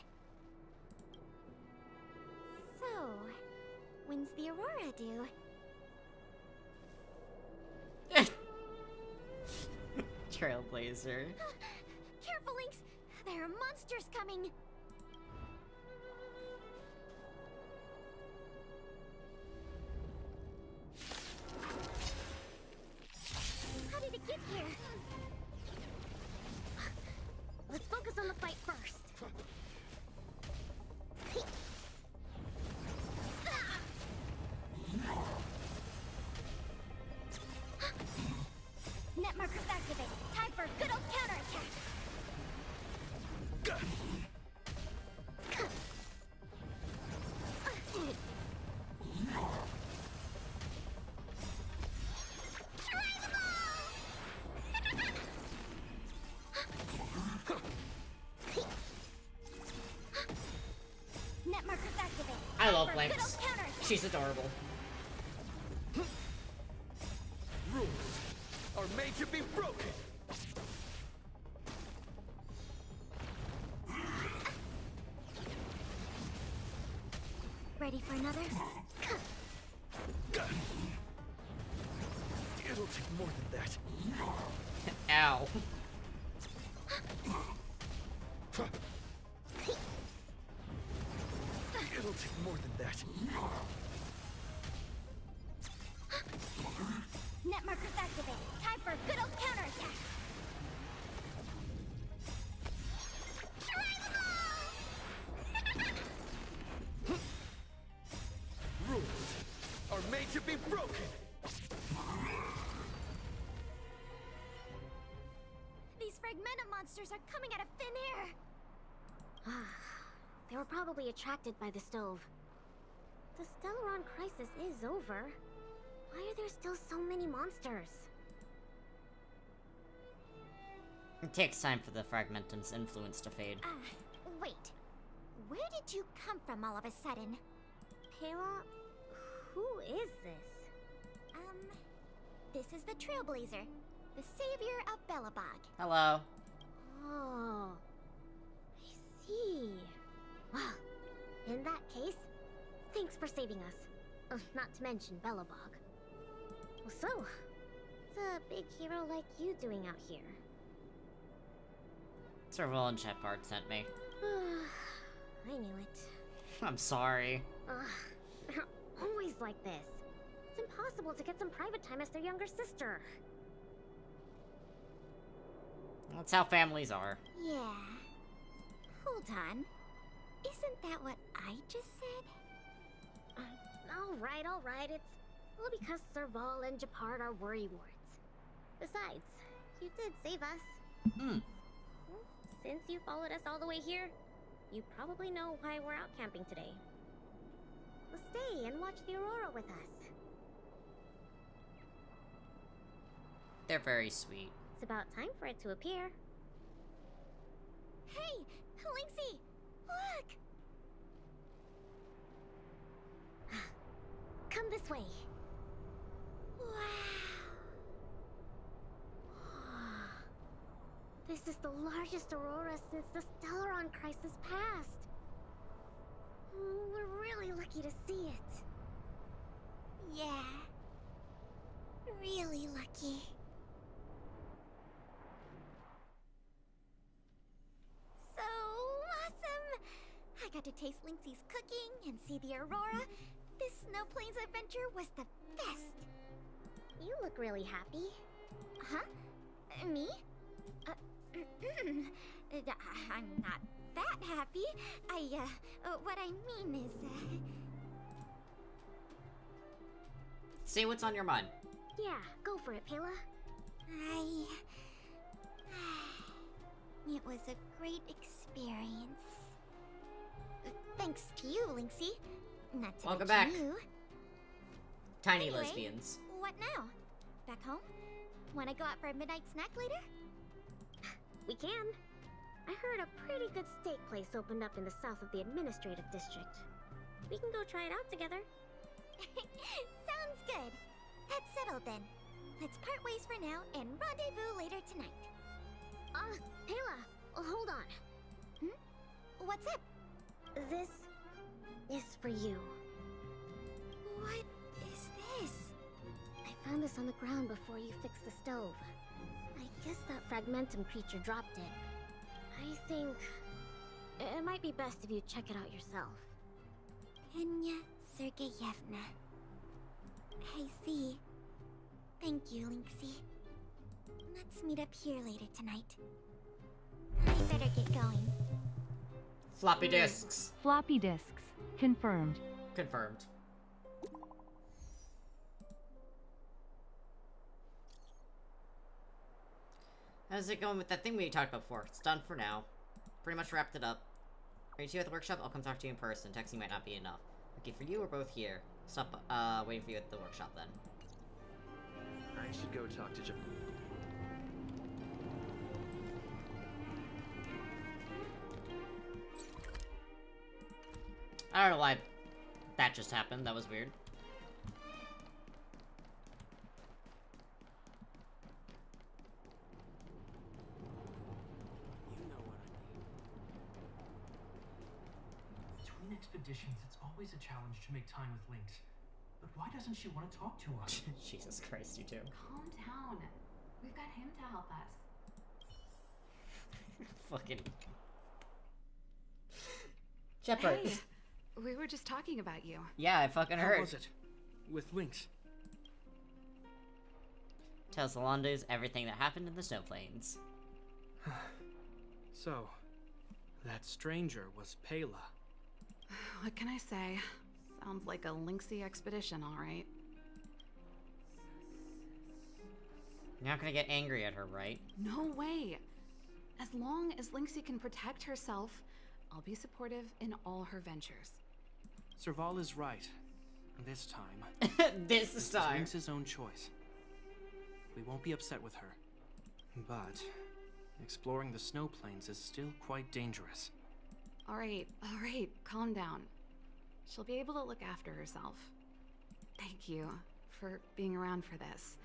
So, when's the Aurora due? Trailblazer. Careful, Lynx! There are monsters coming! How did it get here? Let's focus on the fight first. Net markers activated. Time for a good old counterattack. Try them all! Net markers activated. I love Time for a good Lynx. old counterattack. She's adorable. Rules are made to be broken. Ready for another? It'll take more than that. Ow. It'll take more than that. Net markers activated. Time for a good old counterattack. Try them all! Rules are made to be broken. These fragmented monsters are coming out of thin air. They were probably attracted by the stove. The Stellaron crisis is over. Why are there still so many monsters? It takes time for the Fragmentum's influence to fade. Wait. Where did you come from all of a sudden? Pela? Who is this? This is the Trailblazer, the savior of Belobog. Hello. Oh, I see. Well, in that case, thanks for saving us. Not to mention Belobog. Well, so, what's a big hero like you doing out here? Serval and Shepard sent me. I knew it. I'm sorry. They're always like this. It's impossible to get some private time as their younger sister. That's how families are. Yeah. Hold on. Isn't that what I just said? Alright. It's all because Serval and Gepard are worrywarts. Besides, you did save us. Since you followed us all the way here, you probably know why we're out camping today. Well, stay and watch the aurora with us. They're very sweet. It's about time for it to appear. Hey, Lynxie, look! Come this way. This is the largest aurora since the Stellaron crisis passed. We're really lucky to see it. Yeah. Really lucky. So awesome! I got to taste Lynxie's cooking and see the aurora. This Snow Plains adventure was the best. You look really happy. Huh? Me? I'm not that happy. What I mean is, Say what's on your mind. Yeah, go for it, Pela. It was a great experience. Thanks to you, Lynxie. Not to Welcome mention back. you. Tiny Anyway, lesbians. What now? Back home? Wanna go out for a midnight snack later? We can. I heard a pretty good steak place opened up in the south of the administrative district. We can go try it out together. Sounds good. That's settled then. Let's part ways for now and rendezvous later tonight. Pela, hold on. What's up? This is for you. What is this? I found this on the ground before you fixed the stove. I guess that fragmentum creature dropped it. I think it might be best if you check it out yourself. Enya Sergeyevna. I see. Thank you, Lynxie. Let's meet up here later tonight. I better get going. Floppy disks. Floppy disks. Confirmed. Confirmed. How's it going with that thing we talked about before? It's done for now. Pretty much wrapped it up. Are you two at the workshop? I'll come talk to you in person. Texting might not be enough. Okay, for you, we're both here. Stop, waiting for you at the workshop then. I should go talk to Jim. I don't know why that just happened. That was weird. Between expeditions, it's always a challenge to make time with Lynx. But why doesn't she want to talk to us? Jesus Christ, you two. Calm down. We've got him to help us. Fucking... Shepard. Hey, we were just talking about you. Yeah, I fucking heard. How was it? With Lynx? Tells Alondo's everything that happened in the Snow Plains. So, that stranger was Pela. What can I say? Sounds like a Lynxie expedition, all right. You're not gonna get angry at her, right? No way. As long as Lynxie can protect herself, I'll be supportive in all her ventures. Serval is right. This time. This time. It's Lynx's own choice. We won't be upset with her. But exploring the Snow Plains is still quite dangerous. All right, calm down. She'll be able to look after herself. Thank you for being around for this.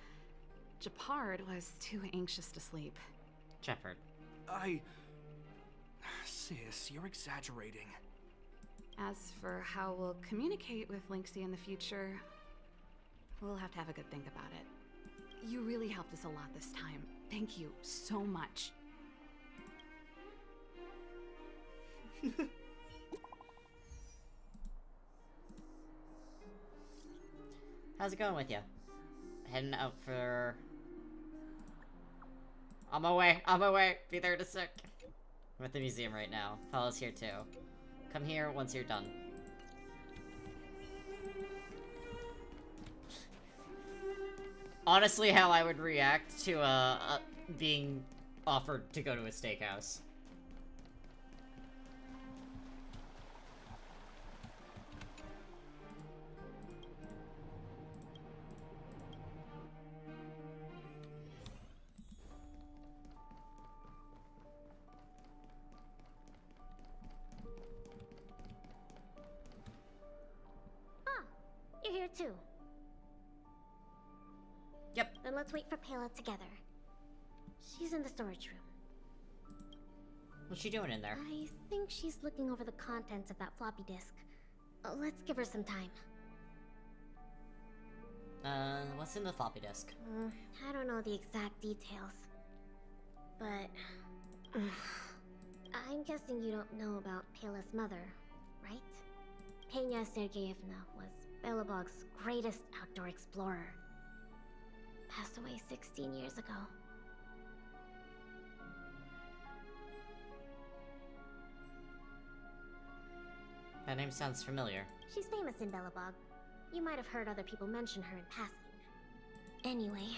Gepard was too anxious to sleep. Shepard. Sis, you're exaggerating. As for how we'll communicate with Lynxie in the future, we'll have to have a good think about it. You really helped us a lot this time. Thank you so much. How's it going with you? Heading out for... On my way. Be there in a sec. I'm at the museum right now. Fella's here too. Come here once you're done. Honestly, how I would react to, being offered to go to a steakhouse. You're here too. Yep. Then let's wait for Pela together. She's in the storage room. What's she doing in there? I think she's looking over the contents of that floppy disk. Let's give her some time. What's in the floppy disk? I don't know the exact details. But... I'm guessing you don't know about Pela's mother, right? Pena Sergeyevna was Belobog's greatest outdoor explorer. Passed away 16 years ago. That name sounds familiar. She's famous in Belobog. You might have heard other people mention her in passing. Anyway,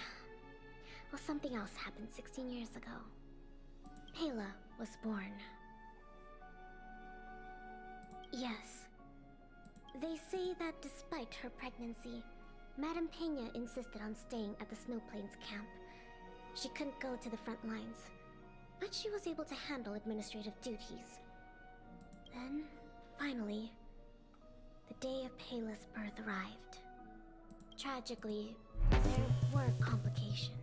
well, something else happened 16 years ago. Pela was born. Yes. They say that despite her pregnancy, Madame Pena insisted on staying at the Snow Plains camp. She couldn't go to the front lines, but she was able to handle administrative duties. Then, finally, the day of Pela's birth arrived. Tragically, there were complications.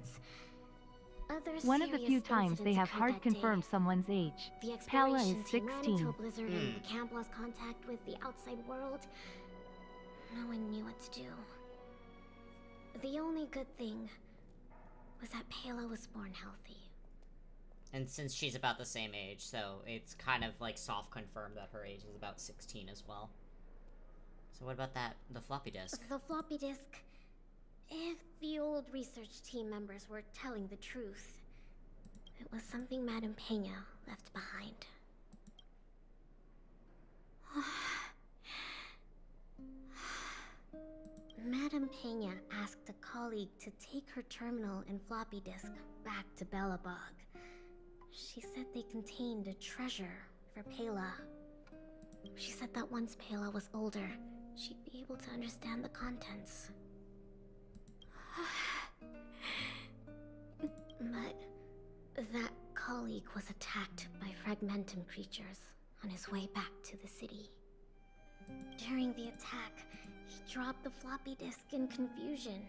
One of the few times they have hard confirmed someone's age. Pela is 16. Ran into a blizzard and the camp lost contact with the outside world. No one knew what to do. The only good thing was that Pela was born healthy. And since she's about the same age, so it's kind of like soft confirmed that her age is about 16 as well. So what about the floppy disk? The floppy disk. If the old research team members were telling the truth, it was something Madame Pena left behind. Madame Pena asked a colleague to take her terminal and floppy disk back to Belobog. She said they contained a treasure for Pela. She said that once Pela was older, she'd be able to understand the contents. But that colleague was attacked by Fragmentum creatures on his way back to the city. During the attack, he dropped the floppy disk in confusion,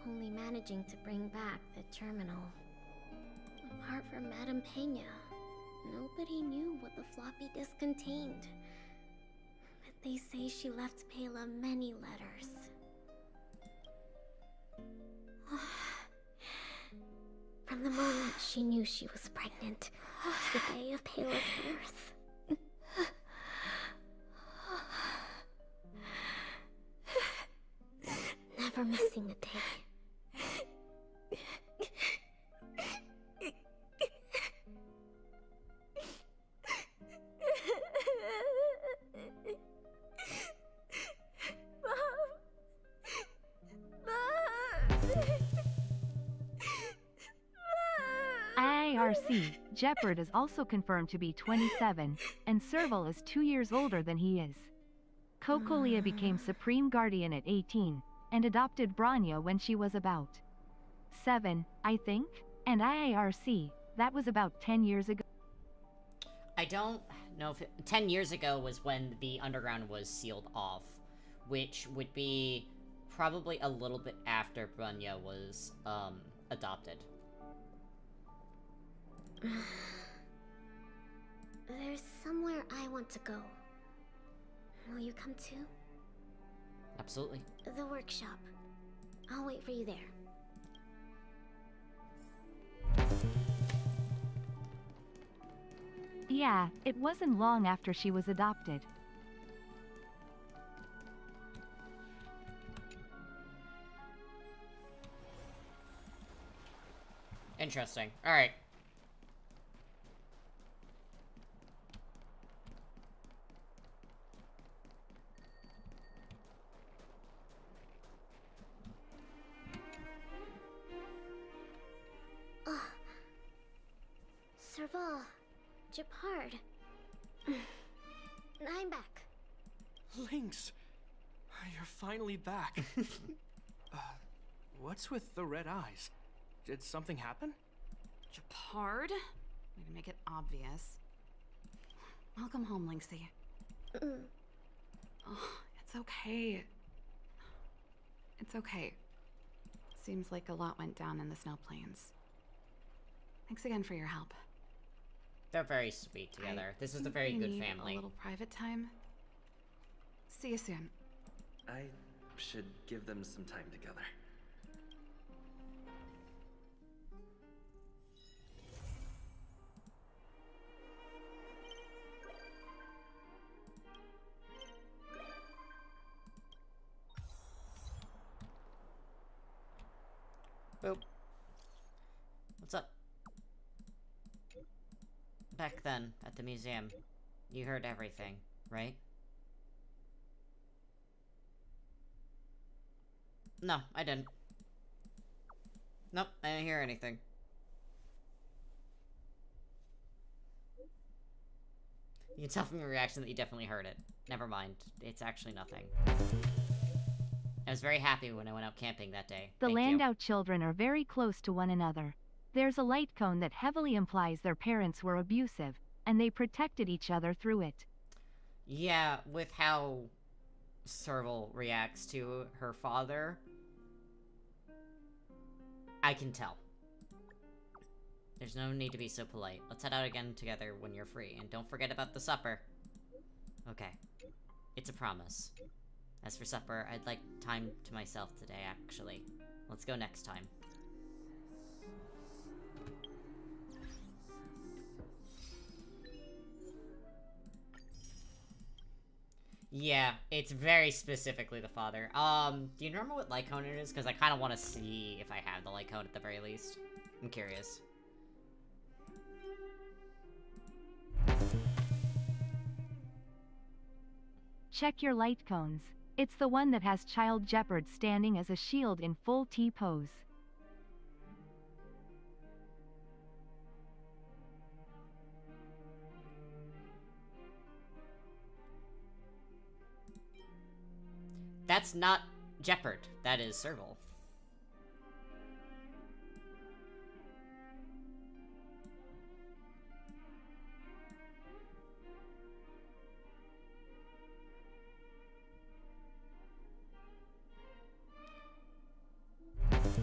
only managing to bring back the terminal. Apart from Madame Pena, nobody knew what the floppy disk contained. But they say she left Pela many letters. From the moment she knew she was pregnant to the day of Pela's birth. Never missing a day. IIRC, Jeopard is also confirmed to be 27, and Serval is 2 years older than he is. Cocolia became Supreme Guardian at 18, and adopted Branya when she was about 7, I think, and IIRC, that was about 10 years ago. I don't know if 10 years ago was when the underground was sealed off, which would be probably a little bit after Branya was adopted. There's somewhere I want to go. Will you come too? Absolutely. The workshop. I'll wait for you there. Yeah, it wasn't long after she was adopted. Interesting. Alright. Oh. Serval. Gepard. I'm back. Lynx! You're finally back. What's with the red eyes? Did something happen? Gepard? Way to make it obvious. Welcome home, Lynxie. Oh, it's okay. It's okay. Seems like a lot went down in the Snow Plains. Thanks again for your help. They're very sweet together. This is a very good family. A little private time. See you soon. I should give them some time together. Boop. What's up? Back then, at the museum, you heard everything, right? No, I didn't. Nope, I didn't hear anything. You can tell from your reaction that you definitely heard it. Never mind, it's actually nothing. I was very happy when I went out camping that day. The Thank you. Landau children are very close to one another. There's a light cone that heavily implies their parents were abusive, and they protected each other through it. Yeah, with how Serval reacts to her father, I can tell. There's no need to be so polite. Let's head out again together when you're free, and don't forget about the supper. Okay. It's a promise. As for supper, I'd like time to myself today, actually. Let's go next time. Yeah, it's very specifically the father. Do you remember what light cone it is? Because I kind of want to see if I have the light cone at the very least. I'm curious. Check your light cones. It's the one that has Child Gepard standing as a shield in full T pose. That's not Gepard. That is Serval.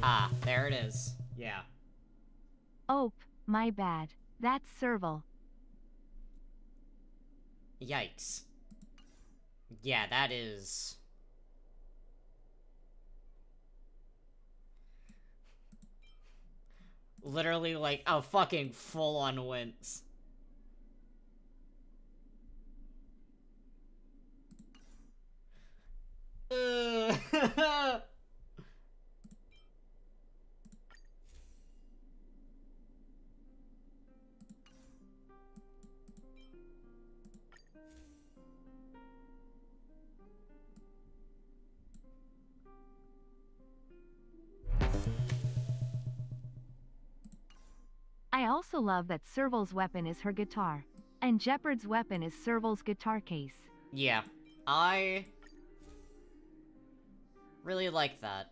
Ah, there it is. Yeah. Oh, my bad. That's Serval. Yikes. Yeah, that is... literally like a fucking full-on wince. I also love that Serval's weapon is her guitar, and Gepard's weapon is Serval's guitar case. Yeah, I really like that.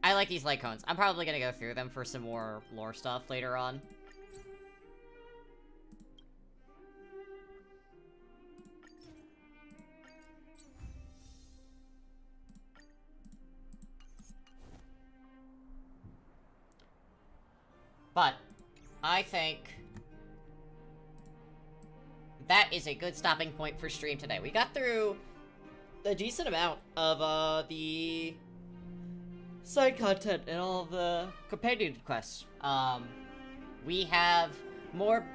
I like these light cones. I'm probably gonna go through them for some more lore stuff later on. But I think that is a good stopping point for stream today. We got through a decent amount of the side content and all of the companion quests. We have more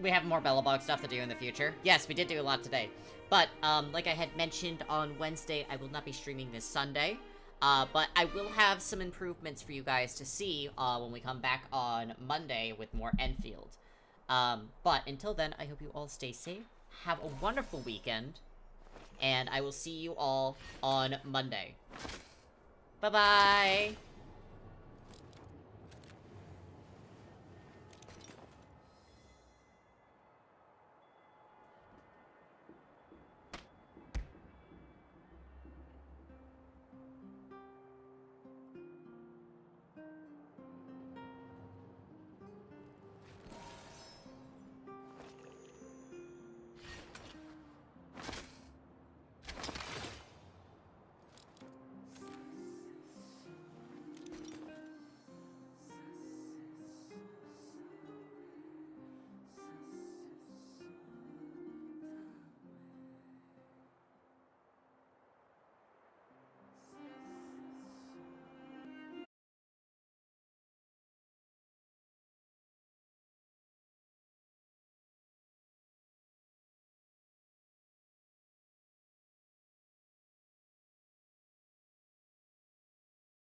we have more Belobog stuff to do in the future. Yes, we did do a lot today. But, like I had mentioned on Wednesday, I will not be streaming this Sunday. But I will have some improvements for you guys to see, when we come back on Monday with more Enfield. But until then, I hope you all stay safe, have a wonderful weekend, and I will see you all on Monday. Bye-bye!